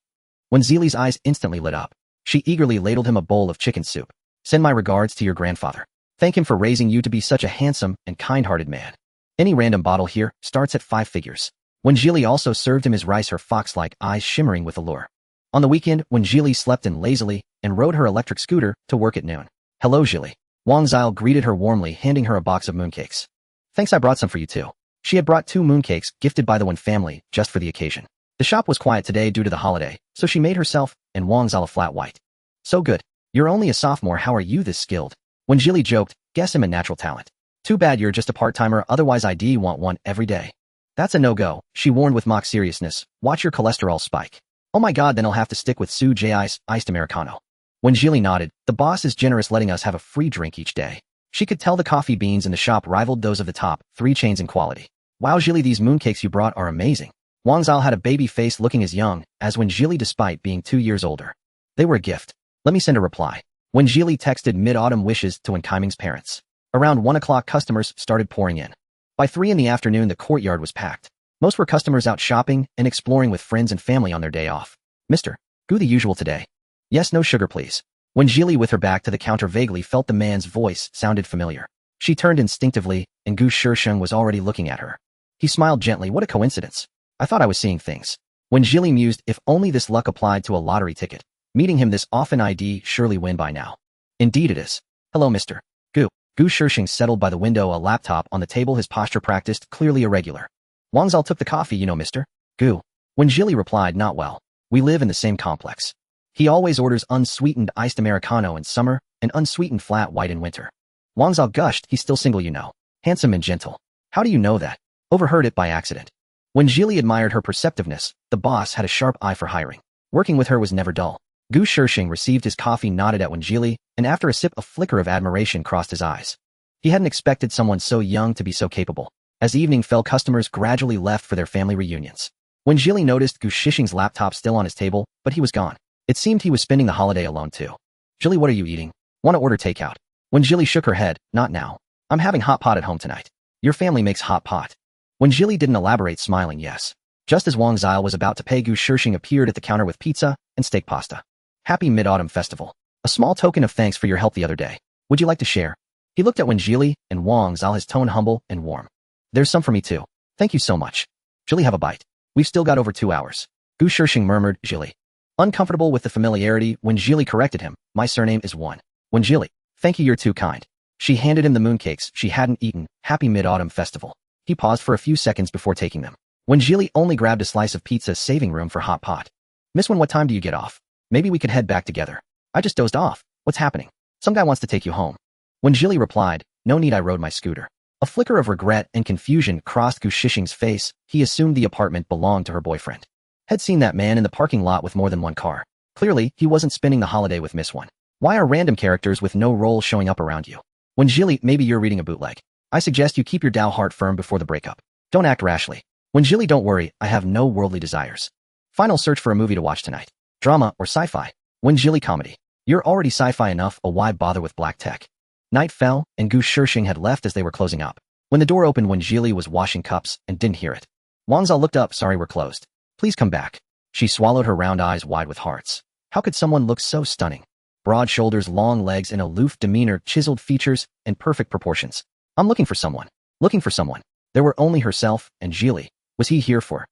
When Zili's eyes instantly lit up, she eagerly ladled him a bowl of chicken soup. Send my regards to your grandfather. Thank him for raising you to be such a handsome and kind-hearted man. Any random bottle here starts at 5 figures. When Jili also served him his rice, her fox-like eyes shimmering with allure. On the weekend, when Jili slept in lazily and rode her electric scooter to work at noon. Hello, Jili. Wang Zile greeted her warmly, handing her a box of mooncakes. Thanks, I brought some for you too. She had brought 2 mooncakes gifted by the Wen family just for the occasion. The shop was quiet today due to the holiday, so she made herself and Wang Zile a flat white. So good. You're only a sophomore, how are you this skilled? When Jili joked, guess I'm a natural talent. Too bad you're just a part-timer, otherwise I'd want one every day. That's a no-go, she warned with mock seriousness. Watch your cholesterol spike. Oh my god, then I'll have to stick with Suji's iced Americano. When Jili nodded, the boss is generous, letting us have a free drink each day. She could tell the coffee beans in the shop rivaled those of the top 3 chains in quality. Wow, Jili, these mooncakes you brought are amazing. Wang Zile had a baby face, looking as young as when Jili despite being 2 years older. They were a gift. Let me send a reply. When Jili texted mid-autumn wishes to Wen Kaiming's parents. Around 1 o'clock, customers started pouring in. By 3 in the afternoon, the courtyard was packed. Most were customers out shopping and exploring with friends and family on their day off. Mr. Gu, the usual today. Yes, no sugar please. When Jili, with her back to the counter, vaguely felt the man's voice sounded familiar. She turned instinctively, and Gu Shisheng was already looking at her. He smiled gently. What a coincidence. I thought I was seeing things. When Jili mused, if only this luck applied to a lottery ticket. Meeting him this often, I'd surely win by now. Indeed it is. Hello, Mr. Gu. Gu Shisheng settled by the window, a laptop on the table, his posture practiced, clearly irregular. Wang Zile took the coffee, you know, Mr. Gu. When Jili replied, not well. We live in the same complex. He always orders unsweetened iced Americano in summer and unsweetened flat white in winter. Wang Zile gushed, he's still single, you know. Handsome and gentle. How do you know that? Overheard it by accident. When Jili admired her perceptiveness, the boss had a sharp eye for hiring. Working with her was never dull. Gu Shisheng received his coffee, nodded at Wen Jili, and after a sip, a flicker of admiration crossed his eyes. He hadn't expected someone so young to be so capable. As evening fell, customers gradually left for their family reunions. When Jili noticed Gu Shisheng's laptop still on his table, but he was gone. It seemed he was spending the holiday alone too. Jili, what are you eating? Want to order takeout? When Jili shook her head, not now. I'm having hot pot at home tonight. Your family makes hot pot. When Jili didn't elaborate, smiling yes. Just as Wang Zile was about to pay, Gu Shisheng appeared at the counter with pizza and steak pasta. Happy Mid-Autumn Festival. A small token of thanks for your help the other day. Would you like to share? He looked at Wen Jili and Wang Zhao, his tone humble and warm. There's some for me too. Thank you so much. Jili, have a bite. We've still got over 2 hours. Gu Shishing murmured, Jili. Uncomfortable with the familiarity, Wen Jili corrected him. My surname is Wen. Wen Jili. Thank you, you're too kind. She handed him the mooncakes she hadn't eaten. Happy Mid-Autumn Festival. He paused for a few seconds before taking them. Wen Jili only grabbed a slice of pizza, saving room for hot pot. Miss Wen, what time do you get off? Maybe we could head back together. I just dozed off. What's happening? Some guy wants to take you home. Wen Jili replied, no need, I rode my scooter. A flicker of regret and confusion crossed Gu Shishing's face. He assumed the apartment belonged to her boyfriend. Had seen that man in the parking lot with more than one car. Clearly, he wasn't spending the holiday with Miss Wen. Why are random characters with no role showing up around you? Wen Jili, maybe you're reading a bootleg. I suggest you keep your Dao heart firm before the breakup. Don't act rashly. Wen Jili, don't worry, I have no worldly desires. Final search for a movie to watch tonight. Drama or sci-fi? Wen Jili, comedy. You're already sci-fi enough, why bother with black tech? Night fell, and Gu Shishing had left as they were closing up. When the door opened, Wen Jili was washing cups and didn't hear it. Wang Zhao looked up, sorry, we're closed. Please come back. She swallowed, her round eyes wide with hearts. How could someone look so stunning? Broad shoulders, long legs, an aloof demeanor, chiseled features, and perfect proportions. I'm looking for someone. Looking for someone. There were only herself and Jili. Was he here for?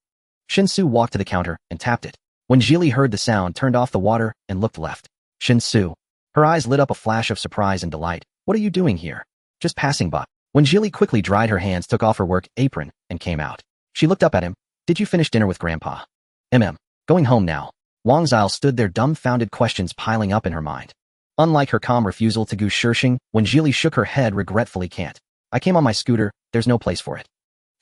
Shinsu walked to the counter and tapped it. When Jili heard the sound, turned off the water and looked left. Shinsu. Her eyes lit up a flash of surprise and delight. What are you doing here? Just passing by. When Jili quickly dried her hands, took off her work apron, and came out. She looked up at him. Did you finish dinner with Grandpa? Going home now. Wang Zhao stood there, dumbfounded, questions piling up in her mind. Unlike her calm refusal to Gu Shishing, when Jili shook her head regretfully, can't. I came on my scooter, there's no place for it.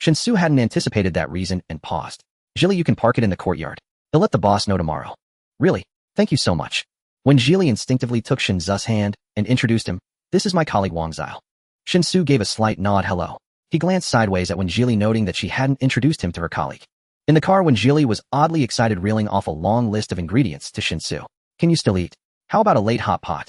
Shinsu hadn't anticipated that reason and paused. Jili, you can park it in the courtyard. He'll let the boss know tomorrow. Really? Thank you so much. When Jili instinctively took Shinsu's hand and introduced him, this is my colleague Wang Zhao. Shinsu gave a slight nod, hello. He glanced sideways at Wen Jili, noting that she hadn't introduced him to her colleague. In the car, Wen Jili was oddly excited, reeling off a long list of ingredients to Shinsu. Can you still eat? How about a late hot pot?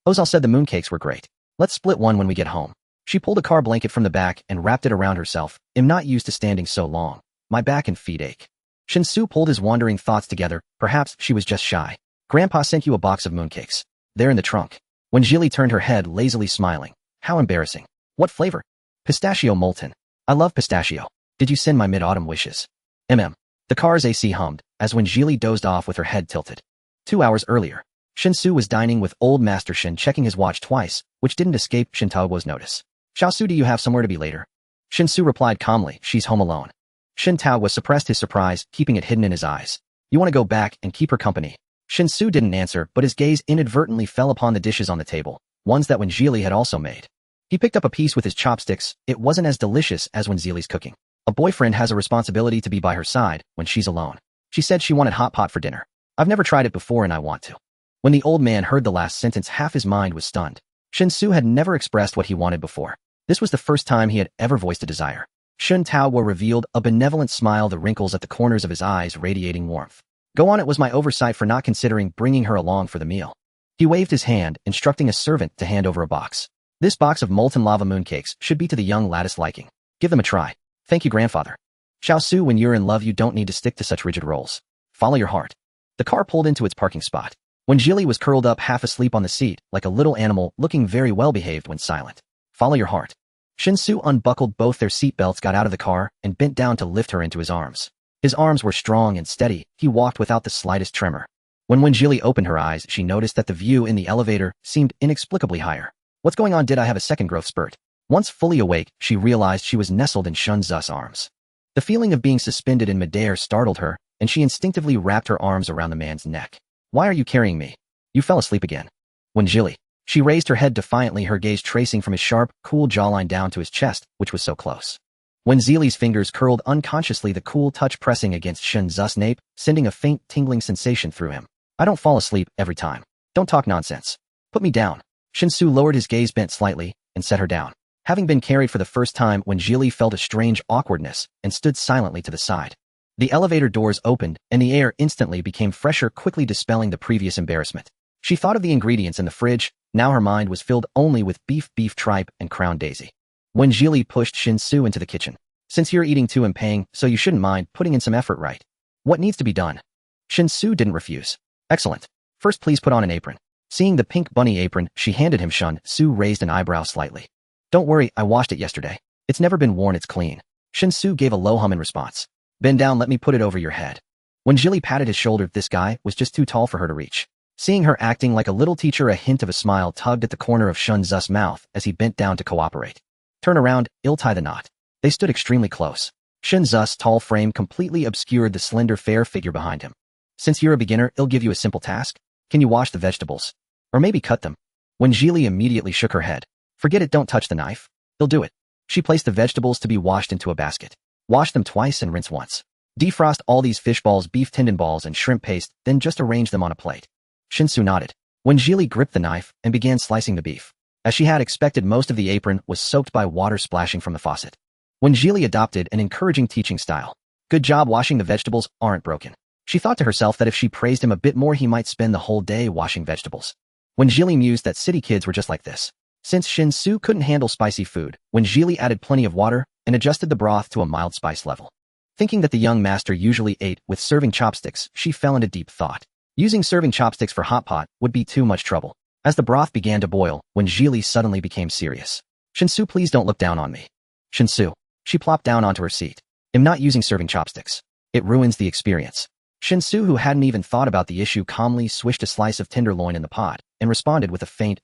Ozal said the mooncakes were great. Let's split one when we get home. She pulled a car blanket from the back and wrapped it around herself. I'm not used to standing so long. My back and feet ache. Shinsu pulled his wandering thoughts together. Perhaps she was just shy. Grandpa sent you a box of mooncakes. They're in the trunk. When Jili turned her head, lazily smiling. How embarrassing. What flavor? Pistachio molten. I love pistachio. Did you send my mid-autumn wishes? The car's AC hummed, as when Jili dozed off with her head tilted. 2 hours earlier, Shinsu was dining with old Master Shin, checking his watch twice, which didn't escape Shintaoguo's notice. Xiaosu, do you have somewhere to be later? Shinsu replied calmly, she's home alone. Shintaogua suppressed his surprise, keeping it hidden in his eyes. You want to go back and keep her company? Shinsu didn't answer, but his gaze inadvertently fell upon the dishes on the table, ones that Wen Jili had also made. He picked up a piece with his chopsticks. It wasn't as delicious as when Jili's cooking. A boyfriend has a responsibility to be by her side when she's alone. She said she wanted hot pot for dinner. I've never tried it before and I want to. When the old man heard the last sentence, half his mind was stunned. Shinsu had never expressed what he wanted before. This was the first time he had ever voiced a desire. Shintaogua revealed a benevolent smile, the wrinkles at the corners of his eyes radiating warmth. Go on, it was my oversight for not considering bringing her along for the meal. He waved his hand, instructing a servant to hand over a box. This box of molten lava mooncakes should be to the young lattice liking. Give them a try. Thank you, grandfather. Xiaosu, when you're in love, you don't need to stick to such rigid roles. Follow your heart. The car pulled into its parking spot. When Jili was curled up half asleep on the seat, like a little animal, looking very well behaved when silent. Follow your heart. Shinsu unbuckled both their seat belts, got out of the car, and bent down to lift her into his arms. His arms were strong and steady. He walked without the slightest tremor. When Jili opened her eyes, she noticed that the view in the elevator seemed inexplicably higher. What's going on? Did I have a second growth spurt? Once fully awake, she realized she was nestled in Shinsu's arms. The feeling of being suspended in midair startled her, and she instinctively wrapped her arms around the man's neck. Why are you carrying me? You fell asleep again. When Jili. She raised her head defiantly, her gaze tracing from his sharp, cool jawline down to his chest, which was so close. When Jili's fingers curled unconsciously, the cool touch pressing against Shinsu's nape, sending a faint tingling sensation through him. I don't fall asleep every time. Don't talk nonsense. Put me down. Shinsu lowered his gaze, bent slightly, and set her down. Having been carried for the first time, when Jili felt a strange awkwardness and stood silently to the side. The elevator doors opened, and the air instantly became fresher, quickly dispelling the previous embarrassment. She thought of the ingredients in the fridge. Now her mind was filled only with beef tripe, and crown daisy. When Jili pushed Shinsu into the kitchen. Since you're eating too, I'm paying, so you shouldn't mind putting in some effort, right? What needs to be done? Shinsu didn't refuse. Excellent. First, please put on an apron. Seeing the pink bunny apron she handed him, Shun Su raised an eyebrow slightly. Don't worry, I washed it yesterday. It's never been worn, it's clean. Shin Su gave a low hum in response. Bend down, let me put it over your head. When Jilly patted his shoulder, this guy was just too tall for her to reach. Seeing her acting like a little teacher, a hint of a smile tugged at the corner of Shun Zu's mouth as he bent down to cooperate. Turn around, I'll tie the knot. They stood extremely close. Shun Zu's tall frame completely obscured the slender, fair figure behind him. Since you're a beginner, I'll give you a simple task. Can you wash the vegetables? Or maybe cut them? When Jilly immediately shook her head. Forget it, don't touch the knife. I'll do it. She placed the vegetables to be washed into a basket. Wash them twice and rinse once. Defrost all these fish balls, beef tendon balls, and shrimp paste, then just arrange them on a plate. Shinsu nodded. When Jilly gripped the knife and began slicing the beef. As she had expected, most of the apron was soaked by water splashing from the faucet. When Jilly adopted an encouraging teaching style. Good job washing, the vegetables aren't broken. She thought to herself that if she praised him a bit more, he might spend the whole day washing vegetables. When Jilly mused that city kids were just like this. Since Shin-Su couldn't handle spicy food, when Jilly added plenty of water and adjusted the broth to a mild spice level. Thinking that the young master usually ate with serving chopsticks, she fell into deep thought. Using serving chopsticks for hot pot would be too much trouble. As the broth began to boil, when Jilly suddenly became serious. Shin-Su, please don't look down on me. Shin-Su. She plopped down onto her seat. I'm not using serving chopsticks. It ruins the experience. Shin-Su, who hadn't even thought about the issue, calmly swished a slice of tenderloin in the pot and responded with a faint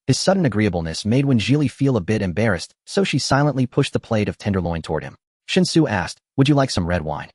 His sudden agreeableness made Wen Jilly feel a bit embarrassed, so she silently pushed the plate of tenderloin toward him. Shin-Su asked, would you like some red wine?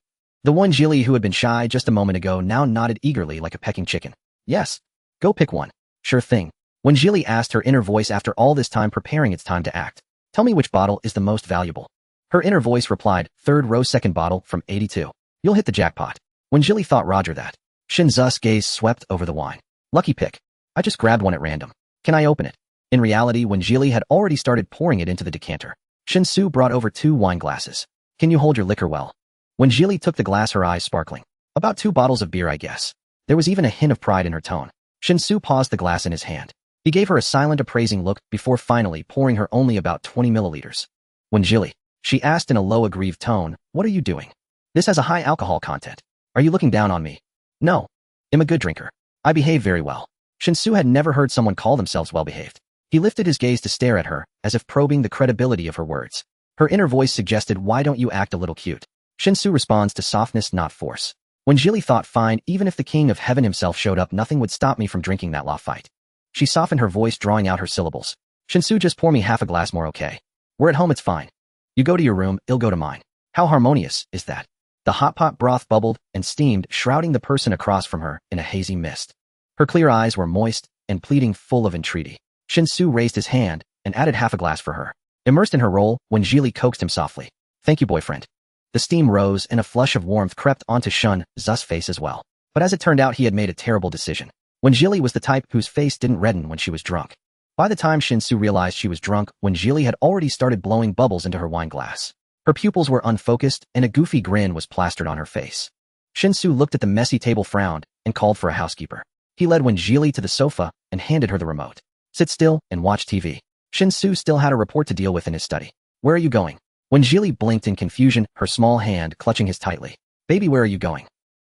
The Wen Jilly, who had been shy just a moment ago, now nodded eagerly like a pecking chicken. Yes. Go pick one. Sure thing. Wen Jilly asked, her inner voice after all this time preparing its time to act. Tell me which bottle is the most valuable. Her inner voice replied, third row, second bottle from 82. You'll hit the jackpot. Wen Jilly thought Roger that. Shin-Zu's gaze swept over the wine. Lucky pick. I just grabbed one at random. Can I open it? In reality, Wen Jilly had already started pouring it into the decanter. Shin-Su brought over 2 wine glasses. Can you hold your liquor well? Wen Jilly took the glass, her eyes sparkling. About 2 bottles of beer, I guess. There was even a hint of pride in her tone. Shin-Su paused the glass in his hand. He gave her a silent, appraising look before finally pouring her only about 20 milliliters. Wen Jilly, she asked in a low, aggrieved tone, what are you doing? This has a high alcohol content. Are you looking down on me? No. I'm a good drinker. I behave very well. Shin-Su had never heard someone call themselves well-behaved. He lifted his gaze to stare at her, as if probing the credibility of her words. Her inner voice suggested, why don't you act a little cute? Shin-Su responds to softness, not force. When Jilly thought, fine, even if the king of heaven himself showed up, nothing would stop me from drinking that law fight. She softened her voice, drawing out her syllables. Shin-Su, just pour me half a glass more, okay? We're at home, it's fine. You go to your room, I'll go to mine. How harmonious is that? The hot pot broth bubbled and steamed, shrouding the person across from her in a hazy mist. Her clear eyes were moist and pleading, full of entreaty. Shin-Su raised his hand and added half a glass for her. Immersed in her role, when Jilly coaxed him softly. Thank you, boyfriend. The steam rose and a flush of warmth crept onto Shun Zu's face as well. But as it turned out, he had made a terrible decision. When Jilly was the type whose face didn't redden when she was drunk. By the time Shin-Su realized she was drunk, when Jilly had already started blowing bubbles into her wine glass. Her pupils were unfocused and a goofy grin was plastered on her face. Shin-Su looked at the messy table, frowned, and called for a housekeeper. He led Wen Jilly to the sofa and handed her the remote. Sit still and watch TV. Shin-Su still had a report to deal with in his study. Where are you going? When Jilly blinked in confusion, her small hand clutching his tightly. Baby, where are you going?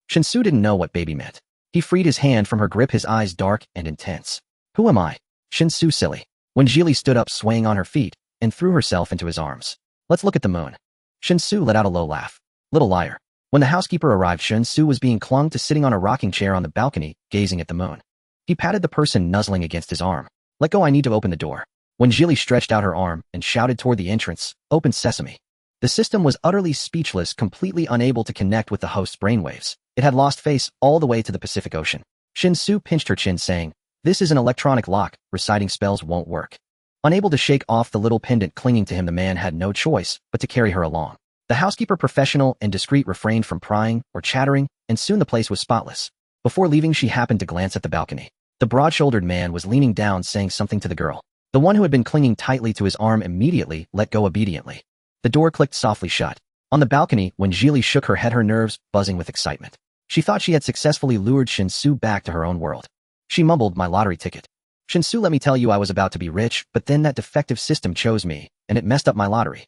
Shin-Su didn't know what baby meant. He freed his hand from her grip, his eyes dark and intense. Who am I? Shin-Su, silly. When Jilly stood up, swaying on her feet, and threw herself into his arms. Let's look at the moon. Shin-Su let out a low laugh. Little liar. When the housekeeper arrived, Shin-Su was being clung to, sitting on a rocking chair on the balcony, gazing at the moon. He patted the person nuzzling against his arm. Let go, I need to open the door. When Jilly stretched out her arm and shouted toward the entrance, open sesame. The system was utterly speechless, completely unable to connect with the host's brainwaves. It had lost face all the way to the Pacific Ocean. Shin-Su pinched her chin, saying, this is an electronic lock, reciting spells won't work. Unable to shake off the little pendant clinging to him, the man had no choice but to carry her along. The housekeeper, professional and discreet, refrained from prying or chattering, and soon the place was spotless. Before leaving, she happened to glance at the balcony. The broad-shouldered man was leaning down, saying something to the girl. The one who had been clinging tightly to his arm immediately let go obediently. The door clicked softly shut. On the balcony, when Jilly shook her head, her nerves buzzing with excitement. She thought she had successfully lured Shin-Su back to her own world. She mumbled, my lottery ticket. Shin-Su, let me tell you, I was about to be rich, but then that defective system chose me, and it messed up my lottery.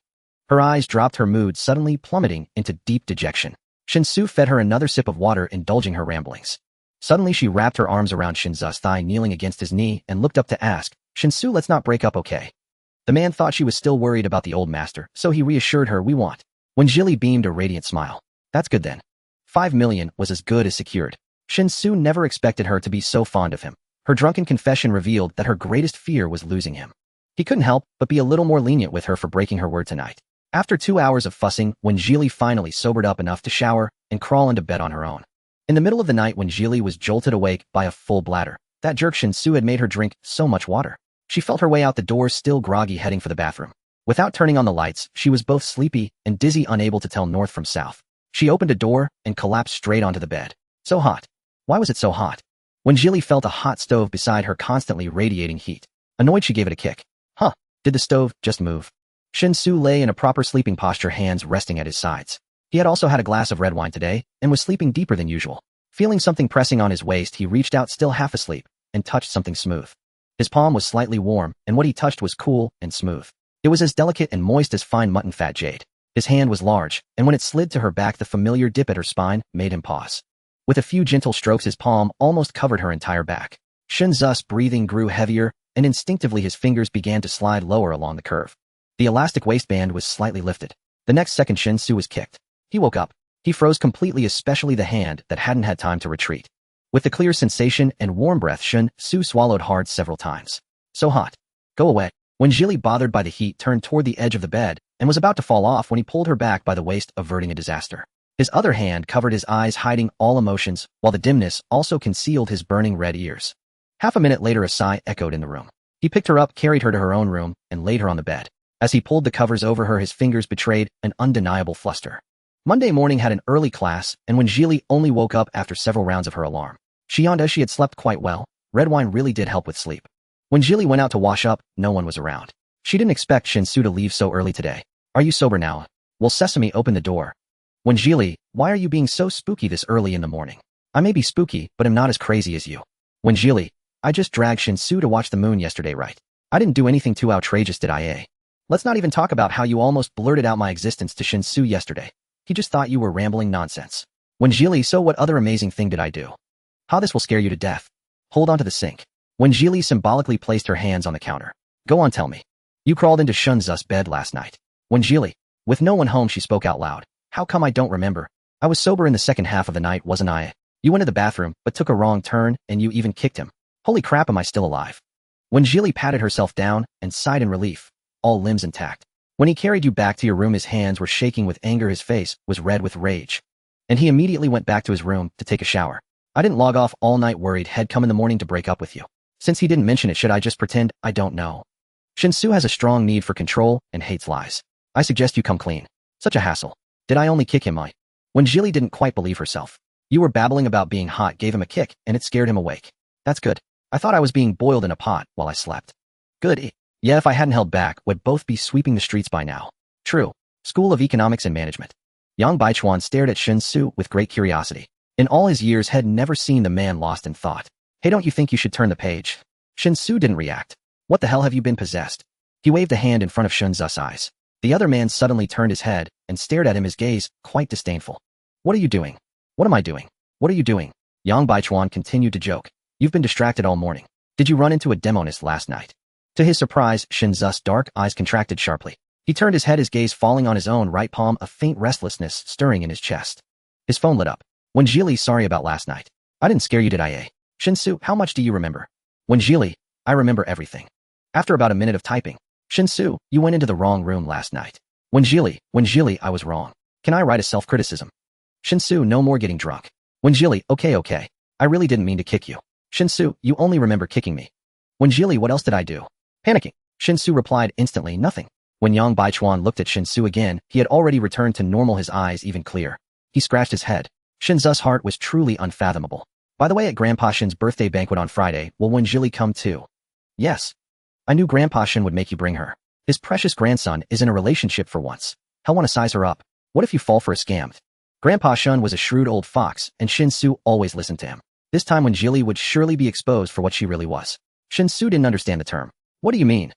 Her eyes dropped, her mood suddenly plummeting into deep dejection. Shin-Su fed her another sip of water, indulging her ramblings. Suddenly she wrapped her arms around Shinzu's thigh, kneeling against his knee, and looked up to ask, "Shinsu, let's not break up, okay?" The man thought she was still worried about the old master, so he reassured her, "We won't." When Jilly beamed a radiant smile. "That's good then." 5 million was as good as secured. Shinsu never expected her to be so fond of him. Her drunken confession revealed that her greatest fear was losing him. He couldn't help but be a little more lenient with her for breaking her word tonight. After 2 hours of fussing, when Jilly finally sobered up enough to shower and crawl into bed on her own. In the middle of the night when Jilly was jolted awake by a full bladder, that jerk Shinsu had made her drink so much water. She felt her way out the door, still groggy, heading for the bathroom. Without turning on the lights, she was both sleepy and dizzy, unable to tell north from south. She opened a door and collapsed straight onto the bed. So hot. Why was it so hot? When Jilly felt a hot stove beside her, constantly radiating heat. Annoyed, she gave it a kick. Huh, did the stove just move? Shinsu lay in a proper sleeping posture, hands resting at his sides. He had also had a glass of red wine today and was sleeping deeper than usual. Feeling something pressing on his waist, he reached out, still half asleep, and touched something smooth. His palm was slightly warm, and what he touched was cool and smooth. It was as delicate and moist as fine mutton fat jade. His hand was large, and when it slid to her back, the familiar dip at her spine made him pause. With a few gentle strokes, his palm almost covered her entire back. Shinzu's breathing grew heavier, and instinctively his fingers began to slide lower along the curve. The elastic waistband was slightly lifted. The next second, Shinsu was kicked. He woke up. He froze completely, especially the hand that hadn't had time to retreat. With the clear sensation and warm breath, Shinsu swallowed hard several times. So hot. Go away. When Jilly, bothered by the heat, turned toward the edge of the bed and was about to fall off when he pulled her back by the waist, averting a disaster. His other hand covered his eyes, hiding all emotions, while the dimness also concealed his burning red ears. Half a minute later, a sigh echoed in the room. He picked her up, carried her to her own room, and laid her on the bed. As he pulled the covers over her, his fingers betrayed an undeniable fluster. Monday morning had an early class, and when Jilly only woke up after several rounds of her alarm, she yawned as she had slept quite well. Red wine really did help with sleep. When Jilly went out to wash up, no one was around. She didn't expect Shinsu to leave so early today. "Are you sober now?" "Well, Sesame, open the door." When Jilly, "Why are you being so spooky this early in the morning?" "I may be spooky, but I'm not as crazy as you." When Jilly, "I just dragged Shinsu to watch the moon yesterday, right? I didn't do anything too outrageous, did I, eh? Let's not even talk about how you almost blurted out my existence to Shinsu yesterday. He just thought you were rambling nonsense." When Jilly, "So what other amazing thing did I do?" "How this will scare you to death. Hold on to the sink." When Jilly symbolically placed her hands on the counter. "Go on, tell me. You crawled into Shinzu's bed last night." When Jilly, with no one home, she spoke out loud. "How come I don't remember? I was sober in the second half of the night, wasn't I? You went to the bathroom, but took a wrong turn, and you even kicked him. Holy crap, am I still alive?" When Jilly patted herself down and sighed in relief, all limbs intact. "When he carried you back to your room, his hands were shaking with anger, his face was red with rage. And he immediately went back to his room to take a shower. I didn't log off all night, worried he'd come in the morning to break up with you. Since he didn't mention it, should I just pretend I don't know?" Shinsu has a strong need for control and hates lies. "I suggest you come clean. Such a hassle. Did I only kick him, When Jilly didn't quite believe herself. "You were babbling about being hot, gave him a kick, and it scared him awake. That's good. I thought I was being boiled in a pot while I slept." "Good. Yeah, if I hadn't held back, would both be sweeping the streets by now." "True. School of Economics and Management." Yang Baichuan stared at Shinsu with great curiosity. In all his years, had never seen the man lost in thought. "Hey, don't you think you should turn the page?" Shinsu didn't react. "What the hell, have you been possessed?" He waved a hand in front of Shinzu's eyes. The other man suddenly turned his head and stared at him, his gaze quite disdainful. "What are you doing?" "What am I doing? What are you doing?" Yang Baichuan continued to joke. "You've been distracted all morning. Did you run into a demonist last night?" To his surprise, Shinzu's dark eyes contracted sharply. He turned his head, his gaze falling on his own right palm, a faint restlessness stirring in his chest. His phone lit up. When Jilly, "Sorry about last night. I didn't scare you, did I, Shinsu, how much do you remember?" When Jilly, "I remember everything." After about a minute of typing. "Shinsu, you went into the wrong room last night." When Jilly, "I was wrong. Can I write a self-criticism?" Shinsu, "No more getting drunk." When Jilly, okay. I really didn't mean to kick you." Shinsu, "You only remember kicking me." When Jilly, "What else did I do?" Panicking. Shinsu replied instantly, "Nothing." When Yang Baichuan looked at Shinsu again, he had already returned to normal, his eyes even clear. He scratched his head. Shinzu's heart was truly unfathomable. "By the way, at Grandpa Shin's birthday banquet on Friday, will when Jilly come too?" "Yes. I knew Grandpa Shin would make you bring her. His precious grandson is in a relationship for once. He'll want to size her up. What if you fall for a scam?" Grandpa Shun was a shrewd old fox, and Shinsu always listened to him. This time when Jilly would surely be exposed for what she really was. Shinsu didn't understand the term. "What do you mean?"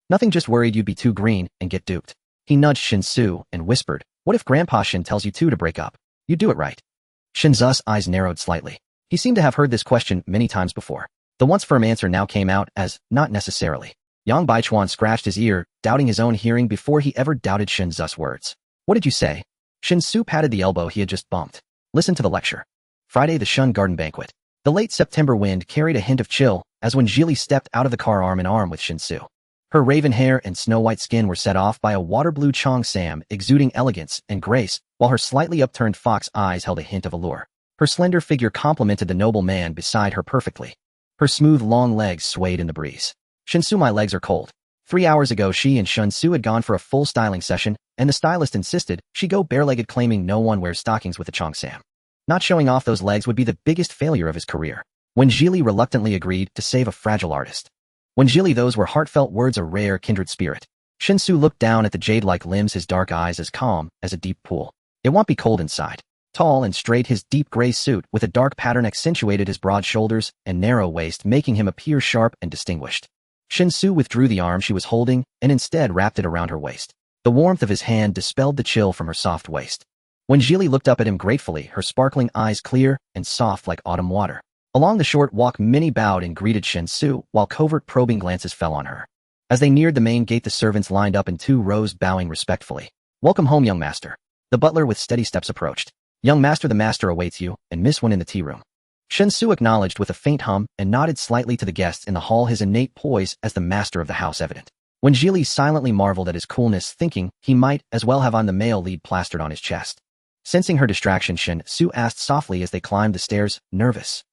"Nothing, just worried you'd be too green and get duped." He nudged Shinsu and whispered, "What if Grandpa Shin tells you two to break up? You do it right." Shinzu's eyes narrowed slightly. He seemed to have heard this question many times before. The once firm answer now came out as, not necessarily. Yang Baichuan scratched his ear, doubting his own hearing before he ever doubted Shin Zu's words. What did you say? Shin Su patted the elbow he had just bumped. Listen to the lecture. Friday, the Shun Garden Banquet. The late September wind carried a hint of chill as when Jili stepped out of the car arm in arm with Shin Su. Her raven hair and snow-white skin were set off by a water-blue Chong Sam exuding elegance and grace, while her slightly upturned fox eyes held a hint of allure. Her slender figure complemented the noble man beside her perfectly. Her smooth, long legs swayed in the breeze. Shin Su, my legs are cold. 3 hours ago she and Shun Su had gone for a full styling session, and the stylist insisted she go bare-legged, claiming no one wears stockings with a Chong Sam. Not showing off those legs would be the biggest failure of his career. When Jili reluctantly agreed to save a fragile artist. When Jili, those were heartfelt words, a rare kindred spirit. Shin Su looked down at the jade-like limbs, his dark eyes as calm as a deep pool. It won't be cold inside. Tall and straight, his deep gray suit with a dark pattern accentuated his broad shoulders and narrow waist, making him appear sharp and distinguished. Shin Su withdrew the arm she was holding and instead wrapped it around her waist. The warmth of his hand dispelled the chill from her soft waist. When Jili looked up at him gratefully, her sparkling eyes clear and soft like autumn water. Along the short walk, many bowed and greeted Shin Su, while covert probing glances fell on her. As they neared the main gate, the servants lined up in 2 rows, bowing respectfully. Welcome home, young master. The butler with steady steps approached. Young master, the master awaits you, and Miss Wen in the tea room. Shin Su acknowledged with a faint hum and nodded slightly to the guests in the hall, his innate poise as the master of the house evident. When Jili silently marveled at his coolness, thinking he might as well have on the male lead plastered on his chest. Sensing her distraction, Shin Su asked softly as they climbed the stairs, nervous.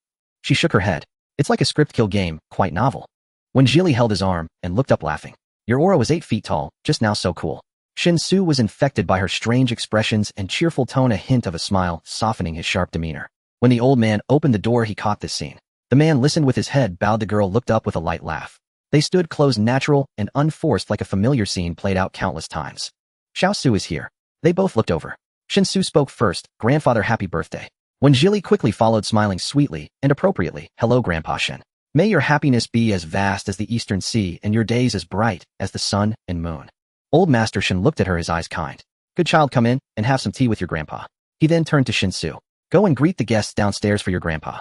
She shook her head. It's like a script kill game, quite novel. When Jili held his arm and looked up laughing. Your aura was 8 feet tall, just now so cool. Shin Su was infected by her strange expressions and cheerful tone, a hint of a smile softening his sharp demeanor. When the old man opened the door, he caught this scene. The man listened with his head bowed. The girl looked up with a light laugh. They stood close, natural and unforced, like a familiar scene played out countless times. Xiao Su is here. They both looked over. Shin Su spoke first, grandfather, happy birthday. When Jili quickly followed, smiling sweetly and appropriately, hello, Grandpa Shin. May your happiness be as vast as the eastern sea and your days as bright as the sun and moon. Old Master Shin looked at her, his eyes kind. Good child, come in and have some tea with your grandpa. He then turned to Shin Su. Go and greet the guests downstairs for your grandpa.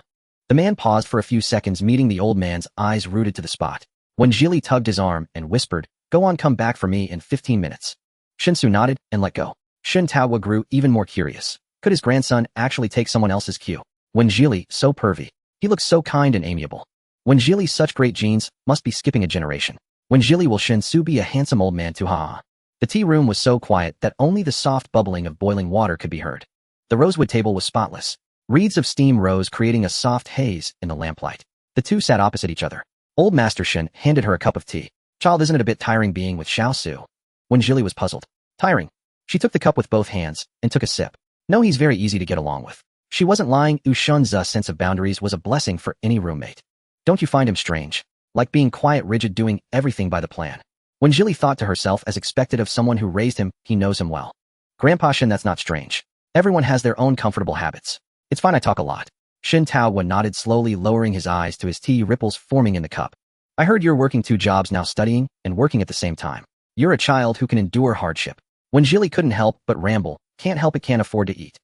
The man paused for a few seconds, meeting the old man's eyes rooted to the spot. When Jili tugged his arm and whispered, go on, come back for me in 15 minutes. Shin Su nodded and let go. Shin Taohua grew even more curious. Could his grandson actually take someone else's cue? When Jili, so pervy. He looked so kind and amiable. When Jili, such great genes, must be skipping a generation. When Jili, will Shin Su be a handsome old man too? Ha. The tea room was so quiet that only the soft bubbling of boiling water could be heard. The rosewood table was spotless. Wreaths of steam rose, creating a soft haze in the lamplight. The two sat opposite each other. Old Master Shin handed her a cup of tea. Child, isn't it a bit tiring being with Xiao Su? When Jili was puzzled. Tiring. She took the cup with both hands and took a sip. No, he's very easy to get along with. She wasn't lying. Shun's sense of boundaries was a blessing for any roommate. Don't you find him strange? Like being quiet, rigid, doing everything by the plan. When Jili thought to herself, as expected of someone who raised him, he knows him well. Grandpa Shin, that's not strange. Everyone has their own comfortable habits. It's fine, I talk a lot. Shin Taohua nodded, slowly lowering his eyes to his tea, ripples forming in the cup. I heard you're working 2 jobs now, studying and working at the same time. You're a child who can endure hardship. When Jili couldn't help but ramble, can't help it, can't afford to eat.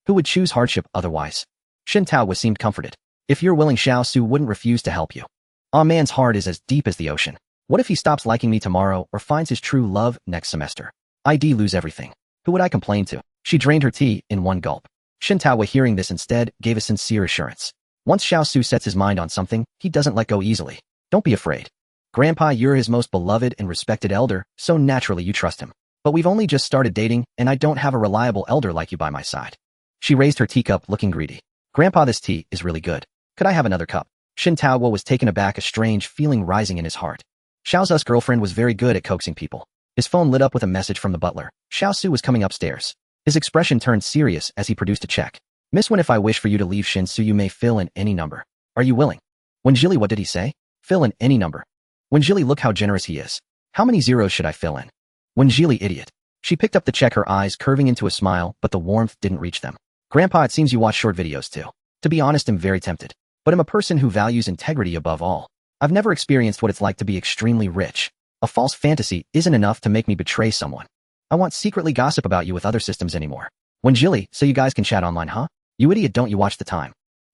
Who would choose hardship otherwise? Shin Taohua seemed comforted. If you're willing, Xiao Su wouldn't refuse to help you. A man's heart is as deep as the ocean. What if he stops liking me tomorrow or finds his true love next semester? I'd lose everything. Who would I complain to? She drained her tea in one gulp. Shin Taohua, hearing this, instead gave a sincere assurance. Once Xiao Su sets his mind on something, he doesn't let go easily. Don't be afraid. Grandpa, you're his most beloved and respected elder, so naturally you trust him. But we've only just started dating, and I don't have a reliable elder like you by my side. She raised her teacup, looking greedy. Grandpa, this tea is really good. Could I have another cup? Shin Taohua was taken aback, a strange feeling rising in his heart. Xiao's girlfriend was very good at coaxing people. His phone lit up with a message from the butler. Xiao Su was coming upstairs. His expression turned serious as he produced a check. Miss Wen, if I wish for you to leave Shin Su, you may fill in any number. Are you willing? When Jili, what did he say? Fill in any number. When Jili, look how generous he is. How many zeros should I fill in? When Jili, idiot. She picked up the check, her eyes curving into a smile, but the warmth didn't reach them. Grandpa, it seems you watch short videos too. To be honest, I'm very tempted. But I'm a person who values integrity above all. I've never experienced what it's like to be extremely rich. A false fantasy isn't enough to make me betray someone. I want secretly gossip about you with other systems anymore. When Jili, so you guys can chat online, huh? You idiot, don't you watch the time?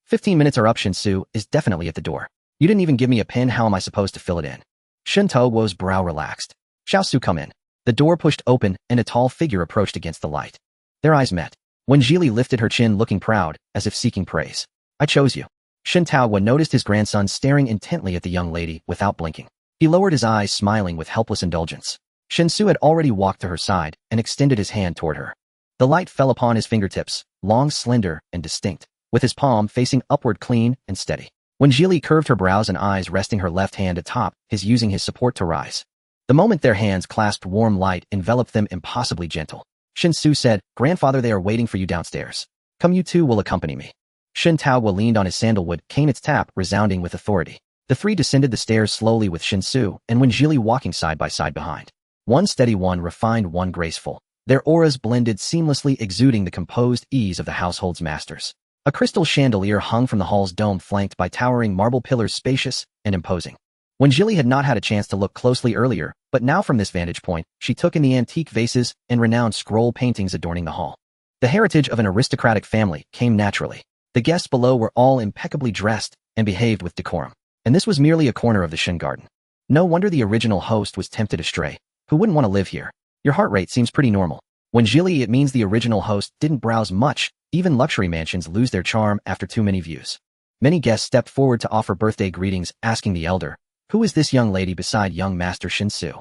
15 minutes are up. Shinsu is definitely at the door. You didn't even give me a pin. How am I supposed to fill it in? Shinto Wo's brow relaxed. Xiaosu, come in. The door pushed open and a tall figure approached against the light. Their eyes met. When Jili lifted her chin looking proud, as if seeking praise. I chose you. Shin Taowa noticed his grandson staring intently at the young lady without blinking. He lowered his eyes, smiling with helpless indulgence. Shinsu had already walked to her side and extended his hand toward her. The light fell upon his fingertips, long, slender, and distinct, with his palm facing upward, clean and steady. When Jili curved her brows and eyes, resting her left hand atop his, using his support to rise. The moment their hands clasped, warm light enveloped them, impossibly gentle. Shinsu said, Grandfather, they are waiting for you downstairs. Come, you two will accompany me. Shin Taowa leaned on his sandalwood cane, its tap resounding with authority. The three descended the stairs slowly, with Shinsu and Wen Jili walking side by side behind. One steady, one refined, one graceful. Their auras blended seamlessly, exuding the composed ease of the household's masters. A crystal chandelier hung from the hall's dome, flanked by towering marble pillars, spacious and imposing. Wen Jili had not had a chance to look closely earlier, but now from this vantage point, she took in the antique vases and renowned scroll paintings adorning the hall. The heritage of an aristocratic family came naturally. The guests below were all impeccably dressed and behaved with decorum. And this was merely a corner of the Shin garden. No wonder the original host was tempted astray. Who wouldn't want to live here? Your heart rate seems pretty normal. When Jili, it means the original host didn't browse much. Even luxury mansions lose their charm after too many views. Many guests stepped forward to offer birthday greetings, asking the elder, who is this young lady beside young Master Shinsu?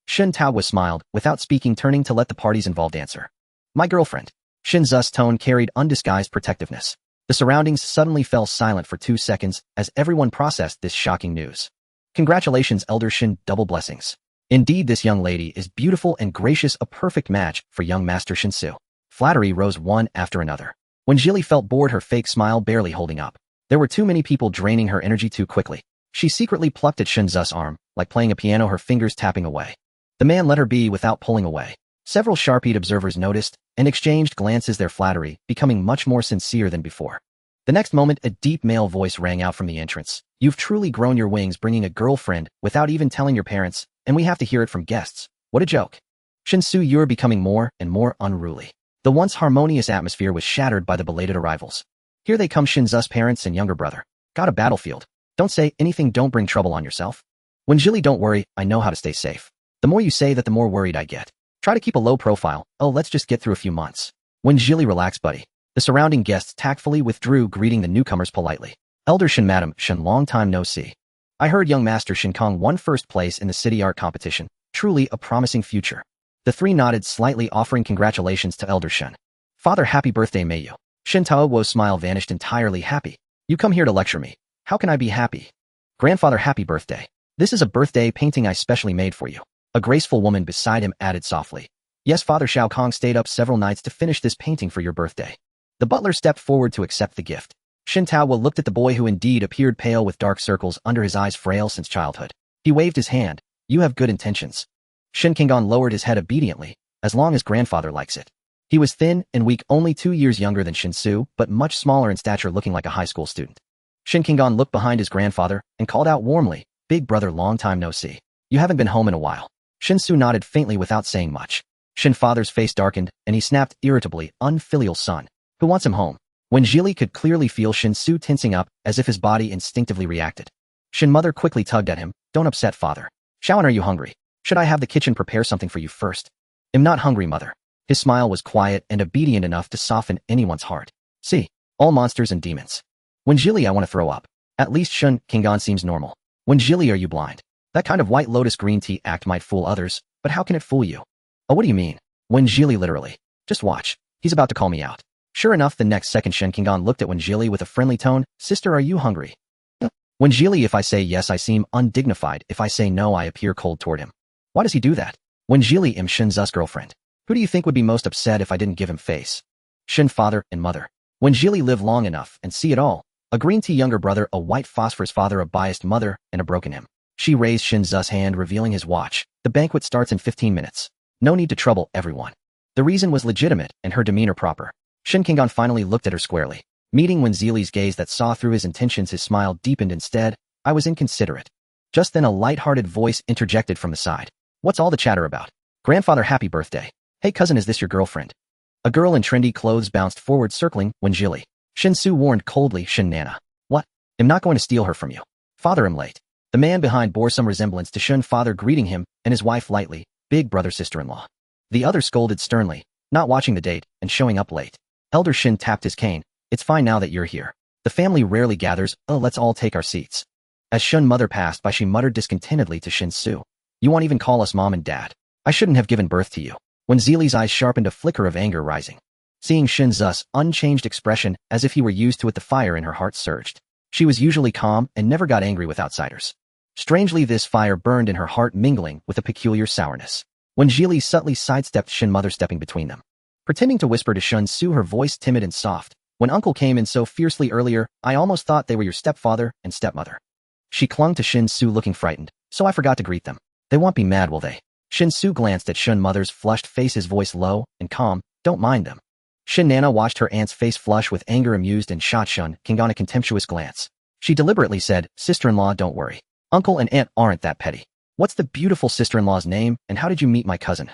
Shin Taowa smiled, without speaking, turning to let the parties involved answer. My girlfriend. Shin Zu's tone carried undisguised protectiveness. The surroundings suddenly fell silent for 2 seconds as everyone processed this shocking news. Congratulations, Elder Shin, double blessings. Indeed, this young lady is beautiful and gracious, a perfect match for young Master Shinsu. Flattery rose one after another. When Jili felt bored, her fake smile barely holding up. There were too many people draining her energy too quickly. She secretly plucked at Shin Zu's arm, like playing a piano, her fingers tapping away. The man let her be without pulling away. Several sharp-eyed observers noticed and exchanged glances, their flattery becoming much more sincere than before. The next moment, a deep male voice rang out from the entrance. You've truly grown your wings, bringing a girlfriend without even telling your parents, and we have to hear it from guests. What a joke. Shinsu, you're becoming more and more unruly. The once harmonious atmosphere was shattered by the belated arrivals. Here they come, Shin Zu's parents and younger brother. Got a battlefield. Don't say anything, don't bring trouble on yourself. When Jili, don't worry, I know how to stay safe. The more you say that, the more worried I get. Try to keep a low profile. Oh, let's just get through a few months. When Jili, relax, buddy. The surrounding guests tactfully withdrew, greeting the newcomers politely. Elder Shin, Madam Shin, long time no see. I heard young Master Shin Kong won first place in the city art competition. Truly a promising future. The three nodded slightly, offering congratulations to Elder Shin. Father, happy birthday, may you. Shin Taowo's smile vanished entirely. Happy? You come here to lecture me. How can I be happy? Grandfather, happy birthday. This is a birthday painting I specially made for you. A graceful woman beside him added softly. Yes, Father, Shao Kong stayed up several nights to finish this painting for your birthday. The butler stepped forward to accept the gift. Shin Taowa looked at the boy, who indeed appeared pale with dark circles under his eyes, frail since childhood. He waved his hand. You have good intentions. Shin Kingon lowered his head obediently, as long as grandfather likes it. He was thin and weak, only 2 years younger than Shinsu, but much smaller in stature, looking like a high school student. Shin Kingon looked behind his grandfather and called out warmly, Big brother, long time no see. You haven't been home in a while. Shinsu nodded faintly without saying much. Shin father's face darkened, and he snapped irritably, unfilial son. Who wants him home? When Jili could clearly feel Shinsu tensing up, as if his body instinctively reacted. Shin mother quickly tugged at him. Don't upset father. Shaoan, are you hungry? Should I have the kitchen prepare something for you first? I'm not hungry, mother. His smile was quiet and obedient enough to soften anyone's heart. See, all monsters and demons. When Jili, I want to throw up. At least Shin Kingon seems normal. When Jili, are you blind? That kind of white lotus green tea act might fool others, but how can it fool you? Oh, what do you mean? When Jili, literally. Just watch. He's about to call me out. Sure enough, the next second Shin Kingon looked at Wen Jili with a friendly tone. Sister, are you hungry? Wen Jili, if I say yes, I seem undignified. If I say no, I appear cold toward him. Why does he do that? Wen Jili, am Shin Zu's girlfriend. Who do you think would be most upset if I didn't give him face? Shin father and mother. Wen Jili live long enough and see it all. A green tea younger brother, a white phosphorus father, a biased mother, and a broken him. She raised Shin Zu's hand, revealing his watch. The banquet starts in 15 minutes. No need to trouble everyone. The reason was legitimate and her demeanor proper. Shin Kingon finally looked at her squarely. Meeting Wen Jili's gaze that saw through his intentions, his smile deepened instead. I was inconsiderate. Just then a light-hearted voice interjected from the side. What's all the chatter about? Grandfather, happy birthday. Hey cousin, is this your girlfriend? A girl in trendy clothes bounced forward, circling Wen Jili. Shin-Su warned coldly. Shin Nana. What? I'm not going to steal her from you. Father, I'm late. The man behind bore some resemblance to Shun father, greeting him and his wife lightly, big brother sister-in-law. The other scolded sternly, not watching the date and showing up late. Elder Shin tapped his cane. It's fine now that you're here. The family rarely gathers. Oh, let's all take our seats. As Shun mother passed by, she muttered discontentedly to Shin-Su. You won't even call us mom and dad. I shouldn't have given birth to you. When Zeeli's eyes sharpened, a flicker of anger rising. Seeing Shin's unchanged expression as if he were used to it, the fire in her heart surged. She was usually calm and never got angry with outsiders. Strangely, this fire burned in her heart, mingling with a peculiar sourness. When Zeeli subtly sidestepped Shin mother, stepping between them. Pretending to whisper to Shin-Su, her voice timid and soft. When uncle came in so fiercely earlier, I almost thought they were your stepfather and stepmother. She clung to Shin-Su, looking frightened, so I forgot to greet them. They won't be mad, will they? Shin-Su glanced at Shun mother's flushed face, his voice low and calm. Don't mind them. Shin Nana watched her aunt's face flush with anger, amused, and shot Shun King on a contemptuous glance. She deliberately said, Sister-in-law, don't worry. Uncle and aunt aren't that petty. What's the beautiful sister-in-law's name, and how did you meet my cousin?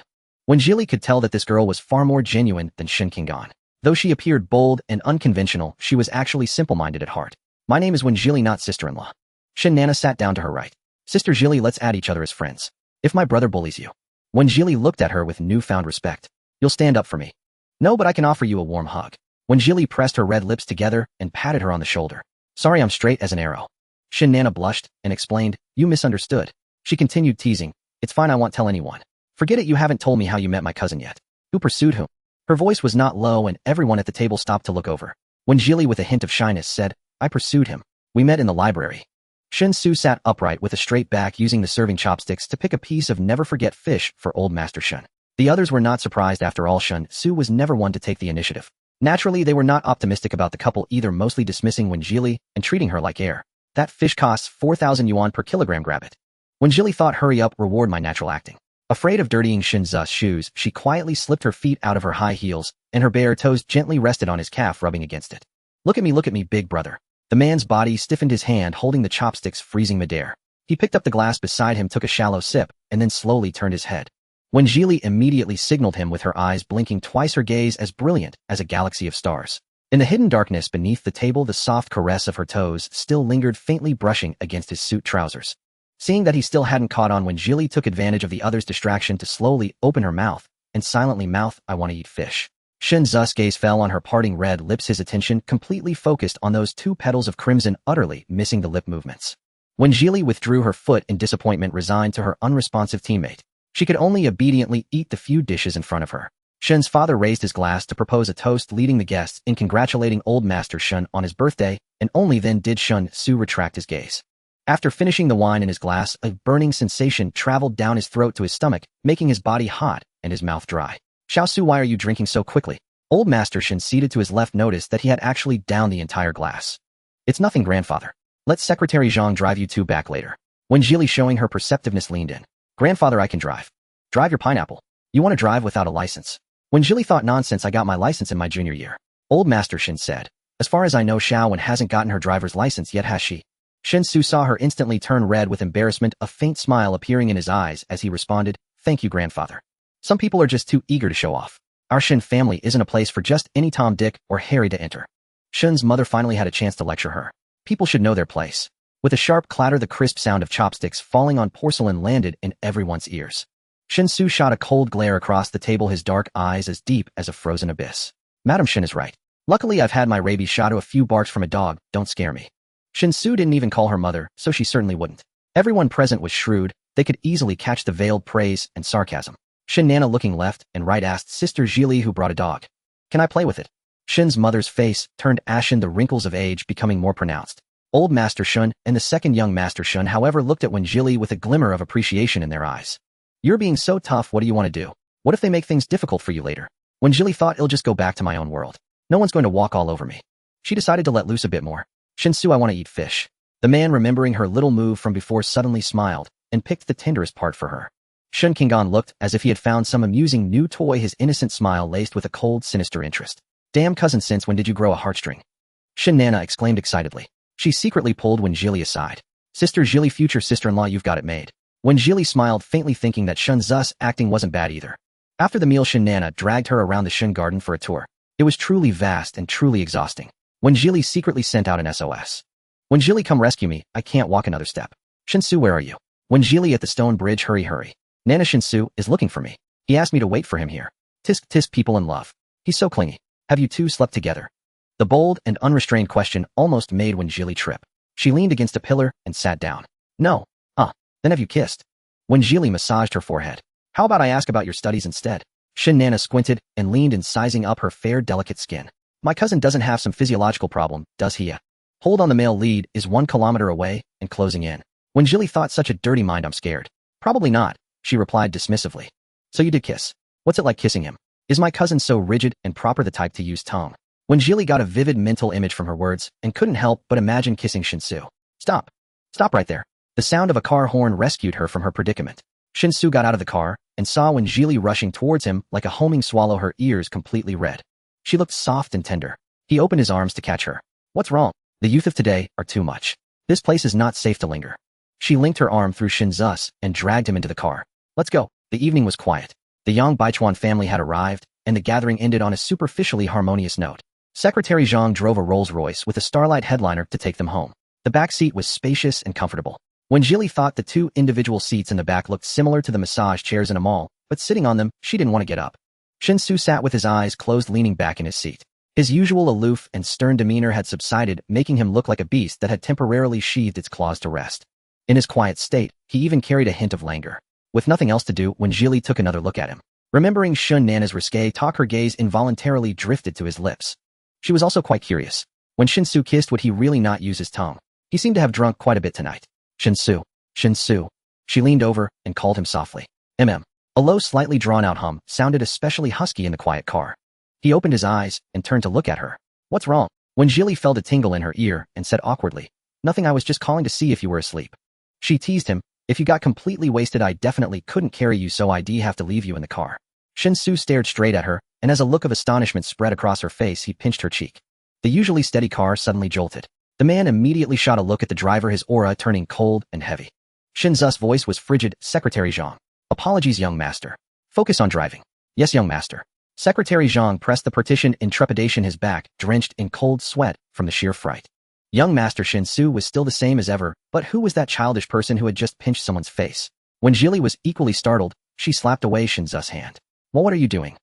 When Zeeli could tell that this girl was far more genuine than Shin Kingan. Though she appeared bold and unconventional, she was actually simple-minded at heart. My name is Wen Zeeli, not sister-in-law. Shin Nana sat down to her right. Sister Zeeli, let's add each other as friends. If my brother bullies you. When Zeeli looked at her with newfound respect. You'll stand up for me. No, but I can offer you a warm hug. When Zeeli pressed her red lips together and patted her on the shoulder. Sorry, I'm straight as an arrow. Shin Nana blushed and explained, you misunderstood. She continued teasing. It's fine, I won't tell anyone. Forget it, you haven't told me how you met my cousin yet. Who pursued whom? Her voice was not low, and everyone at the table stopped to look over. When Zeeli, with a hint of shyness, said, I pursued him. We met in the library. Shin-Su sat upright with a straight back, using the serving chopsticks to pick a piece of never-forget fish for old Master Shun. The others were not surprised. After all, Shin-Su was never one to take the initiative. Naturally, they were not optimistic about the couple either, mostly dismissing Wen Zeeli and treating her like air. That fish costs 4,000 yuan per kilogram, grab it. When Zeeli thought, hurry up, reward my natural acting. Afraid of dirtying Shin's shoes, she quietly slipped her feet out of her high heels, and her bare toes gently rested on his calf, rubbing against it. Look at me, big brother. The man's body stiffened, his hand holding the chopsticks freezing midair. He picked up the glass beside him, took a shallow sip, and then slowly turned his head. When Zeeli immediately signaled him with her eyes blinking twice, her gaze as brilliant as a galaxy of stars. In the hidden darkness beneath the table, the soft caress of her toes still lingered, faintly brushing against his suit trousers. Seeing that he still hadn't caught on, when Zeeli took advantage of the other's distraction to slowly open her mouth and silently mouth, I want to eat fish. Shin's gaze fell on her parting red lips, his attention completely focused on those 2 petals of crimson, utterly missing the lip movements. When Zeeli withdrew her foot in disappointment, resigned to her unresponsive teammate, she could only obediently eat the few dishes in front of her. Shin's father raised his glass to propose a toast, leading the guests in congratulating old Master Shun on his birthday, and only then did Shin-Su retract his gaze. After finishing the wine in his glass, a burning sensation traveled down his throat to his stomach, making his body hot and his mouth dry. Xiaosu, why are you drinking so quickly? Old Master Shin, seated to his left, noticed that he had actually downed the entire glass. It's nothing, grandfather. Let Secretary Zhang drive you 2 back later. When Zeeli, showing her perceptiveness, leaned in. Grandfather, I can drive. Drive your pineapple. You want to drive without a license? When Zeeli thought, nonsense, I got my license in my junior year. Old Master Shin said. As far as I know, Xiaowen hasn't gotten her driver's license yet, has she? Shin-Su saw her instantly turn red with embarrassment, a faint smile appearing in his eyes as he responded, thank you, grandfather. Some people are just too eager to show off. Our Shin family isn't a place for just any Tom, Dick, or Harry to enter. Shin's mother finally had a chance to lecture her. People should know their place. With a sharp clatter, the crisp sound of chopsticks falling on porcelain landed in everyone's ears. Shin-Su shot a cold glare across the table, his dark eyes as deep as a frozen abyss. Madam Shin is right. Luckily, I've had my rabies shot. A few barks from a dog don't scare me. Shin-Su didn't even call her mother, so she certainly wouldn't. Everyone present was shrewd. They could easily catch the veiled praise and sarcasm. Shin Nana, looking left and right, asked Sister Zeeli, who brought a dog. Can I play with it? Shin's mother's face turned ashen, the wrinkles of age becoming more pronounced. Old Master Shun and the second young Master Shun, however, looked at Wen Zeeli with a glimmer of appreciation in their eyes. You're being so tough, what do you want to do? What if they make things difficult for you later? Wen Zeeli thought, I'll just go back to my own world. No one's going to walk all over me. She decided to let loose a bit more. Shin-Su, I want to eat fish. The man, remembering her little move from before, suddenly smiled and picked the tenderest part for her. Shun Kingan looked as if he had found some amusing new toy, his innocent smile laced with a cold, sinister interest. Damn, cousin, since when did you grow a heartstring? Shin Nana exclaimed excitedly. She secretly pulled Wen Zeeli aside. Sister Zeeli, future sister-in-law, you've got it made. Wen Zeeli smiled faintly, thinking that Shun's acting wasn't bad either. After the meal, Shin Nana dragged her around the Shun garden for a tour. It was truly vast and truly exhausting. When Jili secretly sent out an SOS. When Jili come rescue me, I can't walk another step. Shinsu, where are you? When Jili at the stone bridge, hurry, hurry. Nana Shinsu is looking for me. He asked me to wait for him here. Tisk tisk, people in love. He's so clingy. Have you two slept together? The bold and unrestrained question almost made When Jili trip. She leaned against a pillar and sat down. No. Then have you kissed? When Jili massaged her forehead. How about I ask about your studies instead? Shin Nana squinted and leaned in, sizing up her fair, delicate skin. My cousin doesn't have some physiological problem, does he? Hold on, the male lead is 1 kilometer away and closing in. When Jili thought, such a dirty mind, I'm scared. Probably not, she replied dismissively. So you did kiss. What's it like kissing him? Is my cousin so rigid and proper, the type to use tongue? When Jili got a vivid mental image from her words and couldn't help but imagine kissing Shinsu. Stop. Stop right there. The sound of a car horn rescued her from her predicament. Shinsu got out of the car and saw When Jili rushing towards him like a homing swallow, her ears completely red. She looked soft and tender. He opened his arms to catch her. What's wrong? The youth of today are too much. This place is not safe to linger. She linked her arm through Shinzu's and dragged him into the car. Let's go. The evening was quiet. The Yang Baichuan family had arrived, and the gathering ended on a superficially harmonious note. Secretary Zhang drove a Rolls-Royce with a Starlight headliner to take them home. The back seat was spacious and comfortable. When Jili thought the 2 individual seats in the back looked similar to the massage chairs in a mall, but sitting on them, she didn't want to get up. Shinsu sat with his eyes closed, leaning back in his seat. His usual aloof and stern demeanor had subsided, making him look like a beast that had temporarily sheathed its claws to rest. In his quiet state, he even carried a hint of languor. With nothing else to do, When Jili took another look at him. Remembering Shun Nana's risque talk, her gaze involuntarily drifted to his lips. She was also quite curious. When Shinsu kissed, would he really not use his tongue? He seemed to have drunk quite a bit tonight. Shinsu. Shinsu. She leaned over and called him softly. A low, slightly drawn-out hum sounded especially husky in the quiet car. He opened his eyes and turned to look at her. What's wrong? When Jili felt a tingle in her ear and said awkwardly, Nothing, I was just calling to see if you were asleep. She teased him. If you got completely wasted, I definitely couldn't carry you, so I'd have to leave you in the car. Shinsu stared straight at her, and as a look of astonishment spread across her face, he pinched her cheek. The usually steady car suddenly jolted. The man immediately shot a look at the driver, his aura turning cold and heavy. Shinzu's voice was frigid. Secretary Zhang. Apologies, young master. Focus on driving. Yes, young master. Secretary Zhang pressed the partition in trepidation, his back drenched in cold sweat from the sheer fright. Young master Shinsu was still the same as ever, but who was that childish person who had just pinched someone's face? When Jili was equally startled, she slapped away Shinzu's hand. Well, what are you doing?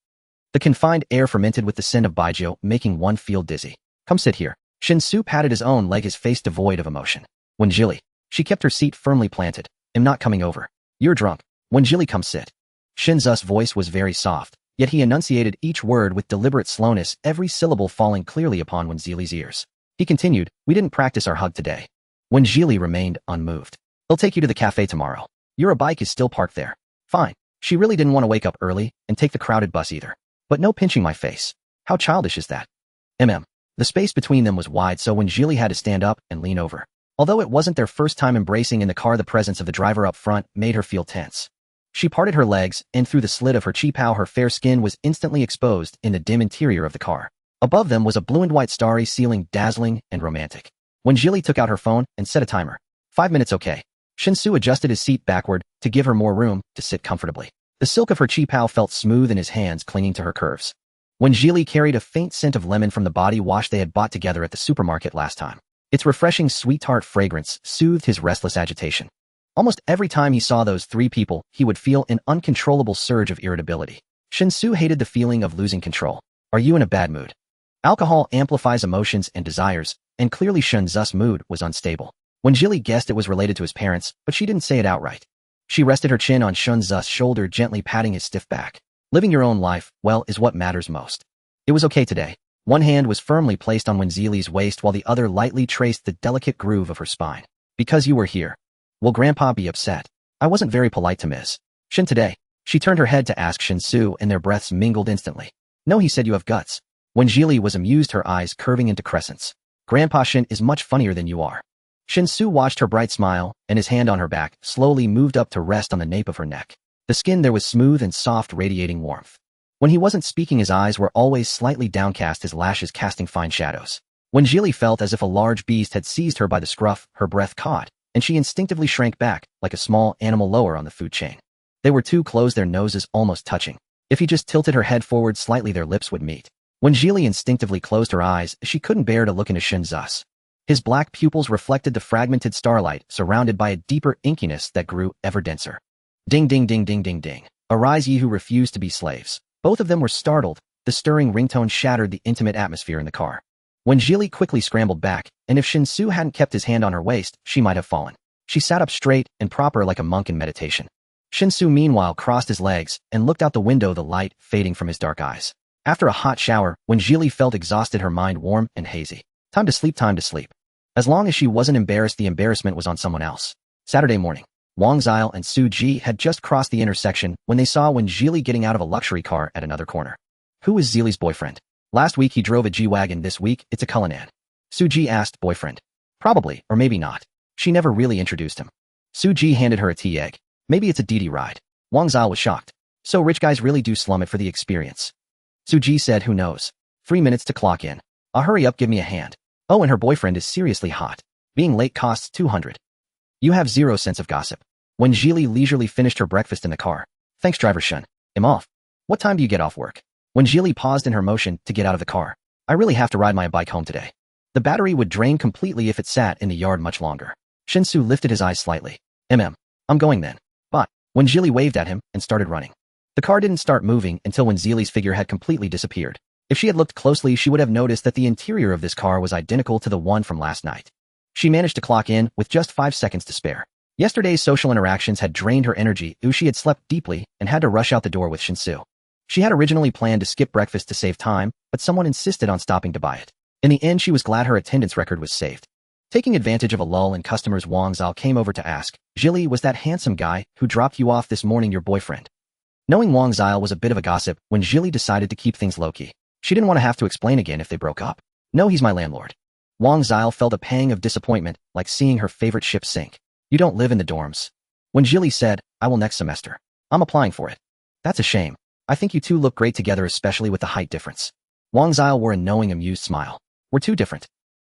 The confined air fermented with the scent of baijiu, making one feel dizzy. Come sit here. Shinsu patted his own leg, his face devoid of emotion. When Jili. She kept her seat firmly planted. I'm not coming over. You're drunk. When Jili, come sit. Shinzu's voice was very soft, yet he enunciated each word with deliberate slowness, every syllable falling clearly upon When Jili's ears. He continued, we didn't practice our hug today. When Jili remained unmoved. He'll take you to the cafe tomorrow. Your bike is still parked there. Fine. She really didn't want to wake up early and take the crowded bus either. But no pinching my face. How childish is that? The space between them was wide, so when Jili had to stand up and lean over. Although it wasn't their first time embracing in the car, the presence of the driver up front made her feel tense. She parted her legs, and through the slit of her cheapao, her fair skin was instantly exposed in the dim interior of the car. Above them was a blue and white starry ceiling, dazzling and romantic. When Jili took out her phone and set a timer. 5 minutes, okay. Shinsu adjusted his seat backward to give her more room to sit comfortably. The silk of her cheapao felt smooth in his hands, clinging to her curves. When Jili carried a faint scent of lemon from the body wash they had bought together at the supermarket last time. Its refreshing sweet tart fragrance soothed his restless agitation. Almost every time he saw those 3 people, he would feel an uncontrollable surge of irritability. Shinsu hated the feeling of losing control. Are you in a bad mood? Alcohol amplifies emotions and desires, and clearly Shinzu's mood was unstable. When Jili guessed it was related to his parents, but she didn't say it outright. She rested her chin on Shinzu's shoulder, gently patting his stiff back. Living your own life, well, is what matters most. It was okay today. One hand was firmly placed on When Jili's waist while the other lightly traced the delicate groove of her spine. Because you were here. Will Grandpa be upset? I wasn't very polite to Ms. Shin today. She turned her head to ask Shinsu, and their breaths mingled instantly. No, he said, you have guts. When Jili was amused, her eyes curving into crescents. Grandpa Shin is much funnier than you are. Shinsu watched her bright smile, and his hand on her back slowly moved up to rest on the nape of her neck. The skin there was smooth and soft, radiating warmth. When he wasn't speaking, his eyes were always slightly downcast, his lashes casting fine shadows. When Jili felt as if a large beast had seized her by the scruff, her breath caught, and she instinctively shrank back, like a small animal lower on the food chain. They were too close, their noses almost touching. If he just tilted her head forward slightly, their lips would meet. When Jili instinctively closed her eyes, she couldn't bear to look into Shinzus. His black pupils reflected the fragmented starlight, surrounded by a deeper inkiness that grew ever denser. Ding ding ding ding ding ding. Arise ye who refuse to be slaves. Both of them were startled. The stirring ringtone shattered the intimate atmosphere in the car. When Jili quickly scrambled back, and if Shinsu hadn't kept his hand on her waist, she might have fallen. She sat up straight and proper like a monk in meditation. Shinsu meanwhile crossed his legs and looked out the window, the light fading from his dark eyes. After a hot shower, when Jili felt exhausted, her mind warm and hazy. Time to sleep, time to sleep. As long as she wasn't embarrassed, the embarrassment was on someone else. Saturday morning. Wang Zile and Su Ji had just crossed the intersection when they saw Jili getting out of a luxury car at another corner. Who is Zili's boyfriend? Last week he drove a G-Wagon, this week it's a Cullinan. Su Ji asked. Boyfriend? Probably, or maybe not. She never really introduced him. Su Ji handed her a tea egg. Maybe it's a Didi ride. Wang Zile was shocked. So rich guys really do slum it for the experience. Su Ji said, who knows? 3 minutes to clock in. Hurry up, give me a hand. Oh, and her boyfriend is seriously hot. Being late costs 200. You have zero sense of gossip. When Jili leisurely finished her breakfast in the car. Thanks, driver Shun. I'm off. What time do you get off work? When Jili paused in her motion to get out of the car. I really have to ride my bike home today. The battery would drain completely if it sat in the yard much longer. Shinsu lifted his eyes slightly. I'm going then. Bye. When Jili waved at him and started running. The car didn't start moving until when Zili's figure had completely disappeared. If she had looked closely, she would have noticed that the interior of this car was identical to the one from last night. She managed to clock in with just 5 seconds to spare. Yesterday's social interactions had drained her energy, she had slept deeply and had to rush out the door with Shinsu. She had originally planned to skip breakfast to save time, but someone insisted on stopping to buy it. In the end, she was glad her attendance record was saved. Taking advantage of a lull in customers, Wang Zile came over to ask, Jili, was that handsome guy who dropped you off this morning your boyfriend? Knowing Wang Zile was a bit of a gossip, when Jili decided to keep things low-key. She didn't want to have to explain again if they broke up. No, he's my landlord. Wang Zile felt a pang of disappointment, like seeing her favorite ship sink. You don't live in the dorms. When Jili said, I will next semester. I'm applying for it. That's a shame. I think you two look great together, especially with the height difference. Wang Zile wore a knowing, amused smile. We're too different.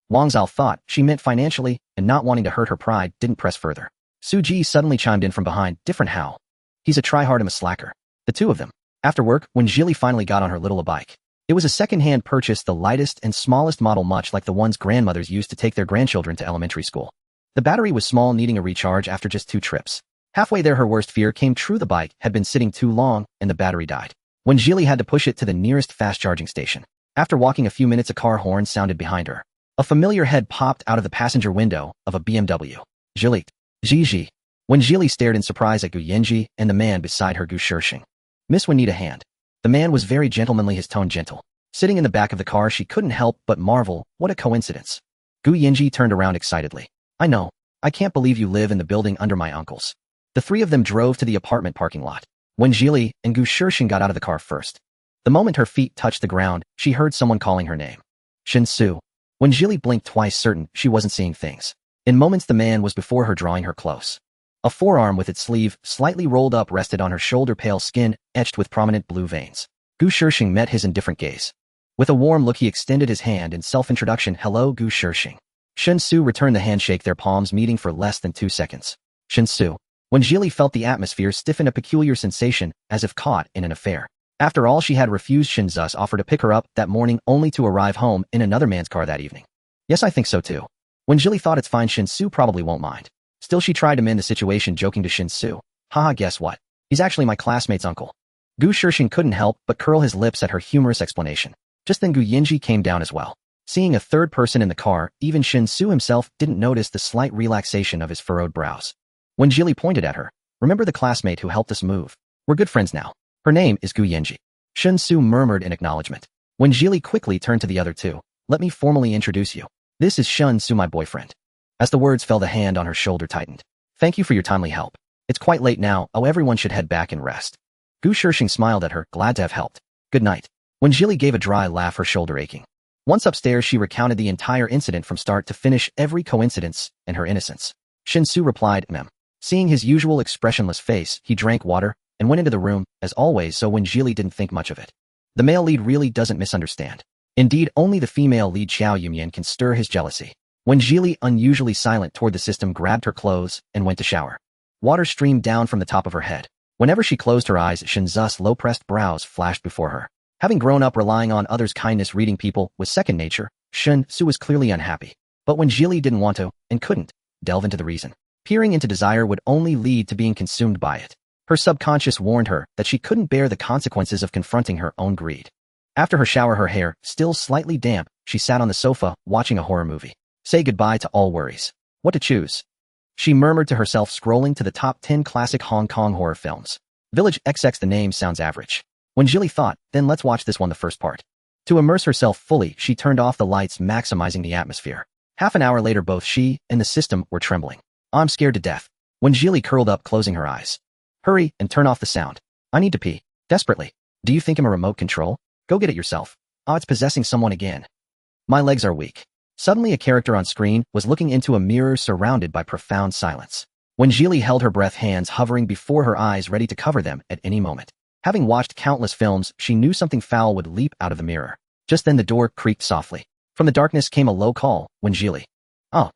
Wang Zile thought she meant financially, and not wanting to hurt her pride, didn't press further. Su Ji suddenly chimed in from behind, different how? He's a tryhard and a slacker. The two of them. After work, when Jili finally got on her little bike. It was a second-hand purchase, the lightest and smallest model, much like the ones grandmothers used to take their grandchildren to elementary school. The battery was small, needing a recharge after just 2 trips. Halfway there, her worst fear came true. The bike had been sitting too long, and the battery died. When Jili had to push it to the nearest fast-charging station. After walking a few minutes, a car horn sounded behind her. A familiar head popped out of the passenger window of a BMW. Jili. Gigi. When Jili stared in surprise at Gu Yenji and the man beside her, Gu Shishing. Miss, we need a hand. The man was very gentlemanly, his tone gentle. Sitting in the back of the car, she couldn't help but marvel, what a coincidence. Gu Yenji turned around excitedly. I know. I can't believe you live in the building under my uncle's. The three of them drove to the apartment parking lot. When Jili and Gu Shishing got out of the car first. The moment her feet touched the ground, she heard someone calling her name. Shinsu. When Jili blinked twice, certain she wasn't seeing things. In moments, the man was before her, drawing her close. A forearm with its sleeve slightly rolled up rested on her shoulder, pale skin etched with prominent blue veins. Gu Shishing met his indifferent gaze. With a warm look, he extended his hand in self-introduction. Hello, Gu Shishing. Shinsu returned the handshake, their palms meeting for less than 2 seconds. Shinsu. When Jili felt the atmosphere stiffen, a peculiar sensation, as if caught in an affair. After all, she had refused Shinzu's offer to pick her up that morning, only to arrive home in another man's car that evening. Yes, I think so too. When Jili thought, it's fine, Shinsu probably won't mind. Still, she tried to mend the situation, joking to Shinsu. Haha, guess what? He's actually my classmate's uncle. Gu Shishing couldn't help but curl his lips at her humorous explanation. Just then Gu Yenji came down as well. Seeing a third person in the car, even Shinsu himself didn't notice the slight relaxation of his furrowed brows. When Jili pointed at her, remember the classmate who helped us move? We're good friends now. Her name is Gu Yenji. Shinsu murmured in acknowledgement. When Jili quickly turned to the other two, let me formally introduce you. This is Shinsu, my boyfriend. As the words fell, the hand on her shoulder tightened. Thank you for your timely help. It's quite late now, everyone should head back and rest. Gu Shishing smiled at her, glad to have helped. Good night. When Jili gave a dry laugh, her shoulder aching. Once upstairs, she recounted the entire incident from start to finish, every coincidence, and her innocence. Shinsu replied, Mem. Seeing his usual expressionless face, he drank water and went into the room, as always, so when Jili didn't think much of it. The male lead really doesn't misunderstand. Indeed, only the female lead Xiao Yumian can stir his jealousy. When Jili, unusually silent toward the system, grabbed her clothes and went to shower. Water streamed down from the top of her head. Whenever she closed her eyes, Shinzu's low-pressed brows flashed before her. Having grown up relying on others' kindness reading people was second nature, Shun Su was clearly unhappy. But when Jili didn't want to, and couldn't, delve into the reason. Peering into desire would only lead to being consumed by it. Her subconscious warned her that she couldn't bear the consequences of confronting her own greed. After her shower, her hair still slightly damp, she sat on the sofa, watching a horror movie. Say goodbye to all worries. What to choose? She murmured to herself, scrolling to the top 10 classic Hong Kong horror films. Village XX, the name sounds average. When Jili thought, then let's watch this one, the first part. To immerse herself fully, she turned off the lights, maximizing the atmosphere. Half an hour later, both she and the system were trembling. I'm scared to death. When Jili curled up, closing her eyes. Hurry and turn off the sound. I need to pee. Desperately. Do you think I'm a remote control? Go get it yourself. Oh, it's possessing someone again. My legs are weak. Suddenly a character on screen was looking into a mirror surrounded by profound silence. When Jili held her breath, hands hovering before her eyes ready to cover them at any moment. Having watched countless films, she knew something foul would leap out of the mirror. Just then the door creaked softly. From the darkness came a low call, When Jili. Oh.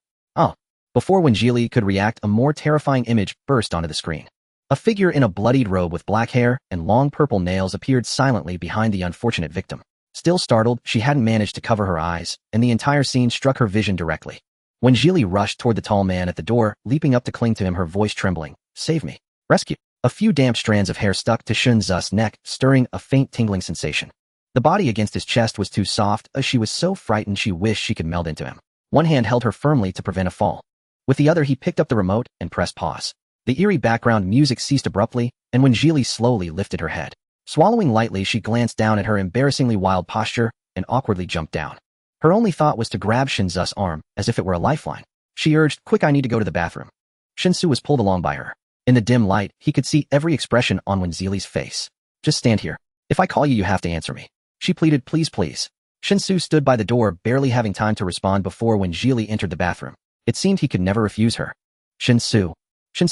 Before When Jili could react, a more terrifying image burst onto the screen. A figure in a bloodied robe with black hair and long purple nails appeared silently behind the unfortunate victim. Still startled, she hadn't managed to cover her eyes, and the entire scene struck her vision directly. When Jili rushed toward the tall man at the door, leaping up to cling to him, her voice trembling. Save me. Rescue. A few damp strands of hair stuck to Shun Zu's neck, stirring a faint tingling sensation. The body against his chest was too soft, as she was so frightened she wished she could meld into him. One hand held her firmly to prevent a fall. With the other he picked up the remote and pressed pause. The eerie background music ceased abruptly, and when Jili slowly lifted her head. Swallowing lightly, she glanced down at her embarrassingly wild posture and awkwardly jumped down. Her only thought was to grab Shun Zu's arm, as if it were a lifeline. She urged, quick, I need to go to the bathroom. Shun Su was pulled along by her. In the dim light, he could see every expression on When Jili's face. Just stand here. If I call you, you have to answer me. She pleaded, please, please. Shun Su stood by the door, barely having time to respond before When Jili entered the bathroom. It seemed he could never refuse her. Shun Su,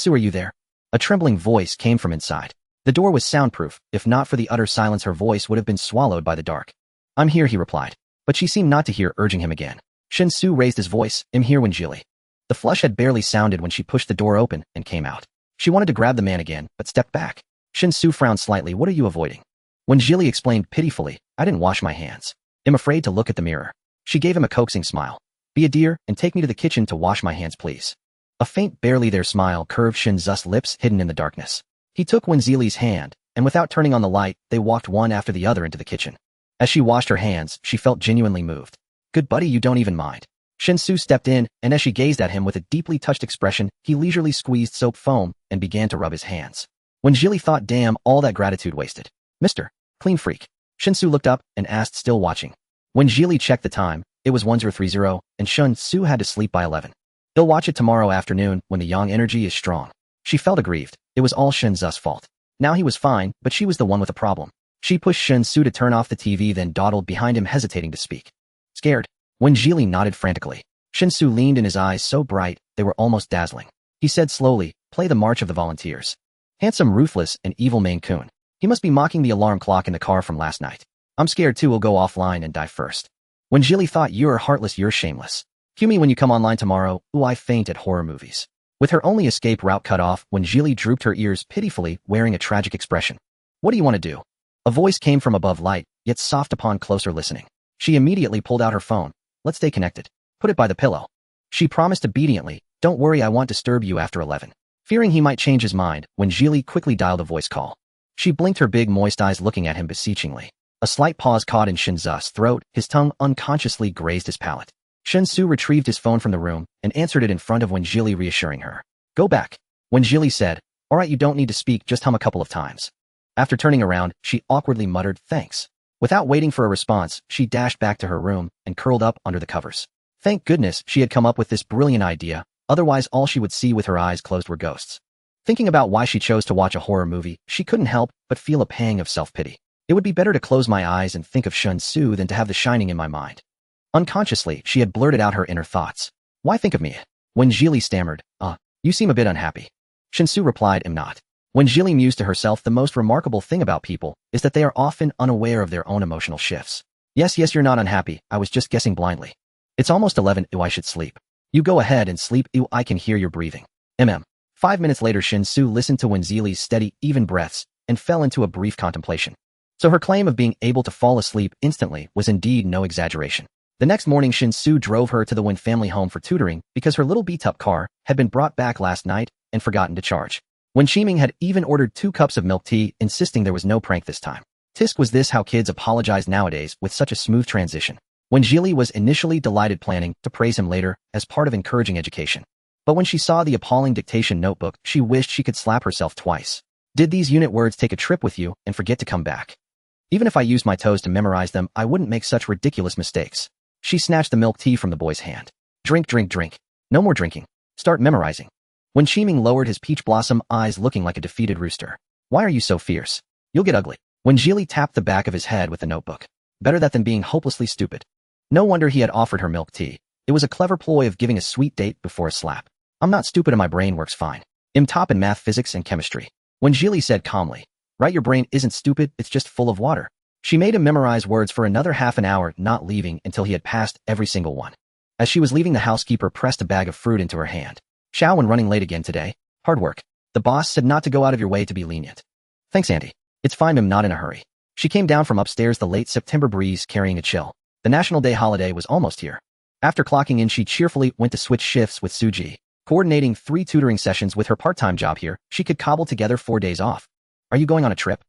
are you there? A trembling voice came from inside. The door was soundproof. If not for the utter silence, her voice would have been swallowed by the dark. I'm here, he replied. But she seemed not to hear, urging him again. Shun Su raised his voice, I'm here, When Jili. The flush had barely sounded when she pushed the door open and came out. She wanted to grab the man again, but stepped back. Shun Su frowned slightly. What are you avoiding? When Jili explained pitifully, I didn't wash my hands. I'm afraid to look at the mirror. She gave him a coaxing smile. Be a dear and take me to the kitchen to wash my hands, please. A faint, barely there smile curved Shun Zu's lips, hidden in the darkness. He took When Jili's hand, and without turning on the light, they walked one after the other into the kitchen. As she washed her hands, she felt genuinely moved. Good buddy, you don't even mind. Shun Su stepped in, and as she gazed at him with a deeply touched expression, he leisurely squeezed soap foam and began to rub his hands. When Jili thought, damn, all that gratitude wasted. Mr. Clean Freak. Shun Su looked up and asked, still watching. When Jili checked the time, it was 1030, and Shun Su had to sleep by 11. He'll watch it tomorrow afternoon when the yang energy is strong. She felt aggrieved. It was all Shun Zu's fault. Now he was fine, but she was the one with a problem. She pushed Shun Su to turn off the TV, then dawdled behind him, hesitating to speak. Scared? When Jili nodded frantically. Shun Su leaned in, his eyes so bright they were almost dazzling. He said slowly, play the March of the Volunteers. Handsome, ruthless, and evil Maine Coon. He must be mocking the alarm clock in the car from last night. I'm scared too, we'll go offline and die first. When Jili thought, you're heartless, you're shameless. Cue me when you come online tomorrow. Ooh, I faint at horror movies. With her only escape route cut off, When Jili drooped her ears pitifully, wearing a tragic expression. What do you want to do? A voice came from above, light, yet soft upon closer listening. She immediately pulled out her phone. Let's stay connected. Put it by the pillow. She promised obediently, don't worry, I won't disturb you after 11. Fearing he might change his mind, When Jili quickly dialed a voice call. She blinked her big moist eyes, looking at him beseechingly. A slight pause caught in Shun Zu's throat, his tongue unconsciously grazed his palate. Shun Su retrieved his phone from the room and answered it in front of When Jili, reassuring her. Go back. When Jili said, all right, you don't need to speak, just hum a couple of times. After turning around, she awkwardly muttered, thanks. Without waiting for a response, she dashed back to her room and curled up under the covers. Thank goodness she had come up with this brilliant idea, otherwise all she would see with her eyes closed were ghosts. Thinking about why she chose to watch a horror movie, she couldn't help but feel a pang of self-pity. It would be better to close my eyes and think of Shun Su than to have The Shining in my mind. Unconsciously, she had blurted out her inner thoughts. Why think of me? When Jili stammered, you seem a bit unhappy. Shun Su replied, am not. When Jili mused to herself, the most remarkable thing about people is that they are often unaware of their own emotional shifts. Yes, you're not unhappy, I was just guessing blindly. It's almost 11, I should sleep. You go ahead and sleep, I can hear your breathing. 5 minutes later, Shun Su listened to When Jili's steady, even breaths and fell into a brief contemplation. So her claim of being able to fall asleep instantly was indeed no exaggeration. The next morning, Shin-Soo drove her to the Win family home for tutoring because her little beat-up car had been brought back last night and forgotten to charge. When Shiming had even ordered 2 cups of milk tea, insisting there was no prank this time. Tisk, was this how kids apologize nowadays with such a smooth transition? When Jili was initially delighted, planning to praise him later as part of encouraging education. But when she saw the appalling dictation notebook, she wished she could slap herself twice. Did these unit words take a trip with you and forget to come back? Even if I used my toes to memorize them, I wouldn't make such ridiculous mistakes. She snatched the milk tea from the boy's hand. Drink, drink, drink. No more drinking. Start memorizing. When Shiming lowered his peach blossom eyes looking like a defeated rooster. Why are you so fierce? You'll get ugly. When Jili tapped the back of his head with the notebook. Better that than being hopelessly stupid. No wonder he had offered her milk tea. It was a clever ploy of giving a sweet date before a slap. I'm not stupid and my brain works fine. I'm top in math, physics, and chemistry. When Jili said calmly, right, your brain isn't stupid, it's just full of water. She made him memorize words for another half an hour, not leaving until he had passed every single one. As she was leaving, the housekeeper pressed a bag of fruit into her hand. Xiao, when running late again today? Hard work. The boss said not to go out of your way to be lenient. Thanks, Auntie. It's fine, I'm not in a hurry. She came down from upstairs, the late September breeze carrying a chill. The National Day holiday was almost here. After clocking in, she cheerfully went to switch shifts with Suji. Coordinating 3 tutoring sessions with her part-time job here, she could cobble together 4 days off. Are you going on a trip?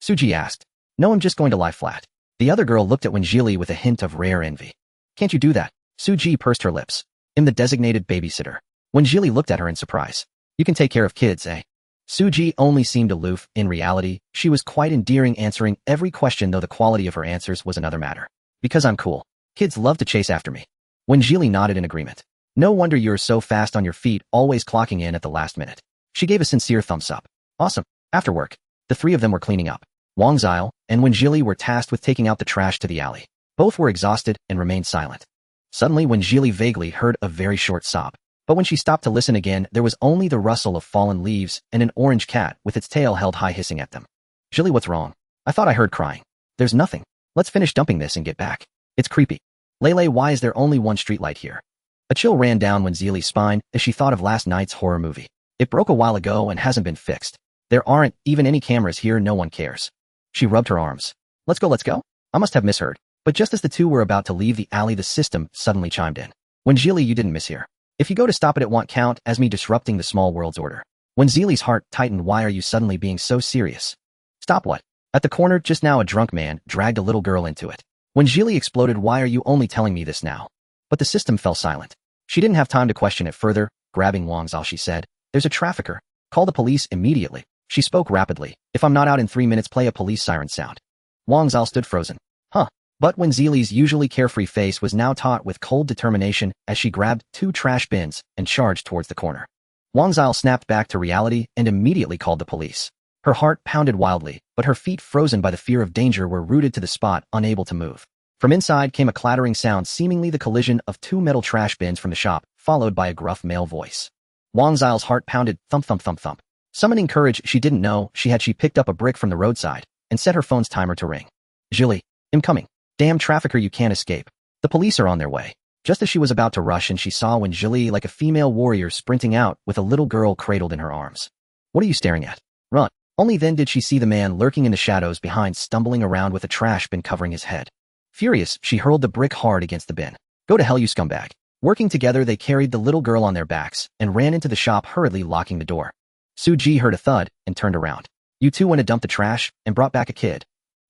Suji asked. No, I'm just going to lie flat. The other girl looked at Wenjili with a hint of rare envy. Can't you do that? Suji pursed her lips. I'm the designated babysitter. Wenjili looked at her in surprise. You can take care of kids, eh? Suji only seemed aloof. In reality, she was quite endearing, answering every question, though the quality of her answers was another matter. Because I'm cool. Kids love to chase after me. Wenjili nodded in agreement. No wonder you're so fast on your feet, always clocking in at the last minute. She gave a sincere thumbs up. Awesome. After work, the 3 of them were cleaning up. Wang Zile and Wenjili were tasked with taking out the trash to the alley. Both were exhausted and remained silent. Suddenly, Wenjili vaguely heard a very short sob. But when she stopped to listen again, there was only the rustle of fallen leaves and an orange cat with its tail held high hissing at them. Jili, what's wrong? I thought I heard crying. There's nothing. Let's finish dumping this and get back. It's creepy. Lele, why is there only one streetlight here? A chill ran down Wenjili's spine as she thought of last night's horror movie. It broke a while ago and hasn't been fixed. There aren't even any cameras here, no one cares. She rubbed her arms. Let's go, let's go. I must have misheard. But just as the 2 were about to leave the alley, the system suddenly chimed in. Wenjili, you didn't mishear. If you go to stop it won't count as me disrupting the small world's order. Wenjili's heart tightened. Why are you suddenly being so serious? Stop what? At the corner just now, a drunk man dragged a little girl into it. Wenjili exploded. Why are you only telling me this now? But the system fell silent. She didn't have time to question it further. Grabbing Wang Zile, she said, there's a trafficker. Call the police immediately. She spoke rapidly. If I'm not out in 3 minutes, play a police siren sound. Wang Zile stood frozen. Huh. But Wenjili's usually carefree face was now taut with cold determination as she grabbed 2 trash bins and charged towards the corner. Wang Zile snapped back to reality and immediately called the police. Her heart pounded wildly, but her feet, frozen by the fear of danger, were rooted to the spot, unable to move. From inside came a clattering sound, seemingly the collision of 2 metal trash bins from the shop, followed by a gruff male voice. Wang Zile's heart pounded, thump, thump, thump, thump. Summoning courage, she didn't know she picked up a brick from the roadside and set her phone's timer to ring. Jili, I'm coming. Damn trafficker, you can't escape. The police are on their way. Just as she was about to rush, and she saw Wenjili like a female warrior sprinting out with a little girl cradled in her arms. What are you staring at? Run. Only then did she see the man lurking in the shadows behind, stumbling around with a trash bin covering his head. Furious, she hurled the brick hard against the bin. Go to hell, you scumbag. Working together, they carried the little girl on their backs and ran into the shop, hurriedly locking the door. Suji heard a thud and turned around. You 2 went to dump the trash and brought back a kid.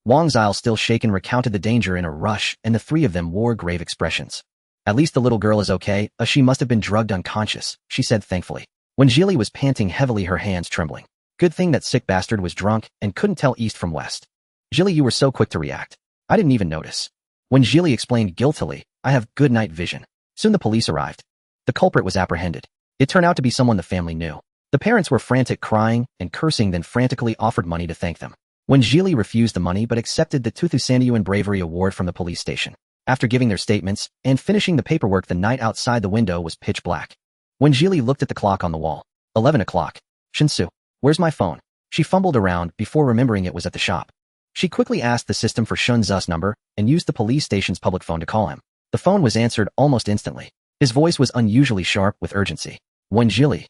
Wang Zile, still shaken, recounted the danger in a rush, and the 3 of them wore grave expressions. At least the little girl is okay. She must have been drugged unconscious, she said thankfully. Wenjili was panting heavily, her hands trembling. Good thing that sick bastard was drunk and couldn't tell east from west. Jili, you were so quick to react. I didn't even notice. Wenjili explained guiltily, I have good night vision. Soon the police arrived. The culprit was apprehended. It turned out to be someone the family knew. The parents were frantic, crying and cursing, then frantically offered money to thank them. Wenjili refused the money but accepted the Tuthusanyu Bravery Award from the police station. After giving their statements and finishing the paperwork, the night outside the window was pitch black. Wenjili looked at the clock on the wall. 11 o'clock. Shinsu, where's my phone? She fumbled around before remembering it was at the shop. She quickly asked the system for Shunzu's number and used the police station's public phone to call him. The phone was answered almost instantly. His voice was unusually sharp with urgency. Wenjili.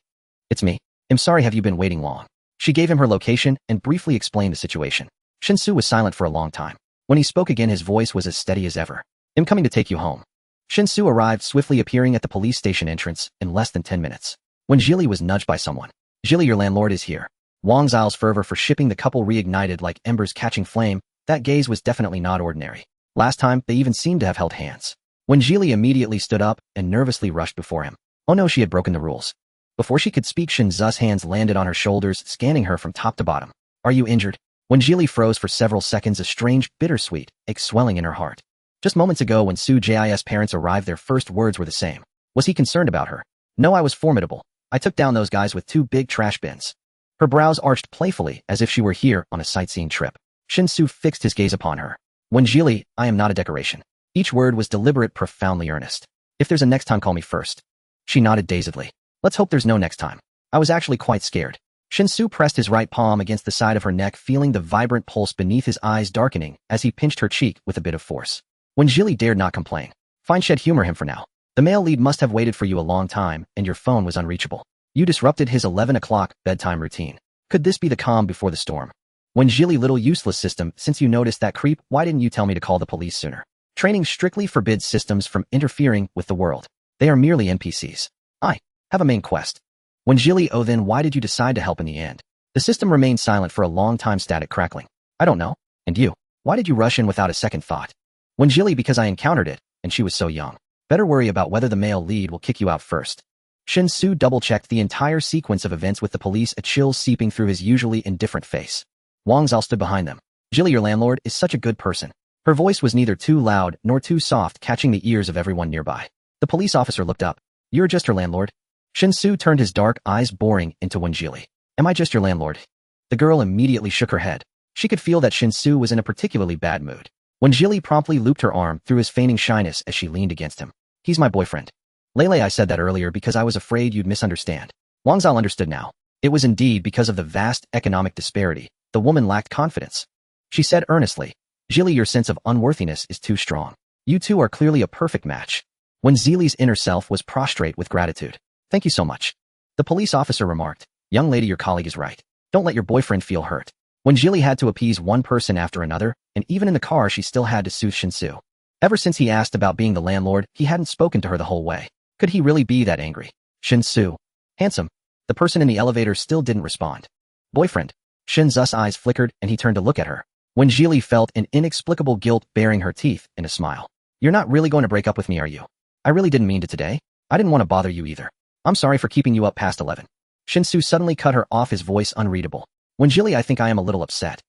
It's me. I'm sorry, have you been waiting long? She gave him her location and briefly explained the situation. Shinsu was silent for a long time. When he spoke again, his voice was as steady as ever. I'm coming to take you home. Shinsu arrived, swiftly appearing at the police station entrance in less than 10 minutes. When Jili was nudged by someone. Jili, your landlord is here. Wang Xiao's fervor for shipping the couple reignited like embers catching flame. That gaze was definitely not ordinary. Last time, they even seemed to have held hands. When Jili immediately stood up and nervously rushed before him. Oh no, she had broken the rules. Before she could speak, Shinzu's hands landed on her shoulders, scanning her from top to bottom. Are you injured? When Jili froze for several seconds, a strange, bittersweet ache swelling in her heart. Just moments ago when Su Ji's parents arrived, their first words were the same. Was he concerned about her? No, I was formidable. I took down those guys with 2 big trash bins. Her brows arched playfully as if she were here on a sightseeing trip. Shinsu fixed his gaze upon her. When Jili, I am not a decoration. Each word was deliberate, profoundly earnest. If there's a next time, call me first. She nodded dazedly. Let's hope there's no next time. I was actually quite scared. Shinsu pressed his right palm against the side of her neck, feeling the vibrant pulse beneath his eyes darkening as he pinched her cheek with a bit of force. When Jili dared not complain. Fine, shed humor him for now. The male lead must have waited for you a long time, and your phone was unreachable. You disrupted his 11 o'clock bedtime routine. Could this be the calm before the storm? When Jili, little useless system, since you noticed that creep, why didn't you tell me to call the police sooner? Training strictly forbids systems from interfering with the world. They are merely NPCs. I have a main quest. When Jili, oh then why did you decide to help in the end? The system remained silent for a long time, static crackling. I don't know. And you? Why did you rush in without a second thought? When Jili, because I encountered it, and she was so young. Better worry about whether the male lead will kick you out first. Shinsu double-checked the entire sequence of events with the police, a chill seeping through his usually indifferent face. Wang Zhao stood behind them. Jili, your landlord, is such a good person. Her voice was neither too loud nor too soft, catching the ears of everyone nearby. The police officer looked up. You're just her landlord? Shinsu turned his dark eyes boring into Wen Jili. Am I just your landlord? The girl immediately shook her head. She could feel that Shinsu was in a particularly bad mood. When Jili promptly looped her arm through his feigning shyness as she leaned against him. He's my boyfriend. Lele, I said that earlier because I was afraid you'd misunderstand. Wang Zhao understood now. It was indeed because of the vast economic disparity. The woman lacked confidence. She said earnestly, Jili, your sense of unworthiness is too strong. You two are clearly a perfect match. When Zili's inner self was prostrate with gratitude. Thank you so much. The police officer remarked, young lady, your colleague is right. Don't let your boyfriend feel hurt. When Jili had to appease one person after another, and even in the car she still had to soothe Shinsu. Ever since he asked about being the landlord, he hadn't spoken to her the whole way. Could he really be that angry? Shinsu. Handsome. The person in the elevator still didn't respond. Boyfriend. Shinzu's eyes flickered and he turned to look at her. When Jili felt an inexplicable guilt baring her teeth in a smile. You're not really going to break up with me, are you? I really didn't mean to today. I didn't want to bother you either. I'm sorry for keeping you up past 11. Shinsu suddenly cut her off, his voice unreadable. When Jili, I think I am a little upset.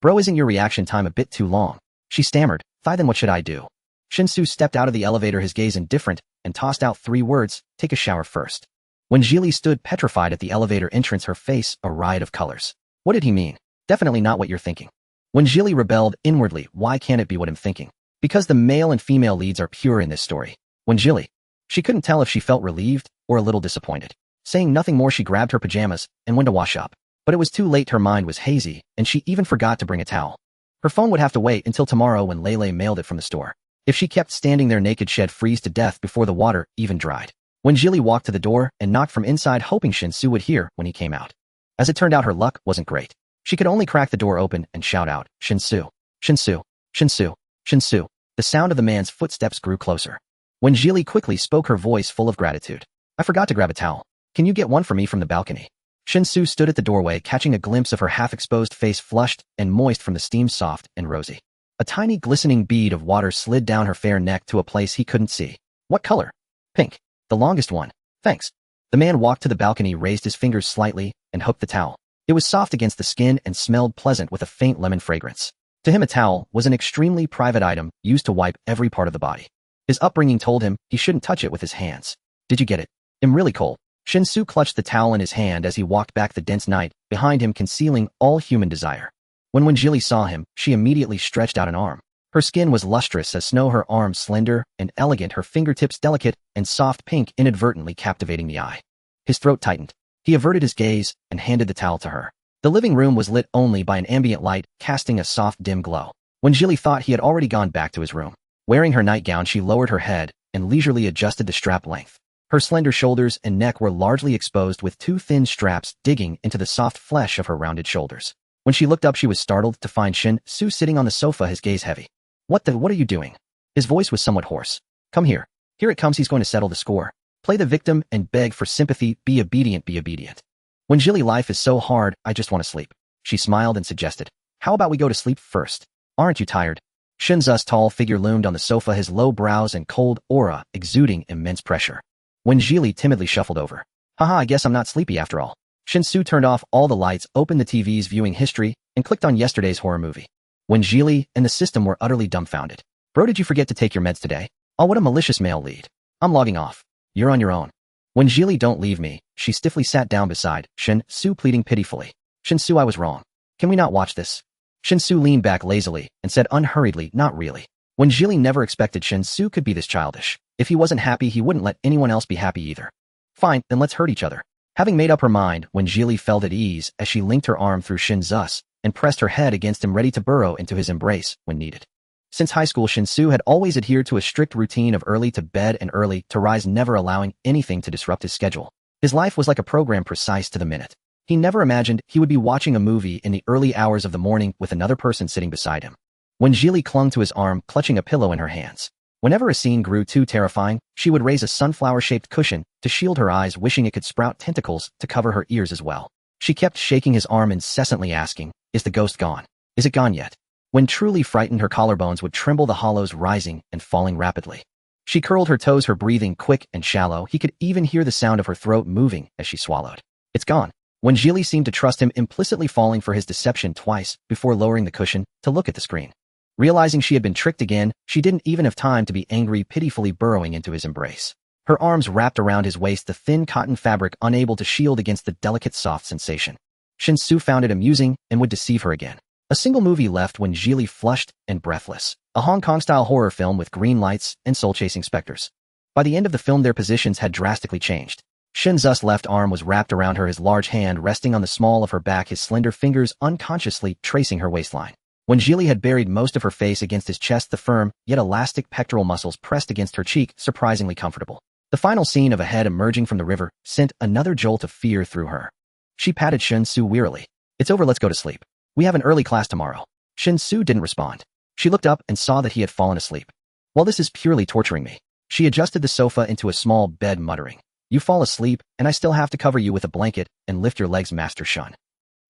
Bro, isn't your reaction time a bit too long? She stammered. Then what should I do? Shinsu stepped out of the elevator, his gaze indifferent, and tossed out 3 words, take a shower first. When Jili stood petrified at the elevator entrance, her face a riot of colors. What did he mean? Definitely not what you're thinking. When Jili rebelled inwardly, why can't it be what I'm thinking? Because the male and female leads are pure in this story. When Jili, she couldn't tell if she felt relieved or a little disappointed. Saying nothing more, she grabbed her pajamas and went to wash up. But it was too late, her mind was hazy, and she even forgot to bring a towel. Her phone would have to wait until tomorrow when Lele mailed it from the store. If she kept standing there naked, she'd freeze to death before the water even dried. When Jili walked to the door and knocked from inside, hoping Shinsu would hear when he came out. As it turned out, her luck wasn't great. She could only crack the door open and shout out, Shinsu, Shinsu, Shinsu, Shinsu. The sound of the man's footsteps grew closer. When Jili quickly spoke, her voice full of gratitude. I forgot to grab a towel. Can you get one for me from the balcony? Shinsu stood at the doorway, catching a glimpse of her half-exposed face, flushed and moist from the steam, soft and rosy. A tiny glistening bead of water slid down her fair neck to a place he couldn't see. What color? Pink. The longest one. Thanks. The man walked to the balcony, raised his fingers slightly, and hooked the towel. It was soft against the skin and smelled pleasant with a faint lemon fragrance. To him, a towel was an extremely private item used to wipe every part of the body. His upbringing told him he shouldn't touch it with his hands. Did you get it? I'm really cold. Shinsu clutched the towel in his hand as he walked back, the dense night behind him concealing all human desire. When Jili saw him, she immediately stretched out an arm. Her skin was lustrous as snow, her arms slender and elegant, her fingertips delicate and soft pink, inadvertently captivating the eye. His throat tightened. He averted his gaze and handed the towel to her. The living room was lit only by an ambient light, casting a soft, dim glow. When Jili thought he had already gone back to his room. Wearing her nightgown, she lowered her head and leisurely adjusted the strap length. Her slender shoulders and neck were largely exposed, with 2 thin straps digging into the soft flesh of her rounded shoulders. When she looked up, she was startled to find Shin Su sitting on the sofa, his gaze heavy. What are you doing? His voice was somewhat hoarse. Come here. Here it comes. He's going to settle the score. Play the victim and beg for sympathy. Be obedient, be obedient. When Jilly, life is so hard, I just want to sleep. She smiled and suggested. How about we go to sleep first? Aren't you tired? Shinzu's tall figure loomed on the sofa, his low brows and cold aura exuding immense pressure. When Jilly timidly shuffled over. Haha, I guess I'm not sleepy after all. Shinsu turned off all the lights, opened the TV's viewing history, and clicked on yesterday's horror movie. When Jilly and the system were utterly dumbfounded. Bro, did you forget to take your meds today? Oh, what a malicious male lead. I'm logging off. You're on your own. When Jilly, don't leave me, she stiffly sat down beside Shin-Su, pleading pitifully. Shin-Su, I was wrong. Can we not watch this? Shin-Su leaned back lazily and said unhurriedly, not really. When Jilly never expected Shin-Su could be this childish. If he wasn't happy, he wouldn't let anyone else be happy either. Fine, then let's hurt each other. Having made up her mind, when Jilly felt at ease as she linked her arm through Shinzu's and pressed her head against him, ready to burrow into his embrace when needed. Since high school, Shin-Su had always adhered to a strict routine of early to bed and early to rise, never allowing anything to disrupt his schedule. His life was like a program, precise to the minute. He never imagined he would be watching a movie in the early hours of the morning with another person sitting beside him. When Jilly clung to his arm, clutching a pillow in her hands. Whenever a scene grew too terrifying, she would raise a sunflower-shaped cushion to shield her eyes, wishing it could sprout tentacles to cover her ears as well. She kept shaking his arm, incessantly asking, is the ghost gone? Is it gone yet? When truly frightened, her collarbones would tremble, the hollows rising and falling rapidly. She curled her toes, her breathing quick and shallow. He could even hear the sound of her throat moving as she swallowed. It's gone. When Jilly seemed to trust him, implicitly falling for his deception twice before lowering the cushion to look at the screen. Realizing she had been tricked again, she didn't even have time to be angry, pitifully burrowing into his embrace. Her arms wrapped around his waist, the thin cotton fabric unable to shield against the delicate soft sensation. Shin-Su found it amusing and would deceive her again. A single movie left when Jilly, flushed and breathless. A Hong Kong-style horror film with green lights and soul-chasing specters. By the end of the film, their positions had drastically changed. Shinzu's left arm was wrapped around her, his large hand resting on the small of her back, his slender fingers unconsciously tracing her waistline. When Jilly had buried most of her face against his chest, the firm, yet elastic pectoral muscles pressed against her cheek, surprisingly comfortable. The final scene of a head emerging from the river sent another jolt of fear through her. She patted Shin-Su wearily. It's over, let's go to sleep. We have an early class tomorrow. Shin-Su didn't respond. She looked up and saw that he had fallen asleep. Well, this is purely torturing me. She adjusted the sofa into a small bed, muttering. You fall asleep, and I still have to cover you with a blanket and lift your legs, Master Shun.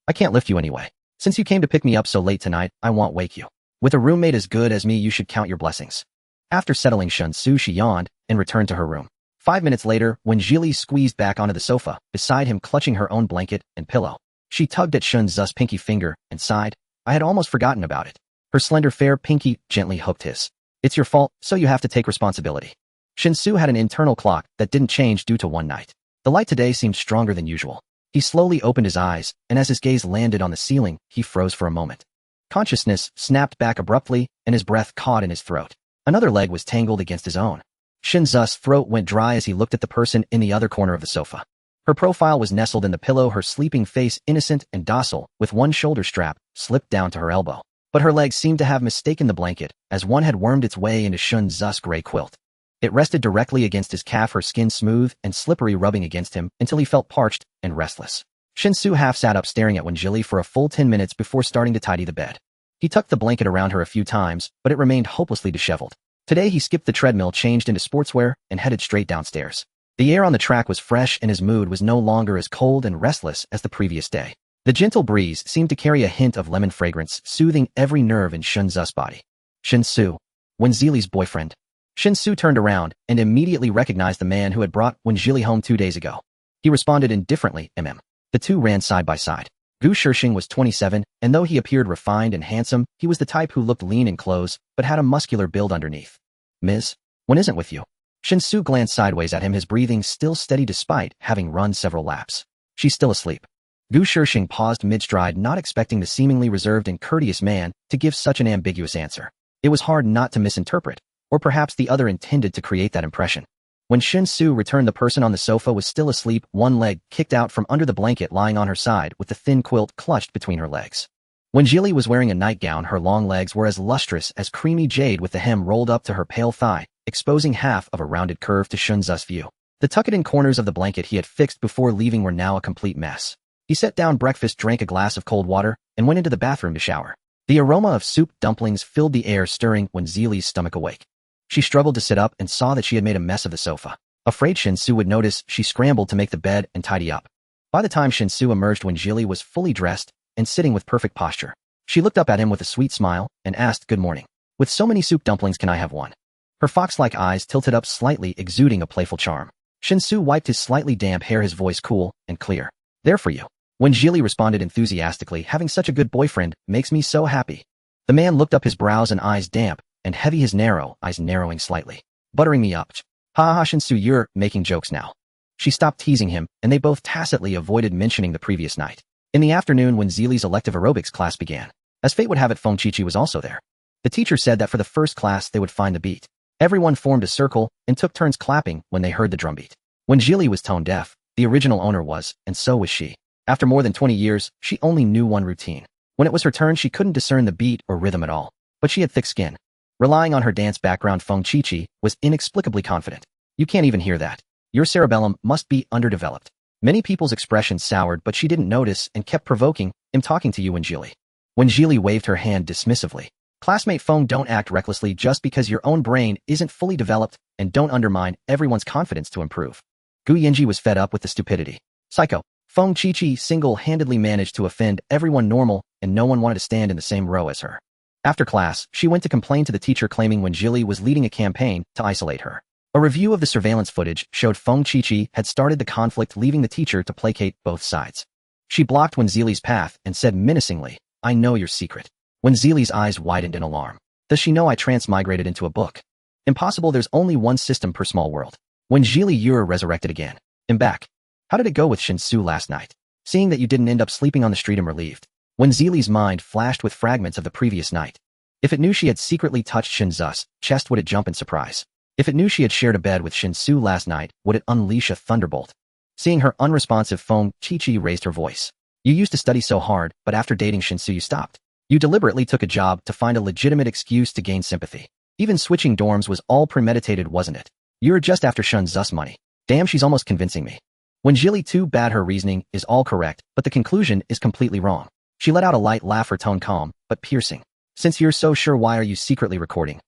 I can't lift you anyway. Since you came to pick me up so late tonight, I won't wake you. With a roommate as good as me, you should count your blessings. After settling Shin-Su, she yawned and returned to her room. 5 minutes later, when Jilly squeezed back onto the sofa, beside him clutching her own blanket and pillow, she tugged at Shinzu's pinky finger and sighed. I had almost forgotten about it. Her slender fair pinky gently hooked his. It's your fault, so you have to take responsibility. Shin-Su had an internal clock that didn't change due to one night. The light today seemed stronger than usual. He slowly opened his eyes, and as his gaze landed on the ceiling, he froze for a moment. Consciousness snapped back abruptly, and his breath caught in his throat. Another leg was tangled against his own. Shinzu's throat went dry as he looked at the person in the other corner of the sofa. Her profile was nestled in the pillow, her sleeping face innocent and docile, with one shoulder strap slipped down to her elbow. But her legs seemed to have mistaken the blanket, as one had wormed its way into Shinzu's gray quilt. It rested directly against his calf, her skin smooth and slippery, rubbing against him until he felt parched and restless. Shin-Su half sat up, staring at Jilly for a full 10 minutes before starting to tidy the bed. He tucked the blanket around her a few times, but it remained hopelessly disheveled. Today he skipped the treadmill, changed into sportswear, and headed straight downstairs. The air on the track was fresh, and his mood was no longer as cold and restless as the previous day. The gentle breeze seemed to carry a hint of lemon fragrance, soothing every nerve in Shinzu's body. Shin-Su, Wenjili's boyfriend. Shin-Su turned around and immediately recognized the man who had brought Wenjili home 2 days ago. He responded indifferently, The two ran side by side. Gu Shishing was 27, and though he appeared refined and handsome, he was the type who looked lean in clothes, but had a muscular build underneath. Ms. When isn't with you? Shin-Su glanced sideways at him, his breathing still steady despite having run several laps. She's still asleep. Gu Shishing paused mid-stride, not expecting the seemingly reserved and courteous man to give such an ambiguous answer. It was hard not to misinterpret, or perhaps the other intended to create that impression. When Shin-Su returned, the person on the sofa was still asleep, one leg kicked out from under the blanket, lying on her side with the thin quilt clutched between her legs. When Jilly was wearing a nightgown, her long legs were as lustrous as creamy jade, with the hem rolled up to her pale thigh, exposing half of a rounded curve to Shinzu's view. The tucked-in corners of the blanket he had fixed before leaving were now a complete mess. He set down breakfast, drank a glass of cold water, and went into the bathroom to shower. The aroma of soup dumplings filled the air, stirring when Zeely's stomach awake. She struggled to sit up and saw that she had made a mess of the sofa. Afraid Shinsu would notice, she scrambled to make the bed and tidy up. By the time Shinsu emerged when Zeely was fully dressed and sitting with perfect posture, she looked up at him with a sweet smile and asked, "Good morning. With so many soup dumplings, can I have one?" Her fox-like eyes tilted up slightly, exuding a playful charm. Shinsu wiped his slightly damp hair, his voice cool and clear. "There for you." When Zeely responded enthusiastically, "Having such a good boyfriend makes me so happy." The man looked up, his brows and eyes damp and heavy, his narrow eyes narrowing slightly. "Buttering me up. Ha ha, Shinsu, you're making jokes now." She stopped teasing him, and they both tacitly avoided mentioning the previous night. In the afternoon, when Zeely's elective aerobics class began, as fate would have it, Feng Chichi was also there. The teacher said that for the first class they would find the beat. Everyone formed a circle and took turns clapping when they heard the drum beat. When Zeely was tone deaf, the original owner was, and so was she. After more than 20 years, she only knew one routine. When it was her turn, she couldn't discern the beat or rhythm at all. But she had thick skin. Relying on her dance background, Feng Chichi was inexplicably confident. "You can't even hear that. Your cerebellum must be underdeveloped." Many people's expressions soured, but she didn't notice and kept provoking, "I'm talking to you." When Zeely waved her hand dismissively. "Classmate Feng, don't act recklessly just because your own brain isn't fully developed, and don't undermine everyone's confidence to improve." Gu Yanji was fed up with the stupidity. Psycho. Feng Chichi single-handedly managed to offend everyone normal, and no one wanted to stand in the same row as her. After class, she went to complain to the teacher, claiming when Zeely was leading a campaign to isolate her. A review of the surveillance footage showed Feng Chichi had started the conflict, leaving the teacher to placate both sides. She blocked when Zeely's path and said menacingly, "I know your secret." When Zeely's eyes widened in alarm. "Does she know I transmigrated into a book?" "Impossible, there's only one system per small world." When Zeely, you're resurrected again. "I'm back. How did it go with Shinsu last night? Seeing that you didn't end up sleeping on the street, I'm relieved." When Zeely's mind flashed with fragments of the previous night. If it knew she had secretly touched Shinzu's chest, would it jump in surprise? If it knew she had shared a bed with Shinsu last night, would it unleash a thunderbolt? Seeing her unresponsive, Feng Chichi raised her voice. "You used to study so hard, but after dating Shinsu you stopped. You deliberately took a job to find a legitimate excuse to gain sympathy. Even switching dorms was all premeditated, wasn't it? You're just after Shinzu's money. Damn, she's almost convincing me." When Zeely, too bad, her reasoning is all correct, but the conclusion is completely wrong. She let out a light laugh, her tone calm, but piercing. "Since you're so sure, why are you secretly recording?"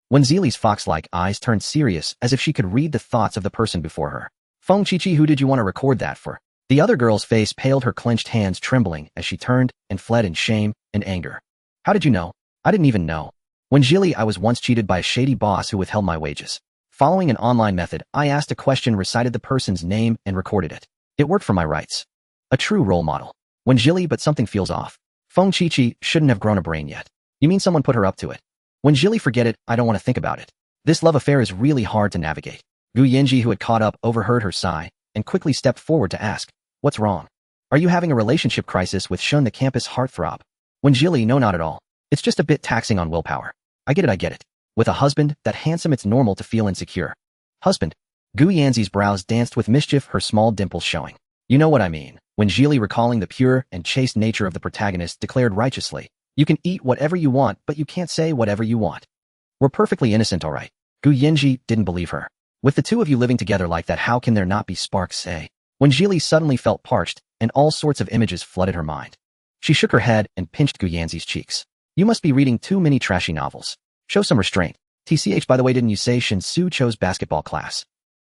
When Zeely's fox-like eyes turned serious, as if she could read the thoughts of the person before her. "Feng Chichi, who did you want to record that for?" The other girl's face paled, her clenched hands trembling as she turned and fled in shame and anger. "How did you know?" "I didn't even know. When Zeely, I was once cheated by a shady boss who withheld my wages. Following an online method, I asked a question, recited the person's name, and recorded it. It worked for my rights. A true role model. When Zeely, but something feels off. Feng Chichi shouldn't have grown a brain yet." "You mean someone put her up to it?" When Zeely, forget it, I don't want to think about it. This love affair is really hard to navigate." Gu Yanji, who had caught up, overheard her sigh and quickly stepped forward to ask, "What's wrong? Are you having a relationship crisis with Shun, the campus heartthrob?" When Zeely, no, not at all. It's just a bit taxing on willpower. I get it. With a husband that handsome, it's normal to feel insecure." "Husband?" Gu Yanzi's brows danced with mischief, her small dimples showing. "You know what I mean." When Zeely, recalling the pure and chaste nature of the protagonist, declared righteously, "You can eat whatever you want, but you can't say whatever you want. We're perfectly innocent, all right." Gu Yanji didn't believe her. "With the two of you living together like that, how can there not be sparks, eh?" When Zeely suddenly felt parched, and all sorts of images flooded her mind. She shook her head and pinched Gu Yanzi's cheeks. "You must be reading too many trashy novels. Show some restraint. TCH, by the way, didn't you say Shinsu chose basketball class?"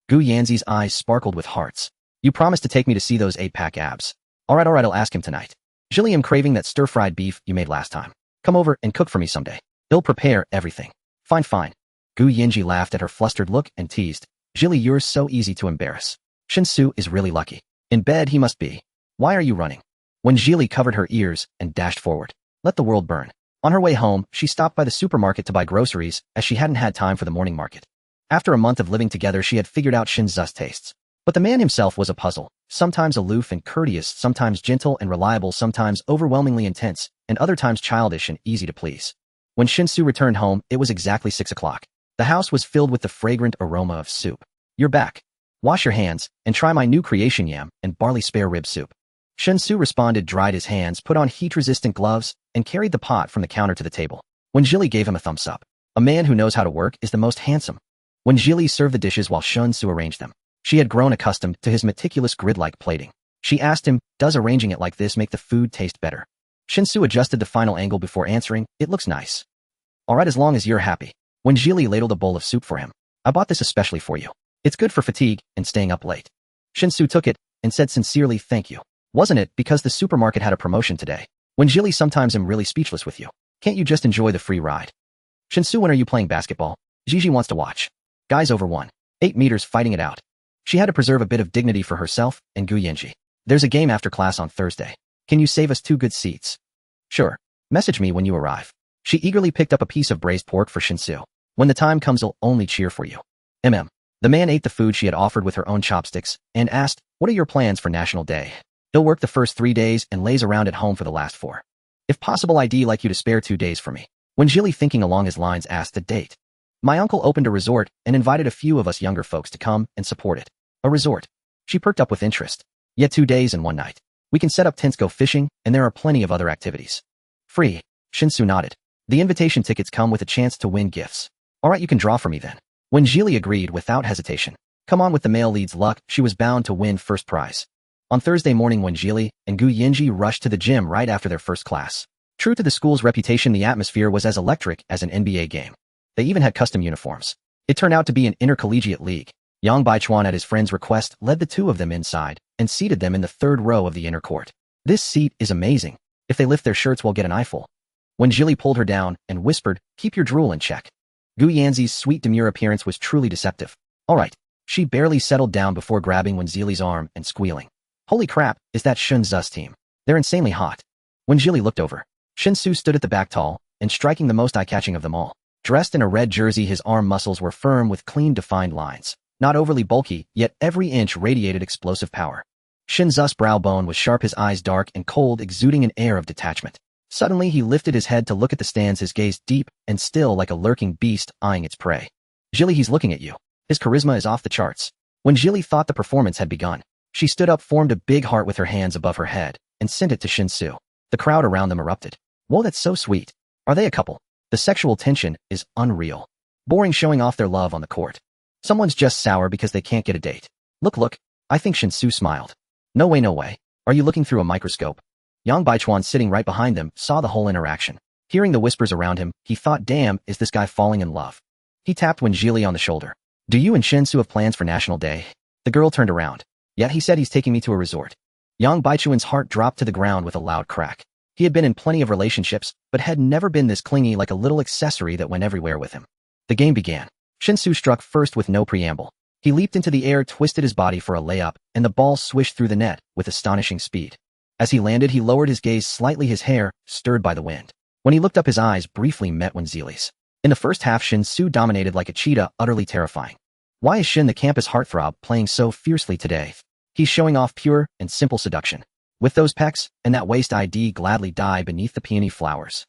Gu Yanzi's eyes sparkled with hearts. "You promised to take me to see those 8-pack abs." All right, I'll ask him tonight. "Zeely, I'm craving that stir-fried beef you made last time. Come over and cook for me someday. He'll prepare everything." Fine. Gu Yanji laughed at her flustered look and teased, "Zeely, you're so easy to embarrass. Shinsu is really lucky. In bed he must be. Why are you running?" When Zeely covered her ears and dashed forward. Let the world burn. On her way home, she stopped by the supermarket to buy groceries, as she hadn't had time for the morning market. After a month of living together, she had figured out Shinzu's tastes. But the man himself was a puzzle, sometimes aloof and courteous, sometimes gentle and reliable, sometimes overwhelmingly intense, and other times childish and easy to please. When Shinsu returned home, it was exactly 6 o'clock. The house was filled with the fragrant aroma of soup. "You're back. Wash your hands, and try my new creation, yam and barley spare rib soup." Shinsu responded, dried his hands, put on heat-resistant gloves, and carried the pot from the counter to the table. When Zeely gave him a thumbs up. A man who knows how to work is the most handsome. When Zeely served the dishes while Shinsu arranged them, she had grown accustomed to his meticulous grid-like plating. She asked him, "Does arranging it like this make the food taste better?" Shinsu adjusted the final angle before answering, "It looks nice." "Alright, as long as you're happy." When Jili ladled a bowl of soup for him, "I bought this especially for you. It's good for fatigue and staying up late." Shinsu took it and said sincerely, "Thank you." "Wasn't it because the supermarket had a promotion today?" When Jili, "Sometimes I'm really speechless with you. Can't you just enjoy the free ride?" Shinsu, "When are you playing basketball?" Gigi wants to watch. Guys over 1.8 meters fighting it out. She had to preserve a bit of dignity for herself and Gu Yenji. "There's a game after class on Thursday. Can you save us 2 good seats?" "Sure. Message me when you arrive." She eagerly picked up a piece of braised pork for Shinsu. "When the time comes, I'll only cheer for you." The man ate the food she had offered with her own chopsticks and asked, "What are your plans for National Day?" "He'll work the first 3 days and lays around at home for the last 4. If possible, I'd like you to spare 2 days for me." When Jili, thinking along his lines, asked a date. "My uncle opened a resort and invited a few of us younger folks to come and support it." "A resort?" She perked up with interest. "Yet 2 days and 1 night. We can set up tents, go fishing, and there are plenty of other activities." "Free?" Shinsu nodded. "The invitation tickets come with a chance to win gifts." "Alright, you can draw for me then." When Jili agreed without hesitation. Come on, with the male lead's luck, she was bound to win first prize. On Thursday morning, when Jili and Gu Yenji rushed to the gym right after their first class. True to the school's reputation, the atmosphere was as electric as an NBA game. They even had custom uniforms. It turned out to be an intercollegiate league. Yang Baichuan, at his friend's request, led the 2 of them inside and seated them in the 3rd row of the inner court. "This seat is amazing. If they lift their shirts, we'll get an eyeful." When Jili pulled her down and whispered, "Keep your drool in check." Gu Yanzi's sweet demure appearance was truly deceptive. "Alright." She barely settled down before grabbing Wen Zili's arm and squealing. "Holy crap, is that Shun Zu's team? They're insanely hot." When Jili looked over, Shinsu stood at the back, tall and striking, the most eye-catching of them all. Dressed in a red jersey, his arm muscles were firm with clean defined lines. Not overly bulky, yet every inch radiated explosive power. Shin Zu's brow bone was sharp, his eyes dark and cold, exuding an air of detachment. Suddenly he lifted his head to look at the stands, his gaze deep and still like a lurking beast eyeing its prey. "Jili, he's looking at you. His charisma is off the charts." When Jili thought the performance had begun, she stood up, formed a big heart with her hands above her head, and sent it to Shinsu. The crowd around them erupted. "Whoa, that's so sweet. Are they a couple?" The sexual tension is unreal. Boring, showing off their love on the court. Someone's just sour because they can't get a date. Look. I think Shinsu smiled. No way. Are you looking through a microscope?" Yang Baichuan, sitting right behind them, saw the whole interaction. Hearing the whispers around him, he thought, "Damn, is this guy falling in love?" He tapped Wen Jili on the shoulder. "Do you and Shinsu have plans for National Day?" The girl turned around. "Yet he said he's taking me to a resort." Yang Baichuan's heart dropped to the ground with a loud crack. He had been in plenty of relationships, but had never been this clingy, like a little accessory that went everywhere with him. The game began. Shinsu struck first with no preamble. He leaped into the air, twisted his body for a layup, and the ball swished through the net with astonishing speed. As he landed, he lowered his gaze slightly, his hair stirred by the wind. When he looked up, his eyes briefly met Wen Zili's. In the first half, Shinsu dominated like a cheetah, utterly terrifying. Why is Shin, the campus heartthrob, playing so fiercely today? He's showing off pure and simple seduction. With those pecs and that waist, I'd gladly die beneath the peony flowers.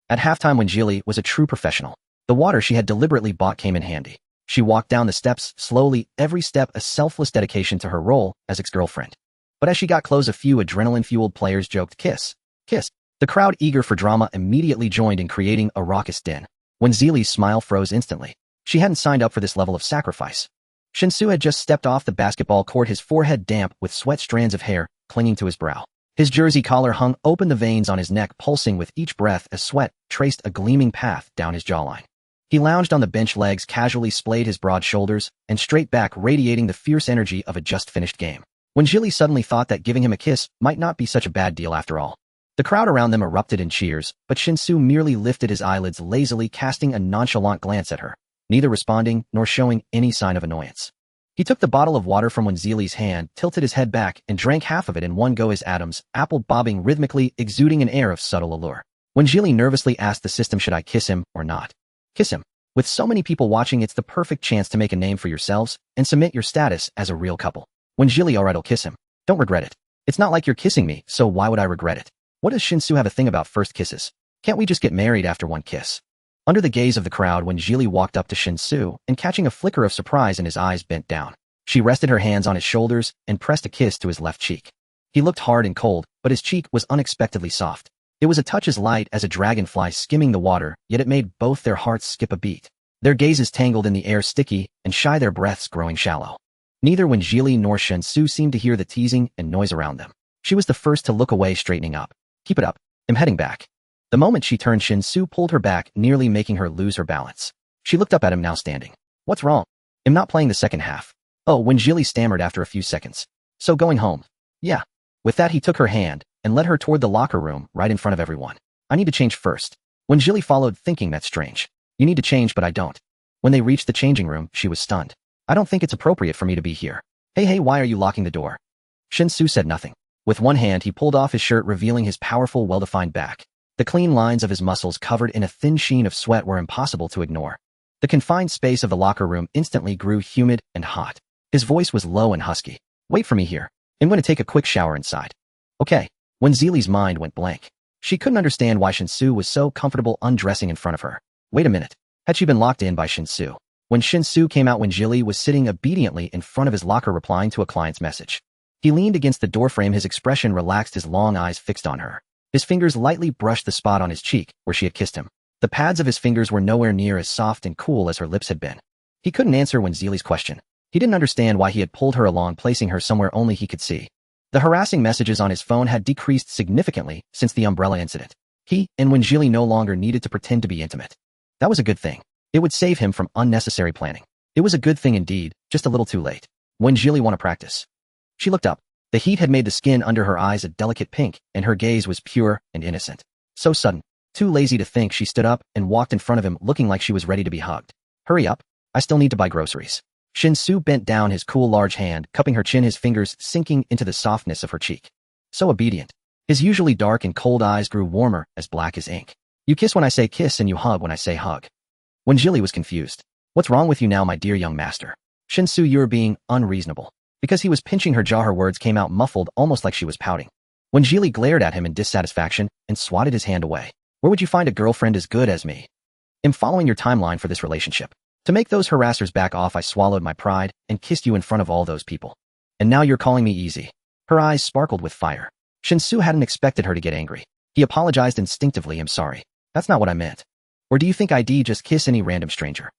At halftime, when Jili was a true professional, the water she had deliberately bought came in handy. She walked down the steps slowly, every step a selfless dedication to her role as ex-girlfriend. But as she got close, a few adrenaline-fueled players joked, "Kiss, kiss." The crowd, eager for drama, immediately joined in creating a raucous din. When Zili's smile froze instantly. She hadn't signed up for this level of sacrifice. Shinsu had just stepped off the basketball court, his forehead damp with sweat, strands of hair clinging to his brow. His jersey collar hung open, the veins on his neck pulsing with each breath as sweat traced a gleaming path down his jawline. He lounged on the bench, legs casually splayed, his broad shoulders and straight back radiating the fierce energy of a just-finished game. When Jili suddenly thought that giving him a kiss might not be such a bad deal after all. The crowd around them erupted in cheers, but Shinsu merely lifted his eyelids lazily, casting a nonchalant glance at her, neither responding nor showing any sign of annoyance. He took the bottle of water from Wen Zili's hand, tilted his head back, and drank half of it in one go, his atoms, apple bobbing rhythmically, exuding an air of subtle allure. When Jili nervously asked the system, should I kiss him or not? Kiss him. With so many people watching, it's the perfect chance to make a name for yourselves and cement your status as a real couple. When Jili, alright, I'll kiss him. Don't regret it. It's not like you're kissing me, so why would I regret it? What does Shinsu have a thing about first kisses? Can't we just get married after one kiss? Under the gaze of the crowd, when Jili walked up to Shinsu and, catching a flicker of surprise in his eyes, bent down. She rested her hands on his shoulders and pressed a kiss to his left cheek. He looked hard and cold, but his cheek was unexpectedly soft. It was a touch as light as a dragonfly skimming the water, yet it made both their hearts skip a beat. Their gazes tangled in the air, sticky and shy, their breaths growing shallow. Neither Wen Jili nor Shinsu seemed to hear the teasing and noise around them. She was the first to look away, straightening up. Keep it up. I'm heading back. The moment she turned, Shin-Soo pulled her back, nearly making her lose her balance. She looked up at him, now standing. What's wrong? I'm not playing the second half. Oh, when Jilly stammered after a few seconds. So going home? Yeah. With that, he took her hand and led her toward the locker room right in front of everyone. I need to change first. When Jilly followed, thinking that's strange. You need to change, but I don't. When they reached the changing room, she was stunned. I don't think it's appropriate for me to be here. Hey, why are you locking the door? Shin-Soo said nothing. With one hand, he pulled off his shirt, revealing his powerful, well-defined back. The clean lines of his muscles covered in a thin sheen of sweat were impossible to ignore. The confined space of the locker room instantly grew humid and hot. His voice was low and husky. Wait for me here. I'm going to take a quick shower inside. Okay. When Zeely's mind went blank. She couldn't understand why Shin-Soo was so comfortable undressing in front of her. Wait a minute. Had she been locked in by Shin-Soo? When Shin-Soo came out, when Jilly was sitting obediently in front of his locker replying to a client's message. He leaned against the doorframe, his expression relaxed, his long eyes fixed on her. His fingers lightly brushed the spot on his cheek where she had kissed him. The pads of his fingers were nowhere near as soft and cool as her lips had been. He couldn't answer when Zeely's question. He didn't understand why he had pulled her along, placing her somewhere only he could see. The harassing messages on his phone had decreased significantly since the umbrella incident. When Jilly no longer needed to pretend to be intimate. That was a good thing. It would save him from unnecessary planning. It was a good thing indeed, just a little too late. When Jilly want to practice? She looked up. The heat had made the skin under her eyes a delicate pink, and her gaze was pure and innocent. So sudden. Too lazy to think, she stood up and walked in front of him, looking like she was ready to be hugged. Hurry up. I still need to buy groceries. Shin-Soo bent down, his cool large hand cupping her chin, his fingers sinking into the softness of her cheek. So obedient. His usually dark and cold eyes grew warmer, as black as ink. You kiss when I say kiss and you hug when I say hug. When Jilly was confused. What's wrong with you now, my dear young master? Shin-Soo, you're being unreasonable. Because he was pinching her jaw, her words came out muffled, almost like she was pouting. When Jilly glared at him in dissatisfaction and swatted his hand away. Where would you find a girlfriend as good as me? I'm following your timeline for this relationship. To make those harassers back off, I swallowed my pride and kissed you in front of all those people. And now you're calling me easy. Her eyes sparkled with fire. Shin-Soo hadn't expected her to get angry. He apologized instinctively. I'm sorry. That's not what I meant. Or do you think I'd just kiss any random stranger?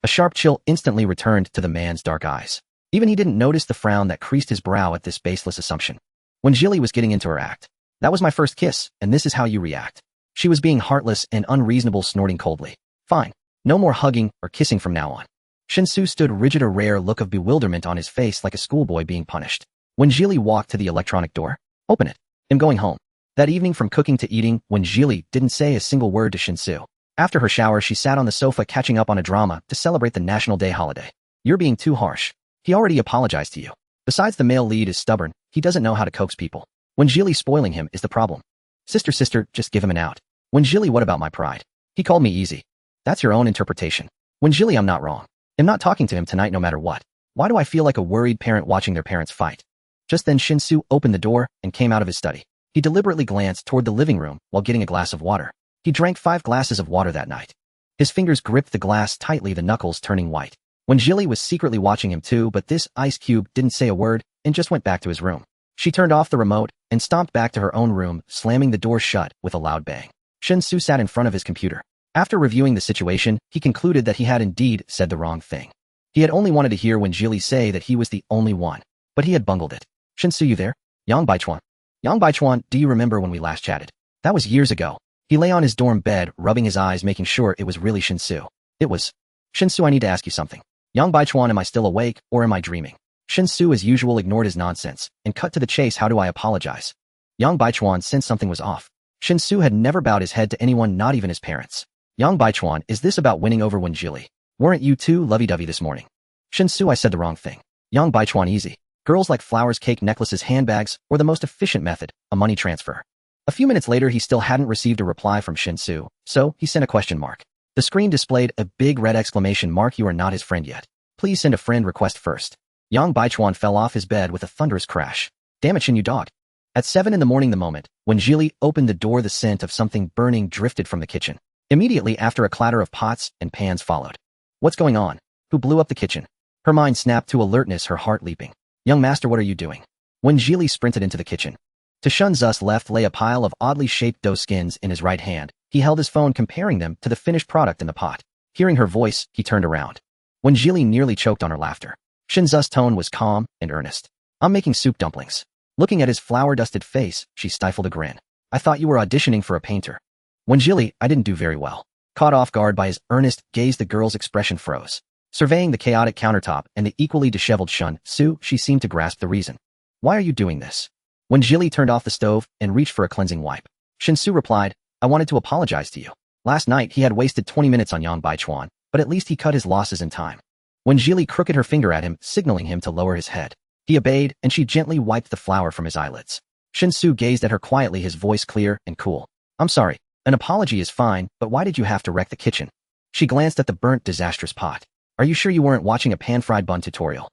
A sharp chill instantly returned to the man's dark eyes. Even he didn't notice the frown that creased his brow at this baseless assumption. When Jilly was getting into her act. That was my first kiss, and this is how you react. She was being heartless and unreasonable, snorting coldly. Fine. No more hugging or kissing from now on. Shin-Soo stood rigid, a rare look of bewilderment on his face, like a schoolboy being punished. When Jilly walked to the electronic door. Open it. I'm going home. That evening, from cooking to eating, when Jilly didn't say a single word to Shin-Soo. After her shower, she sat on the sofa catching up on a drama to celebrate the National Day holiday. You're being too harsh. He already apologized to you. Besides, the male lead is stubborn. He doesn't know how to coax people. When Jilly spoiling him is the problem. Sister, just give him an out. When Jilly, what about my pride? He called me easy. That's your own interpretation. When Jilly, I'm not wrong. I'm not talking to him tonight no matter what. Why do I feel like a worried parent watching their parents fight? Just then Shin-Soo opened the door and came out of his study. He deliberately glanced toward the living room while getting a glass of water. He drank 5 glasses of water that night. His fingers gripped the glass tightly, the knuckles turning white. When Jilly was secretly watching him too, but this ice cube didn't say a word and just went back to his room. She turned off the remote and stomped back to her own room, slamming the door shut with a loud bang. Shin-Soo sat in front of his computer. After reviewing the situation, he concluded that he had indeed said the wrong thing. He had only wanted to hear when Jilly say that he was the only one, but he had bungled it. Shin-Soo, you there? Yang Baichuan. Yang Baichuan, do you remember when we last chatted? That was years ago. He lay on his dorm bed, rubbing his eyes, making sure it was really Shin-Soo. It was. Shin-Soo, I need to ask you something. Yang Baichuan, am I still awake, or am I dreaming? Shin-Soo, as usual, ignored his nonsense and cut to the chase. How do I apologize? Yang Baichuan sensed something was off. Shin-Soo had never bowed his head to anyone, not even his parents. Yang Baichuan, is this about winning over Wen Jilly? Weren't you too lovey-dovey this morning? Shin-Soo, I said the wrong thing. Yang Baichuan, easy. Girls like flowers, cake, necklaces, handbags, or the most efficient method, a money transfer. A few minutes later, he still hadn't received a reply from Shin-Soo, so he sent a question mark. The screen displayed a big red exclamation mark. You are not his friend yet. Please send a friend request first. Yang Baichuan fell off his bed with a thunderous crash. Damn it, Shin, you dog. At 7 in the morning, the moment when Jilly opened the door, the scent of something burning drifted from the kitchen. Immediately after, a clatter of pots and pans followed. What's going on? Who blew up the kitchen? Her mind snapped to alertness, her heart leaping. Young master, what are you doing? When Jilly sprinted into the kitchen. To Shunzu's left lay a pile of oddly shaped dough skins. In his right hand, he held his phone, comparing them to the finished product in the pot. Hearing her voice, he turned around. When Jilly nearly choked on her laughter. Shunzu's tone was calm and earnest. I'm making soup dumplings. Looking at his flour-dusted face, she stifled a grin. I thought you were auditioning for a painter. When Jilly, I didn't do very well. Caught off guard by his earnest gaze, the girl's expression froze. Surveying the chaotic countertop and the equally disheveled Shun-Su, she seemed to grasp the reason. Why are you doing this? When Jilly turned off the stove and reached for a cleansing wipe, Shun-Su replied, I wanted to apologize to you. Last night he had wasted 20 minutes on Yang Baichuan, but at least he cut his losses in time. When Jilly crooked her finger at him, signaling him to lower his head, he obeyed, and she gently wiped the flour from his eyelids. Shun-Su gazed at her quietly, his voice clear and cool. I'm sorry. An apology is fine, but why did you have to wreck the kitchen? She glanced at the burnt, disastrous pot. Are you sure you weren't watching a pan-fried bun tutorial?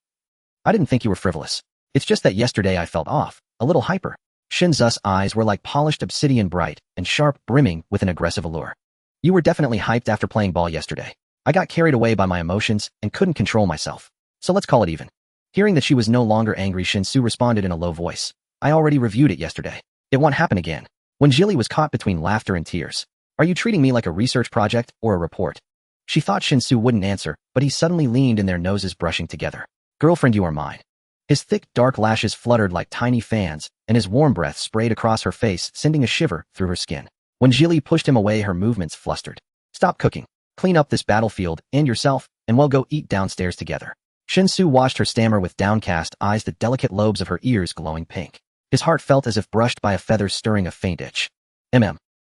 I didn't think you were frivolous. It's just that yesterday I felt off, a little hyper. Shin-Zu's eyes were like polished obsidian, bright and sharp, brimming with an aggressive allure. You were definitely hyped after playing ball yesterday. I got carried away by my emotions and couldn't control myself. So let's call it even. Hearing that she was no longer angry, Shin-Su responded in a low voice. I already reviewed it yesterday. It won't happen again. When Jilly was caught between laughter and tears. Are you treating me like a research project or a report? She thought Shin-Su wouldn't answer, but he suddenly leaned in, their noses brushing together. Girlfriend, you are mine. His thick, dark lashes fluttered like tiny fans, and his warm breath sprayed across her face, sending a shiver through her skin. When Jilly pushed him away, her movements flustered. Stop cooking. Clean up this battlefield, and yourself, and we'll go eat downstairs together. Shin-Su watched her stammer with downcast eyes, the delicate lobes of her ears glowing pink. His heart felt as if brushed by a feather, stirring a faint itch.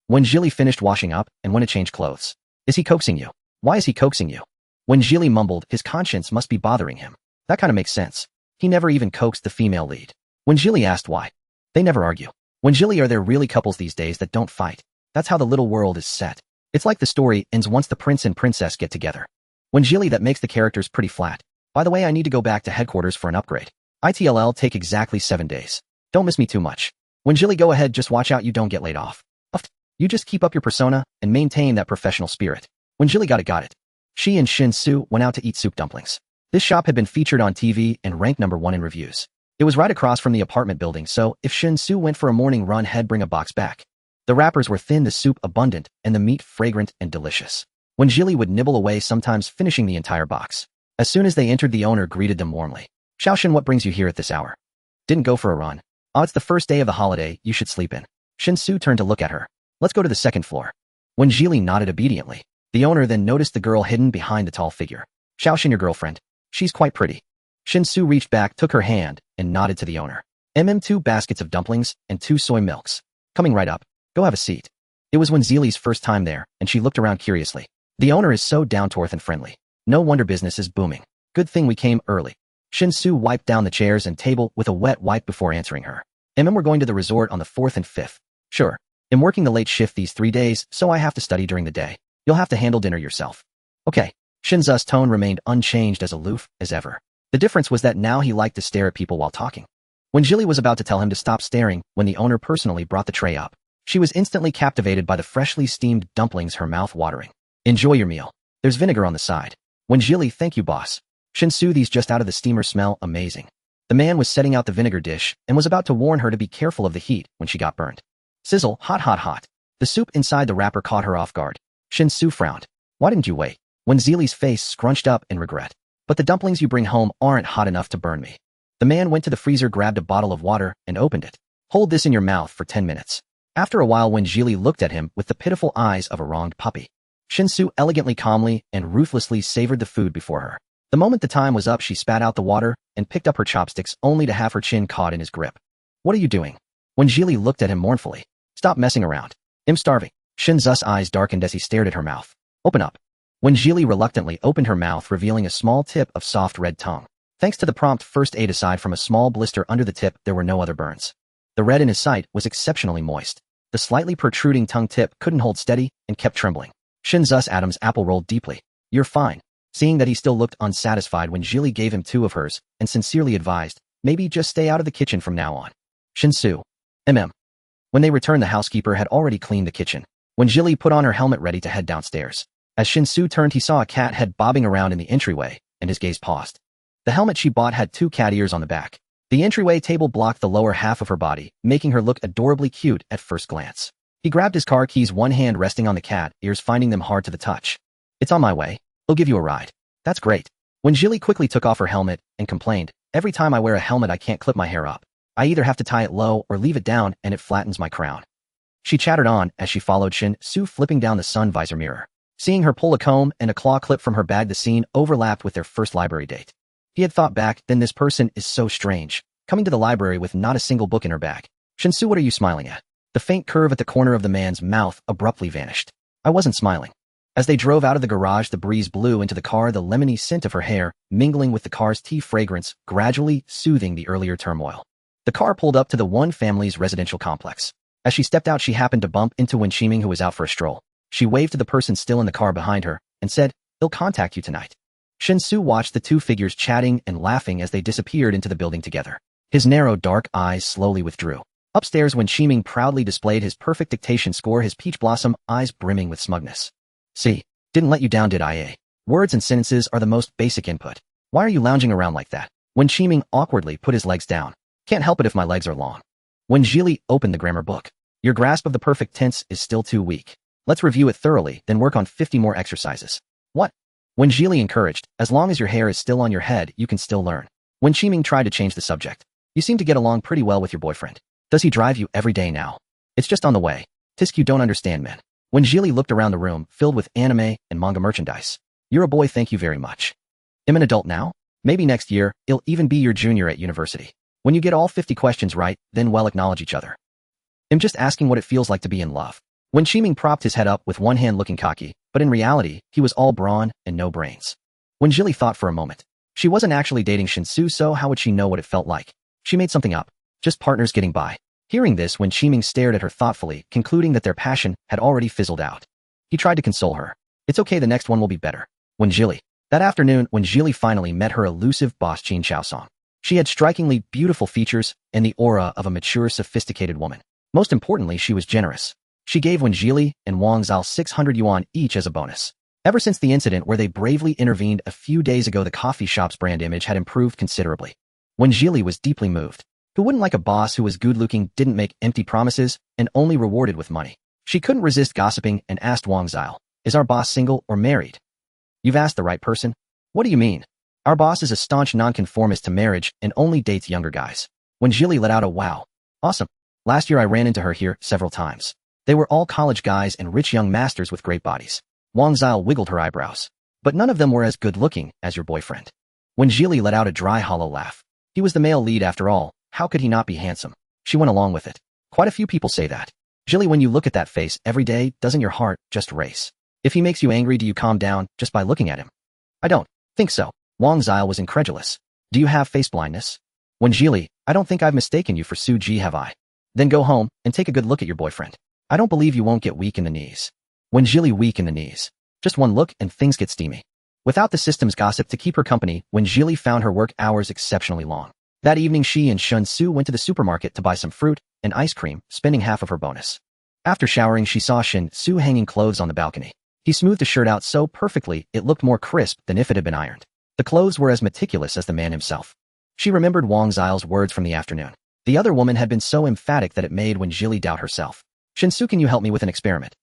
When Jilly finished washing up and went to change clothes. Is he coaxing you? Why is he coaxing you? When Jilly mumbled, his conscience must be bothering him. That kind of makes sense. He never even coaxed the female lead. When Jilly asked why. They never argue. When Jilly, are there really couples these days that don't fight? That's how the little world is set. It's like the story ends once the prince and princess get together. When Jilly, that makes the characters pretty flat. By the way, I need to go back to headquarters for an upgrade. ITLL take exactly 7 days. Don't miss me too much. When Jilly, go ahead, just watch out you don't get laid off. You just keep up your persona and maintain that professional spirit. When Jilly got it. She and Shin-Su went out to eat soup dumplings. This shop had been featured on TV and ranked #1 in reviews. It was right across from the apartment building, so if Shin-Su went for a morning run, he'd bring a box back. The wrappers were thin, the soup abundant, and the meat fragrant and delicious. When Jilly would nibble away, sometimes finishing the entire box. As soon as they entered, the owner greeted them warmly. Xiaoshin, what brings you here at this hour? Didn't go for a run. Oh, it's the first day of the holiday, you should sleep in. Shin-Su turned to look at her. Let's go to the second floor. When Jilly nodded obediently, the owner then noticed the girl hidden behind the tall figure. Xiaoshin, your girlfriend. She's quite pretty. Shin-Su reached back, took her hand, and nodded to the owner. 2 baskets of dumplings and 2 soy milks. Coming right up. Go have a seat. It was when Jilly's first time there, and she looked around curiously. The owner is so down-to-earth and friendly. No wonder business is booming. Good thing we came early. Shin-Su wiped down the chairs and table with a wet wipe before answering her. We're going to the resort on the 4th and 5th. Sure. I'm working the late shift these 3 days, so I have to study during the day. You'll have to handle dinner yourself. Okay. Shin-Zu's tone remained unchanged, as aloof as ever. The difference was that now he liked to stare at people while talking. When Jilly was about to tell him to stop staring, when the owner personally brought the tray up, she was instantly captivated by the freshly steamed dumplings, her mouth watering. Enjoy your meal. There's vinegar on the side. When Jilly, thank you, boss. Shin-Su, these just out of the steamer smell amazing. The man was setting out the vinegar dish and was about to warn her to be careful of the heat when she got burned. Sizzle, hot, hot, hot. The soup inside the wrapper caught her off guard. Shin-Su frowned. Why didn't you wait? When Jilly's face scrunched up in regret. But the dumplings you bring home aren't hot enough to burn me. The man went to the freezer, grabbed a bottle of water, and opened it. Hold this in your mouth for 10 minutes. After a while, when Jilly looked at him with the pitiful eyes of a wronged puppy, Shin-Su elegantly, calmly, and ruthlessly savored the food before her. The moment the time was up, she spat out the water and picked up her chopsticks, only to have her chin caught in his grip. What are you doing? When Jilly looked at him mournfully. Stop messing around. I'm starving. Shin-Zu's eyes darkened as he stared at her mouth. Open up. When Jilly reluctantly opened her mouth, revealing a small tip of soft red tongue. Thanks to the prompt first aid, aside from a small blister under the tip, there were no other burns. The red in his sight was exceptionally moist. The slightly protruding tongue tip couldn't hold steady and kept trembling. Shin-Zu's Adam's apple rolled deeply. You're fine. Seeing that he still looked unsatisfied, when Jilly gave him 2 of hers and sincerely advised, maybe just stay out of the kitchen from now on. Shin-Su. When they returned, the housekeeper had already cleaned the kitchen. When Jilly put on her helmet ready to head downstairs. As Shin-Su turned, he saw a cat head bobbing around in the entryway, and his gaze paused. The helmet she bought had 2 cat ears on the back. The entryway table blocked the lower half of her body, making her look adorably cute at first glance. He grabbed his car keys, one hand resting on the cat ears, finding them hard to the touch. It's on my way. I'll give you a ride. That's great. When Jilly quickly took off her helmet and complained, every time I wear a helmet I can't clip my hair up. I either have to tie it low or leave it down, and it flattens my crown. She chattered on as she followed Shin Su flipping down the sun visor mirror. Seeing her pull a comb and a claw clip from her bag, the scene overlapped with their first library date. He had thought back, then this person is so strange, coming to the library with not a single book in her bag. Shin-Su, what are you smiling at? The faint curve at the corner of the man's mouth abruptly vanished. I wasn't smiling. As they drove out of the garage, the breeze blew into the car, the lemony scent of her hair, mingling with the car's tea fragrance, gradually soothing the earlier turmoil. The car pulled up to the one family's residential complex. As she stepped out, she happened to bump into Wen Qiming, who was out for a stroll. She waved to the person still in the car behind her and said, "He'll contact you tonight." Shin-Su watched the two figures chatting and laughing as they disappeared into the building together. His narrow, dark eyes slowly withdrew. Upstairs, Wen Qiming proudly displayed his perfect dictation score, his peach blossom eyes brimming with smugness. "See, didn't let you down, did I, eh? Words and sentences are the most basic input. Why are you lounging around like that?" Wen Qiming awkwardly put his legs down. "Can't help it if my legs are long." Wen Zhili opened the grammar book. "Your grasp of the perfect tense is still too weak. Let's review it thoroughly, then work on 50 more exercises." "What?" Wen Zhili encouraged. "As long as your hair is still on your head, you can still learn." Wen Qiming tried to change the subject. "You seem to get along pretty well with your boyfriend. Does he drive you every day now?" "It's just on the way. Tisk, you don't understand, man." Wen Zhili looked around the room, filled with anime and manga merchandise. "You're a boy, thank you very much. I'm an adult now? Maybe next year, I'll even be your junior at university. When you get all 50 questions right, then we'll acknowledge each other. I'm just asking what it feels like to be in love." Wen Qiming propped his head up with one hand looking cocky, but in reality, he was all brawn and no brains. Wen Zhili thought for a moment. She wasn't actually dating Shin-Su, so how would she know what it felt like? She made something up. Just partners getting by. Hearing this, Wen Qiming stared at her thoughtfully, concluding that their passion had already fizzled out. He tried to console her. "It's okay, the next one will be better." Wen Zhili. That afternoon, Wen Zhili finally met her elusive boss Qin Chaosong. She had strikingly beautiful features and the aura of a mature, sophisticated woman. Most importantly, she was generous. She gave Wen Zhili and Wang Zhao 600 yuan each as a bonus. Ever since the incident where they bravely intervened a few days ago, the coffee shop's brand image had improved considerably. Wen Zhili was deeply moved. Who wouldn't like a boss who was good-looking, didn't make empty promises, and only rewarded with money? She couldn't resist gossiping and asked Wang Zhao, "Is our boss single or married?" "You've asked the right person." "What do you mean?" "Our boss is a staunch nonconformist to marriage and only dates younger guys." Wen Zhili let out a wow. "Awesome. Last year I ran into her here several times. They were all college guys and rich young masters with great bodies." Wang Zhao wiggled her eyebrows. "But none of them were as good-looking as your boyfriend." Wen Zhili let out a dry, hollow laugh. He was the male lead after all. How could he not be handsome? She went along with it. "Quite a few people say that. Zhili, when you look at that face every day, doesn't your heart just race? If he makes you angry, do you calm down just by looking at him?" "I don't think so." Wang Zhao was incredulous. "Do you have face blindness?" Wen Zhili, "I don't think I've mistaken you for Su Ji, have I?" "Then go home and take a good look at your boyfriend. I don't believe you won't get weak in the knees." Wen Zhili, weak in the knees. Just one look and things get steamy. Without the system's gossip to keep her company, Wen Zhili found her work hours exceptionally long. That evening, she and Shin-Su went to the supermarket to buy some fruit and ice cream, spending half of her bonus. After showering, she saw Shin-Su hanging clothes on the balcony. He smoothed the shirt out so perfectly it looked more crisp than if it had been ironed. The clothes were as meticulous as the man himself. She remembered Wang Zhao's words from the afternoon. The other woman had been so emphatic that it made Wen Zhili doubt herself. "Shin-Su, can you help me with an experiment?"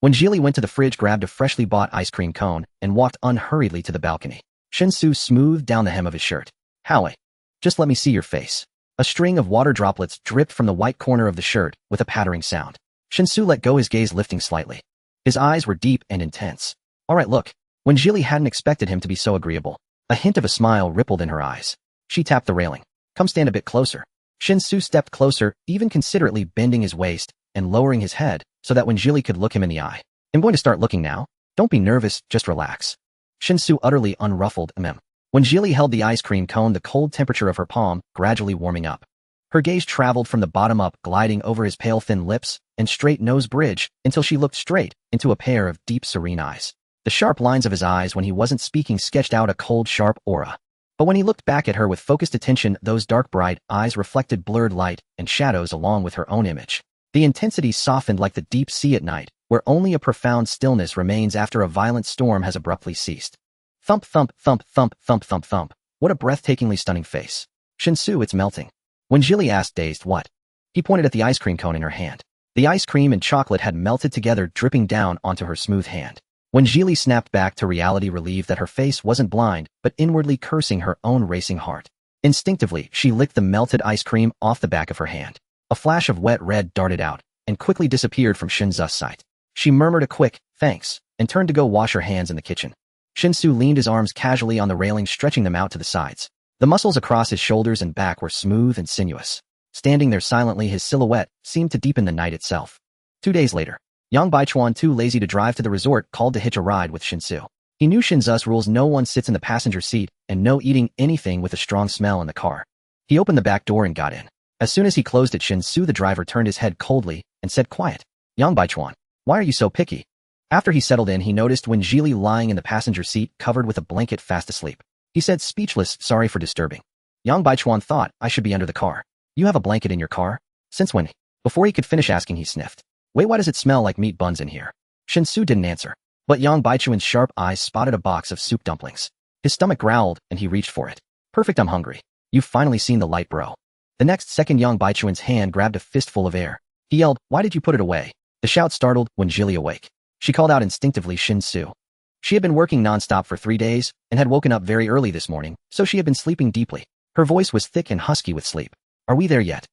Wen Zhili went to the fridge, grabbed a freshly bought ice cream cone, and walked unhurriedly to the balcony. Shin-Su smoothed down the hem of his shirt. "Howie, just let me see your face." A string of water droplets dripped from the white corner of the shirt with a pattering sound. Shin-Su let go, his gaze lifting slightly. His eyes were deep and intense. "All right, look." Wen Zhili hadn't expected him to be so agreeable. A hint of a smile rippled in her eyes. She tapped the railing. "Come stand a bit closer." Shin-Su stepped closer, even considerately bending his waist and lowering his head so that Wen Zhili could look him in the eye. "I'm going to start looking now. Don't be nervous, just relax." Shin-Su utterly unruffled. Wen Zhili held the ice cream cone, the cold temperature of her palm gradually warming up. Her gaze traveled from the bottom up, gliding over his pale thin lips and straight nose bridge until she looked straight into a pair of deep serene eyes. The sharp lines of his eyes when he wasn't speaking sketched out a cold, sharp aura. But when he looked back at her with focused attention, those dark, bright eyes reflected blurred light and shadows along with her own image. The intensity softened like the deep sea at night, where only a profound stillness remains after a violent storm has abruptly ceased. Thump, thump, thump, thump, thump, thump, thump. What a breathtakingly stunning face. "Shin-Su, it's melting." Wen Zhili asked, dazed. "What?" He pointed at the ice cream cone in her hand. The ice cream and chocolate had melted together, dripping down onto her smooth hand. Wen Zhili snapped back to reality, relieved that her face wasn't blind, but inwardly cursing her own racing heart. Instinctively, she licked the melted ice cream off the back of her hand. A flash of wet red darted out, and quickly disappeared from Shinzu's sight. She murmured a quick, thanks, and turned to go wash her hands in the kitchen. Shinsu leaned his arms casually on the railing, stretching them out to the sides. The muscles across his shoulders and back were smooth and sinuous. Standing there silently, his silhouette seemed to deepen the night itself. 2 days later, Yang Baichuan, too lazy to drive to the resort, called to hitch a ride with Shinsu. He knew Shinzu's rules: no one sits in the passenger seat, and no eating anything with a strong smell in the car. He opened the back door and got in. As soon as he closed it, Shinsu, the driver, turned his head coldly and said, "Quiet. Yang Baichuan, why are you so picky?" After he settled in, he noticed Wen Zhili lying in the passenger seat, covered with a blanket, fast asleep. He said, speechless, "Sorry for disturbing." Yang Baichuan thought, "I should be under the car. You have a blanket in your car? Since when?" Before he could finish asking, he sniffed. "Wait, why does it smell like meat buns in here?" Shinsu didn't answer, but Yang Baichuan's sharp eyes spotted a box of soup dumplings. His stomach growled, and he reached for it. "Perfect, I'm hungry. You've finally seen the light, bro." The next second, Yang Baichuan's hand grabbed a fistful of air. He yelled, "Why did you put it away?" The shout startled Wen Zhili awake. She called out instinctively, "Shinsu." She had been working non-stop for 3 days, and had woken up very early this morning, so she had been sleeping deeply. Her voice was thick and husky with sleep. "Are we there yet?"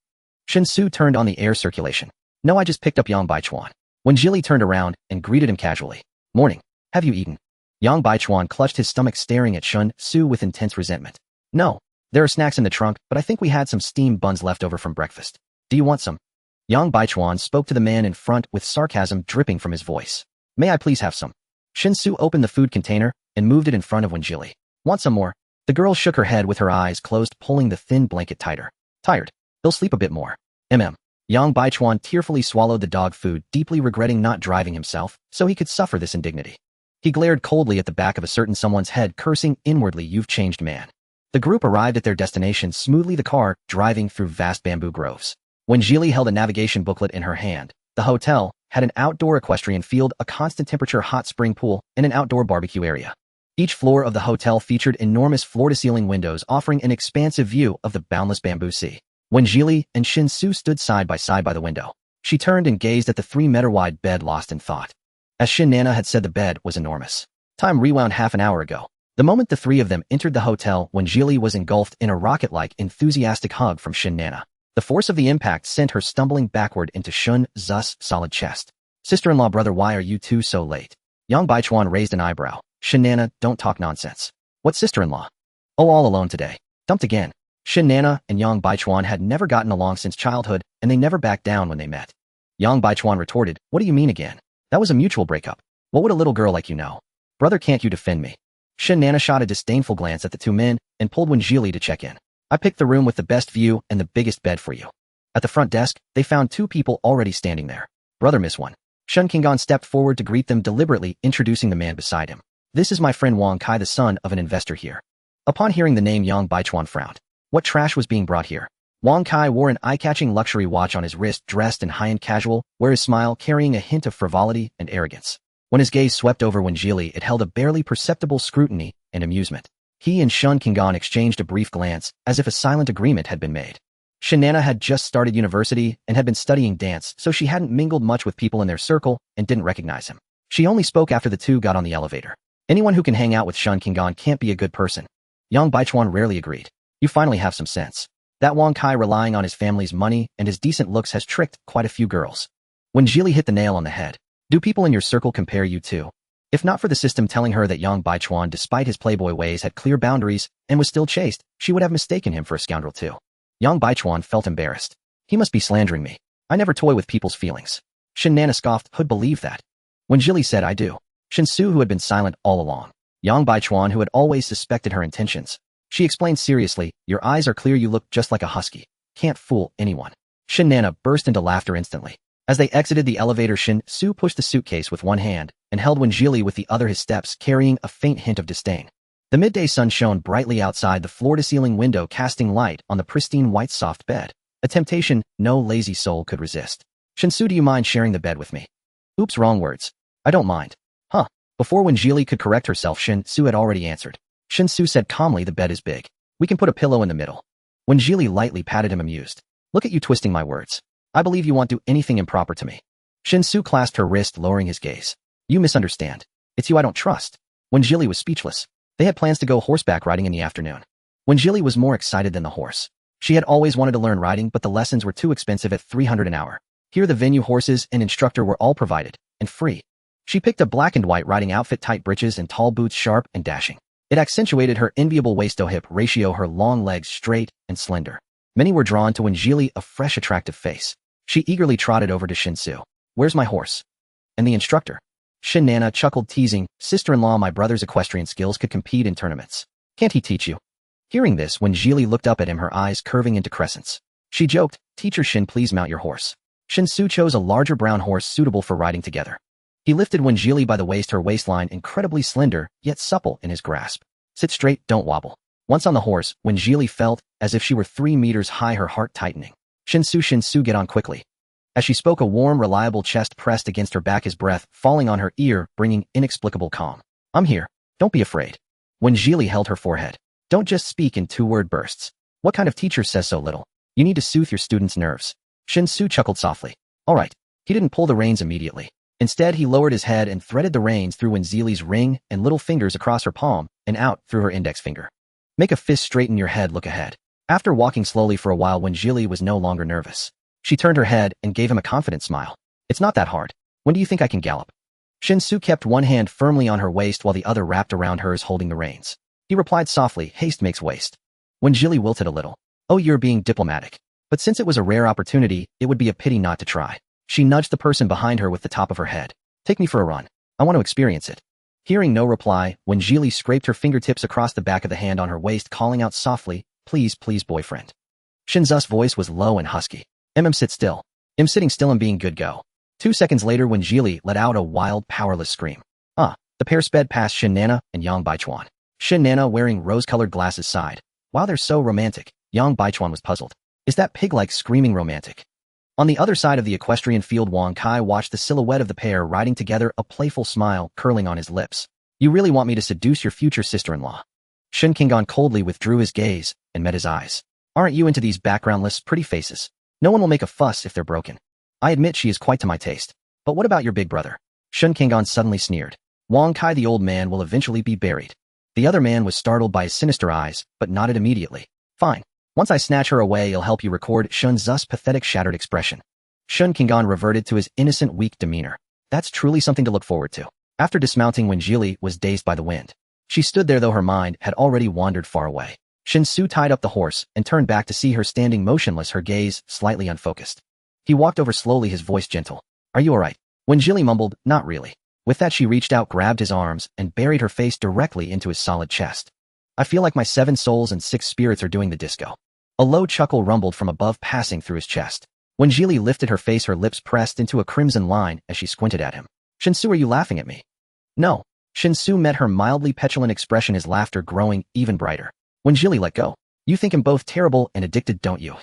Shinsu turned on the air circulation. "No, I just picked up Yang Baichuan." Wen Zhili turned around and greeted him casually. "Morning. Have you eaten?" Yang Baichuan clutched his stomach, staring at Shinsu with intense resentment. "No. There are snacks in the trunk, but I think we had some steamed buns left over from breakfast. Do you want some?" Yang Baichuan spoke to the man in front with sarcasm dripping from his voice. "May I please have some?" Shinsu opened the food container and moved it in front of Wen Zhili. "Want some more?" The girl shook her head with her eyes closed, pulling the thin blanket tighter. "Tired. He'll sleep a bit more. Yang Baichuan tearfully swallowed the dog food, deeply regretting not driving himself, so he could suffer this indignity. He glared coldly at the back of a certain someone's head, cursing inwardly, "You've changed, man." The group arrived at their destination smoothly, the car driving through vast bamboo groves. Wen Zhili held a navigation booklet in her hand. The hotel had an outdoor equestrian field, a constant temperature hot spring pool, and an outdoor barbecue area. Each floor of the hotel featured enormous floor-to-ceiling windows, offering an expansive view of the boundless bamboo sea. Wen Zhili and Shinsu stood side by side by the window. She turned and gazed at the 3-meter-wide bed, lost in thought. As Shin Nana had said, the bed was enormous. Time rewound half an hour ago. The moment the three of them entered the hotel, Wen Zhili was engulfed in a rocket-like, enthusiastic hug from Shin Nana. The force of the impact sent her stumbling backward into Shinzu's solid chest. "Sister-in-law, brother, why are you two so late?" Yang Baichuan raised an eyebrow. "Shin Nana, don't talk nonsense." "What sister-in-law?" "Oh, all alone today. Dumped again." Shin Nana and Yang Baichuan had never gotten along since childhood, and they never backed down when they met. Yang Baichuan retorted, "What do you mean again? That was a mutual breakup. What would a little girl like you know? Brother, can't you defend me?" Shin Nana shot a disdainful glance at the two men and pulled Wen Zhili to check in. "I picked the room with the best view and the biggest bed for you." At the front desk, they found 2 people already standing there. "Brother, miss one." Shun Kingan stepped forward to greet them, deliberately introducing the man beside him. "This is my friend Wang Kai, the son of an investor here." Upon hearing the name, Yang Baichuan frowned. What trash was being brought here? Wang Kai wore an eye-catching luxury watch on his wrist, dressed in high-end casual, where his smile carrying a hint of frivolity and arrogance. When his gaze swept over Wen Zhili, it held a barely perceptible scrutiny and amusement. He and Shun Kingan exchanged a brief glance, as if a silent agreement had been made. Shin Nana had just started university and had been studying dance, so she hadn't mingled much with people in their circle and didn't recognize him. She only spoke after the two got on the elevator. "Anyone who can hang out with Shun Kingan can't be a good person." Yang Baichuan rarely agreed. "You finally have some sense. That Wang Kai, relying on his family's money and his decent looks, has tricked quite a few girls." Wen Zhili hit the nail on the head. "Do people in your circle compare you to?" If not for the system telling her that Yang Baichuan, despite his playboy ways, had clear boundaries and was still chaste, she would have mistaken him for a scoundrel too. Yang Baichuan felt embarrassed. "He must be slandering me. I never toy with people's feelings." Shin Nana scoffed. "Who'd believe that?" Wen Zhili said, "I do." Shinsu, who had been silent all along. Yang Baichuan, who had always suspected her intentions. She explained seriously, "Your eyes are clear, you look just like a husky. Can't fool anyone." Shin Nana burst into laughter instantly. As they exited the elevator, Shinsu pushed the suitcase with one hand and held Wen Zhili with the other, his steps carrying a faint hint of disdain. The midday sun shone brightly outside the floor-to-ceiling window, casting light on the pristine white soft bed. A temptation no lazy soul could resist. "Shinsu, do you mind sharing the bed with me?" "Oops, wrong words. I don't mind." "Huh." Before Wen Zhili could correct herself, Shinsu had already answered. Shinsu said calmly, "The bed is big. We can put a pillow in the middle." Wen Zhili lightly patted him, amused. "Look at you twisting my words. I believe you won't do anything improper to me." Shinsu clasped her wrist, lowering his gaze. "You misunderstand. It's you I don't trust." Wen Zhili was speechless. They had plans to go horseback riding in the afternoon. Wen Zhili was more excited than the horse. She had always wanted to learn riding, but the lessons were too expensive at 300 an hour. Here the venue horses and instructor were all provided, and free. She picked a black and white riding outfit, tight breeches and tall boots, sharp and dashing. It accentuated her enviable waist-to-hip ratio, her long legs straight and slender. Many were drawn to Wenjili, a fresh, attractive face. She eagerly trotted over to Shinsu. Where's my horse? And the instructor? Shin Nana chuckled, teasing, sister-in-law, my brother's equestrian skills could compete in tournaments. Can't he teach you? Hearing this, Wenjili looked up at him, her eyes curving into crescents. She joked, teacher Shin, please mount your horse. Shinsu chose a larger brown horse suitable for riding together. He lifted Wenjili by the waist, her waistline incredibly slender, yet supple in his grasp. Sit straight, don't wobble. Once on the horse, Wenjili felt as if she were 3 meters high, her heart tightening. Shinsu, get on quickly. As she spoke, a warm, reliable chest pressed against her back, his breath falling on her ear, bringing inexplicable calm. I'm here. Don't be afraid. Wenjili held her forehead. Don't just speak in 2-word bursts. What kind of teacher says so little? You need to soothe your students' nerves. Shinsu chuckled softly. All right. He didn't pull the reins immediately. Instead, he lowered his head and threaded the reins through Wenjili's ring and little fingers across her palm and out through her index finger. Make a fist, straighten your head, look ahead. After walking slowly for a while, Wenjili was no longer nervous. She turned her head and gave him a confident smile. It's not that hard. When do you think I can gallop? Shinsu kept one hand firmly on her waist while the other wrapped around hers, holding the reins. He replied softly, haste makes waste. Wenjili wilted a little. Oh, you're being diplomatic. But since it was a rare opportunity, it would be a pity not to try. She nudged the person behind her with the top of her head. Take me for a run. I want to experience it. Hearing no reply, Wenjili scraped her fingertips across the back of the hand on her waist, calling out softly, please, boyfriend. Shinzu's voice was low and husky. Sit still. Sitting still and being good, go. 2 seconds later, Wenjili let out a wild, powerless scream. The pair sped past Shin Nana and Yang Baichuan. Shin Nana, wearing rose-colored glasses, sighed. Wow, they're so romantic. Yang Baichuan was puzzled. Is that pig-like screaming romantic? On the other side of the equestrian field, Wang Kai watched the silhouette of the pair riding together, a playful smile curling on his lips. You really want me to seduce your future sister-in-law? Shin Kingan coldly withdrew his gaze and met his eyes. Aren't you into these backgroundless, pretty faces? No one will make a fuss if they're broken. I admit she is quite to my taste. But what about your big brother? Shin Kingan suddenly sneered. Wang Kai, the old man, will eventually be buried. The other man was startled by his sinister eyes, but nodded immediately. Fine. Once I snatch her away, I'll help you record Shun Zu's pathetic, shattered expression. Shun Kingan reverted to his innocent, weak demeanor. That's truly something to look forward to. After dismounting, Wenjili was dazed by the wind. She stood there, though her mind had already wandered far away. Shinsu tied up the horse and turned back to see her standing motionless, her gaze slightly unfocused. He walked over slowly, his voice gentle. Are you all right? Wenjili mumbled, not really. With that, she reached out, grabbed his arms, and buried her face directly into his solid chest. I feel like my 7 souls and 6 spirits are doing the disco. A low chuckle rumbled from above, passing through his chest. Wenjili lifted her face, her lips pressed into a crimson line as she squinted at him. Shinsu, are you laughing at me? No. Shinsu met her mildly petulant expression, his laughter growing even brighter. Wenjili, let go. You think him both terrible and addicted, don't you?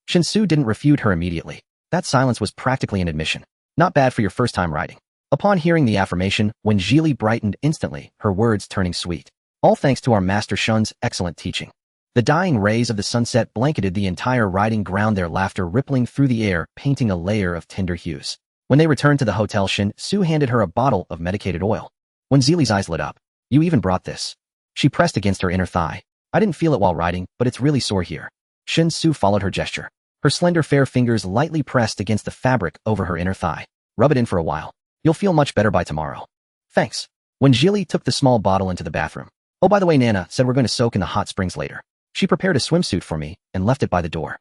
Shinsu didn't refute her immediately. That silence was practically an admission. Not bad for your first time riding. Upon hearing the affirmation, Wenjili brightened instantly, her words turning sweet. All thanks to our master Shun's excellent teaching. The dying rays of the sunset blanketed the entire riding ground, their laughter rippling through the air, painting a layer of tender hues. When they returned to the hotel, Shinsu handed her a bottle of medicated oil. Wenjili's eyes lit up. You even brought this. She pressed against her inner thigh. I didn't feel it while riding, but it's really sore here. Shinsu followed her gesture. Her slender fair fingers lightly pressed against the fabric over her inner thigh. Rub it in for a while. You'll feel much better by tomorrow. Thanks. Wenjili took the small bottle into the bathroom. Oh, by the way, Nana said we're going to soak in the hot springs later. She prepared a swimsuit for me and left it by the door.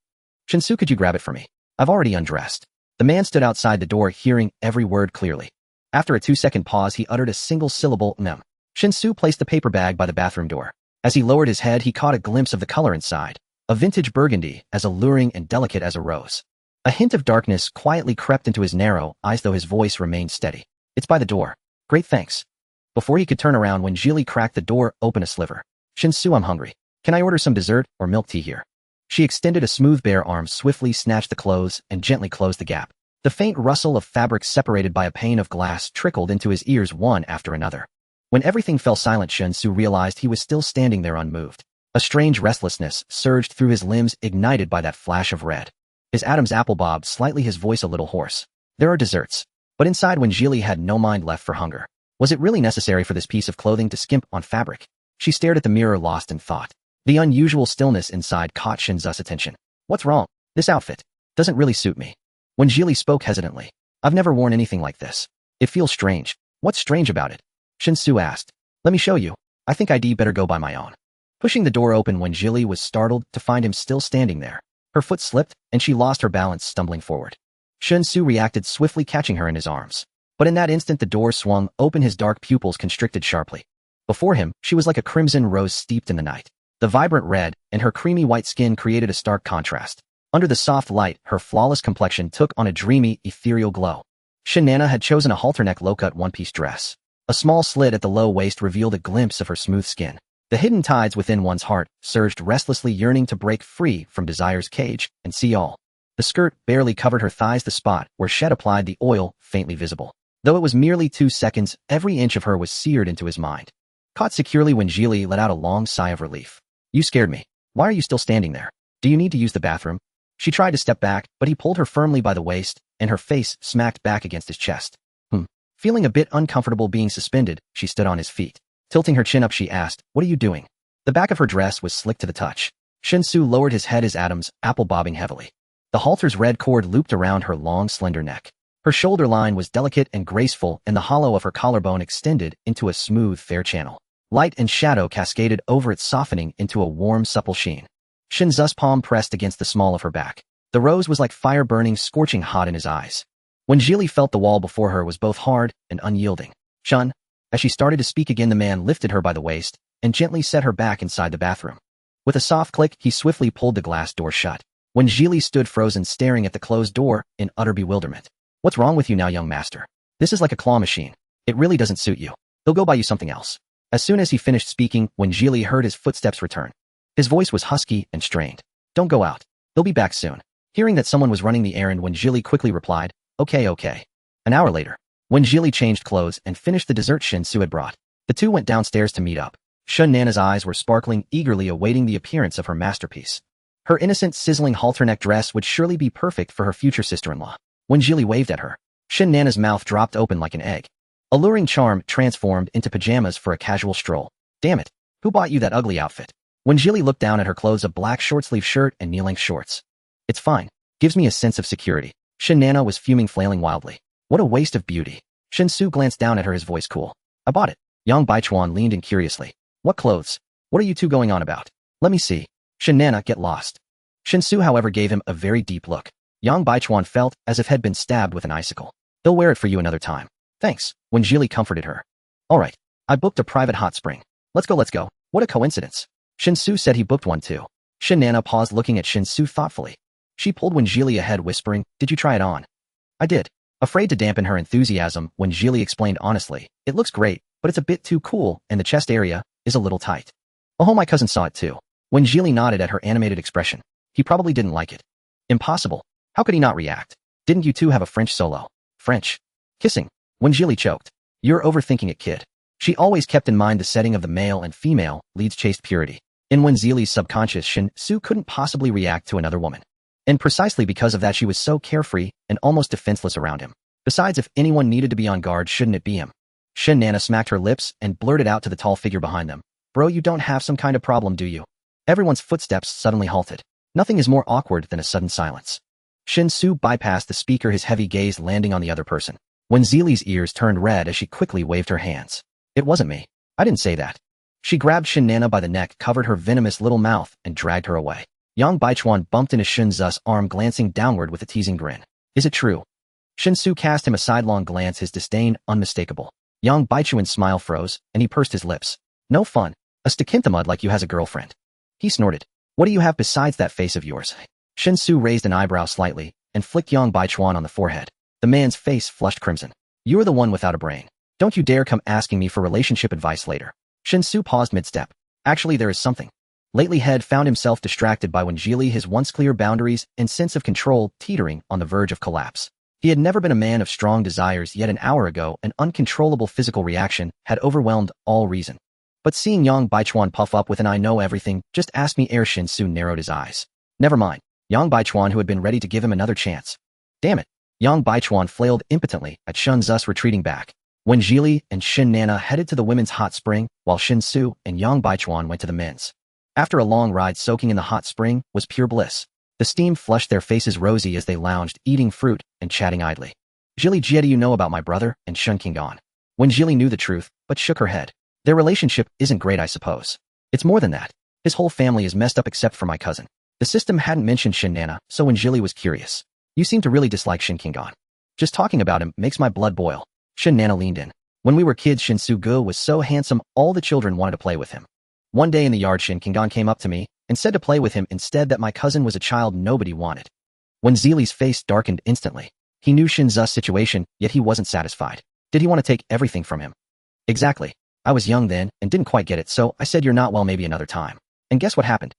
Shinsu, could you grab it for me? I've already undressed. The man stood outside the door, hearing every word clearly. After a 2-second pause, he uttered a single syllable, nem. Shinsu placed the paper bag by the bathroom door. As he lowered his head, he caught a glimpse of the color inside, a vintage burgundy, as alluring and delicate as a rose. A hint of darkness quietly crept into his narrow eyes, though his voice remained steady. It's by the door. Great, thanks. Before he could turn around, Wenjili cracked the door open a sliver. Shinsu, I'm hungry. Can I order some dessert or milk tea here? She extended a smooth bare arm, swiftly snatched the clothes, and gently closed the gap. The faint rustle of fabric separated by a pane of glass trickled into his ears one after another. When everything fell silent, Shinsu realized he was still standing there unmoved. A strange restlessness surged through his limbs, ignited by that flash of red. His Adam's apple bobbed slightly, his voice a little hoarse. There are desserts. But inside, Wenjili had no mind left for hunger. Was it really necessary for this piece of clothing to skimp on fabric? She stared at the mirror, lost in thought. The unusual stillness inside caught Shinzu's attention. What's wrong? This outfit doesn't really suit me. When Jili spoke hesitantly, I've never worn anything like this. It feels strange. What's strange about it? Shinsu asked. Let me show you. I think I'd better go by my own. Pushing the door open when Jili was startled to find him still standing there. Her foot slipped, and she lost her balance, stumbling forward. Shinsu reacted swiftly, catching her in his arms. But in that instant the door swung open, his dark pupils constricted sharply. Before him, she was like a crimson rose steeped in the night. The vibrant red and her creamy white skin created a stark contrast. Under the soft light, her flawless complexion took on a dreamy, ethereal glow. Shinana had chosen a halter-neck low-cut one-piece dress. A small slit at the low waist revealed a glimpse of her smooth skin. The hidden tides within one's heart surged restlessly, yearning to break free from desire's cage and see all. The skirt barely covered her thighs, the spot where Shed applied the oil faintly visible. Though it was merely 2 seconds, every inch of her was seared into his mind. Caught securely when Jili let out a long sigh of relief. You scared me. Why are you still standing there? Do you need to use the bathroom? She tried to step back, but he pulled her firmly by the waist, and her face smacked back against his chest. Feeling a bit uncomfortable being suspended, she stood on his feet. Tilting her chin up, she asked, What are you doing? The back of her dress was slick to the touch. Shinsu lowered his head, his Adam's apple bobbing heavily. The halter's red cord looped around her long, slender neck. Her shoulder line was delicate and graceful, and the hollow of her collarbone extended into a smooth, fair channel. Light and shadow cascaded over it, softening into a warm, supple sheen. Shinzu's palm pressed against the small of her back. The rose was like fire burning, scorching hot in his eyes. When Jili felt the wall before her was both hard and unyielding. Shun. As she started to speak again, the man lifted her by the waist and gently set her back inside the bathroom. With a soft click, he swiftly pulled the glass door shut. When Jili stood frozen, staring at the closed door in utter bewilderment. What's wrong with you now, young master? This is like a claw machine. It really doesn't suit you. They'll go buy you something else. As soon as he finished speaking, when Jili heard his footsteps return. His voice was husky and strained. Don't go out. They'll be back soon. Hearing that someone was running the errand, when Jili quickly replied, Okay. An hour later, when Jili changed clothes and finished the dessert Shinsu had brought, the two went downstairs to meet up. Shun Nana's eyes were sparkling, eagerly awaiting the appearance of her masterpiece. Her innocent, sizzling halter-neck dress would surely be perfect for her future sister-in-law. When Jili waved at her, Shun Nana's mouth dropped open like an egg. Alluring charm transformed into pajamas for a casual stroll. Damn it, who bought you that ugly outfit? When Jili looked down at her clothes, a black short-sleeve shirt and knee-length shorts. It's fine. Gives me a sense of security. Shin Nana was fuming, flailing wildly. What a waste of beauty. Shinsu glanced down at her, his voice cool. I bought it. Yang Baichuan leaned in curiously. What clothes? What are you two going on about? Let me see. Shin Nana, get lost. Shinsu, however, gave him a very deep look. Yang Baichuan felt as if had been stabbed with an icicle. They'll wear it for you another time. Thanks. When Jili comforted her. All right. I booked a private hot spring. Let's go. What a coincidence. Shinsu said he booked one too. Shin Nana paused, looking at Shinsu thoughtfully. She pulled when Jili ahead, whispering, Did you try it on? I did. Afraid to dampen her enthusiasm, when Jili explained honestly, It looks great, but it's a bit too cool, and the chest area is a little tight. Oh, my cousin saw it too. When Jili nodded at her animated expression. He probably didn't like it. Impossible. How could he not react? Didn't you two have a French solo? French. Kissing. When Jili choked. You're overthinking it, kid. She always kept in mind the setting of the male and female leads chaste purity. In when Jili's subconscious, Shin-Su couldn't possibly react to another woman. And precisely because of that, she was so carefree and almost defenseless around him. Besides, if anyone needed to be on guard, shouldn't it be him? Shin Nana smacked her lips and blurted out to the tall figure behind them. Bro, you don't have some kind of problem, do you? Everyone's footsteps suddenly halted. Nothing is more awkward than a sudden silence. Shin-Su bypassed the speaker, his heavy gaze landing on the other person. When Zili's ears turned red as she quickly waved her hands. It wasn't me. I didn't say that. She grabbed Shin Nana by the neck, covered her venomous little mouth, and dragged her away. Yang Baichuan bumped into Shinzu's arm, glancing downward with a teasing grin. Is it true? Shinsu cast him a sidelong glance, his disdain unmistakable. Yang Baichuan's smile froze, and he pursed his lips. No fun. A stakinthamud like you has a girlfriend. He snorted. What do you have besides that face of yours? Shinsu raised an eyebrow slightly, and flicked Yang Baichuan on the forehead. The man's face flushed crimson. You're the one without a brain. Don't you dare come asking me for relationship advice later. Shinsu paused mid-step. Actually, there is something. Lately, Head found himself distracted by when Jili, his once clear boundaries and sense of control teetering on the verge of collapse. He had never been a man of strong desires, yet an hour ago an uncontrollable physical reaction had overwhelmed all reason. But seeing Yang Baichuan puff up with an I know everything, just ask me air, Shinsu narrowed his eyes. Never mind. Yang Baichuan, who had been ready to give him another chance. Damn it. Yang Baichuan flailed impotently at Shunzus retreating back. When Jili and Shin Nana headed to the women's hot spring, while Shinsu and Yang Baichuan went to the men's. After a long ride, soaking in the hot spring was pure bliss. The steam flushed their faces rosy as they lounged, eating fruit and chatting idly. Jili Jia, do you know about my brother and Shun Kingan? When Jili knew the truth, but shook her head. Their relationship isn't great, I suppose. It's more than that. His whole family is messed up except for my cousin. The system hadn't mentioned Shin Nana, so when Jili was curious. You seem to really dislike Shin Kingan. Just talking about him makes my blood boil. Shin Nana leaned in. When we were kids, Shin Su-gu was so handsome, all the children wanted to play with him. One day in the yard, Shin Kingan came up to me and said to play with him instead, that my cousin was a child nobody wanted. When Zili's face darkened instantly. He knew Shin Zu's situation, yet he wasn't satisfied. Did he want to take everything from him? Exactly. I was young then and didn't quite get it, so I said, you're not well, maybe another time. And guess what happened?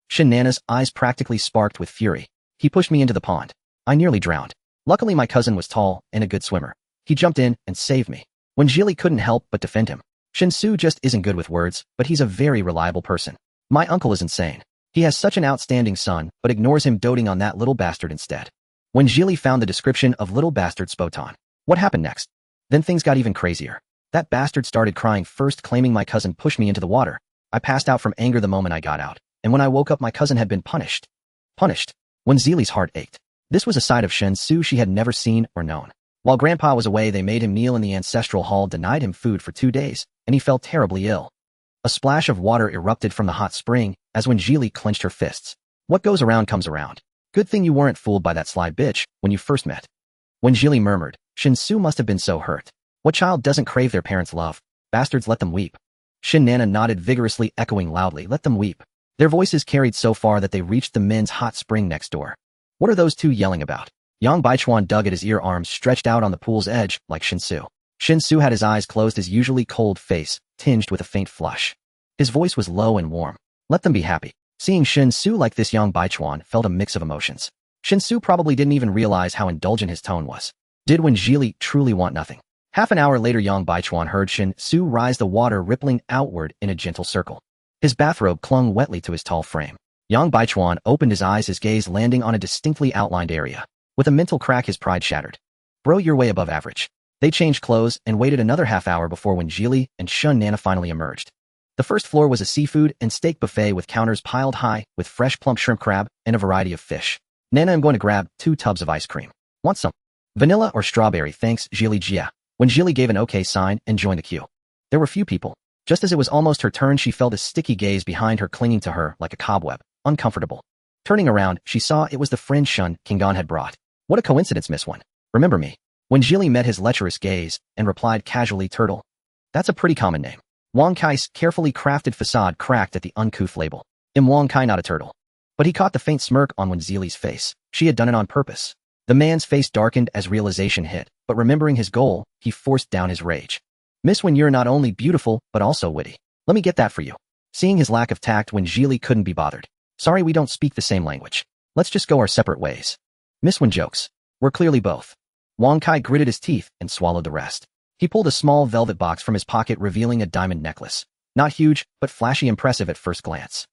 Shin Nana's eyes practically sparked with fury. He pushed me into the pond. I nearly drowned. Luckily my cousin was tall and a good swimmer. He jumped in and saved me. When Jili couldn't help but defend him. Shin Su just isn't good with words, but he's a very reliable person. My uncle is insane. He has such an outstanding son, but ignores him, doting on that little bastard instead. When Jili found the description of little bastard Spotan, what happened next? Then things got even crazier. That bastard started crying first, claiming my cousin pushed me into the water. I passed out from anger the moment I got out, and when I woke up my cousin had been punished. Punished. When Zili's heart ached. This was a side of Shin Su she had never seen or known. While Grandpa was away, they made him kneel in the ancestral hall, denied him food for 2 days, and he fell terribly ill. A splash of water erupted from the hot spring, as when Jili clenched her fists. What goes around comes around. Good thing you weren't fooled by that sly bitch when you first met. When Jili murmured, Shin Su must have been so hurt. What child doesn't crave their parents' love? Bastards, let them weep. Shin Nana nodded vigorously, echoing loudly, let them weep. Their voices carried so far that they reached the men's hot spring next door. What are those two yelling about? Yang Baichuan dug at his ear, arms stretched out on the pool's edge, like Shin Su. Shin Su had his eyes closed, his usually cold face tinged with a faint flush. His voice was low and warm. Let them be happy. Seeing Shin Su like this, Yang Baichuan felt a mix of emotions. Shin Su probably didn't even realize how indulgent his tone was. Did when Jili truly want nothing? Half an hour later, Yang Baichuan heard Shin Su rise, the water rippling outward in a gentle circle. His bathrobe clung wetly to his tall frame. Yang Baichuan opened his eyes, his gaze landing on a distinctly outlined area. With a mental crack, his pride shattered. Bro, you're way above average. They changed clothes and waited another half hour before when Jili and Shun Nana finally emerged. The first floor was a seafood and steak buffet with counters piled high with fresh plump shrimp, crab, and a variety of fish. Nana, I'm going to grab 2 tubs of ice cream. Want some? Vanilla or strawberry? Thanks, Jili Jia. When Jili gave an okay sign and joined the queue. There were few people. Just as it was almost her turn, she felt a sticky gaze behind her, clinging to her like a cobweb. Uncomfortable. Turning around, she saw it was the friend Shun Kingan had brought. What a coincidence, Miss One. Remember me? When Jili met his lecherous gaze and replied casually, Turtle. That's a pretty common name. Wang Kai's carefully crafted facade cracked at the uncouth label. Wang Kai, not a turtle. But he caught the faint smirk on Wen Zili's face. She had done it on purpose. The man's face darkened as realization hit, but remembering his goal, he forced down his rage. Miss Wen, you're not only beautiful, but also witty. Let me get that for you. Seeing his lack of tact, Wen Zili couldn't be bothered. Sorry, we don't speak the same language. Let's just go our separate ways. Miss Wen jokes. We're clearly both. Wang Kai gritted his teeth and swallowed the rest. He pulled a small velvet box from his pocket, revealing a diamond necklace. Not huge, but flashy, impressive at first glance.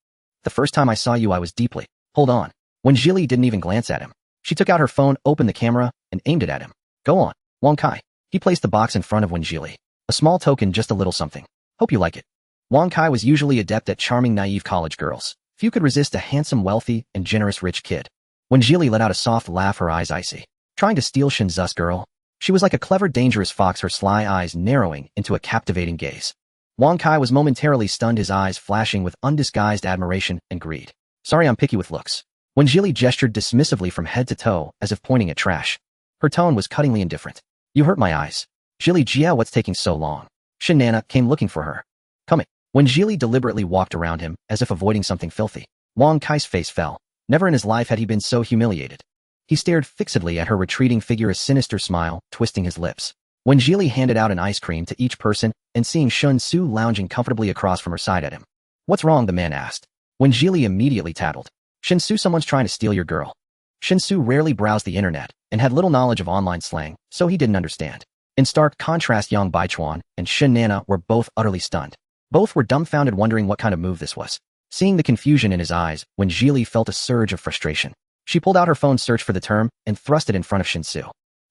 The first time I saw you, I was deeply. Hold on. When Jili didn't even glance at him. She took out her phone, opened the camera, and aimed it at him. Go on, Wang Kai. He placed the box in front of Wen Jili. A small token, just a little something. Hope you like it. Wang Kai was usually adept at charming naive college girls. Few could resist a handsome, wealthy, and generous rich kid. When Jili let out a soft laugh, her eyes icy. Trying to steal Shin Zu's girl? She was like a clever, dangerous fox, her sly eyes narrowing into a captivating gaze. Wang Kai was momentarily stunned, his eyes flashing with undisguised admiration and greed. Sorry, I'm picky with looks. When Jili gestured dismissively from head to toe, as if pointing at trash. Her tone was cuttingly indifferent. You hurt my eyes. Jili Jia, what's taking so long? Shin Nana came looking for her. Coming. When Jili deliberately walked around him, as if avoiding something filthy, Wang Kai's face fell. Never in his life had he been so humiliated. He stared fixedly at her retreating figure, a sinister smile twisting his lips. When Jili handed out an ice cream to each person, and seeing Shun Su lounging comfortably across from her side at him. What's wrong? The man asked. When Jili immediately tattled. Shin Su, someone's trying to steal your girl. Shin Su rarely browsed the internet, and had little knowledge of online slang, so he didn't understand. In stark contrast, Yang Baichuan and Shin Nana were both utterly stunned. Both were dumbfounded, wondering what kind of move this was. Seeing the confusion in his eyes, when Jili felt a surge of frustration. She pulled out her phone, searched for the term, and thrust it in front of Shin Su.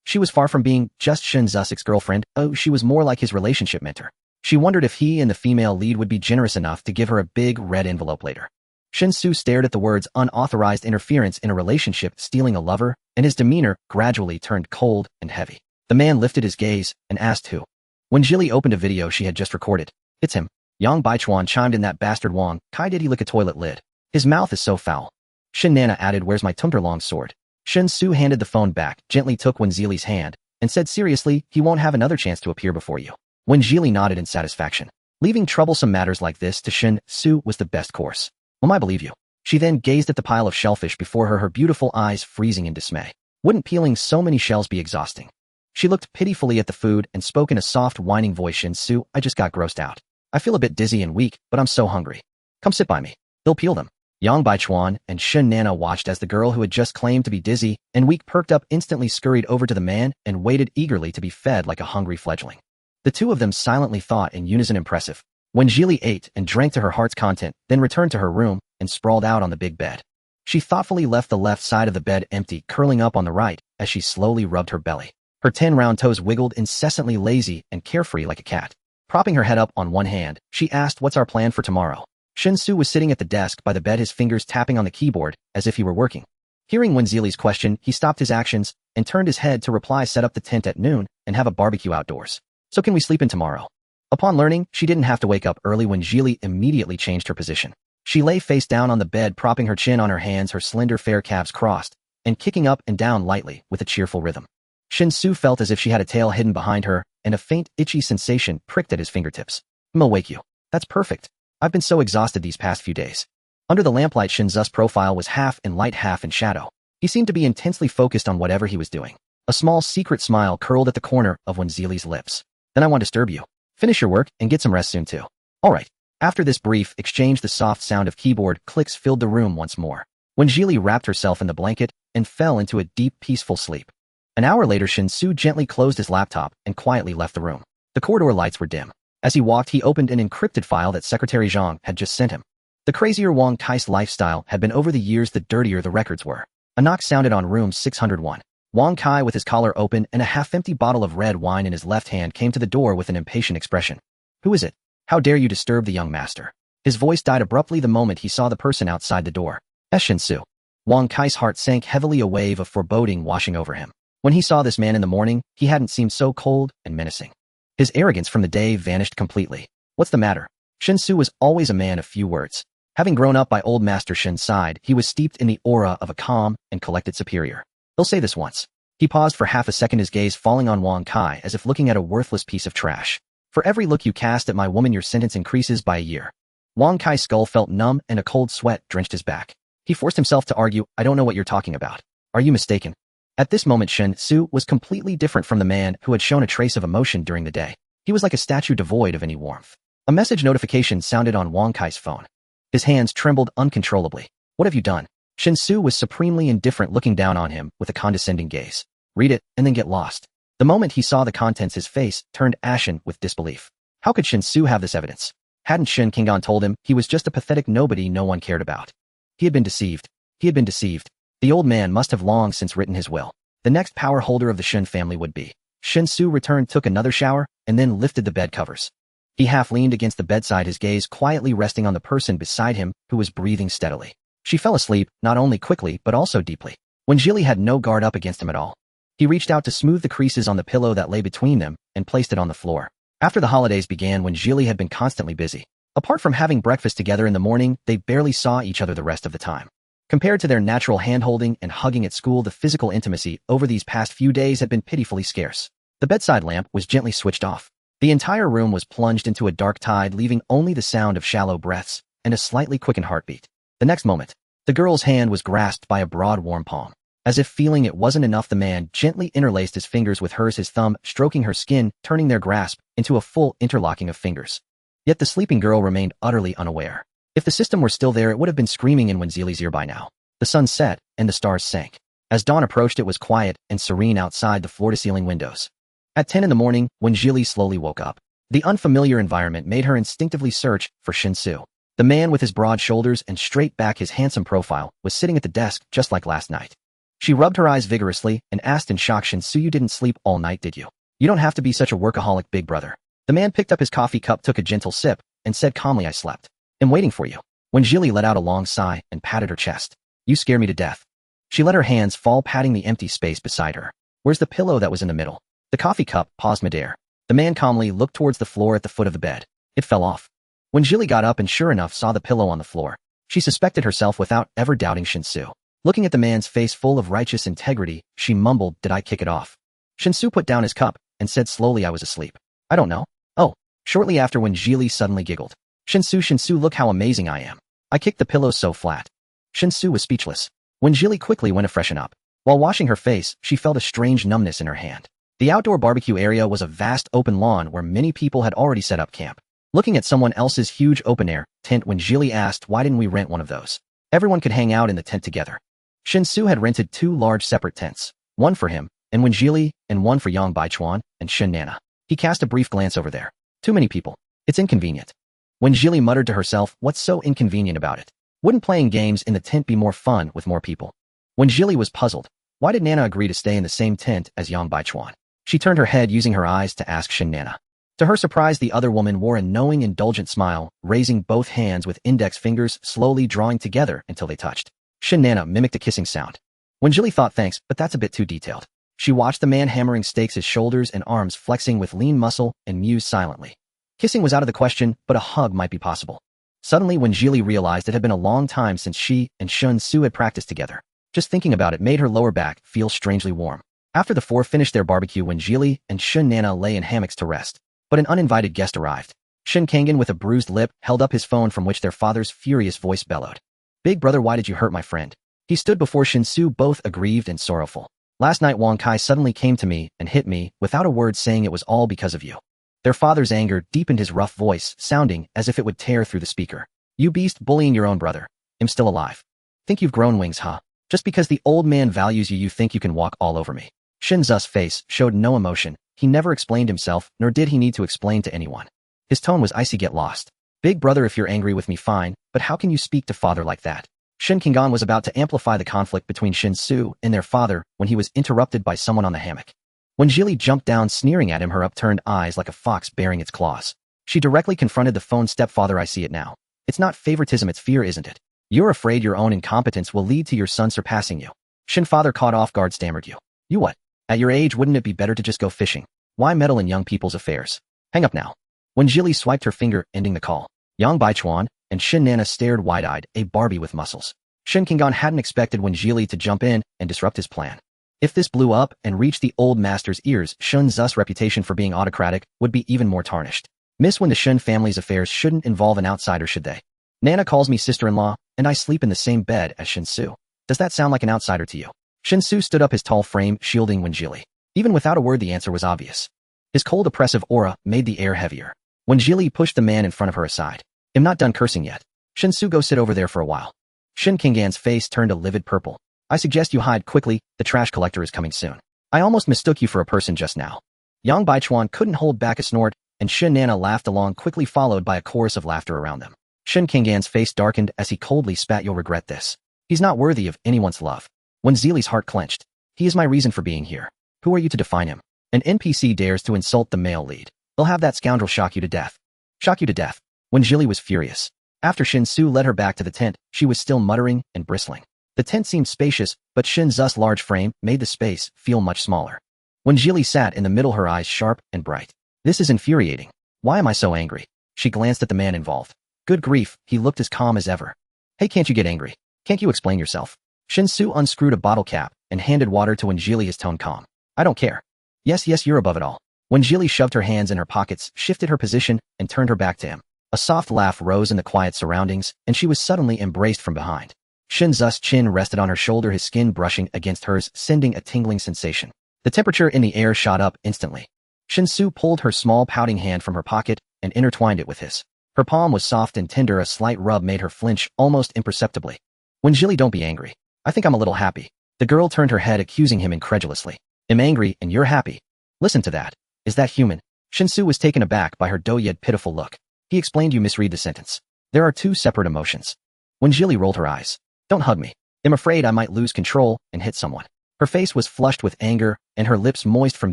She was far from being just Shin Zu's ex-girlfriend. Oh, she was more like his relationship mentor. She wondered if he and the female lead would be generous enough to give her a big red envelope later. Shin-Su stared at the words unauthorized interference in a relationship stealing a lover, and his demeanor gradually turned cold and heavy. The man lifted his gaze and asked who. When Jilly opened a video she had just recorded, "It's him." Yang Baichuan chimed in, "That bastard Wang Kai, did he lick a toilet lid? His mouth is so foul." Shin Nana added, "Where's my Tunterlong sword?" Shin-Su handed the phone back, gently took Wen Zili's hand, and said seriously, "He won't have another chance to appear before you." Wen Zili nodded in satisfaction. Leaving troublesome matters like this to Shin-Su was the best course. "I believe you." She then gazed at the pile of shellfish before her, her beautiful eyes freezing in dismay. Wouldn't peeling so many shells be exhausting? She looked pitifully at the food and spoke in a soft, whining voice, "Shin-Su, I just got grossed out. I feel a bit dizzy and weak, but I'm so hungry. Come sit by me. They'll peel them." Yang Baichuan and Shin Nana watched as the girl who had just claimed to be dizzy and weak perked up, instantly scurried over to the man and waited eagerly to be fed like a hungry fledgling. The two of them silently thought in unison, "Impressive." When Jilly ate and drank to her heart's content, then returned to her room and sprawled out on the big bed. She thoughtfully left the left side of the bed empty, curling up on the right as she slowly rubbed her belly. Her 10 round toes wiggled incessantly, lazy and carefree like a cat. Propping her head up on one hand, she asked, "What's our plan for tomorrow?" Shin-Su was sitting at the desk by the bed, his fingers tapping on the keyboard as if he were working. Hearing Wen Zili's question, he stopped his actions and turned his head to reply, "Set up the tent at noon and have a barbecue outdoors. So can we sleep in tomorrow?" Upon learning she didn't have to wake up early, Wen Zili immediately changed her position. She lay face down on the bed, propping her chin on her hands, her slender fair calves crossed, and kicking up and down lightly with a cheerful rhythm. Shin-Su felt as if she had a tail hidden behind her, and a faint, itchy sensation pricked at his fingertips. "I'll wake you." "That's perfect. I've been so exhausted these past few days." Under the lamplight, Shin-Zu's profile was half in light, half in shadow. He seemed to be intensely focused on whatever he was doing. A small secret smile curled at the corner of Wen Zili's lips. "Then I won't disturb you. Finish your work and get some rest soon too." "All right." After this brief exchange, the soft sound of keyboard clicks filled the room once more. When Jilly wrapped herself in the blanket and fell into a deep, peaceful sleep. An hour later, Shin-Su gently closed his laptop and quietly left the room. The corridor lights were dim. As he walked, he opened an encrypted file that Secretary Zhang had just sent him. The crazier Wang Kai's lifestyle had been over the years, the dirtier the records were. A knock sounded on room 601. Wang Kai, with his collar open and a half-empty bottle of red wine in his left hand, came to the door with an impatient expression. "Who is it? How dare you disturb the young master?" His voice died abruptly the moment he saw the person outside the door. Shin-Su. Wang Kai's heart sank heavily, a wave of foreboding washing over him. When he saw this man in the morning, he hadn't seemed so cold and menacing. His arrogance from the day vanished completely. "What's the matter?" Shin-Su was always a man of few words. Having grown up by old Master Shin's side, he was steeped in the aura of a calm and collected superior. "He'll say this once." He paused for half a second, his gaze falling on Wang Kai as if looking at a worthless piece of trash. "For every look you cast at my woman, your sentence increases by a year." Wang Kai's skull felt numb and a cold sweat drenched his back. He forced himself to argue, "I don't know what you're talking about. Are you mistaken?" At this moment, Shin-Su was completely different from the man who had shown a trace of emotion during the day. He was like a statue devoid of any warmth. A message notification sounded on Wang Kai's phone. His hands trembled uncontrollably. "What have you done?" Shin-Su was supremely indifferent, looking down on him with a condescending gaze. "Read it, and then get lost." The moment he saw the contents, his face turned ashen with disbelief. How could Shin-Su have this evidence? Hadn't Shin Kingan told him he was just a pathetic nobody no one cared about? He had been deceived. He had been deceived. The old man must have long since written his will. The next power holder of the Shin family would be. Shin-Su returned, took another shower, and then lifted the bed covers. He half leaned against the bedside, his gaze quietly resting on the person beside him who was breathing steadily. She fell asleep, not only quickly but also deeply. When Jilly had no guard up against him at all. He reached out to smooth the creases on the pillow that lay between them and placed it on the floor. After the holidays began, when Jilly had been constantly busy. Apart from having breakfast together in the morning, they barely saw each other the rest of the time. Compared to their natural hand-holding and hugging at school, the physical intimacy over these past few days had been pitifully scarce. The bedside lamp was gently switched off. The entire room was plunged into a dark tide, leaving only the sound of shallow breaths and a slightly quickened heartbeat. The next moment, the girl's hand was grasped by a broad, warm palm. As if feeling it wasn't enough, the man gently interlaced his fingers with hers, his thumb stroking her skin, turning their grasp into a full interlocking of fingers. Yet the sleeping girl remained utterly unaware. If the system were still there, it would have been screaming in Wenzieli's ear by now. The sun set, and the stars sank. As dawn approached, it was quiet and serene outside the floor-to-ceiling windows. At 10 in the morning, when Jilly slowly woke up, the unfamiliar environment made her instinctively search for Shin-Su. The man with his broad shoulders and straight back, his handsome profile, was sitting at the desk just like last night. She rubbed her eyes vigorously and asked in shock, "Shin-Su, you didn't sleep all night, did you? You don't have to be such a workaholic, big brother." The man picked up his coffee cup, took a gentle sip, and said calmly, "I slept. I'm waiting for you." When Jilly let out a long sigh and patted her chest. You scare me to death. She let her hands fall patting the empty space beside her. Where's the pillow that was in the middle? The coffee cup paused midair. The man calmly looked towards the floor at the foot of the bed. It fell off. When Jilly got up and sure enough saw the pillow on the floor, she suspected herself without ever doubting Shinsu. Looking at the man's face full of righteous integrity, she mumbled, did I kick it off? Shinsu put down his cup and said slowly, I was asleep. I don't know. Oh. Shortly after when Jilly suddenly giggled. Shinsu, look how amazing I am. I kicked the pillow so flat. Shinsu was speechless. When Jilly quickly went to freshen up. While washing her face, she felt a strange numbness in her hand. The outdoor barbecue area was a vast open lawn where many people had already set up camp. Looking at someone else's huge open-air tent when Jilly asked why didn't we rent one of those? Everyone could hang out in the tent together. Shinsu had rented 2 large separate tents, one for him, and when Jilly, and one for Yang Baichuan, and Shin Nana. He cast a brief glance over there. Too many people. It's inconvenient. When Jilly muttered to herself, what's so inconvenient about it? Wouldn't playing games in the tent be more fun with more people? When Jilly was puzzled, why did Nana agree to stay in the same tent as Yang Baichuan? She turned her head using her eyes to ask Shin Nana. To her surprise, the other woman wore a knowing, indulgent smile, raising both hands with index fingers slowly drawing together until they touched. Shin Nana mimicked a kissing sound. When Jilly thought thanks, but that's a bit too detailed. She watched the man hammering stakes, his shoulders and arms flexing with lean muscle, and mused silently. Kissing was out of the question, but a hug might be possible. Suddenly, when Jilly realized it had been a long time since she and Shinsu had practiced together, just thinking about it made her lower back feel strangely warm. After the 4 finished their barbecue, when Jilly and Shin Nana lay in hammocks to rest, but an uninvited guest arrived. Shin Kangen, with a bruised lip, held up his phone from which their father's furious voice bellowed. Big brother, why did you hurt my friend? He stood before Shinsu, both aggrieved and sorrowful. Last night Wang Kai suddenly came to me and hit me without a word, saying it was all because of you. Their father's anger deepened, his rough voice sounding as if it would tear through the speaker. You beast, bullying your own brother. I'm still alive. Think you've grown wings, huh? Just because the old man values you, you think you can walk all over me. Shinzu's face showed no emotion. He never explained himself, nor did he need to explain to anyone. His tone was icy. Get lost. Big brother, if you're angry with me, fine, but how can you speak to father like that? Shin Kingan was about to amplify the conflict between Shinsu and their father when he was interrupted by someone on the hammock. When Jilly jumped down, sneering at him, her upturned eyes like a fox baring its claws. She directly confronted the phone. Stepfather, I see it now. It's not favoritism, it's fear, isn't it? You're afraid your own incompetence will lead to your son surpassing you. Shin father, caught off guard, stammered. You what? At your age, wouldn't it be better to just go fishing? Why meddle in young people's affairs? Hang up now. When Jilly swiped her finger, ending the call, Yang Baichuan and Shin Nana stared wide-eyed, a Barbie with muscles. Shin Kingan hadn't expected when Jilly to jump in and disrupt his plan. If this blew up and reached the old master's ears, Shinzu's reputation for being autocratic would be even more tarnished. Miss, when the Shin family's affairs shouldn't involve an outsider, should they? Nana calls me sister-in-law, and I sleep in the same bed as Shinsu. Does that sound like an outsider to you? Shinsu stood up, his tall frame shielding when Jilly. Even without a word, the answer was obvious. His cold, oppressive aura made the air heavier. When Jilly pushed the man in front of her aside. I'm not done cursing yet. Shinsu, go sit over there for a while. Shin Kingan's face turned a livid purple. I suggest you hide quickly, the trash collector is coming soon. I almost mistook you for a person just now. Yang Baichuan couldn't hold back a snort, and Shin Nana laughed along, quickly followed by a chorus of laughter around them. Shin Kingan's face darkened as he coldly spat. You'll regret this. He's not worthy of anyone's love. When Zili's heart clenched. He is my reason for being here. Who are you to define him? An NPC dares to insult the male lead. They'll have that scoundrel shock you to death. Shock you to death. When Jilly was furious. After Shinsu led her back to the tent, she was still muttering and bristling. The tent seemed spacious, but Shinzu's large frame made the space feel much smaller. When Jilly sat in the middle, her eyes sharp and bright. This is infuriating. Why am I so angry? She glanced at the man involved. Good grief, he looked as calm as ever. Hey, can't you get angry? Can't you explain yourself? Shinsu unscrewed a bottle cap and handed water to when Jilly, his tone calm. I don't care. Yes, you're above it all. When Jilly shoved her hands in her pockets, shifted her position, and turned her back to him. A soft laugh rose in the quiet surroundings, and she was suddenly embraced from behind. Shinzu's chin rested on her shoulder, his skin brushing against hers, sending a tingling sensation. The temperature in the air shot up instantly. Shinsu pulled her small pouting hand from her pocket and intertwined it with his. Her palm was soft and tender, a slight rub made her flinch almost imperceptibly. When Jilly, don't be angry. I think I'm a little happy. The girl turned her head, accusing him incredulously. I'm angry and you're happy. Listen to that. Is that human? Shinsu was taken aback by her doe-yed pitiful look. He explained, you misread the sentence. There are 2 separate emotions. When Jilly rolled her eyes. Don't hug me. I'm afraid I might lose control and hit someone. Her face was flushed with anger, and her lips, moist from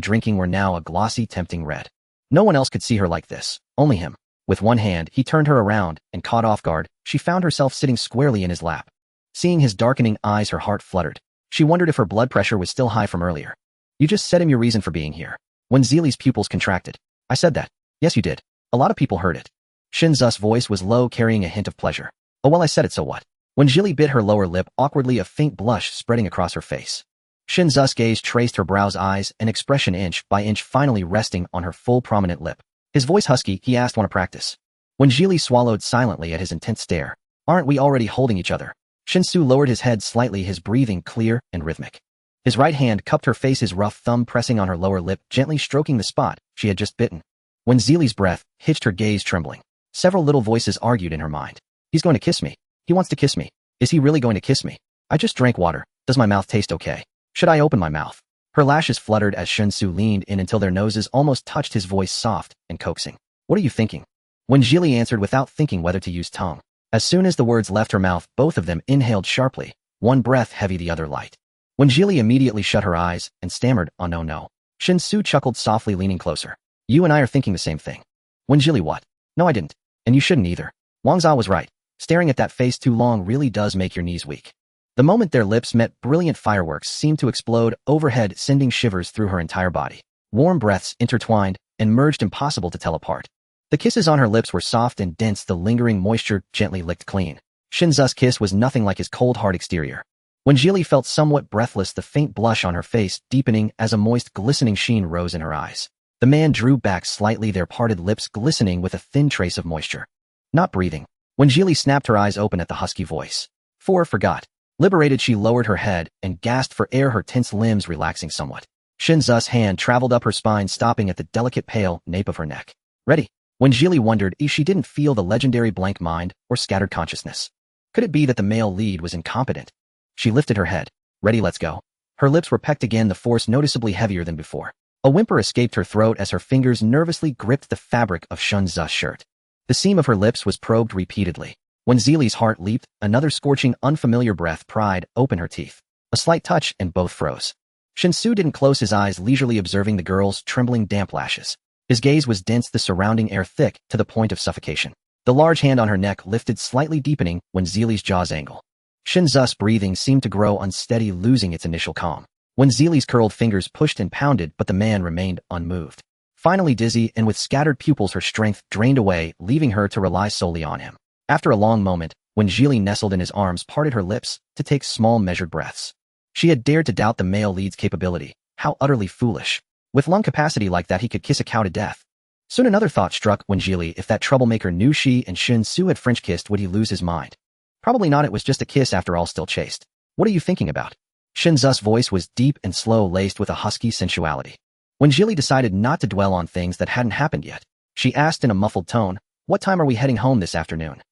drinking, were now a glossy, tempting red. No one else could see her like this. Only him. With one hand, he turned her around, and caught off guard, she found herself sitting squarely in his lap. Seeing his darkening eyes, her heart fluttered. She wondered if her blood pressure was still high from earlier. You just said him your reason for being here. When Zeely's pupils contracted. I said that. Yes, you did. A lot of people heard it. Shinza's voice was low, carrying a hint of pleasure. Oh well, I said it, so what? When Zeely bit her lower lip, awkwardly a faint blush spreading across her face. Shinza's gaze traced her brows, eyes, an expression inch by inch finally resting on her full prominent lip. His voice husky, he asked, "Wanna practice?" When Zeely swallowed silently at his intense stare. Aren't we already holding each other? Shinsu lowered his head slightly, his breathing clear and rhythmic. His right hand cupped her face, his rough thumb pressing on her lower lip, gently stroking the spot she had just bitten. When Zeely's breath hitched, her gaze trembling. Several little voices argued in her mind. He's going to kiss me. He wants to kiss me. Is he really going to kiss me? I just drank water. Does my mouth taste okay? Should I open my mouth? Her lashes fluttered as Shinsu leaned in until their noses almost touched, his voice soft and coaxing. What are you thinking? When Zeely answered without thinking whether to use tongue. As soon as the words left her mouth, both of them inhaled sharply, one breath heavy, the other light. When Zeely immediately shut her eyes and stammered, "Oh no, no." Shinsu chuckled softly, leaning closer. You and I are thinking the same thing. When Zeely, what? No, I didn't. And you shouldn't either. Wangza was right. Staring at that face too long really does make your knees weak. The moment their lips met, brilliant fireworks seemed to explode overhead, sending shivers through her entire body. Warm breaths intertwined and merged, impossible to tell apart. The kisses on her lips were soft and dense, the lingering moisture gently licked clean. Shinza's kiss was nothing like his cold, hard exterior. When Zeely felt somewhat breathless, the faint blush on her face deepening as a moist, glistening sheen rose in her eyes. The man drew back slightly, their parted lips glistening with a thin trace of moisture. Not breathing. When Zeely snapped her eyes open at the husky voice. Forgot. Liberated, she lowered her head and gasped for air, her tense limbs relaxing somewhat. Shinza's hand traveled up her spine, stopping at the delicate pale nape of her neck. Ready? When Zeely wondered if she didn't feel the legendary blank mind or scattered consciousness. Could it be that the male lead was incompetent? She lifted her head. Ready, let's go. Her lips were pecked again, the force noticeably heavier than before. A whimper escaped her throat as her fingers nervously gripped the fabric of Shinza's shirt. The seam of her lips was probed repeatedly. When Zeely's heart leaped, another scorching, unfamiliar breath pried open her teeth. A slight touch and both froze. Shinsu didn't close his eyes, leisurely observing the girl's trembling, damp lashes. His gaze was dense, the surrounding air thick to the point of suffocation. The large hand on her neck lifted slightly, deepening when Zeely's jaws angled. Shinza's breathing seemed to grow unsteady, losing its initial calm. When Zeely's curled fingers pushed and pounded, but the man remained unmoved. Finally dizzy and with scattered pupils, her strength drained away, leaving her to rely solely on him. After a long moment, when Zeely nestled in his arms, parted her lips to take small, measured breaths. She had dared to doubt the male lead's capability. How utterly foolish. With lung capacity like that, he could kiss a cow to death. Soon another thought struck when Zeely. If that troublemaker knew she and Shinsu had French kissed, would he lose his mind? Probably not. It was just a kiss after all, still chaste. What are you thinking about? Shinza's voice was deep and slow, laced with a husky sensuality. When Zeely decided not to dwell on things that hadn't happened yet, she asked in a muffled tone, "What time are we heading home this afternoon?"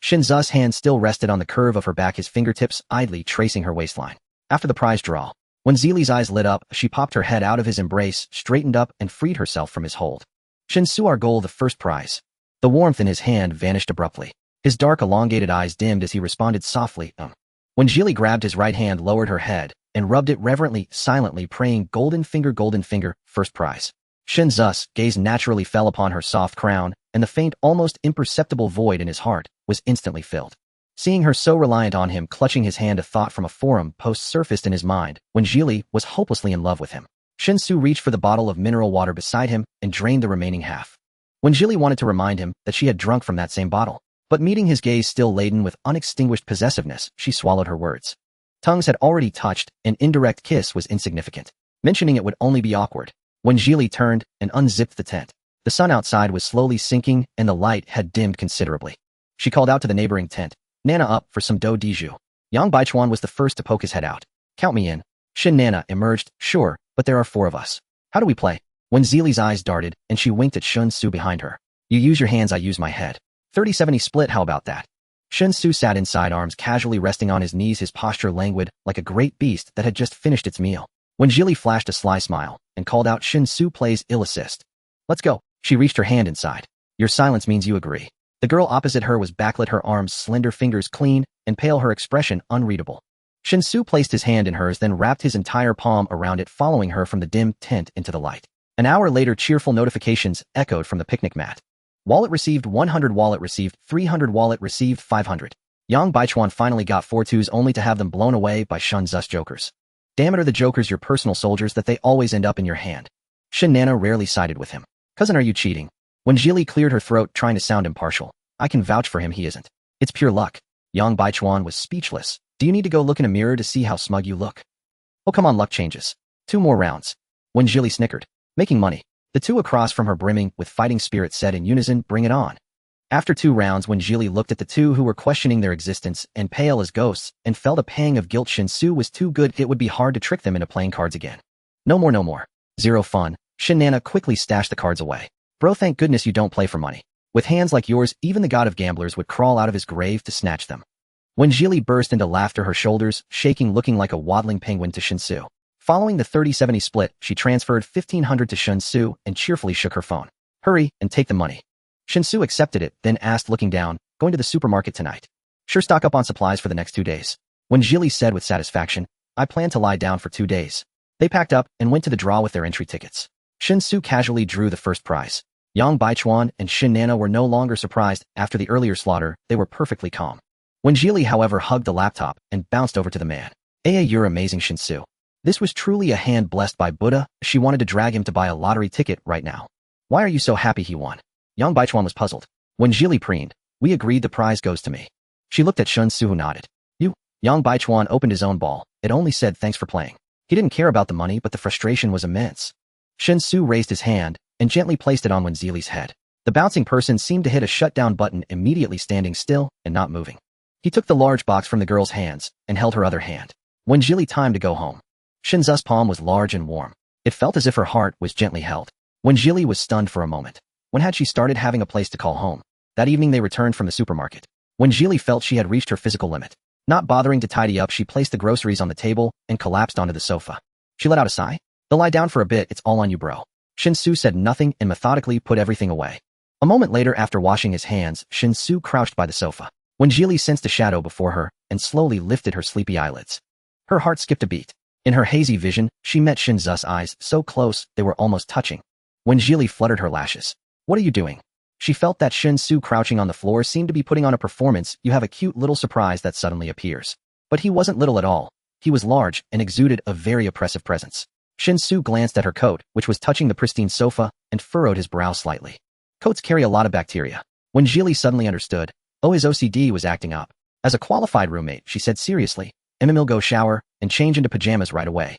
Shinza's hand still rested on the curve of her back, his fingertips idly tracing her waistline. After the prize draw. When Zeely's eyes lit up, she popped her head out of his embrace, straightened up, and freed herself from his hold. Shinsu, our goal, the first prize. The warmth in his hand vanished abruptly. His dark, elongated eyes dimmed as he responded softly, When Zeely grabbed his right hand, lowered her head, and rubbed it reverently, silently, praying, golden finger, first prize. Shinza's gaze naturally fell upon her soft crown, and the faint, almost imperceptible void in his heart was instantly filled. Seeing her so reliant on him, clutching his hand, a thought from a forum post surfaced in his mind when Zeely was hopelessly in love with him. Shinsu reached for the bottle of mineral water beside him and drained the remaining half. When Zeely wanted to remind him that she had drunk from that same bottle, but meeting his gaze still laden with unextinguished possessiveness, she swallowed her words. Tongues had already touched, an indirect kiss was insignificant. Mentioning it would only be awkward. When Zeely turned and unzipped the tent, the sun outside was slowly sinking and the light had dimmed considerably. She called out to the neighboring tent, "Nana, up for some do diju." Yang Baichuan was the first to poke his head out. "Count me in." Shin Nana emerged, "Sure, but there are 4 of us. How do we play?" When Zeely's eyes darted and she winked at Shun Su behind her. "You use your hands, I use my head. 30-70 split, how about that?" Shun Su sat inside, arms casually resting on his knees, his posture languid like a great beast that had just finished its meal. When Zeely flashed a sly smile and called out, "Shun Su plays ill assist. Let's go." She reached her hand inside. "Your silence means you agree." The girl opposite her was backlit, her arms slender, fingers clean and pale, her expression unreadable. Shinsu placed his hand in hers, then wrapped his entire palm around it, following her from the dim tent into the light. An hour later, cheerful notifications echoed from the picnic mat. Wallet received 100, wallet received 300, wallet received 500. Yang Baichuan finally got 4 twos only to have them blown away by Shen Zu's jokers. Damn it, are the jokers your personal soldiers that they always end up in your hand? Shen Nana rarely sided with him. Cousin, are you cheating? When Jili cleared her throat trying to sound impartial, I can vouch for him, he isn't. It's pure luck. Yang Baichuan was speechless. Do you need to go look in a mirror to see how smug you look? Oh come on, luck changes. 2 more rounds. When Jili snickered. Making money. The two across from her brimming with fighting spirit said in unison, bring it on. After 2 rounds, when Jili looked at the two who were questioning their existence and pale as ghosts and felt a pang of guilt, Shinsu was too good, it would be hard to trick them into playing cards again. No more, no more. Zero fun. Shin Nana quickly stashed the cards away. Bro, thank goodness you don't play for money. With hands like yours, even the god of gamblers would crawl out of his grave to snatch them. When Jili burst into laughter, her shoulders shaking, looking like a waddling penguin, to Shinsu. Following the 30-70 split, she transferred 1,500 to Shinsu and cheerfully shook her phone. Hurry and take the money. Shinsu accepted it, then asked, looking down, going to the supermarket tonight? Sure, stock up on supplies for the next 2 days. When Jili said with satisfaction, I plan to lie down for 2 days. They packed up and went to the draw with their entry tickets. Shinsu casually drew the first prize. Yang Baichuan and Shin Nana were no longer surprised. After the earlier slaughter, they were perfectly calm. When Jili, however, hugged the laptop and bounced over to the man. You're amazing, Shinsu. This was truly a hand blessed by Buddha. She wanted to drag him to buy a lottery ticket right now. Why are you so happy he won? Yang Baichuan was puzzled. When Jili preened, we agreed the prize goes to me. She looked at Shinsu, who nodded. You? Yang Baichuan opened his own ball. It only said thanks for playing. He didn't care about the money, but the frustration was immense. Shinsu raised his hand and gently placed it on Jili's head. The bouncing person seemed to hit a shutdown button, immediately standing still and not moving. He took the large box from the girl's hands and held her other hand. When Jili timed to go home, Shinzu's palm was large and warm. It felt as if her heart was gently held. When Jili was stunned for a moment. When had she started having a place to call home? That evening they returned from the supermarket. When Jili felt she had reached her physical limit. Not bothering to tidy up, she placed the groceries on the table and collapsed onto the sofa. She let out a sigh. They'll lie down for a bit, it's all on you, bro. Shinsu said nothing and methodically put everything away. A moment later, after washing his hands, Shinsu crouched by the sofa. When Jili sensed a shadow before her and slowly lifted her sleepy eyelids. Her heart skipped a beat. In her hazy vision, she met Shinzu's eyes, so close they were almost touching. When Jili fluttered her lashes. What are you doing? She felt that Shinsu crouching on the floor seemed to be putting on a performance. You have a cute little surprise that suddenly appears. But he wasn't little at all. He was large and exuded a very oppressive presence. Shinsu glanced at her coat, which was touching the pristine sofa, and furrowed his brow slightly. Coats carry a lot of bacteria. When Jili suddenly understood, his OCD was acting up. As a qualified roommate, she said seriously, Emil, go shower and change into pajamas right away.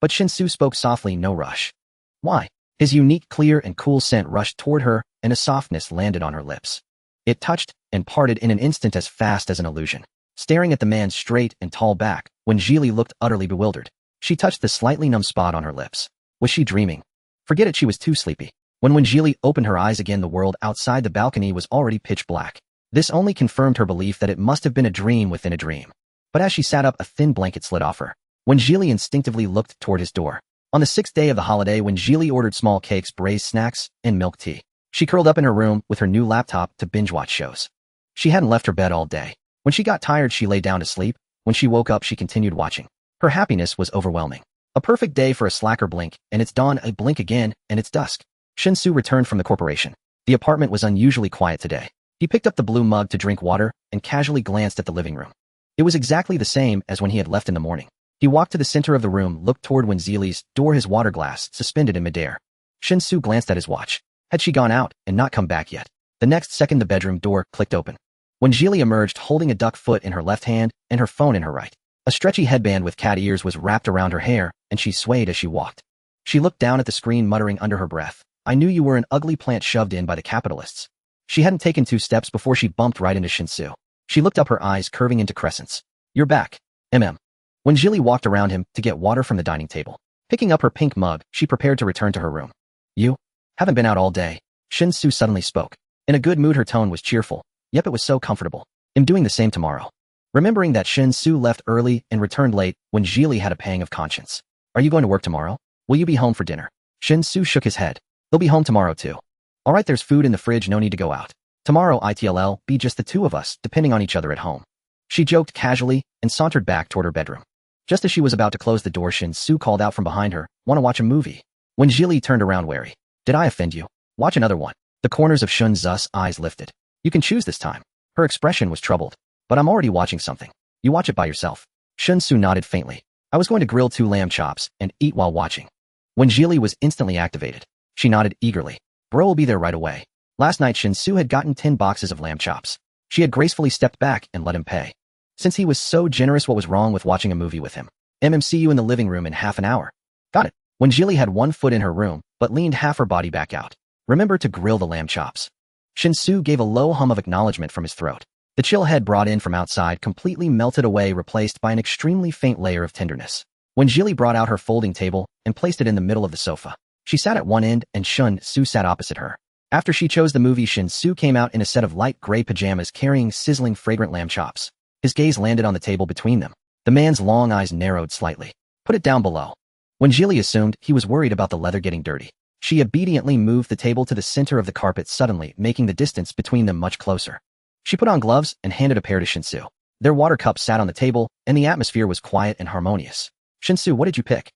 But Shinsu spoke softly, no rush. Why? His unique, clear, and cool scent rushed toward her, and a softness landed on her lips. It touched and parted in an instant as fast as an illusion. Staring at the man's straight and tall back, when Jili looked utterly bewildered, she touched the slightly numb spot on her lips. Was she dreaming? Forget it, she was too sleepy. When Jili opened her eyes again, the world outside the balcony was already pitch black. This only confirmed her belief that it must have been a dream within a dream. But as she sat up, a thin blanket slid off her. When Jili instinctively looked toward his door. On the 6th day of the holiday, when Jili ordered small cakes, braised snacks, and milk tea, she curled up in her room with her new laptop to binge-watch shows. She hadn't left her bed all day. When she got tired, she lay down to sleep. When she woke up, she continued watching. Her happiness was overwhelming. A perfect day for a slacker. Blink, and it's dawn. A blink again, and it's dusk. Shinsu returned from the corporation. The apartment was unusually quiet today. He picked up the blue mug to drink water and casually glanced at the living room. It was exactly the same as when he had left in the morning. He walked to the center of the room, looked toward Jili's door, his water glass suspended in midair. Shinsu glanced at his watch. Had she gone out and not come back yet? The next second, the bedroom door clicked open. When Jili emerged holding a duck foot in her left hand and her phone in her right. A stretchy headband with cat ears was wrapped around her hair, and she swayed as she walked. She looked down at the screen, muttering under her breath, I knew you were an ugly plant shoved in by the capitalists. She hadn't taken 2 steps before she bumped right into Shinsu. She looked up, her eyes curving into crescents. You're back. When Jili walked around him to get water from the dining table. Picking up her pink mug, she prepared to return to her room. You? Haven't been out all day. Shinsu suddenly spoke. In a good mood, her tone was cheerful. Yep, it was so comfortable. I'm doing the same tomorrow. Remembering that Shinsu left early and returned late, when Jili had a pang of conscience. Are you going to work tomorrow? Will you be home for dinner? Shinsu shook his head. He'll be home tomorrow too. Alright, there's food in the fridge, no need to go out. Tomorrow it'll be just the two of us, depending on each other at home. She joked casually and sauntered back toward her bedroom. Just as she was about to close the door, Shinsu called out from behind her, Want to watch a movie? When Jili turned around wary. Did I offend you? Watch another one. The corners of Shun Tzu's eyes lifted. You can choose this time. Her expression was troubled. But I'm already watching something. You watch it by yourself. Shun Tzu nodded faintly. I was going to grill 2 lamb chops and eat while watching. When Jili was instantly activated, she nodded eagerly. Bro will be there right away. Last night Shun Tzu had gotten 10 boxes of lamb chops. She had gracefully stepped back and let him pay. Since he was so generous, what was wrong with watching a movie with him? See you in the living room in half an hour. Got it. When Jili had one foot in her room, but leaned half her body back out. Remember to grill the lamb chops. Shun Tzu gave a low hum of acknowledgement from his throat. The chill head brought in from outside completely melted away, replaced by an extremely faint layer of tenderness. When Jili brought out her folding table and placed it in the middle of the sofa, she sat at one end and Shun Tzu sat opposite her. After she chose the movie, Shun Tzu came out in a set of light gray pajamas carrying sizzling fragrant lamb chops. His gaze landed on the table between them. The man's long eyes narrowed slightly. Put it down below. When Jili assumed he was worried about the leather getting dirty, she obediently moved the table to the center of the carpet, suddenly making the distance between them much closer. She put on gloves and handed a pair to Shun Tzu. Their water cups sat on the table, and the atmosphere was quiet and harmonious. Shun Tzu, what did you pick?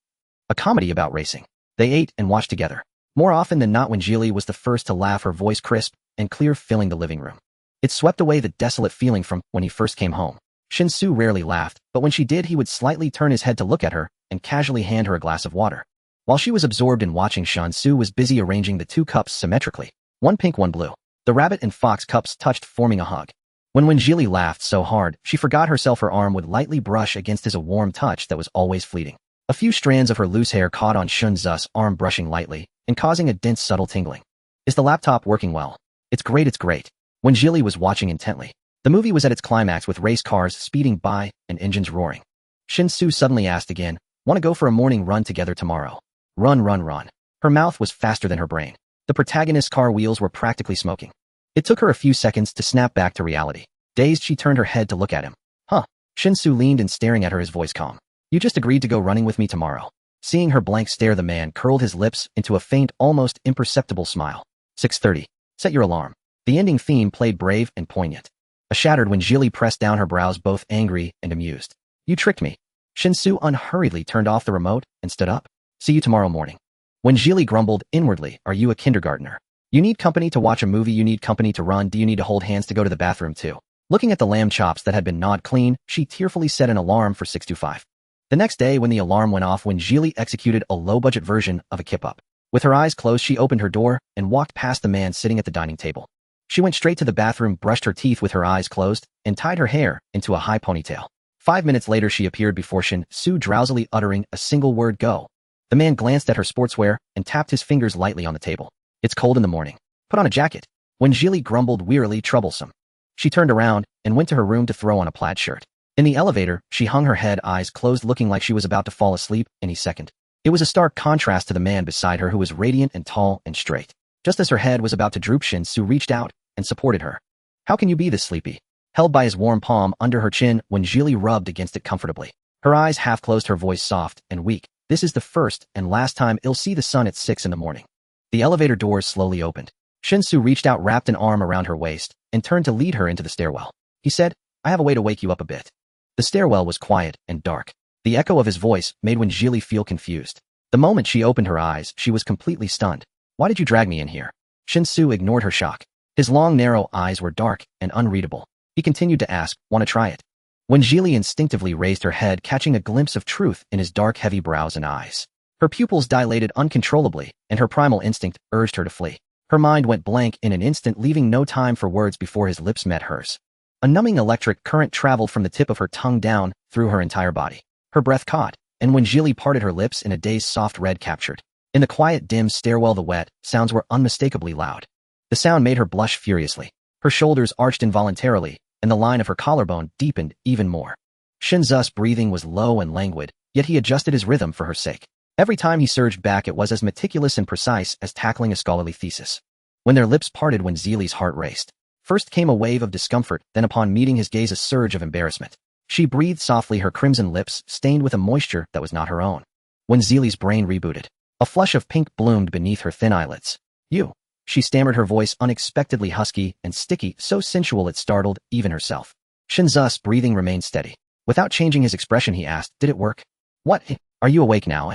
A comedy about racing. They ate and watched together. More often than not, when Jili was the first to laugh, her voice crisp and clear, filling the living room. It swept away the desolate feeling from when he first came home. Shun Tzu rarely laughed, but when she did, he would slightly turn his head to look at her and casually hand her a glass of water. While she was absorbed in watching, Shun Tzu was busy arranging the 2 cups symmetrically. One pink, one blue. The rabbit and fox cups touched, forming a hug. When Jili laughed so hard, she forgot herself. Her arm would lightly brush against his, a warm touch that was always fleeting. A few strands of her loose hair caught on Shun Tzu's arm, brushing lightly and causing a dense, subtle tingling. Is the laptop working well? It's great, it's great. When Jili was watching intently, the movie was at its climax with race cars speeding by and engines roaring. Shun Tzu suddenly asked again, want to go for a morning run together tomorrow? Run, run, run. Her mouth was faster than her brain. The protagonist's car wheels were practically smoking. It took her a few seconds to snap back to reality. Dazed, she turned her head to look at him. Huh. Shun Tzu leaned in, staring at her, his voice calm. You just agreed to go running with me tomorrow. Seeing her blank stare, the man curled his lips into a faint, almost imperceptible smile. 6:30. Set your alarm. The ending theme played brave and poignant. A shattered when Jili pressed down her brows, both angry and amused. You tricked me. Shun Tzu unhurriedly turned off the remote and stood up. See you tomorrow morning. When Jili grumbled inwardly, are you a kindergartner? You need company to watch a movie, you need company to run, do you need to hold hands to go to the bathroom too? Looking at the lamb chops that had been gnawed clean, she tearfully set an alarm for 6:25. The next day, when the alarm went off, when Jili executed a low-budget version of a kip-up. With her eyes closed, she opened her door and walked past the man sitting at the dining table. She went straight to the bathroom, brushed her teeth with her eyes closed, and tied her hair into a high ponytail. 5 minutes later, she appeared before Shun Tzu, drowsily uttering a single word, go. The man glanced at her sportswear and tapped his fingers lightly on the table. It's cold in the morning. Put on a jacket. When Jili grumbled wearily, troublesome. She turned around and went to her room to throw on a plaid shirt. In the elevator, she hung her head, eyes closed, looking like she was about to fall asleep any second. It was a stark contrast to the man beside her, who was radiant and tall and straight. Just as her head was about to droop, Shun Tzu reached out and supported her. How can you be this sleepy? Held by his warm palm under her chin, when Jili rubbed against it comfortably. Her eyes half closed, her voice soft and weak. This is the first and last time you'll see the sun at 6 in the morning. The elevator doors slowly opened. Shun Tzu reached out, wrapped an arm around her waist, and turned to lead her into the stairwell. He said, I have a way to wake you up a bit. The stairwell was quiet and dark. The echo of his voice made when Jili feel confused. The moment she opened her eyes, she was completely stunned. Why did you drag me in here? Shun Tzu ignored her shock. His long, narrow eyes were dark and unreadable. He continued to ask, want to try it? When Jili instinctively raised her head, catching a glimpse of truth in his dark, heavy brows and eyes. Her pupils dilated uncontrollably, and her primal instinct urged her to flee. Her mind went blank in an instant, leaving no time for words before his lips met hers. A numbing electric current traveled from the tip of her tongue down through her entire body. Her breath caught, and when Jili parted her lips in a dazed, soft red captured. In the quiet, dim stairwell, the wet sounds were unmistakably loud. The sound made her blush furiously. Her shoulders arched involuntarily, and the line of her collarbone deepened even more. Shun Tzu's breathing was low and languid, yet he adjusted his rhythm for her sake. Every time he surged back, it was as meticulous and precise as tackling a scholarly thesis. When their lips parted, when Jili's heart raced. First came a wave of discomfort, then upon meeting his gaze, a surge of embarrassment. She breathed softly, her crimson lips stained with a moisture that was not her own. When Jili's brain rebooted, a flush of pink bloomed beneath her thin eyelids. You, she stammered, her voice unexpectedly husky and sticky, so sensual it startled even herself. Shun Tzu's breathing remained steady. Without changing his expression, he asked, did it work? What? Are you awake now?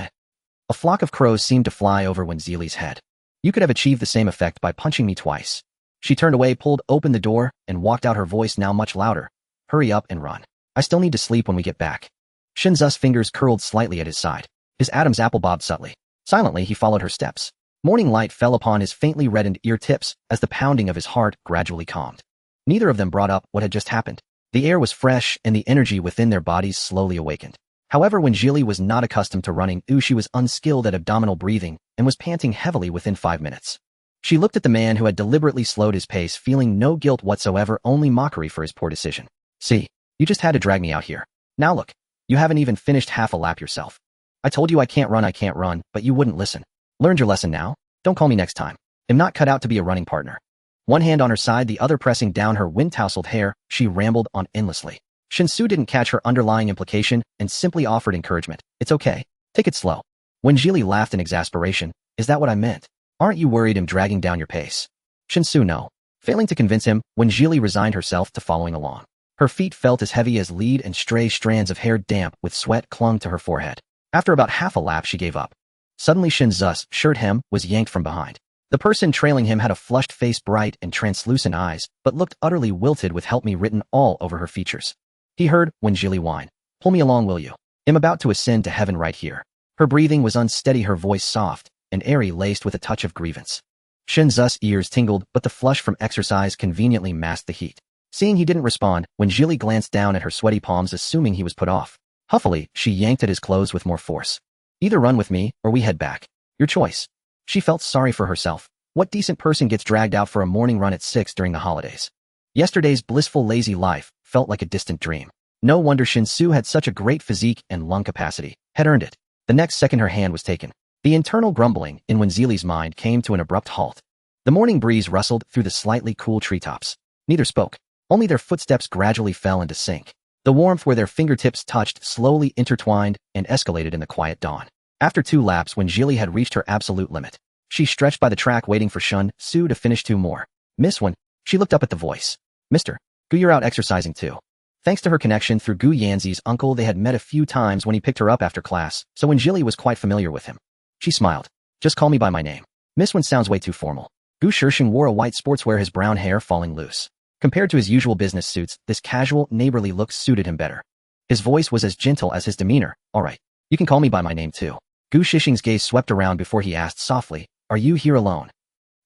A flock of crows seemed to fly over when Jili's head. You could have achieved the same effect by punching me twice. She turned away, pulled open the door, and walked out, her voice now much louder. Hurry up and run. I still need to sleep when we get back. Shinzu's fingers curled slightly at his side. His Adam's apple bobbed subtly. Silently, he followed her steps. Morning light fell upon his faintly reddened ear tips as the pounding of his heart gradually calmed. Neither of them brought up what had just happened. The air was fresh, and the energy within their bodies slowly awakened. However, when Jili was not accustomed to running, she was unskilled at abdominal breathing and was panting heavily within 5 minutes. She looked at the man who had deliberately slowed his pace, feeling no guilt whatsoever, only mockery for his poor decision. See, you just had to drag me out here. Now look, you haven't even finished half a lap yourself. I told you I can't run, but you wouldn't listen. Learned your lesson now? Don't call me next time. I'm not cut out to be a running partner. One hand on her side, the other pressing down her wind-tousled hair, she rambled on endlessly. Shinsu didn't catch her underlying implication and simply offered encouragement. It's okay. Take it slow. When Jili laughed in exasperation, is that what I meant? Aren't you worried I'm dragging down your pace? Shinsu no. Failing to convince him, when Jili resigned herself to following along. Her feet felt as heavy as lead and stray strands of hair damp with sweat clung to her forehead. After about half a lap, she gave up. Suddenly Shinzu's shirt hem was yanked from behind. The person trailing him had a flushed face, bright and translucent eyes, but looked utterly wilted with help me written all over her features. He heard when Jili whined, pull me along, will you? I'm about to ascend to heaven right here. Her breathing was unsteady, her voice soft and airy, laced with a touch of grievance. Shinzu's ears tingled, but the flush from exercise conveniently masked the heat. Seeing he didn't respond, when Jili glanced down at her sweaty palms, assuming he was put off. Huffily, she yanked at his clothes with more force. Either run with me, or we head back. Your choice. She felt sorry for herself. What decent person gets dragged out for a morning run at 6 during the holidays? Yesterday's blissful, lazy life felt like a distant dream. No wonder Shinsu had such a great physique and lung capacity. Had earned it. The next second her hand was taken. The internal grumbling in Wenjili's mind came to an abrupt halt. The morning breeze rustled through the slightly cool treetops. Neither spoke. Only their footsteps gradually fell into sync. The warmth where their fingertips touched slowly intertwined and escalated in the quiet dawn. After 2 laps, when Jili had reached her absolute limit, she stretched by the track waiting for Shinsu to finish 2 more. Miss Wen, she looked up at the voice. Mr. Gu, you're out exercising too. Thanks to her connection through Gu Yanzi's uncle, they had met a few times when he picked her up after class, so when Jili was quite familiar with him. She smiled. Just call me by my name. Miss Wen sounds way too formal. Gu Shishing wore a white sportswear, his brown hair falling loose. Compared to his usual business suits, this casual, neighborly look suited him better. His voice was as gentle as his demeanor. All right, you can call me by my name too. Gu Shishing's gaze swept around before he asked softly, are you here alone?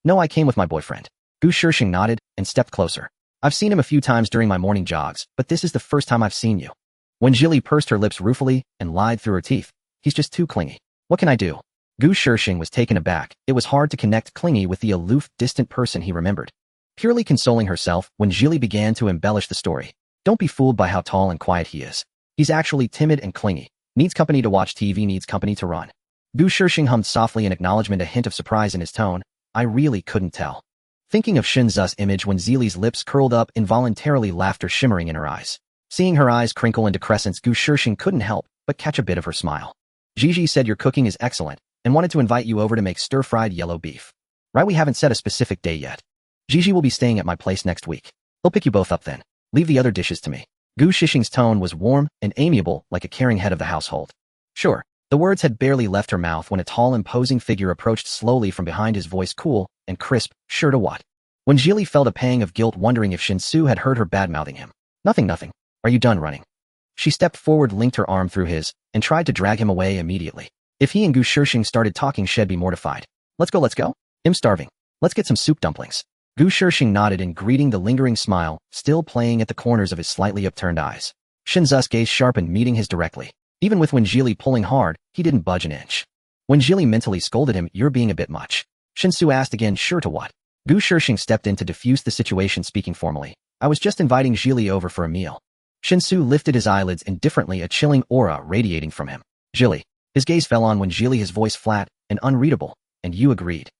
No, I came with my boyfriend. Gu Shishing nodded and stepped closer. I've seen him a few times during my morning jogs, but this is the first time I've seen you. When Jili pursed her lips ruefully and lied through her teeth, he's just too clingy. What can I do? Gu Shishing was taken aback. It was hard to connect clingy with the aloof, distant person he remembered. Purely consoling herself, when Jili began to embellish the story. Don't be fooled by how tall and quiet he is. He's actually timid and clingy. Needs company to watch TV, needs company to run. Gu Shishing hummed softly in acknowledgement, a hint of surprise in his tone. I really couldn't tell. Thinking of Shinzu's image when Jili's lips curled up, involuntarily laughter shimmering in her eyes. Seeing her eyes crinkle into crescents, Gu Shishing couldn't help but catch a bit of her smile. Gigi said your cooking is excellent and wanted to invite you over to make stir-fried yellow beef. Right, we haven't set a specific day yet. Gigi will be staying at my place next week. He'll pick you both up then. Leave the other dishes to me. Gu Shishing's tone was warm and amiable, like a caring head of the household. Sure. The words had barely left her mouth when a tall, imposing figure approached slowly from behind, his voice cool and crisp. Sure to what? When Jili felt a pang of guilt, wondering if Shinsu had heard her badmouthing him. Nothing. Are you done running? She stepped forward, linked her arm through his, and tried to drag him away immediately. If he and Gu Shishing started talking, she'd be mortified. Let's go. I'm starving. Let's get some soup dumplings. Gu Shishing nodded in greeting, the lingering smile still playing at the corners of his slightly upturned eyes. Shinzu's gaze sharpened, meeting his directly. Even with when Jili pulling hard, he didn't budge an inch. When Jili mentally scolded him, you're being a bit much. Shinsu asked again, sure to what? Gu Shishing stepped in to diffuse the situation, speaking formally. I was just inviting Jili over for a meal. Shinsu lifted his eyelids indifferently, a chilling aura radiating from him. Jili. His gaze fell on when Jili, his voice flat and unreadable. And you agreed.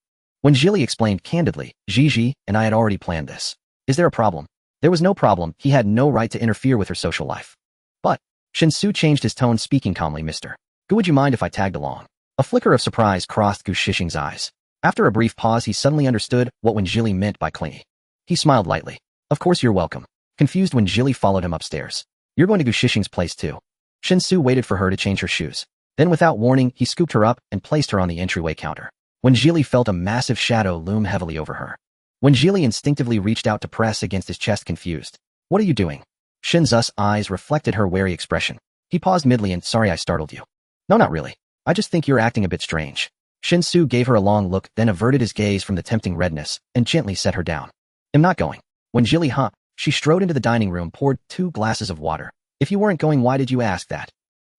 When Jili explained candidly, Gigi and I had already planned this. Is there a problem? There was no problem. He had no right to interfere with her social life. But, Shinsu changed his tone, speaking calmly, Mr. Gu, would you mind if I tagged along? A flicker of surprise crossed Gu Shishing's eyes. After a brief pause, he suddenly understood what when Jili meant by clingy. He smiled lightly. Of course you're welcome. Confused when Jili followed him upstairs. You're going to Gu Shishing's place too. Shinsu waited for her to change her shoes. Then without warning, he scooped her up and placed her on the entryway counter. when Jili felt a massive shadow loom heavily over her. When Jili instinctively reached out to press against his chest confused. What are you doing? Shinzu's eyes reflected her wary expression. He paused midly and, sorry I startled you. No, not really. I just think you're acting a bit strange. Shinsu gave her a long look, then averted his gaze from the tempting redness and gently set her down. I'm not going. When Jili she strode into the dining room, poured 2 glasses of water. If you weren't going, why did you ask that?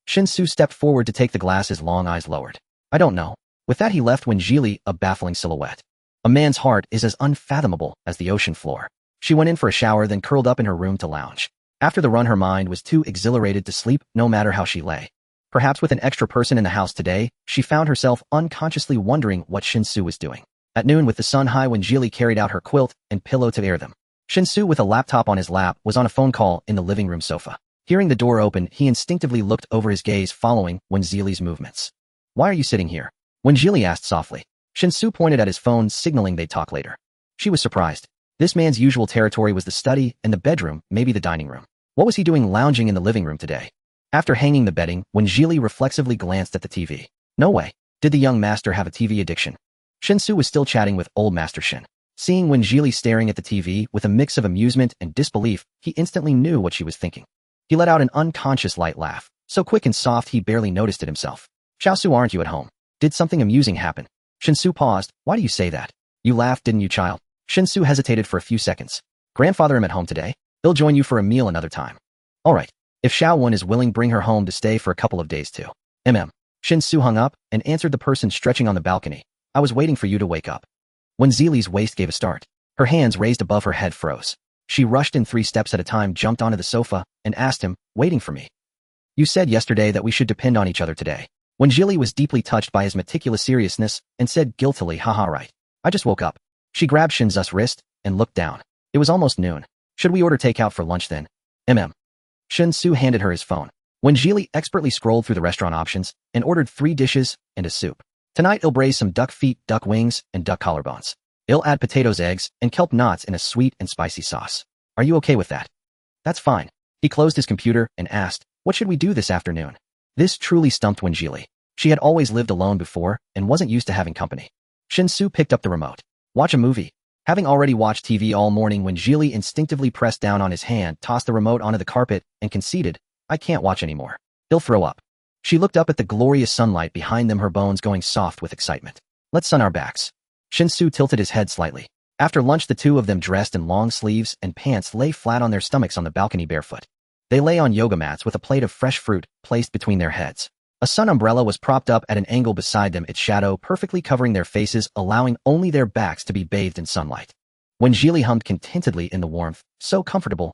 Shinsu stepped forward to take the glass, his long eyes lowered. I don't know. With that he left when Jili, a baffling silhouette. A man's heart is as unfathomable as the ocean floor. She went in for a shower, then curled up in her room to lounge. After the run, her mind was too exhilarated to sleep, no matter how she lay. Perhaps with an extra person in the house today, she found herself unconsciously wondering what Shinsu was doing. At noon, with the sun high, when Jili carried out her quilt and pillow to air them, Shinsu, with a laptop on his lap, was on a phone call in the living room sofa. Hearing the door open, he instinctively looked over, his gaze following when Jili's movements. Why are you sitting here? When Jili asked softly, Shinsu pointed at his phone, signaling they'd talk later. She was surprised. This man's usual territory was the study and the bedroom, maybe the dining room. What was he doing lounging in the living room today? After hanging the bedding, when Jili reflexively glanced at the TV. No way. Did the young master have a TV addiction? Shinsu was still chatting with old Master Shin. Seeing when Jili staring at the TV with a mix of amusement and disbelief, he instantly knew what she was thinking. He let out an unconscious light laugh, so quick and soft he barely noticed it himself. Chaosu, aren't you at home? Did something amusing happen? Shinsu paused. Why do you say that? You laughed, didn't you, child? Shinsu hesitated for a few seconds. Grandfather, I'm at home today. He'll join you for a meal another time. All right. If Xiao is willing, bring her home to stay for a couple of days too. Shinsu hung up and answered the person stretching on the balcony. I was waiting for you to wake up. When Zili's waist gave a start, her hands raised above her head froze. She rushed in 3 steps at a time, jumped onto the sofa, and asked him, waiting for me. You said yesterday that we should depend on each other today. When Jili was deeply touched by his meticulous seriousness and said guiltily, haha, right. I just woke up. She grabbed Shinzu's wrist and looked down. It was almost noon. Should we order takeout for lunch then? Shinsu handed her his phone. When Jili expertly scrolled through the restaurant options and ordered 3 dishes and a soup. Tonight I'll braise some duck feet, duck wings, and duck collarbones. I'll add potatoes, eggs, and kelp knots in a sweet and spicy sauce. Are you okay with that? That's fine. He closed his computer and asked, what should we do this afternoon? This truly stumped Jili. She had always lived alone before and wasn't used to having company. Shinsu picked up the remote. Watch a movie. Having already watched TV all morning, when Jili instinctively pressed down on his hand, tossed the remote onto the carpet, and conceded, I can't watch anymore. He'll throw up. She looked up at the glorious sunlight behind them, her bones going soft with excitement. Let's sun our backs. Shinsu tilted his head slightly. After lunch, the two of them, dressed in long sleeves and pants, lay flat on their stomachs on the balcony barefoot. They lay on yoga mats with a plate of fresh fruit placed between their heads. A sun umbrella was propped up at an angle beside them, its shadow perfectly covering their faces, allowing only their backs to be bathed in sunlight. When Jili hummed contentedly in the warmth, so comfortable,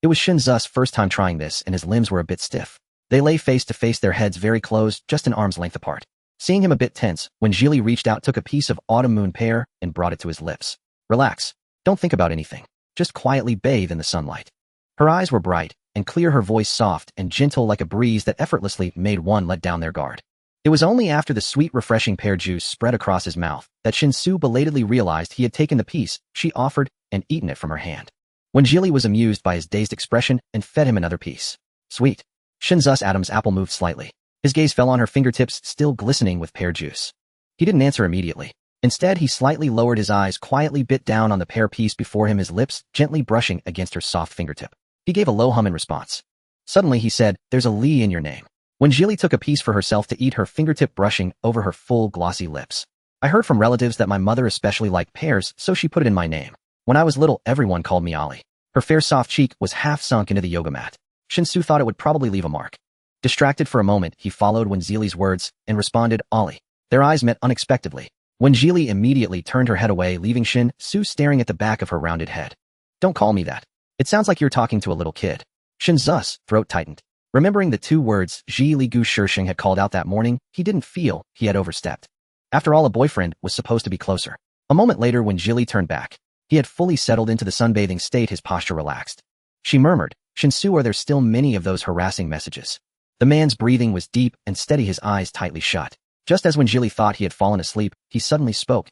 It was Shinzu's first time trying this, and his limbs were a bit stiff. They lay face to face, their heads very close, just an arm's length apart. Seeing him a bit tense, when Jili reached out, took a piece of autumn moon pear and brought it to his lips. Relax. Don't think about anything. Just quietly bathe in the sunlight. Her eyes were bright and clear, her voice soft and gentle like a breeze that effortlessly made one let down their guard. It was only after the sweet, refreshing pear juice spread across his mouth that Shinsu belatedly realized he had taken the piece she offered and eaten it from her hand. When Jili was amused by his dazed expression and fed him another piece. Sweet. Shinzu's Adam's apple moved slightly. His gaze fell on her fingertips, still glistening with pear juice. He didn't answer immediately. Instead, he slightly lowered his eyes, quietly bit down on the pear piece before him, his lips gently brushing against her soft fingertip. He gave a low hum in response. Suddenly he said, there's a Lee in your name. When Jili took a piece for herself to eat, her fingertip brushing over her full, glossy lips. I heard from relatives that my mother especially liked pears, so she put it in my name. When I was little, everyone called me Ali. Her fair soft cheek was half sunk into the yoga mat. Shinsu thought it would probably leave a mark. Distracted for a moment, he followed when Jili's words and responded, Ali. Their eyes met unexpectedly. When Jili immediately turned her head away, leaving Shinsu staring at the back of her rounded head. Don't call me that. It sounds like you're talking to a little kid. Shinzu's throat tightened. Remembering the 2 words Ji Gu Shishing had called out that morning, he didn't feel he had overstepped. After all, a boyfriend was supposed to be closer. A moment later, when Jili turned back, he had fully settled into the sunbathing state, his posture relaxed. She murmured, Shinsu, are there still many of those harassing messages? The man's breathing was deep and steady, his eyes tightly shut. Just as when Jili thought he had fallen asleep, he suddenly spoke.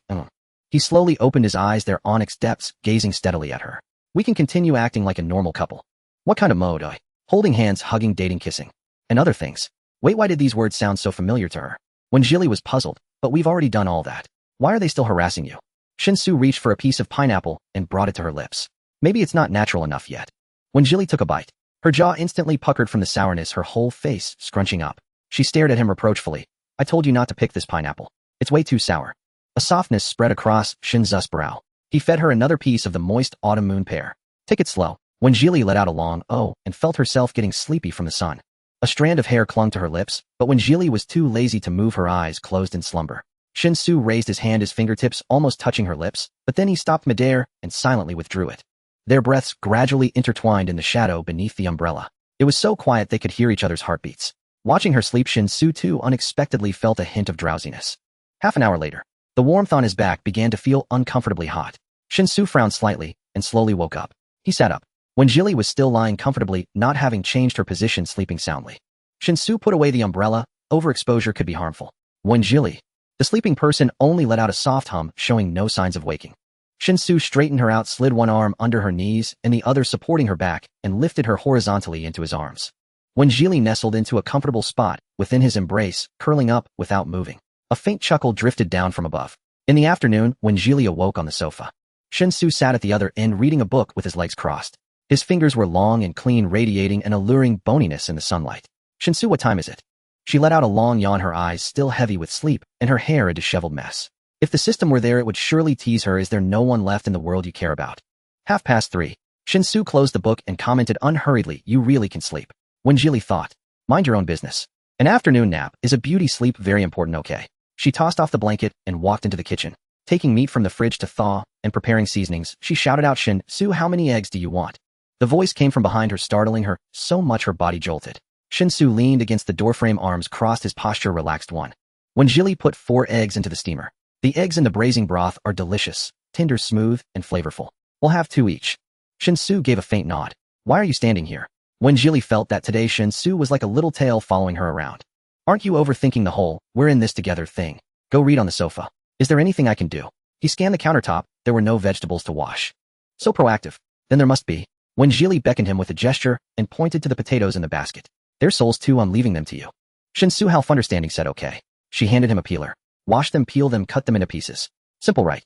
He slowly opened his eyes, their onyx depths, gazing steadily at her. We can continue acting like a normal couple. What kind of mode? Holding hands, hugging, dating, kissing. And other things. Wait, why did these words sound so familiar to her? When Jili was puzzled, but we've already done all that. Why are they still harassing you? Shinsu reached for a piece of pineapple and brought it to her lips. Maybe it's not natural enough yet. When Jilly took a bite, her jaw instantly puckered from the sourness, her whole face scrunching up. She stared at him reproachfully. I told you not to pick this pineapple. It's way too sour. A softness spread across Shinsu's brow. He fed her another piece of the moist autumn moon pear. Take it slow. When Jilly let out a long oh and felt herself getting sleepy from the sun. A strand of hair clung to her lips, but when Jilly was too lazy to move, her eyes closed in slumber. Shinsu raised his hand, his fingertips almost touching her lips, but then he stopped midair and silently withdrew it. Their breaths gradually intertwined in the shadow beneath the umbrella. It was so quiet they could hear each other's heartbeats. Watching her sleep, Shinsu too unexpectedly felt a hint of drowsiness. Half an hour later, the warmth on his back began to feel uncomfortably hot. Shinsu frowned slightly and slowly woke up. He sat up. When Jilly was still lying comfortably, not having changed her position, sleeping soundly. Shinsu put away the umbrella. Overexposure could be harmful. When Jilly, the sleeping person, only let out a soft hum, showing no signs of waking. Shinsu straightened her out, slid one arm under her knees and the other supporting her back, and lifted her horizontally into his arms. When Jilly nestled into a comfortable spot within his embrace, curling up without moving, a faint chuckle drifted down from above. In the afternoon, when Jilly awoke on the sofa, Shinsu sat at the other end reading a book with his legs crossed. His fingers were long and clean, radiating an alluring boniness in the sunlight. Shinsu, what time is it? She let out a long yawn, her eyes still heavy with sleep, and her hair a disheveled mess. If the system were there, it would surely tease her. Is there no one left in the world you care about? 3:30. Shinsu closed the book and commented unhurriedly, you really can sleep. When Jilly thought, mind your own business. An afternoon nap is a beauty sleep, very important, okay? She tossed off the blanket and walked into the kitchen. Taking meat from the fridge to thaw and preparing seasonings, she shouted out, Shinsu, how many eggs do you want? The voice came from behind her, startling her so much her body jolted. Shinsu leaned against the doorframe, arms crossed, his posture relaxed. One. When Jilly put 4 eggs into the steamer. The eggs in the braising broth are delicious, tender, smooth, and flavorful. We'll have 2 each. Shinsu gave a faint nod. Why are you standing here? When Jilly felt that today Shinsu was like a little tail following her around. Aren't you overthinking the whole we're in this together thing? Go read on the sofa. Is there anything I can do? He scanned the countertop. There were no vegetables to wash. So proactive. Then there must be. When Jilly beckoned him with a gesture and pointed to the potatoes in the basket. Their souls too, I'm leaving them to you. Shinsu, half understanding, said okay. She handed him a peeler. Wash them, peel them, cut them into pieces. Simple, right?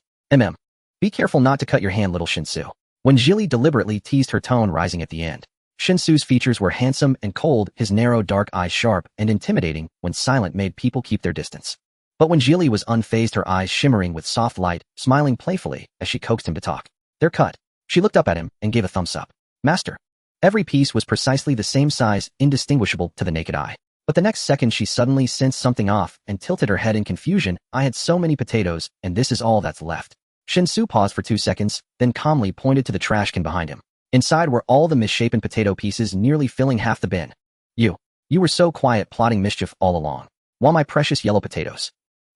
Be careful not to cut your hand, little Shinsu. When Jilly deliberately teased, her tone rising at the end. Shinsu's features were handsome and cold, his narrow dark eyes sharp and intimidating, when silent made people keep their distance. But when Jilly was unfazed, her eyes shimmering with soft light, smiling playfully as she coaxed him to talk. They're cut. She looked up at him and gave a thumbs up. Master. Every piece was precisely the same size, indistinguishable to the naked eye. But the next second she suddenly sensed something off and tilted her head in confusion. I had so many potatoes, and this is all that's left. Shinsu paused for 2 seconds, then calmly pointed to the trash can behind him. Inside were all the misshapen potato pieces, nearly filling half the bin. You were so quiet, plotting mischief all along. While my precious yellow potatoes.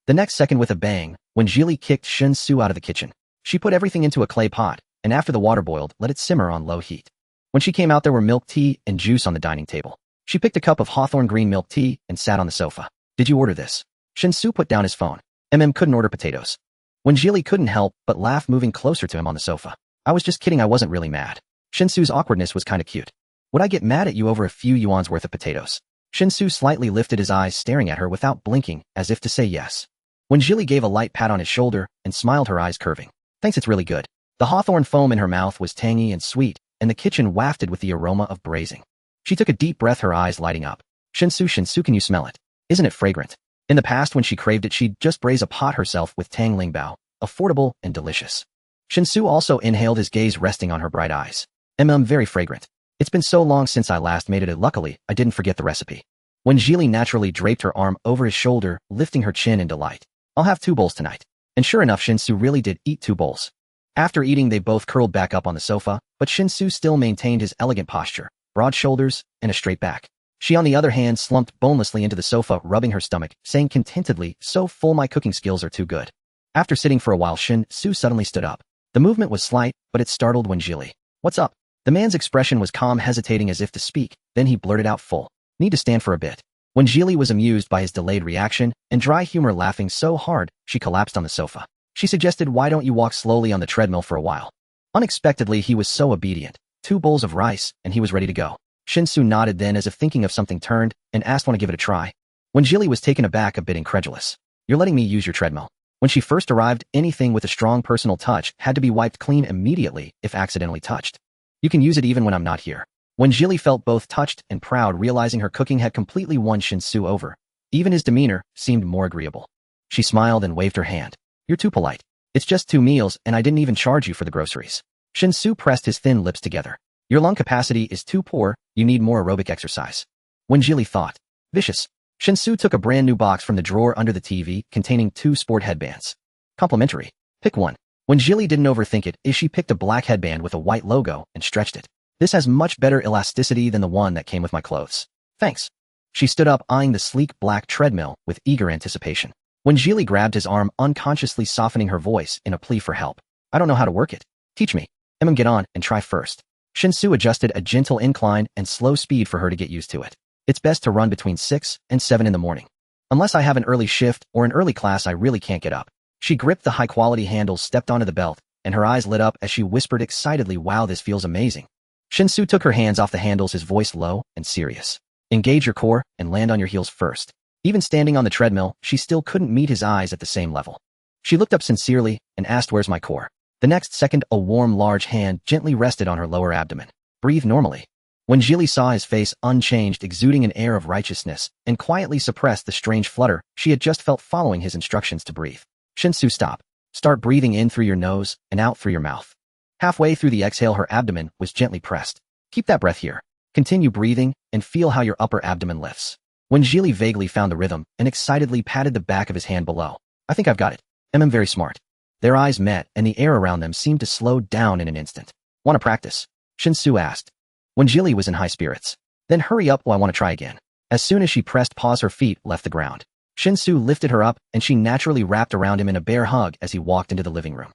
The next second, with a bang, when Jilly kicked Shinsu out of the kitchen, she put everything into a clay pot, and after the water boiled, let it simmer on low heat. When she came out, there were milk, tea, and juice on the dining table. She picked a cup of hawthorn green milk tea and sat on the sofa. Did you order this? Shinsu put down his phone. Couldn't order potatoes. When Jilly couldn't help but laugh, moving closer to him on the sofa. I was just kidding, I wasn't really mad. Shinsu's awkwardness was kinda cute. Would I get mad at you over a few yuan's worth of potatoes? Shinsu slightly lifted his eyes, staring at her without blinking, as if to say yes. When Jilly gave a light pat on his shoulder and smiled, her eyes curving. Thanks, it's really good. The hawthorn foam in her mouth was tangy and sweet, and the kitchen wafted with the aroma of braising. She took a deep breath, her eyes lighting up. Shinsu, can you smell it? Isn't it fragrant? In the past, when she craved it, she'd just braise a pot herself with tang ling bao, affordable and delicious. Shinsu also inhaled, his gaze resting on her bright eyes. Very fragrant. It's been so long since I last made it. Luckily, I didn't forget the recipe. When Jilly naturally draped her arm over his shoulder, lifting her chin in delight. I'll have 2 bowls tonight. And sure enough, Shinsu really did eat 2 bowls. After eating, they both curled back up on the sofa, but Shinsu still maintained his elegant posture, broad shoulders, and a straight back. She, on the other hand, slumped bonelessly into the sofa, rubbing her stomach, saying contentedly, so full, my cooking skills are too good. After sitting for a while, Shinsu suddenly stood up. The movement was slight, but it startled when Jilly. What's up? The man's expression was calm, hesitating as if to speak, then he blurted out full. Need to stand for a bit. When Jilly was amused by his delayed reaction and dry humor, laughing so hard, she collapsed on the sofa. She suggested, why don't you walk slowly on the treadmill for a while? Unexpectedly, he was so obedient. 2 bowls of rice, and he was ready to go. Shinsu nodded, then, as if thinking of something, turned and asked, want to give it a try? When Jilly was taken aback, a bit incredulous. You're letting me use your treadmill? When she first arrived, anything with a strong personal touch had to be wiped clean immediately if accidentally touched. You can use it even when I'm not here. When Jilly felt both touched and proud realizing her cooking had completely won Shinsu over, even his demeanor seemed more agreeable. She smiled and waved her hand. You're too polite. It's just 2 meals and I didn't even charge you for the groceries. Shinsu pressed his thin lips together. Your lung capacity is too poor, you need more aerobic exercise. When Jilly thought, vicious, Shinsu took a brand new box from the drawer under the TV containing 2 sport headbands. Complimentary. Pick one. When Jilly didn't overthink it, she picked a black headband with a white logo and stretched it. This has much better elasticity than the one that came with my clothes. Thanks. She stood up eyeing the sleek black treadmill with eager anticipation. When Jilly grabbed his arm, unconsciously softening her voice in a plea for help. I don't know how to work it. Teach me. Get on and try first. Shinsu adjusted a gentle incline and slow speed for her to get used to it. It's best to run between 6 and 7 in the morning. Unless I have an early shift or an early class, I really can't get up. She gripped the high-quality handles, stepped onto the belt, and her eyes lit up as she whispered excitedly, wow, this feels amazing. Shinsu took her hands off the handles, his voice low and serious. Engage your core and land on your heels first. Even standing on the treadmill, she still couldn't meet his eyes at the same level. She looked up sincerely and asked, where's my core? The next second, a warm, large hand gently rested on her lower abdomen. Breathe normally. When Jilly saw his face unchanged, exuding an air of righteousness, and quietly suppressed the strange flutter she had just felt following his instructions to breathe. Shinsu, stop. Start breathing in through your nose and out through your mouth. Halfway through the exhale, her abdomen was gently pressed. Keep that breath here. Continue breathing and feel how your upper abdomen lifts. When Jilly vaguely found the rhythm and excitedly patted the back of his hand below. I think I've got it. I'm very smart. Their eyes met and the air around them seemed to slow down in an instant. Want to practice? Shinsu asked. When Jilly was in high spirits. Then hurry up, I want to try again. As soon as she pressed pause, her feet left the ground. Shinsu lifted her up and she naturally wrapped around him in a bear hug as he walked into the living room.